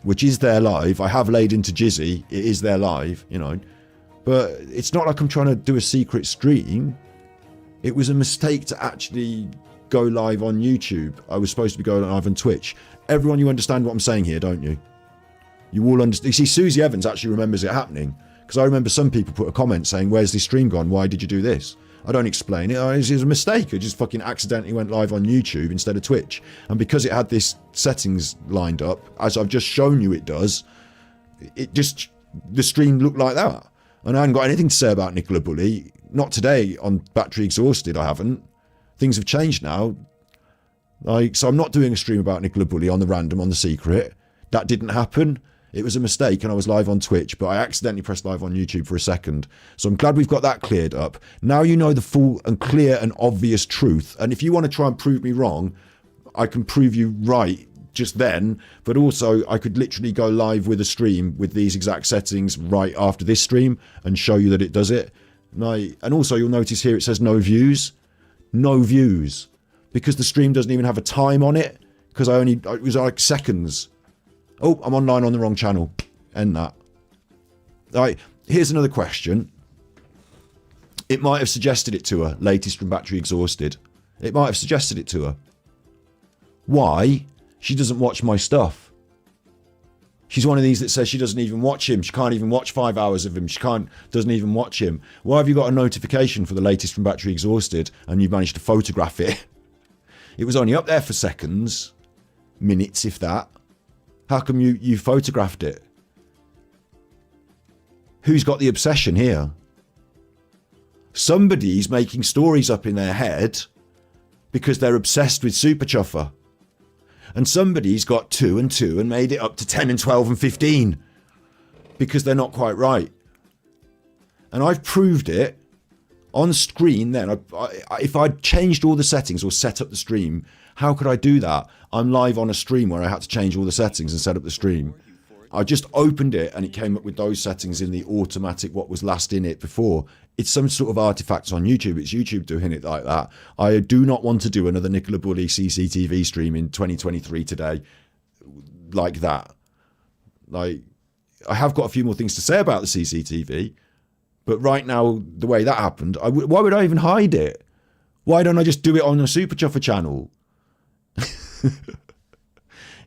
which is there live. I have laid into Jizzy, it is there live, you know, but it's not like I'm trying to do a secret stream. It was a mistake to actually go live on YouTube. I was supposed to be going live on Twitch. Everyone, you understand what I'm saying here, don't you? You all understand. You see, Susie Evans actually remembers it happening, because I remember some people put a comment saying, where's this stream gone? Why did you do this? I don't explain it. It was a mistake. It just fucking accidentally went live on YouTube instead of Twitch. And because it had this settings lined up, as I've just shown you it does, it just, the stream looked like that. And I haven't got anything to say about Nicola Bully. Not today on battery exhausted, I haven't. Things have changed now. Like, so I'm not doing a stream about Nicola Bully on the random, on the secret. That didn't happen. It was a mistake and I was live on Twitch, but I accidentally pressed live on YouTube for a second. So I'm glad we've got that cleared up. Now you know the full and clear and obvious truth. And if you want to try and prove me wrong, I can prove you right just then. But also I could literally go live with a stream with these exact settings right after this stream and show you that it does it. And also you'll notice here it says no views. No views. Because the stream doesn't even have a time on it. Because it was like seconds. Oh, I'm online on the wrong channel. End that. Right, here's another question. It might have suggested it to her, latest from Battery Exhausted. It might have suggested it to her. Why? She doesn't watch my stuff. She's one of these that says she doesn't even watch him. She can't even watch 5 hours of him. Doesn't even watch him. Why have you got a notification for the latest from Battery Exhausted and you've managed to photograph it? It was only up there for seconds. Minutes, if that. How come you photographed it? Who's got the obsession here? Somebody's making stories up in their head because they're obsessed with Super Chuffer. And somebody's got 2 and 2 and made it up to 10 and 12 and 15 because they're not quite right. And I've proved it on screen then. If I'd changed all the settings or set up the stream, how could I do that? I'm live on a stream where I had to change all the settings and set up the stream. I just opened it and it came up with those settings in the automatic what was last in it before. It's some sort of artifacts on YouTube. It's YouTube doing it like that. I do not want to do another Nicola Bully CCTV stream in 2023 today like that. Like, I have got a few more things to say about the CCTV, but right now, the way that happened, why would I even hide it? Why don't I just do it on a Super Chuffer channel?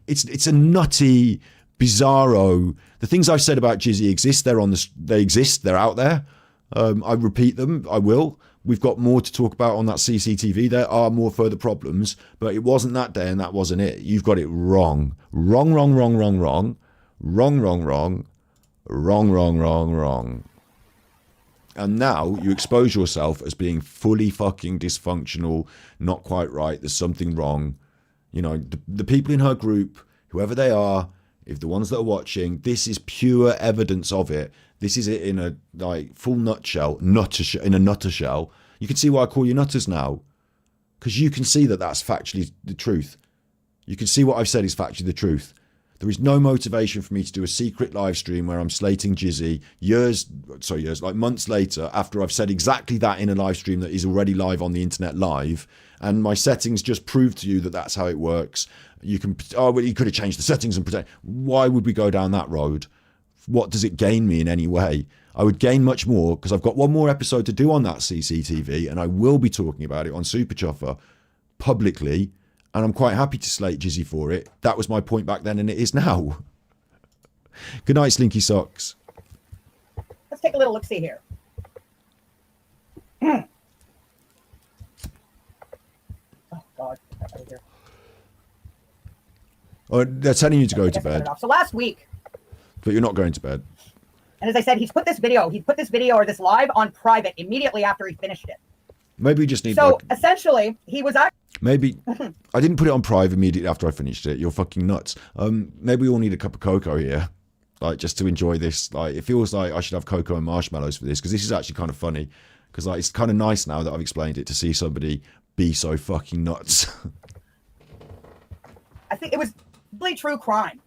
It's a nutty, bizarro. The things I've said about Jizzy exist. They exist. They're out there. I repeat them. I will. We've got more to talk about on that CCTV. There are more further problems, but it wasn't that day and that wasn't it. You've got it wrong. Wrong, wrong, wrong, wrong, wrong. Wrong, wrong, wrong. Wrong, wrong, wrong, wrong. And now you expose yourself as being fully fucking dysfunctional, not quite right, there's something wrong. You know, the people in her group, whoever they are, if the ones that are watching, this is pure evidence of it. This is it in a like full nutshell, in a nutshell. You can see why I call you nutters now. Because you can see that that's factually the truth. You can see what I've said is factually the truth. There is no motivation for me to do a secret live stream where I'm slating Jizzy like months later after I've said exactly that in a live stream that is already live on the internet live. And my settings just prove to you that that's how it works. You can, you could have changed the settings and protect. Why would we go down that road? What does it gain me in any way? I would gain much more because I've got one more episode to do on that CCTV and I will be talking about it on Super Chuffer publicly. And I'm quite happy to slate Jizzy for it. That was my point back then and it is now. Good night, Slinky Socks. Let's take a little look-see here. Oh, God. Get out of here. Oh, they're telling you to go to bed. So last week, but you're not going to bed. and as I said, he put this video or this live on private immediately after he finished it. Maybe we just need So essentially, he was actually... Maybe I didn't put it on private immediately after I finished it. You're fucking nuts. Maybe we all need a cup of cocoa here, like just to enjoy this. Like it feels like I should have cocoa and marshmallows for this because this is actually kind of funny. Because like it's kind of nice now that I've explained it to see somebody be so fucking nuts. I think it was really true crime.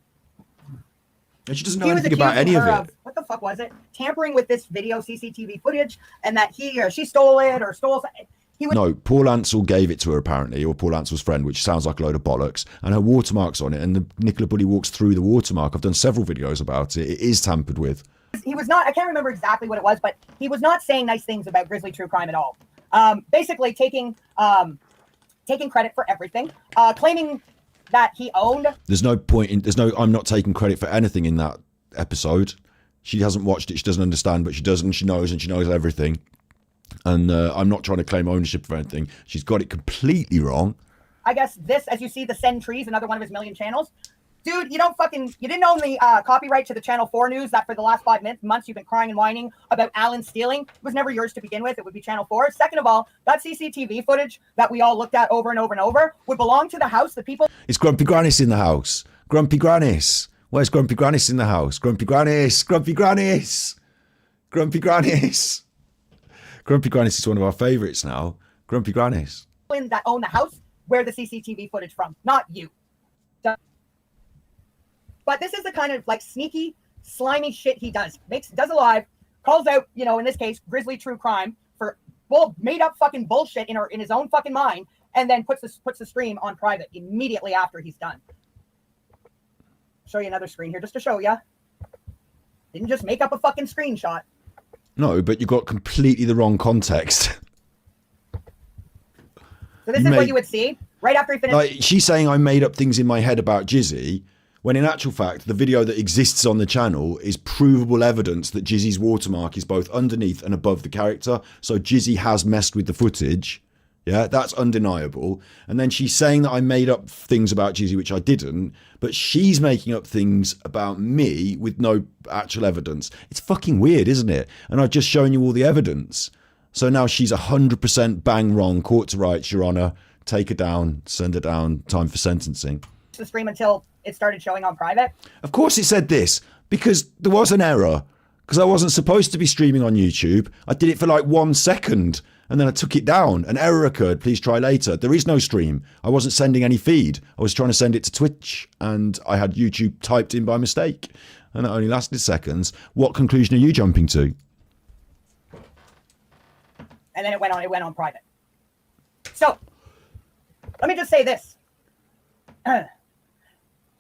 And she doesn't know anything about any of it. What the fuck was it? Tampering with this video CCTV footage, and that he or she stole it or stole. No, Paul Ansell gave it to her apparently, or Paul Ansell's friend, which sounds like a load of bollocks. And her watermark's on it, and the Nicola Bully walks through the watermark. I've done several videos about it. It is tampered with. He was not. I can't remember exactly what it was, but he was not saying nice things about Grizzly True Crime at all. Basically taking credit for everything, claiming that he owned. There's no point in. I'm not taking credit for anything in that episode. She hasn't watched it. She doesn't understand, but she does, and she knows everything. And I'm not trying to claim ownership of anything. She's got it completely wrong. I guess this, as you see, the Send Trees, another one of his million channels. Dude, you didn't own the copyright to the Channel 4 news that for the last 5 months you've been crying and whining about Alan stealing. It was never yours to begin with. It would be Channel 4. Second of all, that CCTV footage that we all looked at over and over and over would belong to the house, the people. It's Grumpy Grannis in the house. Grumpy Grannis. Where's Grumpy Grannis in the house? Grumpy Grannis. Grumpy Grannis. Grumpy Grannis. Grumpy Grannis is one of our favourites now. Grumpy Grannis. That own the house where the CCTV footage from, not you. But this is the kind of like sneaky, slimy shit he does. Does a live, calls out, in this case, Grizzly True Crime for made up fucking bullshit in his own fucking mind, and then puts the stream on private immediately after he's done. Show you another screen here just to show you. Didn't just make up a fucking screenshot. No, but you got completely the wrong context. So this is what you would see right after he finished. Like she's saying I made up things in my head about Jizzy, when in actual fact, the video that exists on the channel is provable evidence that Jizzy's watermark is both underneath and above the character. So Jizzy has messed with the footage. Yeah, that's undeniable. And then she's saying that I made up things about Jizzy, which I didn't. But she's making up things about me with no actual evidence. It's fucking weird, isn't it? And I've just shown you all the evidence. So now she's 100% bang wrong. Court to rights, Your Honour. Take her down. Send her down. Time for sentencing. The stream until it started showing on private. Of course it said this, because there was an error. Because I wasn't supposed to be streaming on YouTube. I did it for like 1 second, and then I took it down. An error occurred. Please try later. There is no stream. I wasn't sending any feed. I was trying to send it to Twitch, and I had YouTube typed in by mistake. And it only lasted seconds. What conclusion are you jumping to? And then it went on private. So, let me just say this.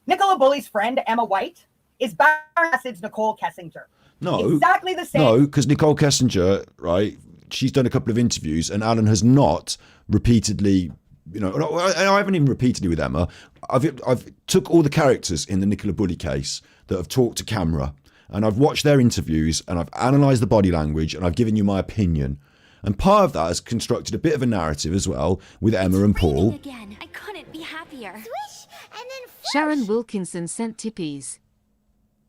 Nicola Bully's friend, Emma White, is Baron Acid's Nicole Kessinger. No. Exactly the same. No, because Nicole Kessinger, right, she's done a couple of interviews, and Alan has not repeatedly, and I haven't even repeatedly with Emma. I've took all the characters in the Nicola Bully case that have talked to camera, and I've watched their interviews, and I've analysed the body language, and I've given you my opinion. And part of that has constructed a bit of a narrative as well with Emma and Paul. Again. I couldn't be happier. Swish, and then Sharon Wilkinson sent tippies.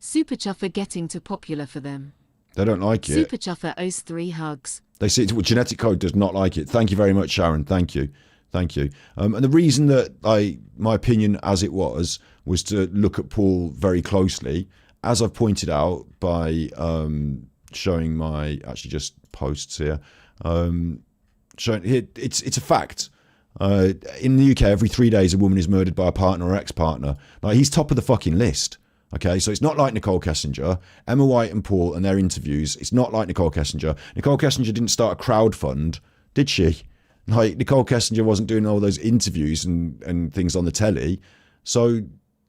Super Chuffer getting too popular for them. They don't like it. Super Chuffer owes 3 hugs. They see it. Well, genetic code does not like it. Thank you very much, Sharon. Thank you. Thank you. And the reason that my opinion as it was to look at Paul very closely, as I've pointed out by showing my actually just posts here. Showing it's a fact. In the UK, every 3 days a woman is murdered by a partner or ex-partner. Like, he's top of the fucking list. Okay, so it's not like Nicole Kessinger, Emma White and Paul and their interviews. It's not like Nicole Kessinger. Nicole Kessinger didn't start a crowdfund, did she? Like, Nicole Kessinger wasn't doing all those interviews and things on the telly. So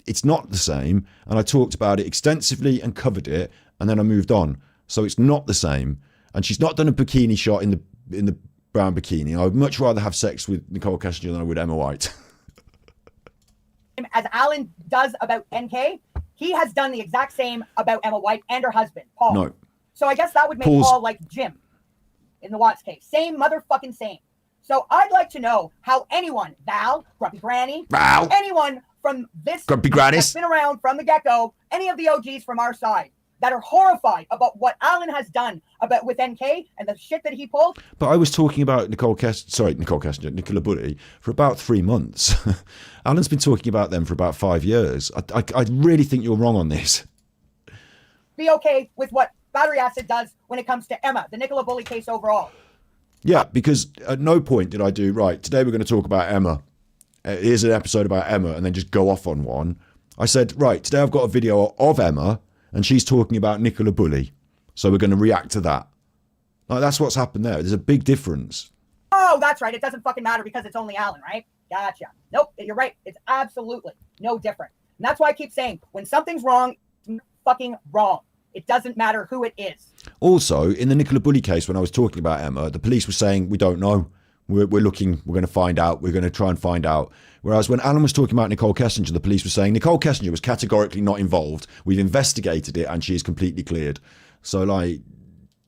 it's not the same. And I talked about it extensively and covered it, and then I moved on. So it's not the same. And she's not done a bikini shot in the brown bikini. I would much rather have sex with Nicole Kessinger than I would Emma White. As Alan does about NK, he has done the exact same about Emma White and her husband, Paul. No. So I guess that would make Paul like Jim in the Watts case. Same motherfucking same. So I'd like to know how anyone, Val, Grumpy Granny, anyone from this Grumpy Grannies that's been around from the get-go, any of the OGs from our side that are horrified about what Alan has done about with NK and the shit that he pulled. But I was talking about Nicola Bully for about 3 months. Alan's been talking about them for about 5 years. I really think you're wrong on this. Be okay with what battery acid does when it comes to Emma, the Nicola Bully case overall. Yeah, because at no point did I do, right, today we're going to talk about Emma. Here's an episode about Emma, and then just go off on one. I said, right, today I've got a video of Emma, and she's talking about Nicola Bully. So we're going to react to that. Like, that's what's happened there. There's a big difference. Oh, that's right. It doesn't fucking matter because it's only Alan, right? Gotcha. Nope, you're right. It's absolutely no different. And that's why I keep saying, when something's wrong, it's fucking wrong. It doesn't matter who it is. Also, in the Nicola Bully case, when I was talking about Emma, the police were saying, we don't know. We're looking, we're going to find out, we're going to try and find out. Whereas when Alan was talking about Nicole Kessinger, the police were saying, Nicole Kessinger was categorically not involved. We've investigated it and she is completely cleared. So like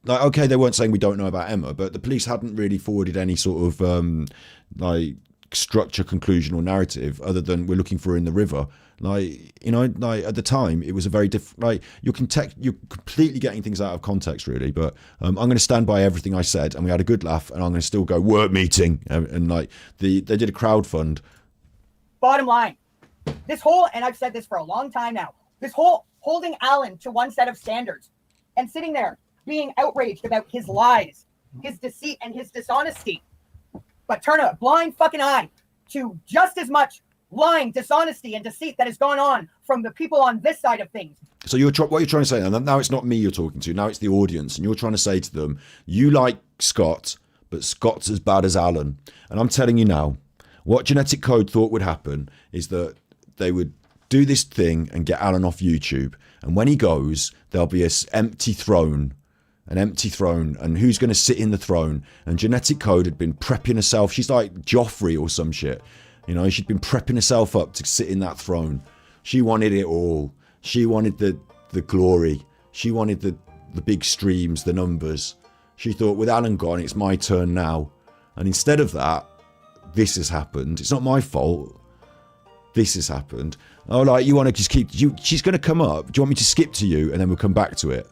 okay, they weren't saying we don't know about Emma, but the police hadn't really forwarded any sort of structure, conclusion or narrative other than we're looking for her in the river. Like, you know, like at the time it was a very different, like you're completely getting things out of context really, but I'm going to stand by everything I said, and we had a good laugh, and I'm going to still go work meeting and like they did a crowdfund. Bottom line, this whole, and I've said this for a long time now, this whole holding Alan to one set of standards and sitting there being outraged about his lies, his deceit and his dishonesty, but turn a blind fucking eye to just as much lying, dishonesty, and deceit that has gone on from the people on this side of things. So what you're trying to say, and now it's not me you're talking to, now it's the audience, and you're trying to say to them, you like Scott, but Scott's as bad as Alan. And I'm telling you now, what Genetic Code thought would happen is that they would do this thing and get Alan off YouTube. And when he goes, there'll be an empty throne, and who's going to sit in the throne? And Genetic Code had been prepping herself. She's like Joffrey or some shit. You know, she'd been prepping herself up to sit in that throne. She wanted it all. She wanted the glory. She wanted the big streams, the numbers. She thought, with Alan gone, it's my turn now. And instead of that, this has happened. It's not my fault. This has happened. Oh, like, you want to just keep... she's going to come up. Do you want me to skip to you? And then we'll come back to it.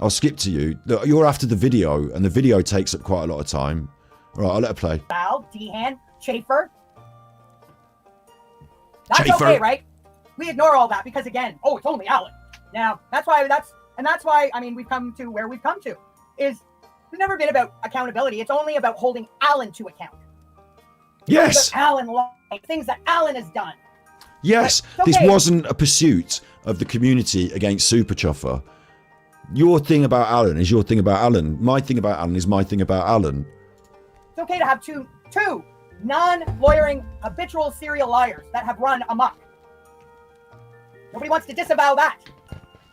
I'll skip to you. Look, you're after the video, and the video takes up quite a lot of time. All right, I'll let her play. Val, Dehan, Schaefer. That's Schaefer. okay, right? We ignore all that because, again, it's only Alan. Now, that's why, I mean, we've come to where we've come to, is it's never been about accountability. It's only about holding Alan to account. Yes. Alan, things that Alan has done. Yes, okay. This wasn't a pursuit of the community against Super Chuffer. Your thing about Alan is your thing about Alan. My thing about Alan is my thing about Alan. It's okay to have two non-lawyering habitual serial liars that have run amok. Nobody wants to disavow that.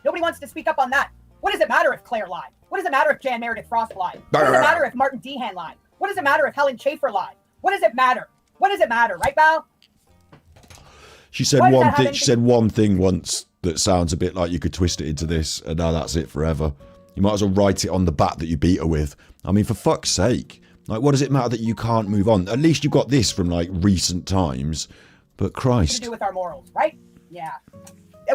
Nobody wants to speak up on that. What does it matter if Claire lied? What does it matter if Jan Meredith Frost lied? What does it matter if Martin Dehan lied? What does it matter if Helen Schaefer lied? What does it matter? What does it matter, right, Val? She said one thing. She said one thing once that sounds a bit like you could twist it into this, and now that's it forever. You might as well write it on the bat that you beat her with. I mean, for fuck's sake. Like, what does it matter that you can't move on? At least you got this from, like, recent times. But Christ. To do with our morals, right? Yeah.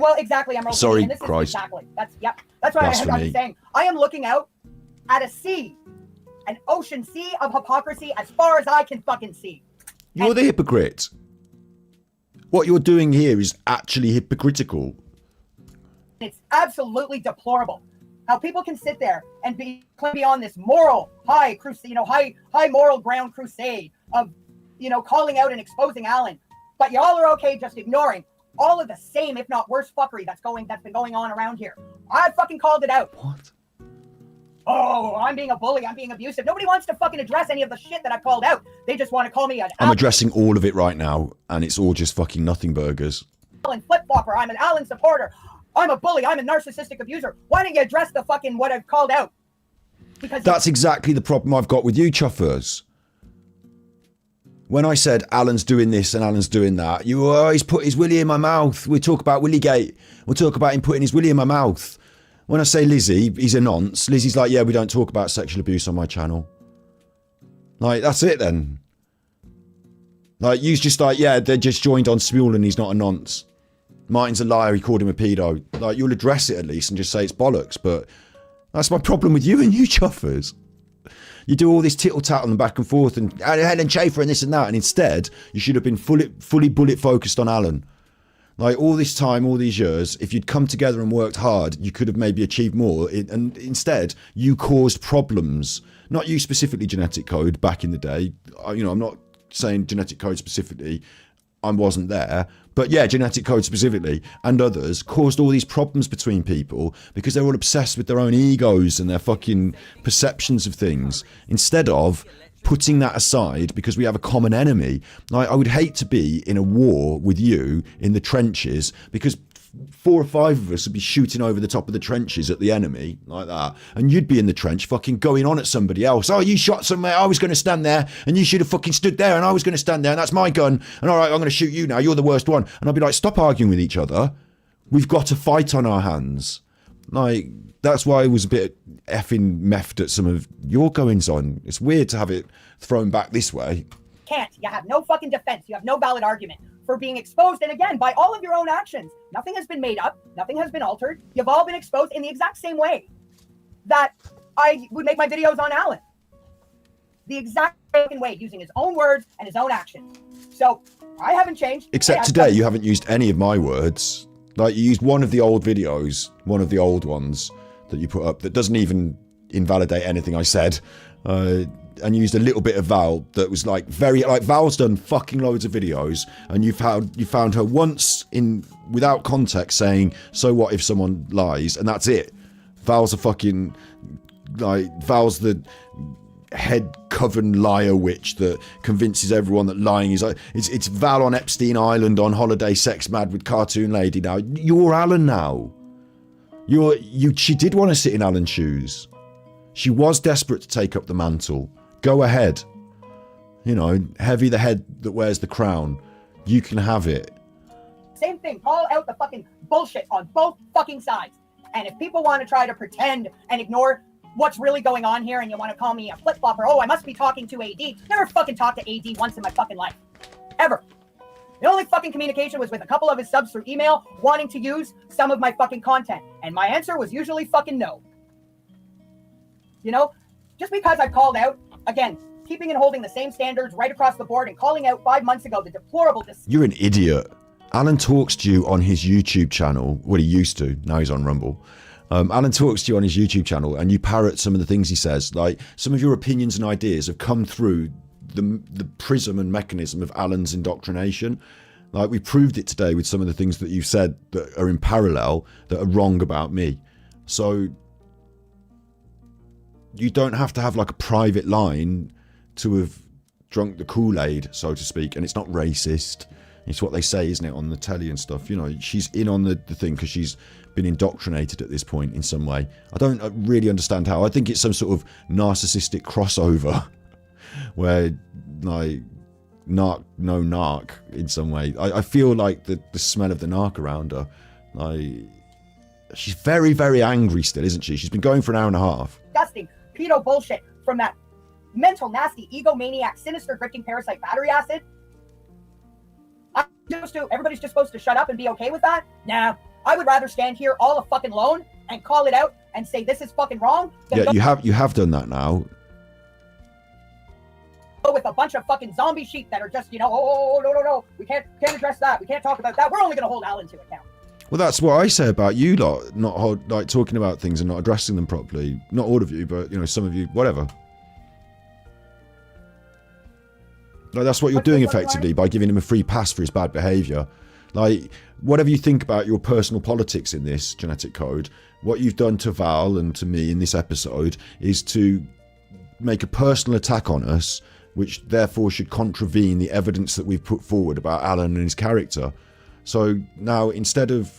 Well, exactly. I'm Sorry, and this is Christ. Exactly. That's what I'm Blasphemy. saying. I am looking out at a sea, an ocean sea of hypocrisy as far as I can fucking see. You're the hypocrite. What you're doing here is actually hypocritical. It's absolutely deplorable how people can sit there and be on this moral high crusade, high moral ground crusade of, calling out and exposing Alan, but y'all are okay just ignoring all of the same, if not worse, fuckery that's been going on around here. I fucking called it out. What? Oh, I'm being a bully. I'm being abusive. Nobody wants to fucking address any of the shit that I've called out. They just want to call me an I'm addressing all of it right now, and it's all just fucking nothing burgers. Alan flip-flopper. I'm an Alan supporter. I'm a bully. I'm a narcissistic abuser. Why don't you address the fucking what I've called out? Because That's exactly the problem I've got with you chuffers. When I said Alan's doing this and Alan's doing that, he's put his willy in my mouth. We talk about Willygate. We'll talk about him putting his willy in my mouth. When I say Lizzie, he's a nonce. Lizzie's like, yeah, we don't talk about sexual abuse on my channel. Like, that's it then. Like, you's just like, yeah, they just joined on Smule and he's not a nonce. Martin's a liar, he called him a pedo. Like, you'll address it at least and just say it's bollocks, but that's my problem with you and you chuffers. You do all this tittle-tattle and back and forth and Helen Chafer and this and that, and instead, you should have been fully bullet focused on Alan. Like, all this time, all these years, if you'd come together and worked hard, you could have maybe achieved more. And instead, you caused problems. Not you specifically, Genetic Code, back in the day. I'm not saying Genetic Code specifically. I wasn't there. But yeah, Genetic Code specifically and others caused all these problems between people because they're all obsessed with their own egos and their fucking perceptions of things instead of putting that aside because we have a common enemy. Like, I would hate to be in a war with you in the trenches because 4 or 5 of us would be shooting over the top of the trenches at the enemy like that, and you'd be in the trench fucking going on at somebody else. Oh, you shot somewhere, I was going to stand there and you should have fucking stood there and I was going to stand there and that's my gun and all right, I'm going to shoot you now, you're the worst one. And I'd be like, stop arguing with each other, we've got a fight on our hands. Like, that's why I was a bit effing meffed at some of your goings on. It's weird to have it thrown back this way. Can't. You have no fucking defense. You have no valid argument for being exposed. And again, by all of your own actions, nothing has been made up. Nothing has been altered. You've all been exposed in the exact same way that I would make my videos on Alan. The exact fucking way, using his own words and his own actions. So I haven't changed. Except today, you haven't used any of my words. Like, you used one of the old videos, one of the old ones that you put up that doesn't even invalidate anything I said. And used a little bit of Val that was like Val's done fucking loads of videos and you found her once in without context saying, so what if someone lies, and that's it. Val's the head coven liar witch that convinces everyone that lying is like it's Val on Epstein Island on holiday sex mad with cartoon lady now. You're Alan now. She did want to sit in Alan's shoes. She was desperate to take up the mantle. Go ahead. Heavy the head that wears the crown. You can have it. Same thing. Call out the fucking bullshit on both fucking sides. And if people want to try to pretend and ignore what's really going on here and you want to call me a flip-flopper, oh, I must be talking to AD. Never fucking talked to AD once in my fucking life. Ever. The only fucking communication was with a couple of his subs through email wanting to use some of my fucking content. And my answer was usually fucking no. Just because I've called out, again, keeping and holding the same standards right across the board and calling out 5 months ago the deplorable... You're an idiot. Alan talks to you on his YouTube channel. Well, he used to. Now he's on Rumble. Alan talks to you on his YouTube channel and you parrot some of the things he says. Like, some of your opinions and ideas have come through the prism and mechanism of Alan's indoctrination. Like, we proved it today with some of the things that you've said that are in parallel that are wrong about me. So you don't have to have like a private line to have drunk the Kool-Aid, so to speak. And it's not racist. It's what they say, isn't it, on the telly and stuff. She's in on the thing because she's been indoctrinated at this point in some way. I don't really understand how. I think it's some sort of narcissistic crossover where, like, narc in some way. I feel like the smell of the narc around her. Like, she's very, very angry still, isn't she? She's been going for an hour and a half. Disgusting pedo bullshit from that mental, nasty, egomaniac, sinister, grifting parasite battery acid. Everybody's just supposed to shut up and be okay with that? Nah, I would rather stand here all fucking alone and call it out and say this is fucking wrong. Yeah, you have done that now. With a bunch of fucking zombie sheep that are just, oh, no, we can't address that. We can't talk about that. We're only going to hold Alan to account. Well, that's what I say about you lot, not like talking about things and not addressing them properly. Not all of you, but some of you, whatever. Like, that's what you're doing effectively by giving him a free pass for his bad behaviour. Like, whatever you think about your personal politics in this genetic code, what you've done to Val and to me in this episode is to make a personal attack on us, which therefore should contravene the evidence that we've put forward about Alan and his character. So now, instead of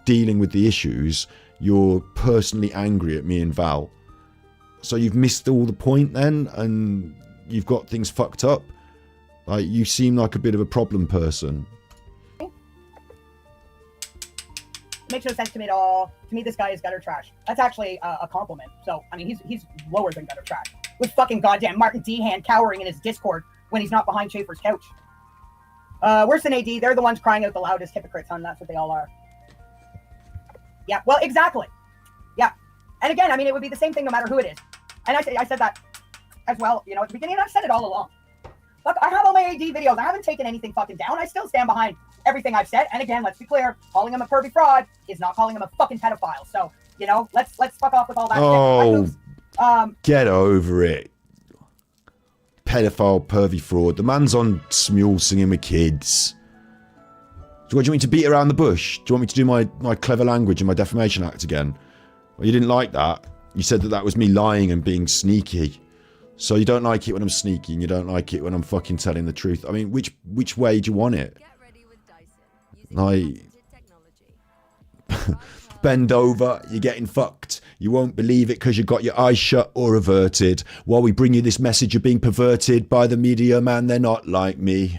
dealing with the issues, you're personally angry at me and Val. So you've missed all the point then, and you've got things fucked up. Like, you seem like a bit of a problem person. Makes no sense to me at all. To me, this guy is gutter trash. That's actually a compliment. So, I mean, he's lower than gutter trash. With fucking goddamn Martin Dehan cowering in his Discord when he's not behind Schaefer's couch. Worse than AD, they're the ones crying out the loudest, hypocrites, hon. That's what they all are. Yeah, well, exactly. Yeah. And again, I mean, it would be the same thing no matter who it is. And I said that as well, at the beginning, and I've said it all along. Look, I have all my AD videos. I haven't taken anything fucking down. I still stand behind everything I've said. And again, let's be clear, calling him a pervy fraud is not calling him a fucking pedophile. So, let's fuck off with all that shit. Get over it. Pedophile, pervy fraud. The man's on Smule singing with kids. Do you want me to beat around the bush? Do you want me to do my clever language and my defamation act again? Well, you didn't like that. You said that was me lying and being sneaky. So you don't like it when I'm sneaky, and you don't like it when I'm fucking telling the truth. I mean, which way do you want it? Like, bend over, you're getting fucked. You won't believe it because you got your eyes shut or averted. While we bring you this message, you're being perverted by the media, man. They're not like me.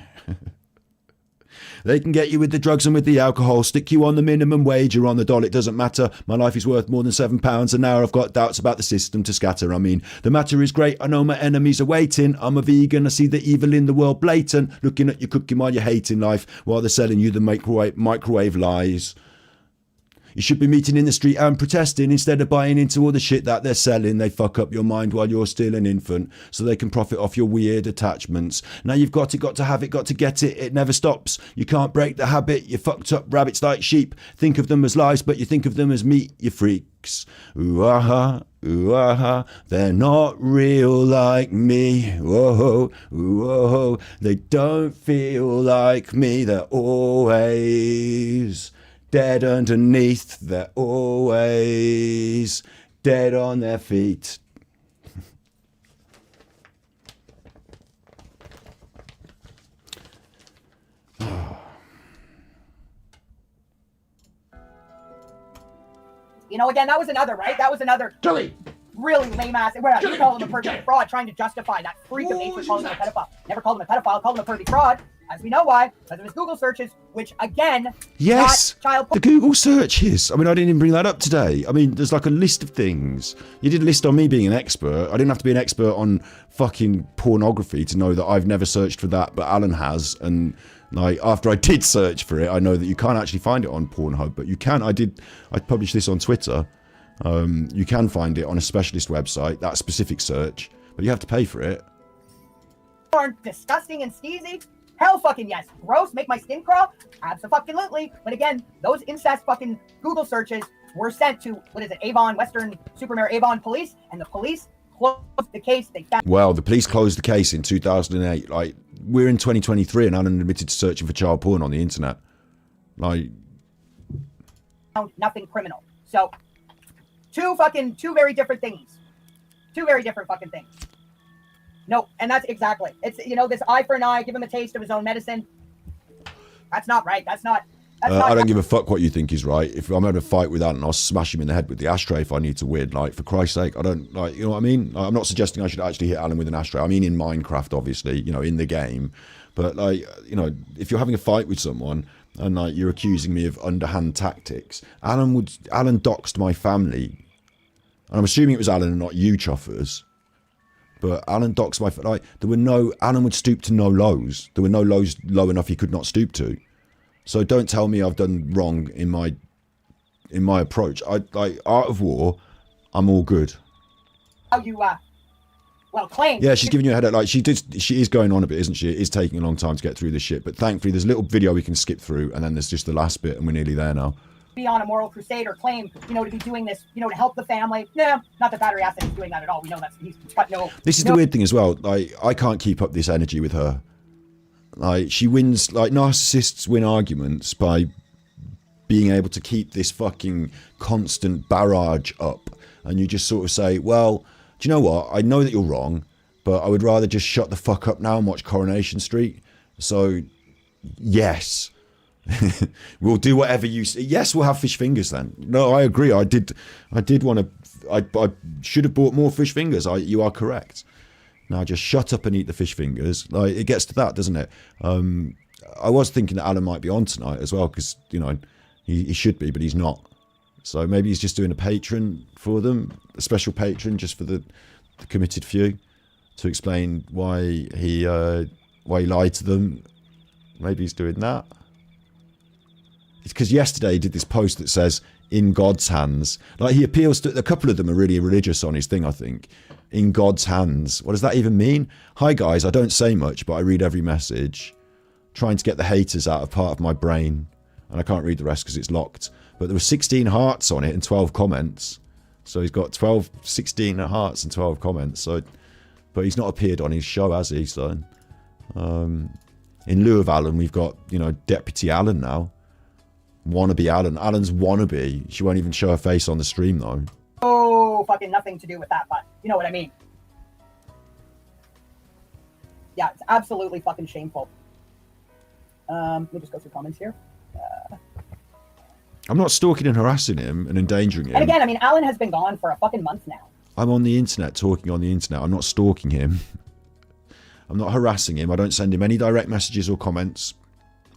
They can get you with the drugs and with the alcohol, stick you on the minimum wage or on the dole, it doesn't matter. My life is worth more than £7 and now I've got doubts about the system to scatter. I mean, the matter is great, I know my enemies are waiting. I'm a vegan, I see the evil in the world blatant. Looking at you cooking while you're hating life, while they're selling you the microwave lies. You should be meeting in the street and protesting instead of buying into all the shit that they're selling. They fuck up your mind while you're still an infant so they can profit off your weird attachments. Now you've got to have it, got to get it. It never stops. You can't break the habit. You fucked up rabbits like sheep. Think of them as lies, but you think of them as meat, you freaks. Ooh-ah-ha, ooh-ah-ha. They're not real like me. Whoa, whoa. They don't feel like me. They're always dead underneath, they're always dead on their feet. Again, that was another, right? That was another really lame ass. Well, you call him a pervy fraud, trying to justify that freak of nature calling him a pedophile. Never called him a pedophile, called him a pervy fraud. As we know why, because of his Google searches, which again, yes, not child the Google searches. I mean, I didn't even bring that up today. I mean, there's like a list of things. You did a list on me being an expert. I didn't have to be an expert on fucking pornography to know that I've never searched for that, but Alan has. And like, after I did search for it, I know that you can't actually find it on Pornhub, but you can. I published this on Twitter. You can find it on a specialist website, that specific search, but you have to pay for it. Disgusting and skeezy. Hell fucking yes. Gross, make my skin crawl? Absolutely. But again, those incest fucking Google searches were sent to, Avon, Western Supermare Avon Police, and the police closed the case. They found... Well, the police closed the case in 2008. Like, we're in 2023 and Alan admitted to searching for child porn on the internet. Like... nothing criminal. So, two very different things. Two very different fucking things. No, and that's exactly. It's, this eye for an eye, give him a taste of his own medicine. That's not right. That's not I don't give a fuck what you think is right. If I'm having a fight with Alan, I'll smash him in the head with the ashtray if I need to win. Like, for Christ's sake, I don't, like, you know what I mean? Like, I'm not suggesting I should actually hit Alan with an ashtray. I mean in Minecraft, obviously, in the game. But, like, if you're having a fight with someone, and like you're accusing me of underhand tactics. Alan doxed my family, and I'm assuming it was Alan and not you, Chuffers. But Alan doxed my Alan would stoop to no lows. There were no lows low enough he could not stoop to. So don't tell me I've done wrong in my approach. Art of War, I'm all good. How you claim. Yeah, she's giving you a headache. Like she is going on a bit, isn't she? It is taking a long time to get through this shit. But thankfully, there's a little video we can skip through, and then there's just the last bit, and we're nearly there now. Be on a moral crusade or claim, to be doing this, to help the family. No, not that Battery Acid is doing that at all. We know he's got no. This is the weird thing as well. Like, I can't keep up this energy with her. Like, she wins. Like, narcissists win arguments by being able to keep this fucking constant barrage up, and you just sort of say, well, do you know what? I know that you're wrong, but I would rather just shut the fuck up now and watch Coronation Street. So, yes. We'll do whatever you say. Yes, we'll have fish fingers then. No, I agree. I did want to. I should have bought more fish fingers. You are correct. Now just shut up and eat the fish fingers. Like, it gets to that, doesn't it? I was thinking that Alan might be on tonight as well, because he should be, but he's not. So maybe he's just doing a patron for them, a special patron just for the committed few, to explain why he lied to them. Maybe he's doing that. It's because yesterday he did this post that says, in God's hands. Like, he appeals to, a couple of them are really religious on his thing, I think. In God's hands. What does that even mean? Hi guys, I don't say much, but I read every message. Trying to get the haters out of part of my brain. And I can't read the rest because it's locked. But there were 16 hearts on it and 12 comments. So he's got 16 hearts and 12 comments. So, but he's not appeared on his show, has he? So, in lieu of Alan, we've got, Deputy Alan now. Wannabe Alan. Alan's wannabe. She won't even show her face on the stream though. Oh, fucking nothing to do with that, but you know what I mean. Yeah, it's absolutely fucking shameful. Let me just go through comments here. I'm not stalking and harassing him and endangering him. And again, I mean, Alan has been gone for a fucking month now. I'm on the internet, talking on the internet. I'm not stalking him. I'm not harassing him. I don't send him any direct messages or comments.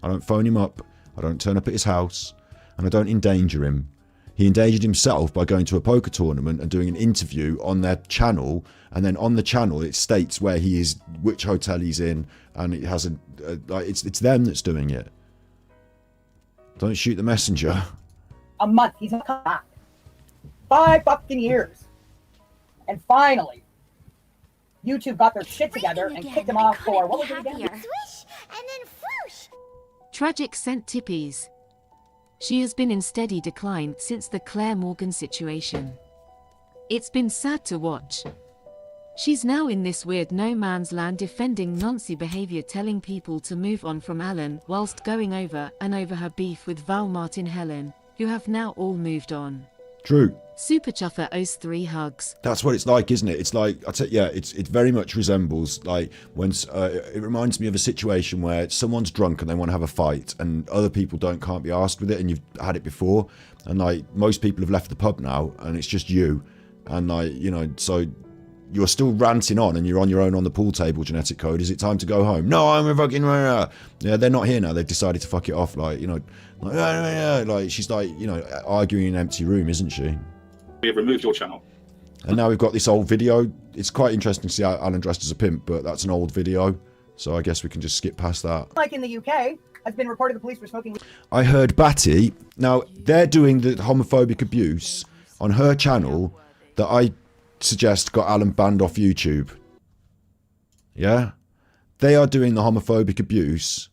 I don't phone him up. I don't turn up at his house, and I don't endanger him. He endangered himself by going to a poker tournament and doing an interview on their channel, and then on the channel it states where he is, which hotel he's in, and it has it's them that's doing it. Don't shoot the messenger. A month, he's not come back. 5 fucking years. And finally, YouTube got their shit together and kicked him off for, what was it again? Swish and then swoosh. Tragic sent tippies. She has been in steady decline since the Claire Morgan situation. It's been sad to watch. She's now in this weird no man's land defending Nancy behavior, telling people to move on from Alan whilst going over her beef with Val Martin Helen, who have now all moved on. True. Super Chuffer owes 3 hugs. That's what it's like, isn't it? It's like, it very much resembles, like, when, it reminds me of a situation where someone's drunk and they want to have a fight and other people can't be arsed with it, and you've had it before, and like, most people have left the pub now and it's just you, and like, so you're still ranting on and you're on your own on the pool table, Genetic Code. Is it time to go home? No, I'm a fucking... Yeah, they're not here now. They've decided to fuck it off, like, like she's like, arguing in an empty room, isn't she? We have removed your channel. And now we've got this old video. It's quite interesting to see how Alan dressed as a pimp, but that's an old video, so I guess we can just skip past that. Like in the UK, has been reported to the police for smoking. I heard Batty. Now, they're doing the homophobic abuse on her channel that I suggest got Alan banned off YouTube. Yeah? They are doing the homophobic abuse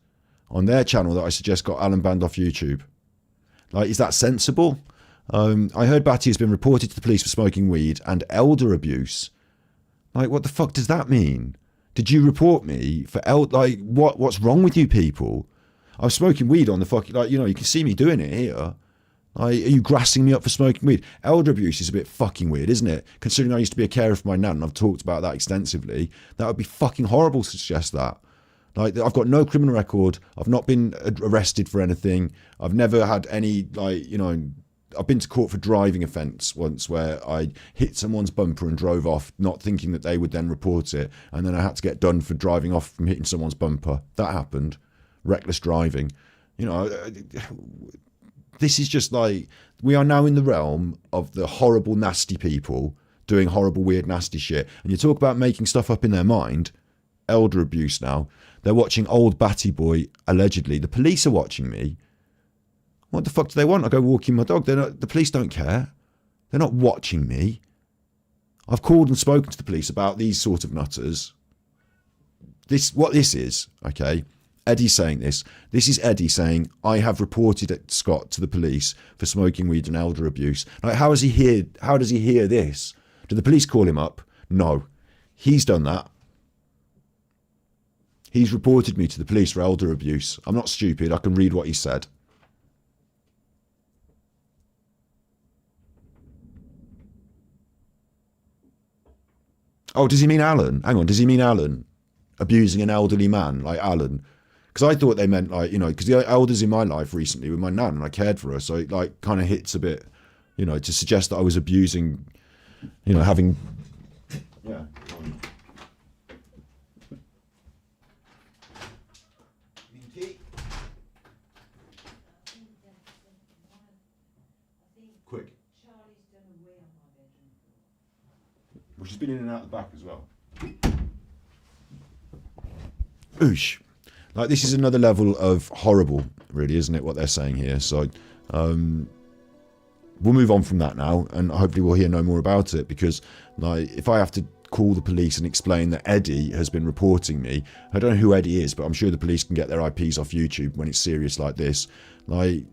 on their channel that I suggest got Alan banned off YouTube. Like, is that sensible? I heard Batty has been reported to the police for smoking weed and elder abuse. Like, what the fuck does that mean? Did you report me for like, what's wrong with you people? I was smoking weed on the fucking, like, you can see me doing it here. Like, are you grassing me up for smoking weed? Elder abuse is a bit fucking weird, isn't it? Considering I used to be a carer for my nan, and I've talked about that extensively. That would be fucking horrible to suggest that. Like, I've got no criminal record. I've not been arrested for anything. I've never had any, like, I've been to court for driving offence once where I hit someone's bumper and drove off, not thinking that they would then report it. And then I had to get done for driving off from hitting someone's bumper. That happened. Reckless driving. You know, this is just like, we are now in the realm of the horrible, nasty people doing horrible, weird, nasty shit. And you talk about making stuff up in their mind, elder abuse now. They're watching Old Batty Boy, allegedly. The police are watching me. What the fuck do they want? I go walking my dog. The police don't care. They're not watching me. I've called and spoken to the police about these sort of nutters. What this is, okay? Eddie's saying this. This is Eddie saying, I have reported Scott to the police for smoking weed and elder abuse. Like, how does he hear this? Do the police call him up? No. He's done that. He's reported me to the police for elder abuse. I'm not stupid. I can read what he said. Oh, does he mean Alan? Hang on, does he mean Alan? Abusing an elderly man like Alan? Because I thought they meant, like, you know, because the elders in my life recently were my nan and I cared for her. So it, like, kind of hits a bit, you know, to suggest that I was abusing, you know, having... Yeah. Quick. Well, she's been in and out the back as well. Oosh. Like, this is another level of horrible, really, isn't it, what they're saying here? So, we'll move on from that now, and hopefully we'll hear no more about it, because, like, if I have to call the police and explain that Eddie has been reporting me, I don't know who Eddie is, but I'm sure the police can get their IPs off YouTube when it's serious like this. Like,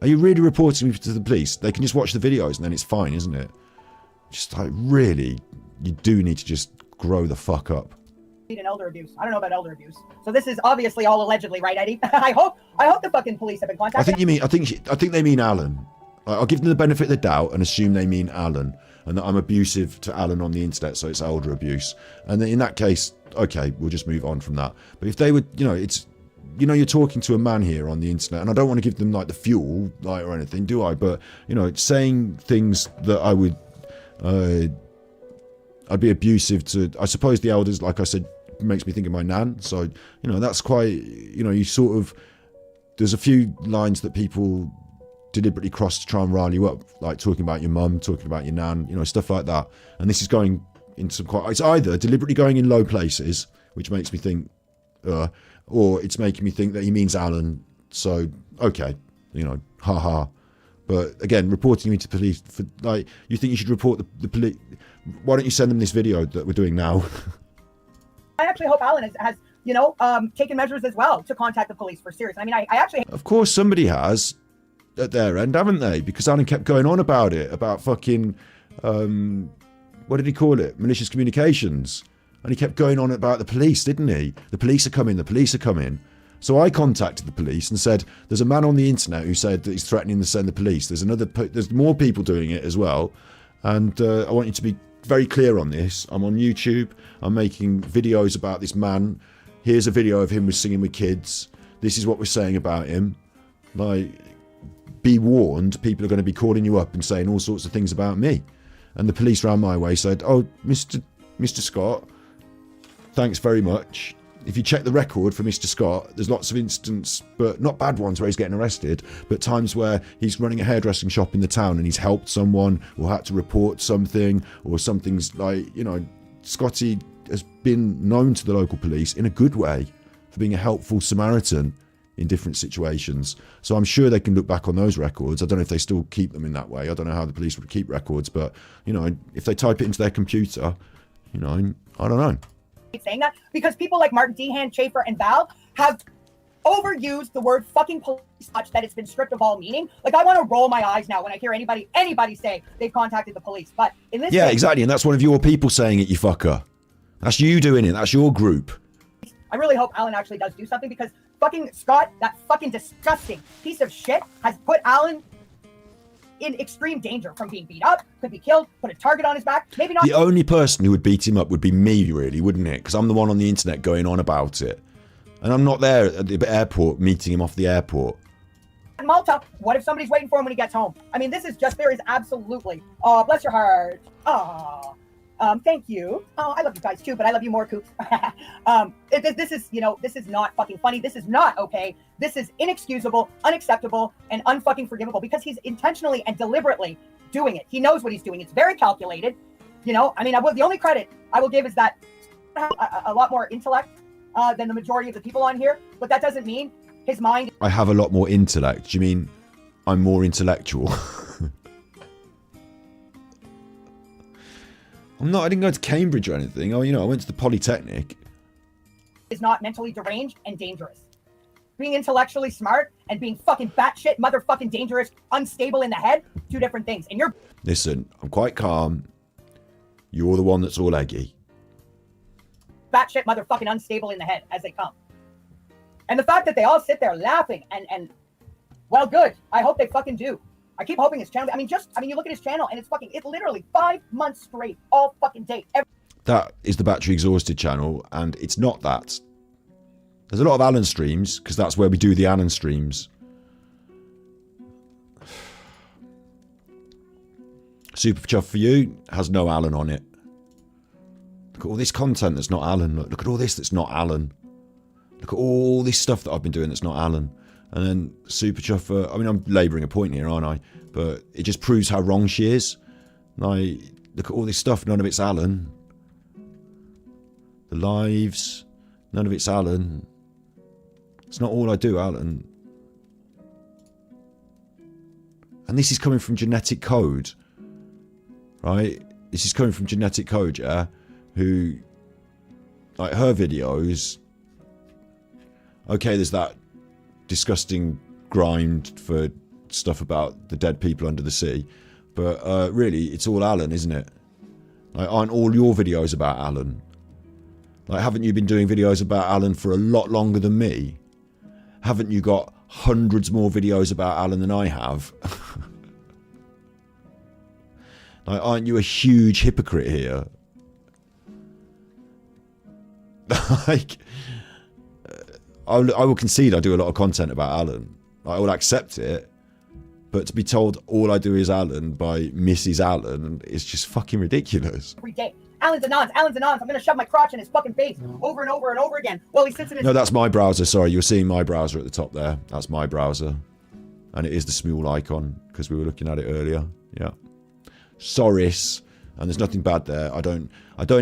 are you really reporting me to the police? They can just watch the videos and then it's fine, isn't it? Just, like, really, you do need to just grow the fuck up. And elder abuse. I don't know about elder abuse. So this is obviously all allegedly, right, Eddie? I hope the fucking police have been contacted. I think they mean Alan. I'll give them the benefit of the doubt and assume they mean Alan, and that I'm abusive to Alan on the internet, so it's elder abuse. And then in that case, okay, we'll just move on from that. But if they would, you know, it's, you know, you're talking to a man here on the internet, and I don't want to give them, like, the fuel, like, or anything, do I? But, you know, saying things that I would, I'd be abusive to, I suppose the elders, like I said, makes me think of my nan. So, you know, that's quite, you know, you sort of, there's a few lines that people deliberately cross to try and rile you up, like talking about your mum, talking about your nan, you know, stuff like that. And this is going into some quite, it's either deliberately going in low places, which makes me think, or it's making me think that he means Alan. So, okay, you know, haha. But again, reporting me to police, for, like, you think you should report the police? Why don't you send them this video that we're doing now? I actually hope Alan has you know, taken measures as well to contact the police for serious. I mean, I actually... Of course somebody has at their end, haven't they? Because Alan kept going on about it, about fucking, what did he call it? Malicious communications. And he kept going on about the police, didn't he? The police are coming, the police are coming. So I contacted the police and said, there's a man on the internet who said that he's threatening to send the police. There's more people doing it as well. And I want you to be very clear on this. I'm on YouTube. I'm making videos about this man. Here's a video of him singing with kids. This is what we're saying about him. Like, be warned, people are going to be calling you up and saying all sorts of things about me. And the police round my way said, oh, Mr. Scott, thanks very much. If you check the record for Mr. Scott, there's lots of instances, but not bad ones where he's getting arrested, but times where he's running a hairdressing shop in the town and he's helped someone or had to report something, or something's like, you know, Scotty has been known to the local police in a good way for being a helpful Samaritan in different situations. So I'm sure they can look back on those records. I don't know if they still keep them in that way. I don't know how the police would keep records, but, you know, if they type it into their computer, you know, I don't know. Saying that because people like Martin Dehan, Schaefer, and Val have overused the word fucking police such that it's been stripped of all meaning. Like, I want to roll my eyes now when I hear anybody say they've contacted the police. But in this case, exactly, and that's one of your people saying it, you fucker. That's you doing it. That's your group. I really hope Alan actually does do something, because fucking Scott, that fucking disgusting piece of shit, has put Alan in extreme danger from being beat up, could be killed, put a target on his back, maybe not. The only person who would beat him up would be me, really, wouldn't it? Because I'm the one on the internet going on about it. And I'm not there at the airport meeting him off the airport. Malta, what if somebody's waiting for him when he gets home? I mean, this is just, there is absolutely, oh, bless your heart. Oh, Thank you. Oh, I love you guys too, but I love you more, Coop. This is, this is not fucking funny. This is not okay. This is inexcusable, unacceptable, and unfucking forgivable because he's intentionally and deliberately doing it. He knows what he's doing. It's very calculated. The only credit I will give is that a lot more intellect than the majority of the people on here, but that doesn't mean his mind. I have a lot more intellect. Do you mean I'm more intellectual? I didn't go to Cambridge or anything. I went to the Polytechnic. Is not mentally deranged and dangerous. Being intellectually smart and being fucking batshit, motherfucking dangerous, unstable in the head, two different things. And you're. Listen, I'm quite calm. You're the one that's all eggy. Batshit, motherfucking unstable in the head as they come. And the fact that they all sit there laughing and well, good. I hope they fucking do. I keep hoping his channel. You look at his channel and it's literally 5 months straight, all fucking day. That is the Battery Exhausted channel, and it's not that. There's a lot of Alan streams, because that's where we do the Alan streams. Super Chuff for You has no Alan on it. Look at all this content that's not Alan. Look at all this that's not Alan. Look at all this stuff that I've been doing that's not Alan. And then Super Chuffer, I'm labouring a point here, aren't I? But it just proves how wrong she is. Look at all this stuff, none of it's Alan. The lives, none of it's Alan. It's not all I do, Alan. And this is coming from Genetic Code, right? This is coming from Genetic Code, yeah? Who, her videos, okay, there's that disgusting grind for stuff about the dead people under the sea, but really it's all Alan, isn't it? Aren't all your videos about Alan? Haven't you been doing videos about Alan for a lot longer than me? Haven't you got hundreds more videos about Alan than I have? Aren't you a huge hypocrite here? I will concede I do a lot of content about Alan. I will accept it. But to be told all I do is Alan by Mrs. Allen is just fucking ridiculous. Every day. Alan's Anons. I'm going to shove my crotch in his fucking face over and over and over again while he sits in his... No, that's my browser. Sorry, you were seeing my browser at the top there. That's my browser. And it is the small icon because we were looking at it earlier. Yeah. Sorris. And there's nothing bad there. I don't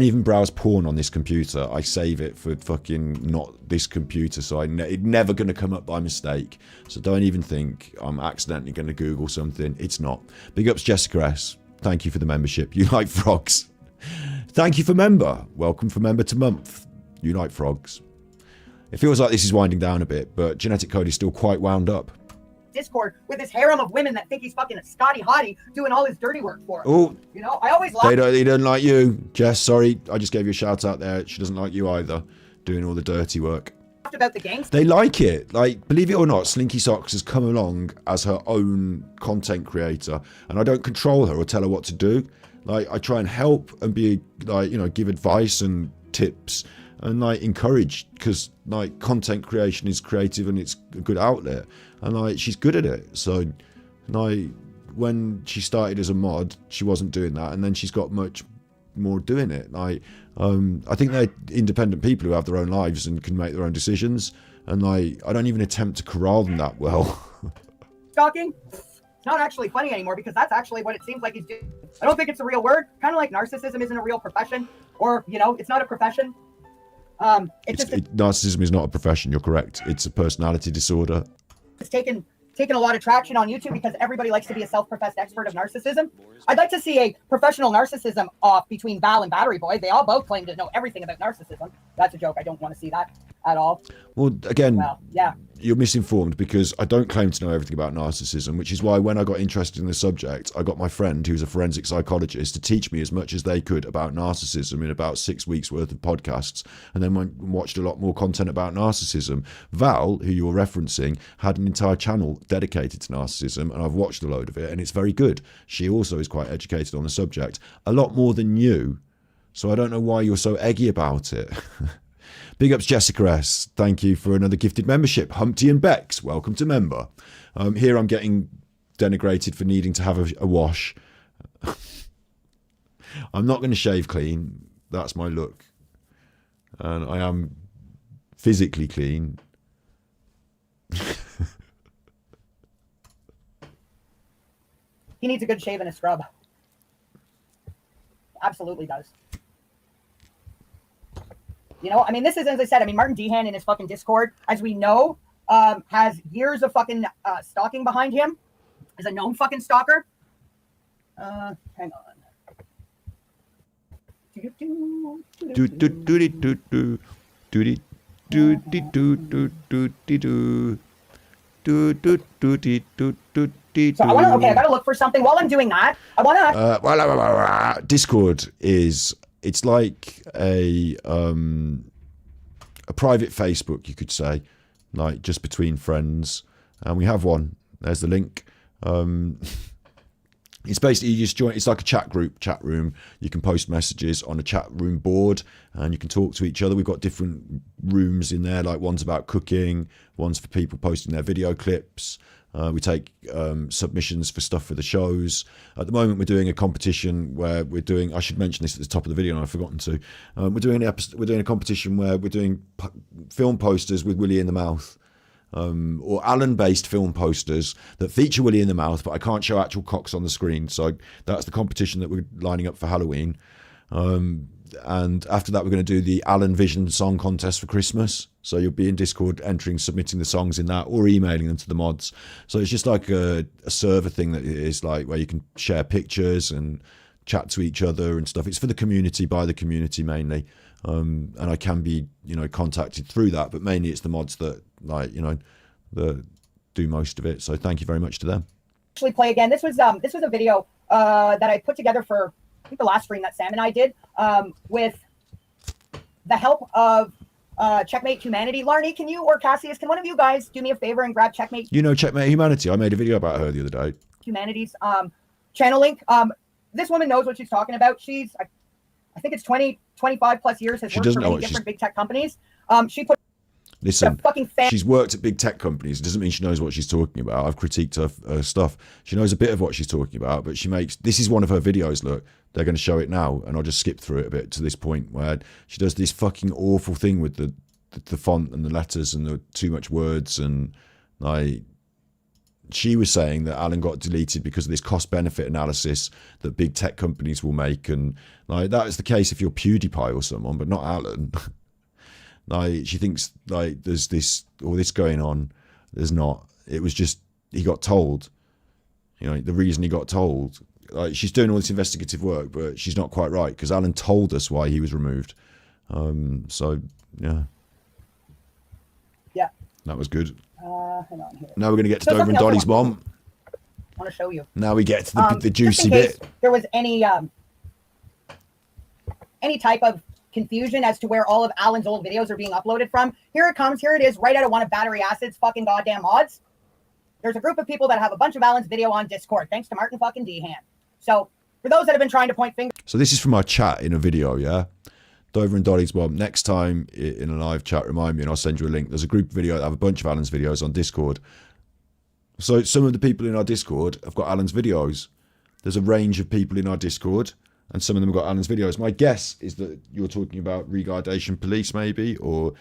even browse porn on this computer. I save it for fucking not this computer, so it's never going to come up by mistake. So don't even think I'm accidentally going to Google something. It's not. Big ups Jessica S. Thank you for the membership. You like frogs. Thank you for member. Welcome from member to month. You like frogs. It feels like this is winding down a bit, but Genetic Code is still quite wound up. Discord with this harem of women that think he's fucking a Scotty Hottie doing all his dirty work for him. Oh, I always laugh. They don't like you, Jess. Sorry, I just gave you a shout out there. She doesn't like you either, doing all the dirty work. About the gangs. They like it. Believe it or not, Slinky Socks has come along as her own content creator, and I don't control her or tell her what to do. I try and help and be give advice and tips and encourage, because content creation is creative and it's a good outlet, and she's good at it. So when she started as a mod, she wasn't doing that, and then she's got much more doing it. I think they're independent people who have their own lives and can make their own decisions, and I don't even attempt to corral them that well. Stalking? It's not actually funny anymore, because that's actually what it seems like he's doing. I don't think it's a real word. Kind of like narcissism isn't a real profession, or it's not a profession. Narcissism is not a profession. You're correct. It's a personality disorder. It's taken a lot of traction on YouTube because everybody likes to be a self-professed expert of narcissism. I'd like to see a professional narcissism off between Val and Battery Boy. They all both claim to know everything about narcissism. That's a joke. I don't want to see that at all. Well, again, yeah. You're misinformed, because I don't claim to know everything about narcissism, which is why when I got interested in the subject, I got my friend, who's a forensic psychologist, to teach me as much as they could about narcissism in about 6 weeks worth of podcasts, and then watched a lot more content about narcissism. Val, who you're referencing, had an entire channel dedicated to narcissism, and I've watched a load of it, and it's very good. She also is quite educated on the subject, a lot more than you, so I don't know why you're so eggy about it. Big ups Jessica S. Thank you for another gifted membership. Humpty and Bex, welcome to member. Here I'm getting denigrated for needing to have a wash. I'm not going to shave clean. That's my look. And I am physically clean. He needs a good shave and a scrub. Absolutely does. You know, I mean, this is, as I said, I mean, Martin Dehan in his fucking Discord, as we know, has years of fucking stalking behind him. Is a known fucking stalker. Hang on. So I want to. Okay, I gotta look for something. While I'm doing that, I want to. Discord is, it's like a private Facebook, you could say, like just between friends. And we have one. There's the link. It's basically, you just join, it's like a chat room. You can post messages on a chat room board and you can talk to each other. We've got different rooms in there, like one's about cooking, one's for people posting their video clips. We take submissions for stuff for the shows. At the moment, we're doing a competition where we're doing, I should mention this at the top of the video and I've forgotten to. We're doing a competition where we're doing film posters with Willie in the Mouth. Or Alan-based film posters that feature Willie in the Mouth, but I can't show actual cocks on the screen. So that's the competition that we're lining up for Halloween. And after that, we're going to do the Alan Vision Song Contest for Christmas. So you'll be in Discord submitting the songs in that, or emailing them to the mods. So it's just like a server thing that is like where you can share pictures and chat to each other and stuff. It's for the community, by the community mainly. And I can be, contacted through that, but mainly it's the mods that, that do most of it. So thank you very much to them. Actually play again. This was a video that I put together for, I think, the last stream that Sam and I did with the help of Checkmate Humanity. Larnie, can you, or Cassius, can one of you guys do me a favor and grab Checkmate? Checkmate Humanity. I made a video about her the other day. Humanity's channel link. This woman knows what she's talking about. She's, I think it's 25 plus years, has worked for many different big tech companies. She put Listen, she's worked at big tech companies. It doesn't mean she knows what she's talking about. I've critiqued her stuff. She knows a bit of what she's talking about, but this is one of her videos. Look, they're going to show it now, and I'll just skip through it a bit to this point where she does this fucking awful thing with the font and the letters and the too much words, and like, she was saying that Alan got deleted because of this cost-benefit analysis that big tech companies will make, and like that is the case if you're PewDiePie or someone, but not Alan. Like, she thinks like there's all this going on. There's not. It was just he got told. The reason he got told. Like, she's doing all this investigative work, but she's not quite right because Alan told us why he was removed. So yeah. Yeah. That was good. Hang on here. Now we're going to get to Dover and Dolly's mom. I want to show you. Now we get to the juicy bit. There was any type of confusion as to where all of Alan's old videos are being uploaded from. Here it comes. Here it is, right out of one of Battery Acid's fucking goddamn mods. There's a group of people that have a bunch of Alan's video on Discord, thanks to Martin fucking Dehan. So for those that have been trying to point fingers. So this is from our chat in a video, yeah? Dover and Dolly's mom. Next time in a live chat, remind me and I'll send you a link. There's a group video that have a bunch of Alan's videos on Discord. So some of the people in our Discord have got Alan's videos. There's a range of people in our Discord, and some of them have got Alan's videos. My guess is that you're talking about Regardation Police maybe, or,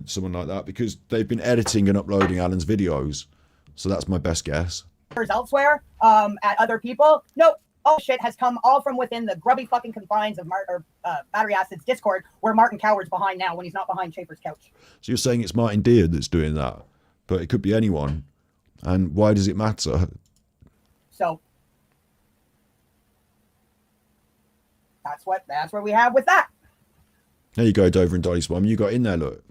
someone like that, because they've been editing and uploading Alan's videos. So that's my best guess. Elsewhere, at other people. Nope. All shit has come all from within the grubby fucking confines of Battery Acid's Discord, where Martin cowers behind now when he's not behind Schaefer's couch. So you're saying it's Martin Dehan that's doing that, but it could be anyone. And why does it matter? So that's what we have with that. There you go, Dover and Dolly's mom. You got in there, look.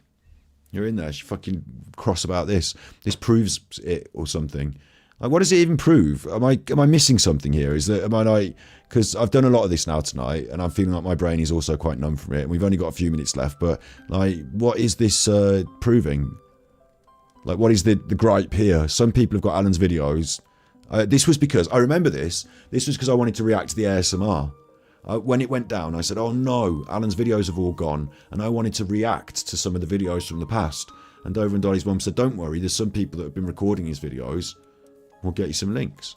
You're in there. She fucking cross about this. This proves it or something. Like, what does it even prove? Am I missing something here? Because I've done a lot of this now tonight, and I'm feeling like my brain is also quite numb from it. And we've only got a few minutes left, but like, what is this proving? Like, what is the gripe here? Some people have got Alan's videos. This was because I remember this. This was because I wanted to react to the ASMR. When it went down, I said, "Oh no, Alan's videos have all gone," and I wanted to react to some of the videos from the past. And Dover and Dolly's mum said, "Don't worry, there's some people that have been recording his videos. We'll get you some links."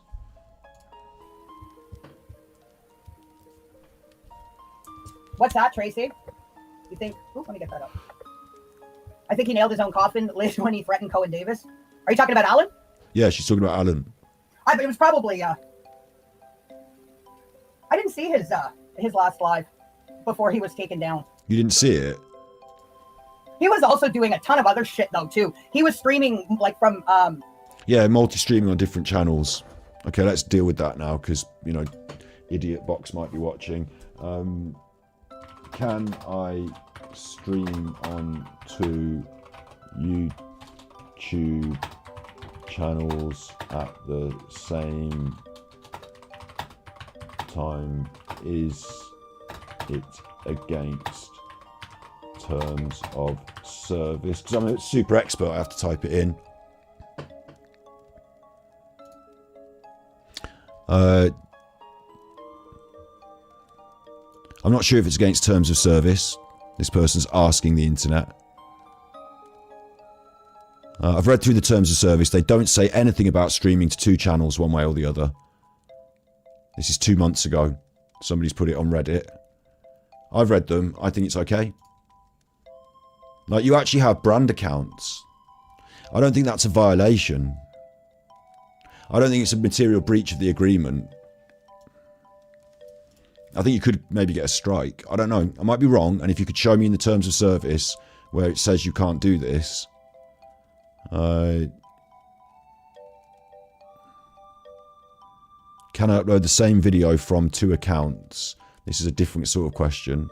What's that, Tracy? You think? Ooh, let me get that up. I think he nailed his own coffin when he threatened Cohen Davis. Are you talking about Alan? Yeah, she's talking about Alan. It was probably. I didn't see his last live before he was taken down. You didn't see it? He was also doing a ton of other shit though too. He was streaming like from Yeah, multi-streaming on different channels. Okay, let's deal with that now because, you know, Idiot Box might be watching. Can I stream on 2 YouTube channels at the same time? Is it against terms of service? Because I'm a super expert, I have to type it in. I'm not sure if it's against terms of service. This person's asking the internet. I've read through the terms of service. They don't say anything about streaming to 2 channels one way or the other. This is 2 months ago. Somebody's put it on Reddit. I've read them. I think it's okay. Like, you actually have brand accounts. I don't think that's a violation. I don't think it's a material breach of the agreement. I think you could maybe get a strike. I don't know. I might be wrong. And if you could show me in the terms of service where it says you can't do this. Can I upload the same video from 2 accounts? This is a different sort of question.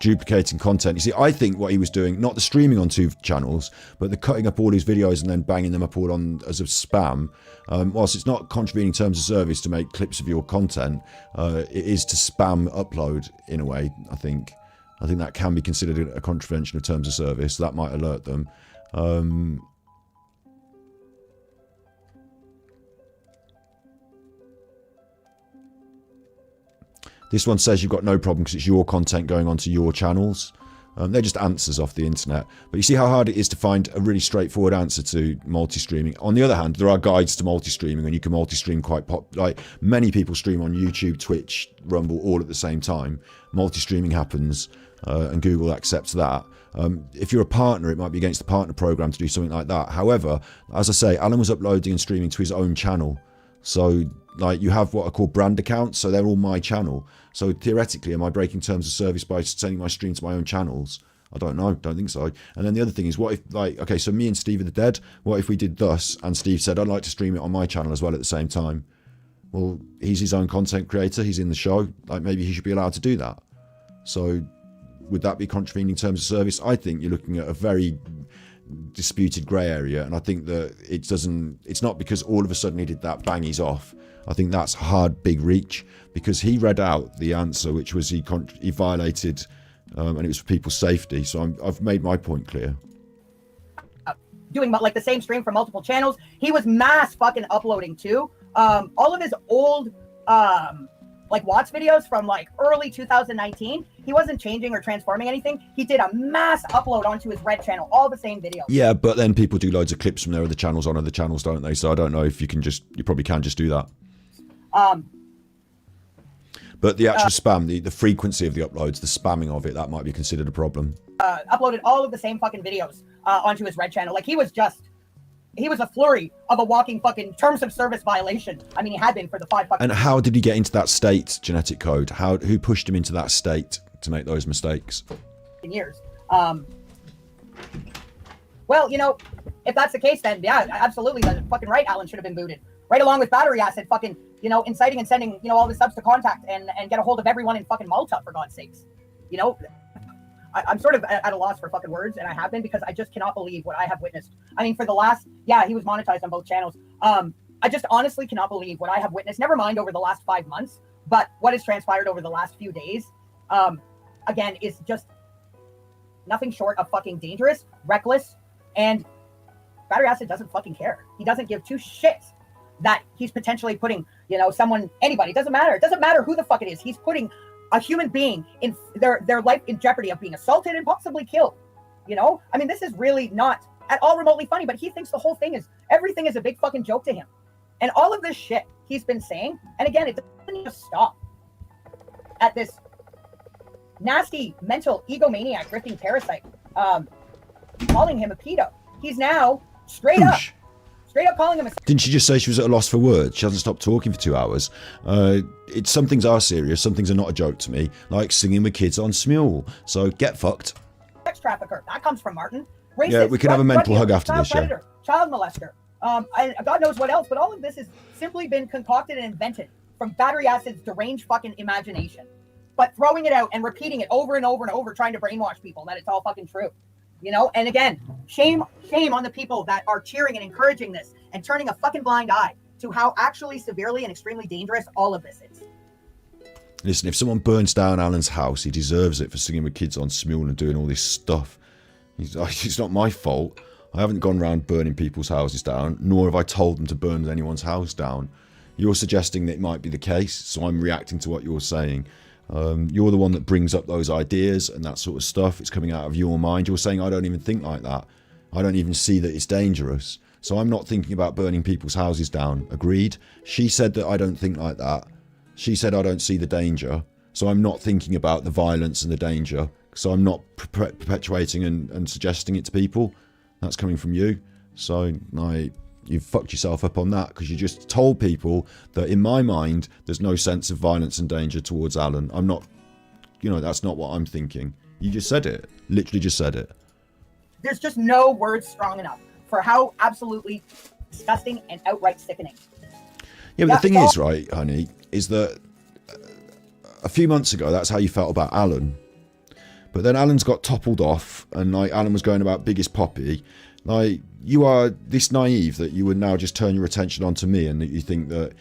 Duplicating content. You see, I think what he was doing, not the streaming on 2 channels, but the cutting up all his videos and then banging them up all on as a spam. Whilst it's not contravening terms of service to make clips of your content, it is to spam upload in a way, I think. I think that can be considered a contravention of terms of service. That might alert them. This one says you've got no problem because it's your content going onto your channels. They're just answers off the internet. But you see how hard it is to find a really straightforward answer to multi-streaming. On the other hand, there are guides to multi-streaming, and you can multi-stream quite like many people stream on YouTube, Twitch, Rumble, all at the same time. Multi-streaming happens, and Google accepts that. If you're a partner, it might be against the partner program to do something like that. However, as I say, Alan was uploading and streaming to his own channel. So, like, you have what are called brand accounts, so they're all my channel. So theoretically, am I breaking terms of service by sending my stream to my own channels? I don't know. Don't think so. And then the other thing is, what if, like, okay, so me and Steve are the dead. What if we did thus, and Steve said, I'd like to stream it on my channel as well at the same time? Well, he's his own content creator. He's in the show. Like, maybe he should be allowed to do that. So would that be contravening terms of service? I think you're looking at a very disputed grey area, and I think that it's not because all of a sudden he did that, bang, he's off. I think that's hard, big reach, because he read out the answer, which was he violated, and it was for people's safety. So I've made my point clear. Doing like the same stream from multiple channels. He was mass fucking uploading too. All of his old like Watts videos from like early 2019, he wasn't changing or transforming anything. He did a mass upload onto his Red channel, all the same videos. Yeah, but then people do loads of clips from their other channels on other channels, don't they? So I don't know if you probably can just do that. But the actual spam, the frequency of the uploads, the spamming of it, that might be considered a problem. Uploaded all of the same fucking videos onto his Red channel. Like, he was a flurry of a walking fucking terms of service violation. I mean, he had been for the 5 fucking... And how did he get into that state, Genetic Code? Who pushed him into that state to make those mistakes? Years. Well, you know, if that's the case, then yeah, absolutely, that's fucking right. Alan should have been booted, right along with Battery Acid, fucking, you know, inciting and sending, you know, all the subs to contact and get a hold of everyone in fucking Malta, for God's sakes. You know, I'm sort of at a loss for fucking words, and I have been, because I just cannot believe what I have witnessed. I mean, for the last, yeah, he was monetized on both channels. I just honestly cannot believe what I have witnessed. Never mind over the last 5 months, but what has transpired over the last few days, again, is just nothing short of fucking dangerous, reckless, and Battery Acid doesn't fucking care. He doesn't give 2 shits that he's potentially putting, you know, someone, anybody, it doesn't matter. It doesn't matter who the fuck it is. He's putting a human being in their life in jeopardy of being assaulted and possibly killed. You know, I mean, this is really not at all remotely funny, but he thinks the whole thing is, everything is a big fucking joke to him. And all of this shit he's been saying, and again, it doesn't just stop at this nasty mental egomaniac drifting parasite calling him a pedo. He's now straight up calling him a... Didn't she just say she was at a loss for words? She hasn't stopped talking for 2 hours. Some things are serious, some things are not a joke to me, like singing with kids on Smule. So get fucked. Sex trafficker, that comes from Martin. Racist, Yeah, we can have a mental hug after this, predator, child molester, and God knows what else, but all of this has simply been concocted and invented from Battery Acid's deranged fucking imagination. But throwing it out and repeating it over and over and over, trying to brainwash people that it's all fucking true. You know, and again, shame on the people that are cheering and encouraging this and turning a fucking blind eye to how actually severely and extremely dangerous all of this is. Listen, if someone burns down Alan's house, he deserves it for singing with kids on Smule and doing all this stuff. It's not my fault. I haven't gone around burning people's houses down, nor have I told them to burn anyone's house down. You're suggesting that it might be the case, so I'm reacting to what you're saying. You're the one that brings up those ideas and that sort of stuff. It's coming out of your mind. You're saying I don't even think like that. I don't even see that it's dangerous. So I'm not thinking about burning people's houses down. Agreed? She said that I don't think like that. She said I don't see the danger. So I'm not thinking about the violence and the danger. So I'm not perpetuating and suggesting it to people. That's coming from you. So you've fucked yourself up on that because you just told people that in my mind there's no sense of violence and danger towards Alan. I'm not, that's not what I'm thinking. You just said it. Literally just said it. There's just no words strong enough for how absolutely disgusting and outright sickening. Yeah, but the thing is, right, honey, is that a few months ago that's how you felt about Alan. But then Alan's got toppled off and Alan was going about biggest poppy. You are this naive that you would now just turn your attention onto me and that you think that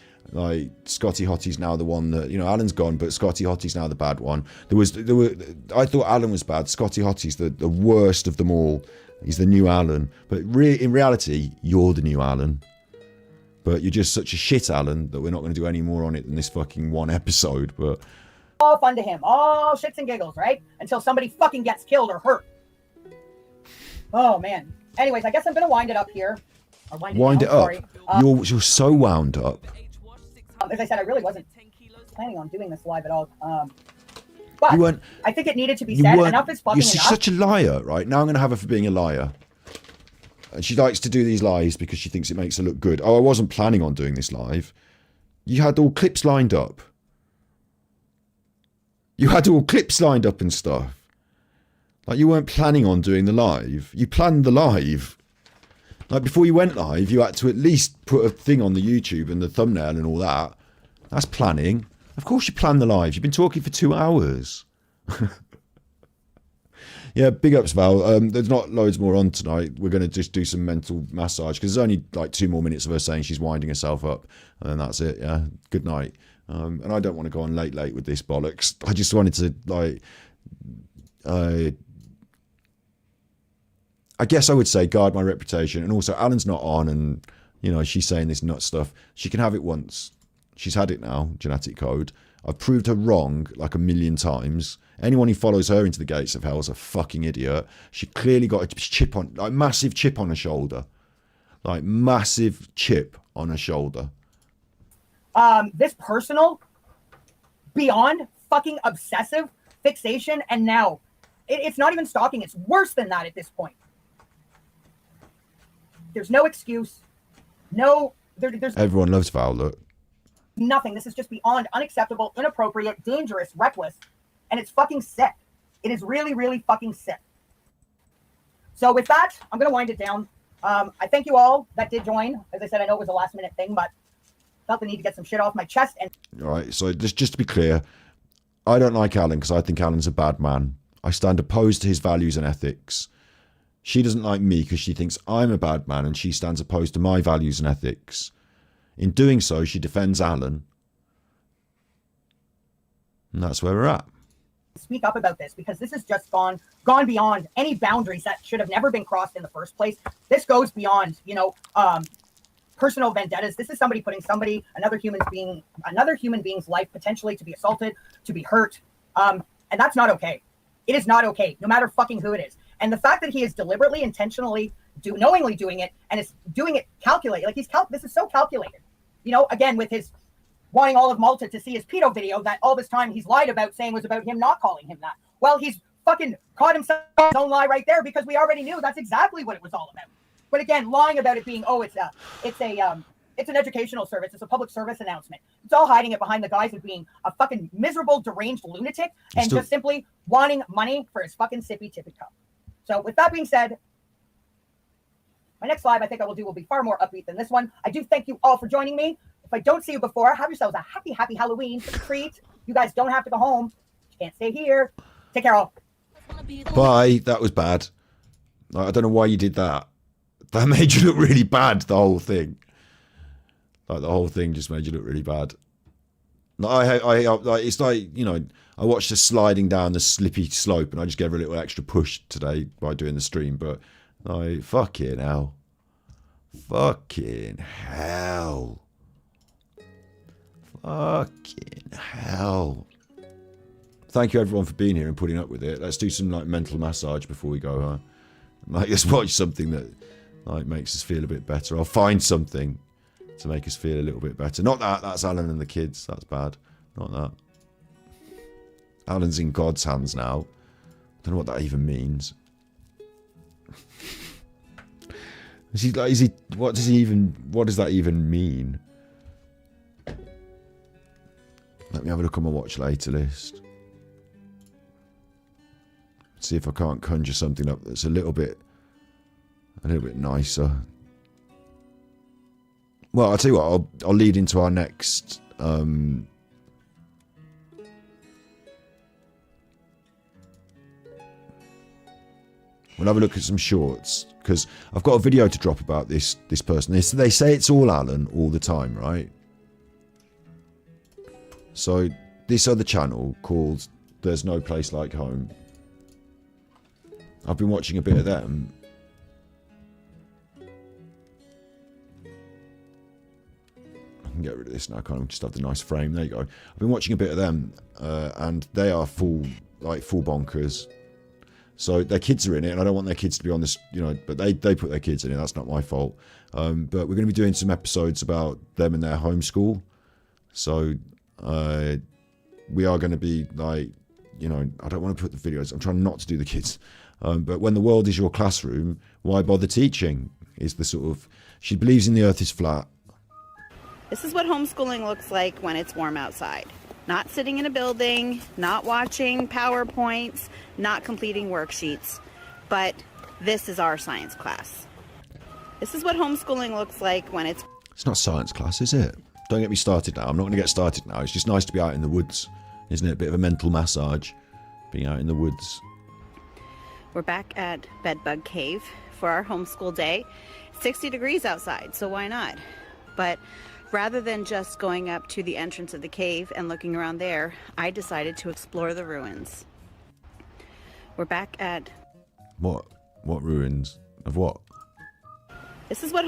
Scotty Hottie's now the one that, Alan's gone, but Scotty Hottie's now the bad one. I thought Alan was bad. Scotty Hottie's the worst of them all. He's the new Alan. But in reality, you're the new Alan. But you're just such a shit Alan that we're not going to do any more on it than this fucking one episode. But all fun to him, all shits and giggles, right? Until somebody fucking gets killed or hurt. Oh man. Anyways, I guess I'm gonna wind it up here. Or wind it up. Sorry. You're so wound up. As I said, I really wasn't planning on doing this live at all. But I think it needed to be said. Enough is fucking enough. You're such a liar, right? Now I'm gonna have her for being a liar. And she likes to do these lies because she thinks it makes her look good. Oh, I wasn't planning on doing this live. You had all clips lined up. You had all clips lined up and stuff. You weren't planning on doing the live. You planned the live. Before you went live, you had to at least put a thing on the YouTube and the thumbnail and all that. That's planning. Of course you plan the live. You've been talking for 2 hours. Yeah, big ups, Val. There's not loads more on tonight. We're going to just do some mental massage because there's only 2 more minutes of her saying she's winding herself up. And then that's it, yeah. Good night. And I don't want to go on late with this bollocks. I just wanted to, I guess I would say guard my reputation. And also, Alan's not on and, she's saying this nut stuff. She can have it once. She's had it now, genetic code. I've proved her wrong 1 million times. Anyone who follows her into the gates of hell is a fucking idiot. She clearly got a chip on, massive chip on her shoulder. Massive chip on her shoulder. This personal, beyond fucking obsessive fixation, and now it's not even stalking. It's worse than that at this point. There's no excuse. No, there's everyone loves Val, look. Nothing. This is just beyond unacceptable, inappropriate, dangerous, reckless, and it's fucking sick. It is really, really fucking sick. So with that, I'm going to wind it down. I thank you all that did join. As I said, I know it was a last minute thing, but felt the need to get some shit off my chest. And all right, so just to be clear, I don't like Alan because I think Alan's a bad man. I stand opposed to his values and ethics. She doesn't like me because she thinks I'm a bad man and she stands opposed to my values and ethics. In doing so, she defends Alan. And that's where we're at. Speak up about this because this has just gone beyond any boundaries that should have never been crossed in the first place. This goes beyond, personal vendettas. This is somebody putting another human being's life potentially to be assaulted, to be hurt. And that's not okay. It is not okay, no matter fucking who it is. And the fact that he is deliberately, intentionally, knowingly doing it, and is doing it calculated, this is so calculated. again, with his wanting all of Malta to see his pedo video that all this time he's lied about, saying was about him not calling him that. Well, he's fucking caught himself in his own lie right there, because we already knew that's exactly what it was all about. But again, lying about it being, it's an educational service. It's a public service announcement. It's all hiding it behind the guise of being a fucking miserable, deranged lunatic and just simply wanting money for his fucking sippy tippy cup. So with that being said, my next live I think I will do will be far more upbeat than this one. I do thank you all for joining me. If I don't see you before, have yourselves a happy, happy Halloween treat. You guys don't have to go home. You can't stay here. Take care all. Bye. That was bad. I don't know why you did that. That made you look really bad, the whole thing. Like, the whole thing just made you look really bad. It's like, I watched her sliding down the slippy slope and I just gave her a little extra push today by doing the stream. But, fucking hell. Fucking hell. Fucking hell. Thank you, everyone, for being here and putting up with it. Let's do some, mental massage before we go, huh? Let's watch something that, makes us feel a bit better. I'll find something to make us feel a little bit better. Not that. That's Alan and the kids. That's bad. Not that. Alan's in God's hands now. Don't know what that even means. What does that even mean? Let me have a look on my watch later list. See if I can't conjure something up that's a little bit nicer. Well, I'll tell you what, I'll lead into our next we'll have a look at some shorts, because I've got a video to drop about this person. They say it's all Alan all the time, right? So this other channel called There's No Place Like Home, I've been watching a bit of them. I can get rid of this now, can't I? Just have the nice frame. There you go. I've been watching a bit of them, and they are full bonkers. So their kids are in it, and I don't want their kids to be on this, but they put their kids in it. That's not my fault. But we're going to be doing some episodes about them and their homeschool. So we are going to be I don't want to put the videos. I'm trying not to do the kids. But when the world is your classroom, why bother teaching? Is the sort of, she believes in the earth is flat. This is what homeschooling looks like when it's warm outside. Not sitting in a building, not watching PowerPoints, not completing worksheets. But this is our science class. This is what homeschooling looks like when it's... It's not science class, is it? Don't get me started now. I'm not going to get started now. It's just nice to be out in the woods, isn't it? A bit of a mental massage, being out in the woods. We're back at Bedbug Cave for our homeschool day. 60 degrees outside, so why not? But rather than just going up to the entrance of the cave and looking around there, I decided to explore the ruins. We're back at... What? What ruins? Of what? This is what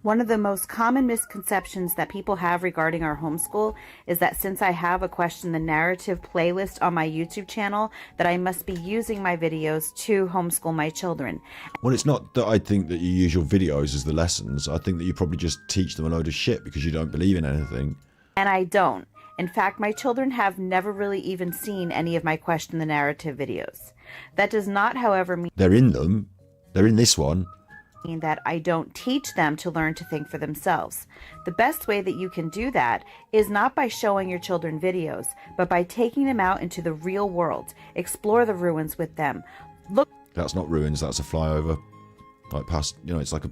One of the most common misconceptions that people have regarding our homeschool is that since I have a Question the Narrative playlist on my YouTube channel, that I must be using my videos to homeschool my children. Well, it's not that I think that you use your videos as the lessons. I think that you probably just teach them a load of shit because you don't believe in anything. And I don't. In fact, my children have never really even seen any of my Question the Narrative videos. That does not, however, mean... They're in them. They're in this one. That I don't teach them to learn to think for themselves. The best way that you can do that is not by showing your children videos, but by taking them out into the real world. Explore the ruins with them. Look. That's not ruins, that's a flyover. Like past, it's like a...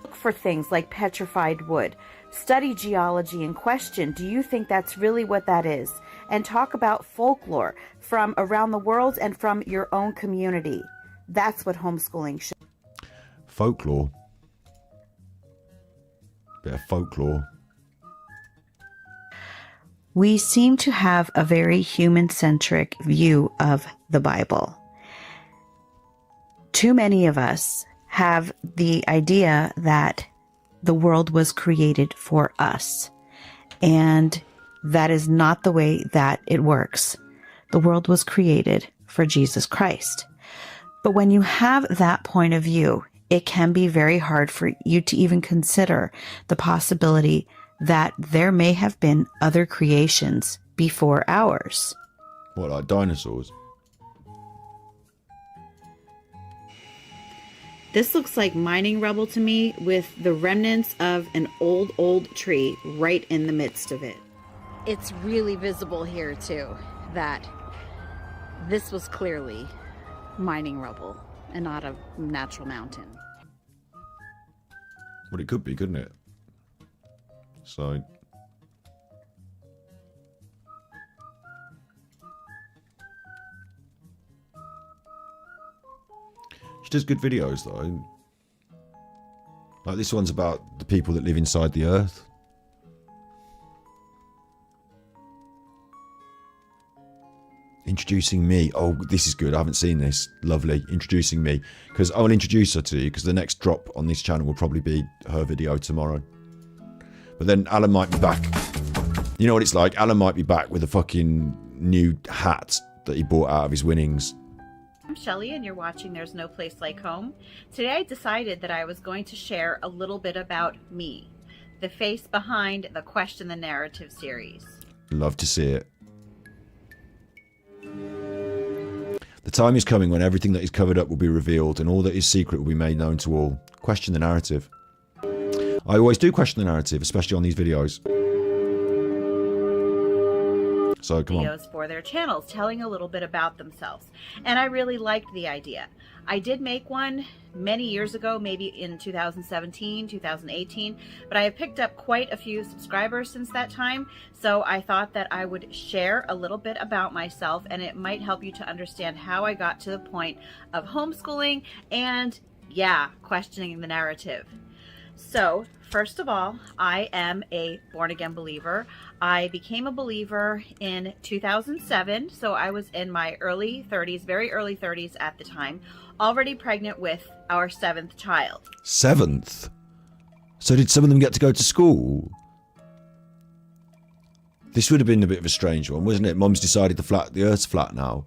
Look for things like petrified wood. Study geology and question, do you think that's really what that is? And talk about folklore from around the world and from your own community. That's what homeschooling should. Folklore. Bit of folklore. We seem to have a very human-centric view of the Bible. Too many of us have the idea that the world was created for us, and that is not the way that it works. The world was created for Jesus Christ. But when you have that point of view, it can be very hard for you to even consider the possibility that there may have been other creations before ours. What, like dinosaurs? This looks like mining rubble to me, with the remnants of an old tree right in the midst of it. It's really visible here too that this was clearly mining rubble and not a natural mountain. Well, it could be, couldn't it? So... She does good videos, though. Like, this one's about the people that live inside the earth. Introducing me. Oh, this is good. I haven't seen this. Lovely. Introducing me. Because I will introduce her to you, because the next drop on this channel will probably be her video tomorrow. But then Alan might be back. You know what it's like? Alan might be back with a fucking new hat that he bought out of his winnings. I'm Shelly, and you're watching There's No Place Like Home. Today I decided that I was going to share a little bit about me, the face behind the Question the Narrative series. Love to see it. The time is coming when everything that is covered up will be revealed, and all that is secret will be made known to all. Question the narrative. I always do question the narrative, especially on these videos. So come on. Videos for their channels telling a little bit about themselves, and I really liked the idea. I did make one many years ago, maybe in 2017, 2018, but I have picked up quite a few subscribers since that time, so I thought that I would share a little bit about myself, and it might help you to understand how I got to the point of homeschooling and, yeah, questioning the narrative. So, first of all, I am a born-again believer. I became a believer in 2007, so I was in my early 30s, very early 30s at the time, already pregnant with our 7th child. 7th? So did some of them get to go to school? This would have been a bit of a strange one, wasn't it? Mum's decided the Earth's flat now.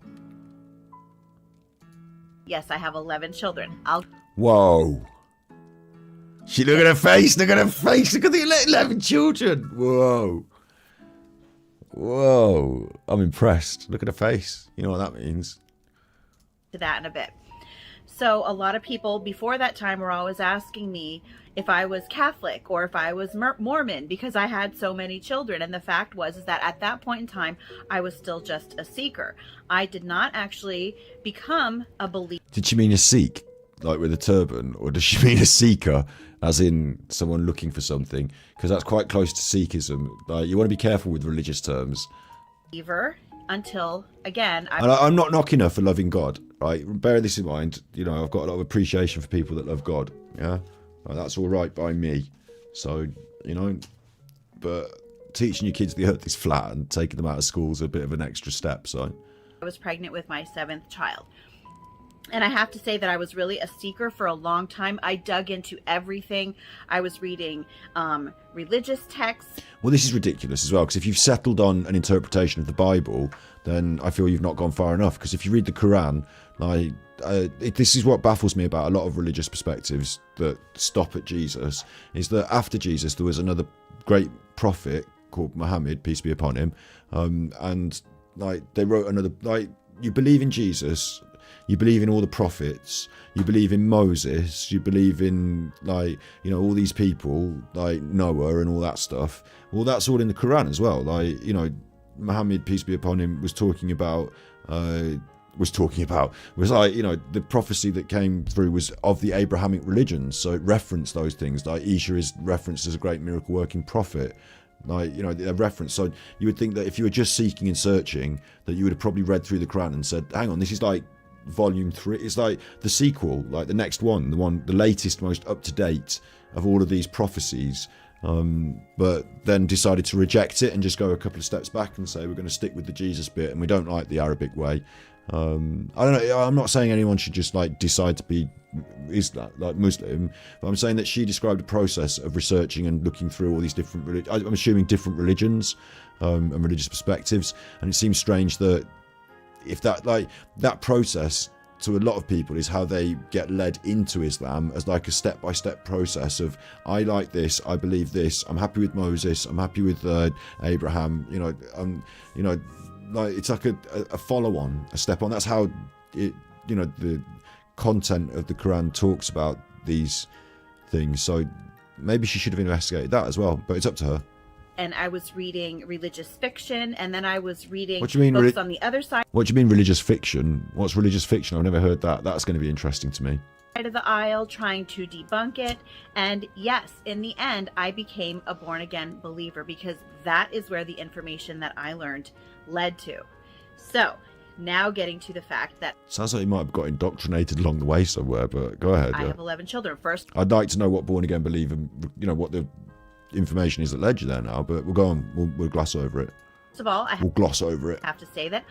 Yes, I have 11 children. Whoa. Look at her face, look at her face, look at the 11 children. Whoa. Whoa. I'm impressed. Look at her face. You know what that means. To that in a bit. So a lot of people before that time were always asking me if I was Catholic or if I was Mormon, because I had so many children. And the fact was that at that point in time, I was still just a seeker. I did not actually become a believer. Did she mean a Sikh, like with a turban? Or does she mean a seeker, as in someone looking for something? Because that's quite close to Sikhism. Like, you want to be careful with religious terms. Until, again... I'm not knocking her for loving God, right? Bear this in mind. You know, I've got a lot of appreciation for people that love God, yeah? Like, that's all right by me. So, you know, but teaching your kids the earth is flat and taking them out of school is a bit of an extra step, so... I was pregnant with my 7th child. And I have to say that I was really a seeker for a long time. I dug into everything. I was reading religious texts. Well, this is ridiculous as well, because if you've settled on an interpretation of the Bible, then I feel you've not gone far enough. Because if you read the Quran, like this is what baffles me about a lot of religious perspectives that stop at Jesus, is that after Jesus there was another great prophet called Muhammad, peace be upon him, and like they wrote another, like, you believe in Jesus, you believe in all the prophets, you believe in Moses, you believe in, like, you know, all these people, like Noah and all that stuff. Well, that's all in the Quran as well. Like, you know, Muhammad, peace be upon him, was like, you know, the prophecy that came through was of the Abrahamic religions, so it referenced those things. Like, Isha is referenced as a great miracle working prophet. Like, you know, they're referenced. So you would think that if you were just seeking and searching, that you would have probably read through the Quran and said, hang on, this is like volume 3, it's like the sequel, like the next one, the latest, most up to date of all of these prophecies, but then decided to reject it and just go a couple of steps back and say we're going to stick with the Jesus bit and we don't like the Arabic way. I don't know, I'm not saying anyone should just like decide to be Islam, like Muslim, but I'm saying that she described a process of researching and looking through all these different, I'm assuming different religions and religious perspectives, and it seems strange that if that, like, that process to a lot of people is how they get led into Islam as like a step-by-step process of, I like this, I believe this, I'm happy with Moses, I'm happy with Abraham, like it's like a follow-on, a step on. That's how it, the content of the Quran talks about these things. So maybe she should have investigated that as well, but it's up to her. And I was reading religious fiction, and then I was reading What do you mean, books on the other side What do you mean religious fiction? What's religious fiction? I've never heard that. That's going to be interesting to me. of the aisle, trying to debunk it. And yes, in the end, I became a born-again believer, because that is where the information that I learned led to. So now getting to the fact that Sounds like you might have got indoctrinated along the way somewhere, but go ahead. I Yeah. have 11 children. First I'd like to know what born again believer, what the information is that led you there now, but we'll go on. We'll gloss over it. of all, I We'll gloss over it. have to say that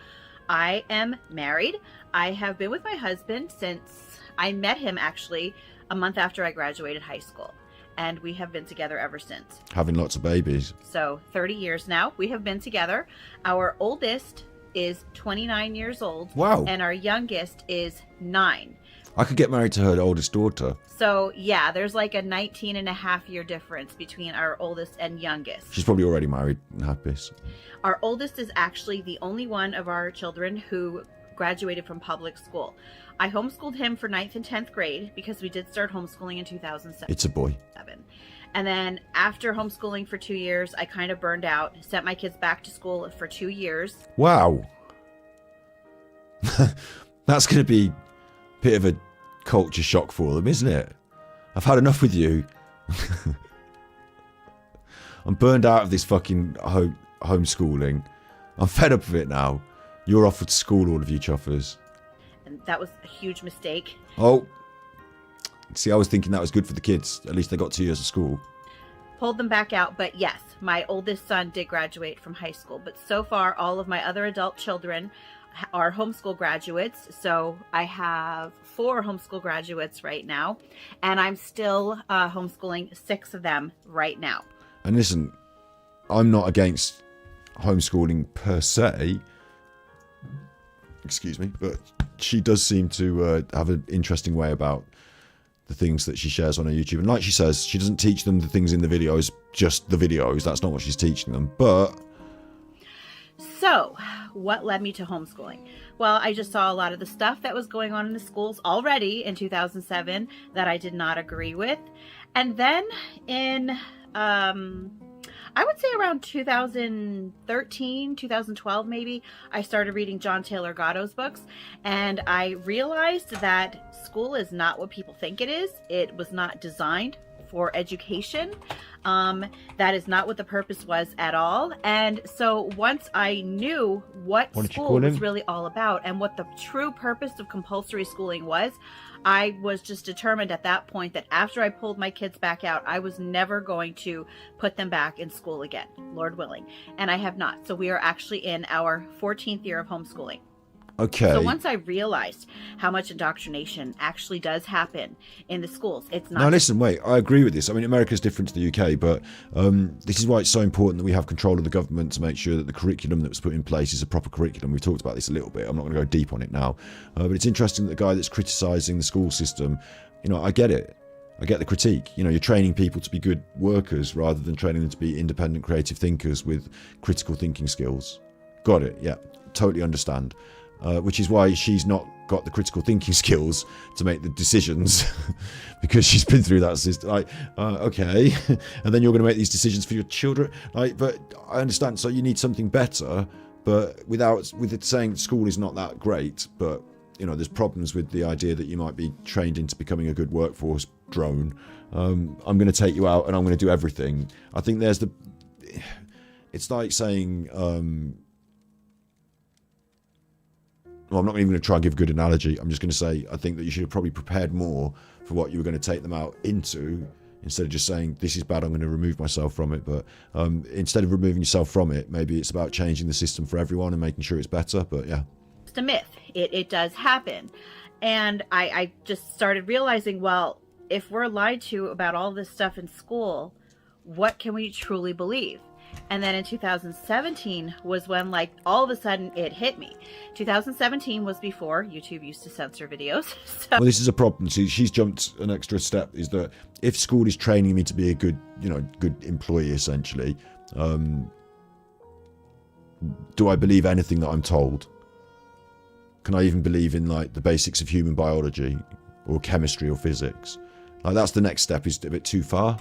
I am married. I have been with my husband since I met him actually a month after I graduated high school. And we have been together ever since. Having lots of babies. So 30 years now we have been together. Our oldest is 29 years old. Wow. And our youngest is 9. I could get married to her oldest daughter. So yeah, there's like a 19 and a half year difference between our oldest and youngest. She's probably already married and happy. Our oldest is actually the only one of our children who graduated from public school. I homeschooled him for 9th and 10th grade because we did start homeschooling in 2007. It's a boy. And then after homeschooling for 2 years, I kind of burned out, sent my kids back to school for 2 years. Wow. That's going to be a bit of a culture shock for them, isn't it? I've had enough with you. I'm burned out of this fucking homeschooling. I'm fed up of it now. You're off to school, all of you chuffers. And that was a huge mistake. Oh. See, I was thinking that was good for the kids. At least they got 2 years of school. Pulled them back out. But yes, my oldest son did graduate from high school. But so far, all of my other adult children are homeschool graduates. So I have 4 homeschool graduates right now. And I'm still homeschooling 6 of them right now. And listen, I'm not against homeschooling per se. Excuse me. But she does seem to have an interesting way about the things that she shares on her YouTube. And like she says, she doesn't teach them the things in the videos, just the videos. That's not what she's teaching them. But so what led me to homeschooling? Well, I just saw a lot of the stuff that was going on in the schools already in 2007 that I did not agree with. And then in, I would say around 2013, 2012 maybe, I started reading John Taylor Gatto's books, and I realized that school is not what people think it is. It was not designed for education. That is not what the purpose was at all. And so once I knew what school was really all about and what the true purpose of compulsory schooling was, I was just determined at that point that after I pulled my kids back out, I was never going to put them back in school again, Lord willing. And I have not. So we are actually in our 14th year of homeschooling. okay. So once I realized how much indoctrination actually does happen in the schools, it's not. Now listen, wait, I agree with this. I mean, America's different to the UK, but this is why it's so important that we have control of the government to make sure that the curriculum that was put in place is a proper curriculum. We've talked about this a little bit. I'm not going to go deep on it now. But it's interesting that the guy that's criticising the school system, I get it. I get the critique. You're training people to be good workers rather than training them to be independent, creative thinkers with critical thinking skills. Got it, yeah. Totally understand. Which is why she's not got the critical thinking skills to make the decisions because she's been through that system. Okay, and then you're going to make these decisions for your children. But I understand. So you need something better, but with it saying school is not that great. But there's problems with the idea that you might be trained into becoming a good workforce drone. I'm going to take you out and I'm going to do everything. I think it's like saying. Well, I'm not even going to try and give a good analogy. I'm just going to say I think that you should have probably prepared more for what you were going to take them out into instead of just saying, this is bad, I'm going to remove myself from it. But instead of removing yourself from it, maybe it's about changing the system for everyone and making sure it's better. But yeah. It's a myth. It does happen. And I just started realizing, well, if we're lied to about all this stuff in school, what can we truly believe? And then in 2017 was when, like, all of a sudden it hit me. 2017 was before YouTube used to censor videos. So Well, this is a problem. See, she's jumped an extra step. Is that if school is training me to be a good, good employee, essentially, do I believe anything that I'm told? Can I even believe in like the basics of human biology or chemistry or physics? Like that's the next step. Is a bit too far.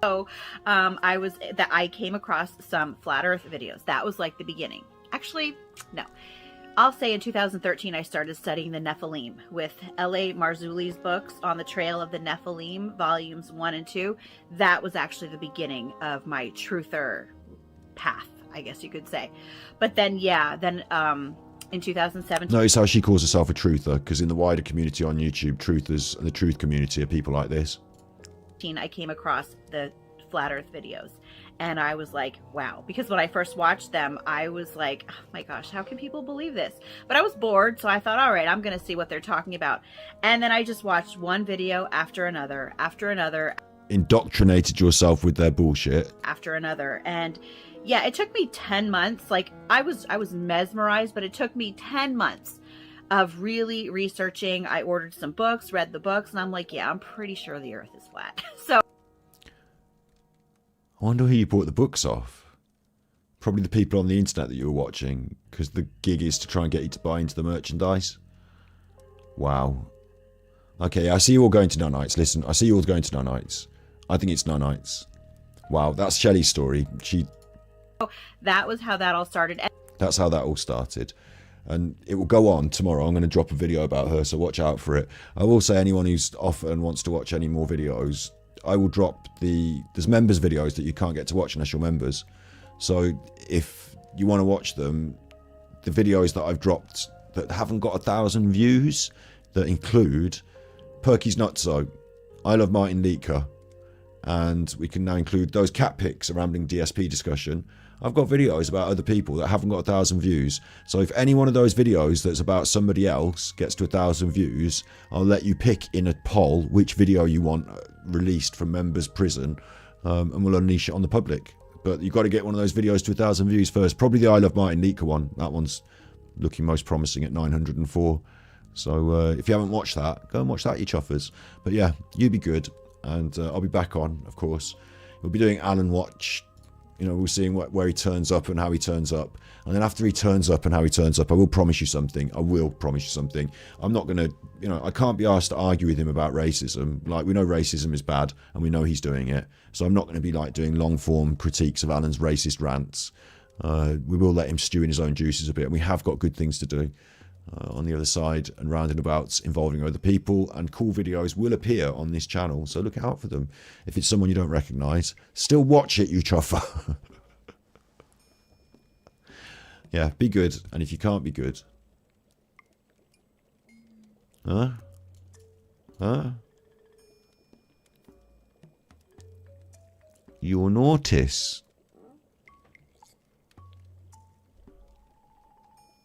So I came across some flat earth videos. That was like the beginning. Actually, no. I'll say in 2013 I started studying the Nephilim with L.A. Marzulli's books On the Trail of the Nephilim, volumes 1 and 2. That was actually the beginning of my truther path, I guess you could say. But then in 2017. Notice how she calls herself a truther, because in the wider community on YouTube, truthers and the truth community are people like this. I came across the flat earth videos and I was like, wow, because when I first watched them I was like, oh my gosh, how can people believe this? But I was bored, so I thought, all right, I'm gonna see what they're talking about. And then I just watched one video after another, indoctrinated yourself with their bullshit after another. And yeah, it took me 10 months. Like I was mesmerized, but it took me 10 months of really researching. I ordered some books, read the books, and I'm like, yeah, I'm pretty sure the earth is flat. So I wonder who you bought the books off. Probably the people on the internet that you were watching, because the gig is to try and get you to buy into the merchandise. Wow. Okay, I see you all going to nanites. Listen, I see you all going to nanites. I think it's nanites. Wow, that's Shelley's story. that was how that all started. That's how that all started. And it will go on tomorrow. I'm going to drop a video about her, so watch out for it. I will say anyone who's off and wants to watch any more videos, I will drop there's members videos that you can't get to watch unless you're members. So if you want to watch them, the videos that I've dropped that haven't got 1,000 views, that include Perky's Nutso, I Love Martin Leaker, and we can now include those cat pics, a rambling DSP discussion. I've got videos about other people that haven't got 1,000 views. So if any one of those videos that's about somebody else gets to 1,000 views, I'll let you pick in a poll which video you want released from members prison, and we'll unleash it on the public. But you've got to get one of those videos to 1,000 views first. Probably the I Love Martin Leaker one. That one's looking most promising at 904. So if you haven't watched that, go and watch that, you chuffers. But yeah, you be good. And I'll be back on, of course. We'll be doing Alan Watch. We're seeing where he turns up and how he turns up. And then after he turns up and how he turns up, I will promise you something. I'm not going to, I can't be asked to argue with him about racism. Like, we know racism is bad and we know he's doing it. So I'm not going to be like doing long form critiques of Alan's racist rants. We will let him stew in his own juices a bit. And we have got good things to do on the other side and roundabouts involving other people, and cool videos will appear on this channel, so look out for them. If it's someone you don't recognise, still watch it, you chuffer. Yeah, be good, and if you can't be good, you'll notice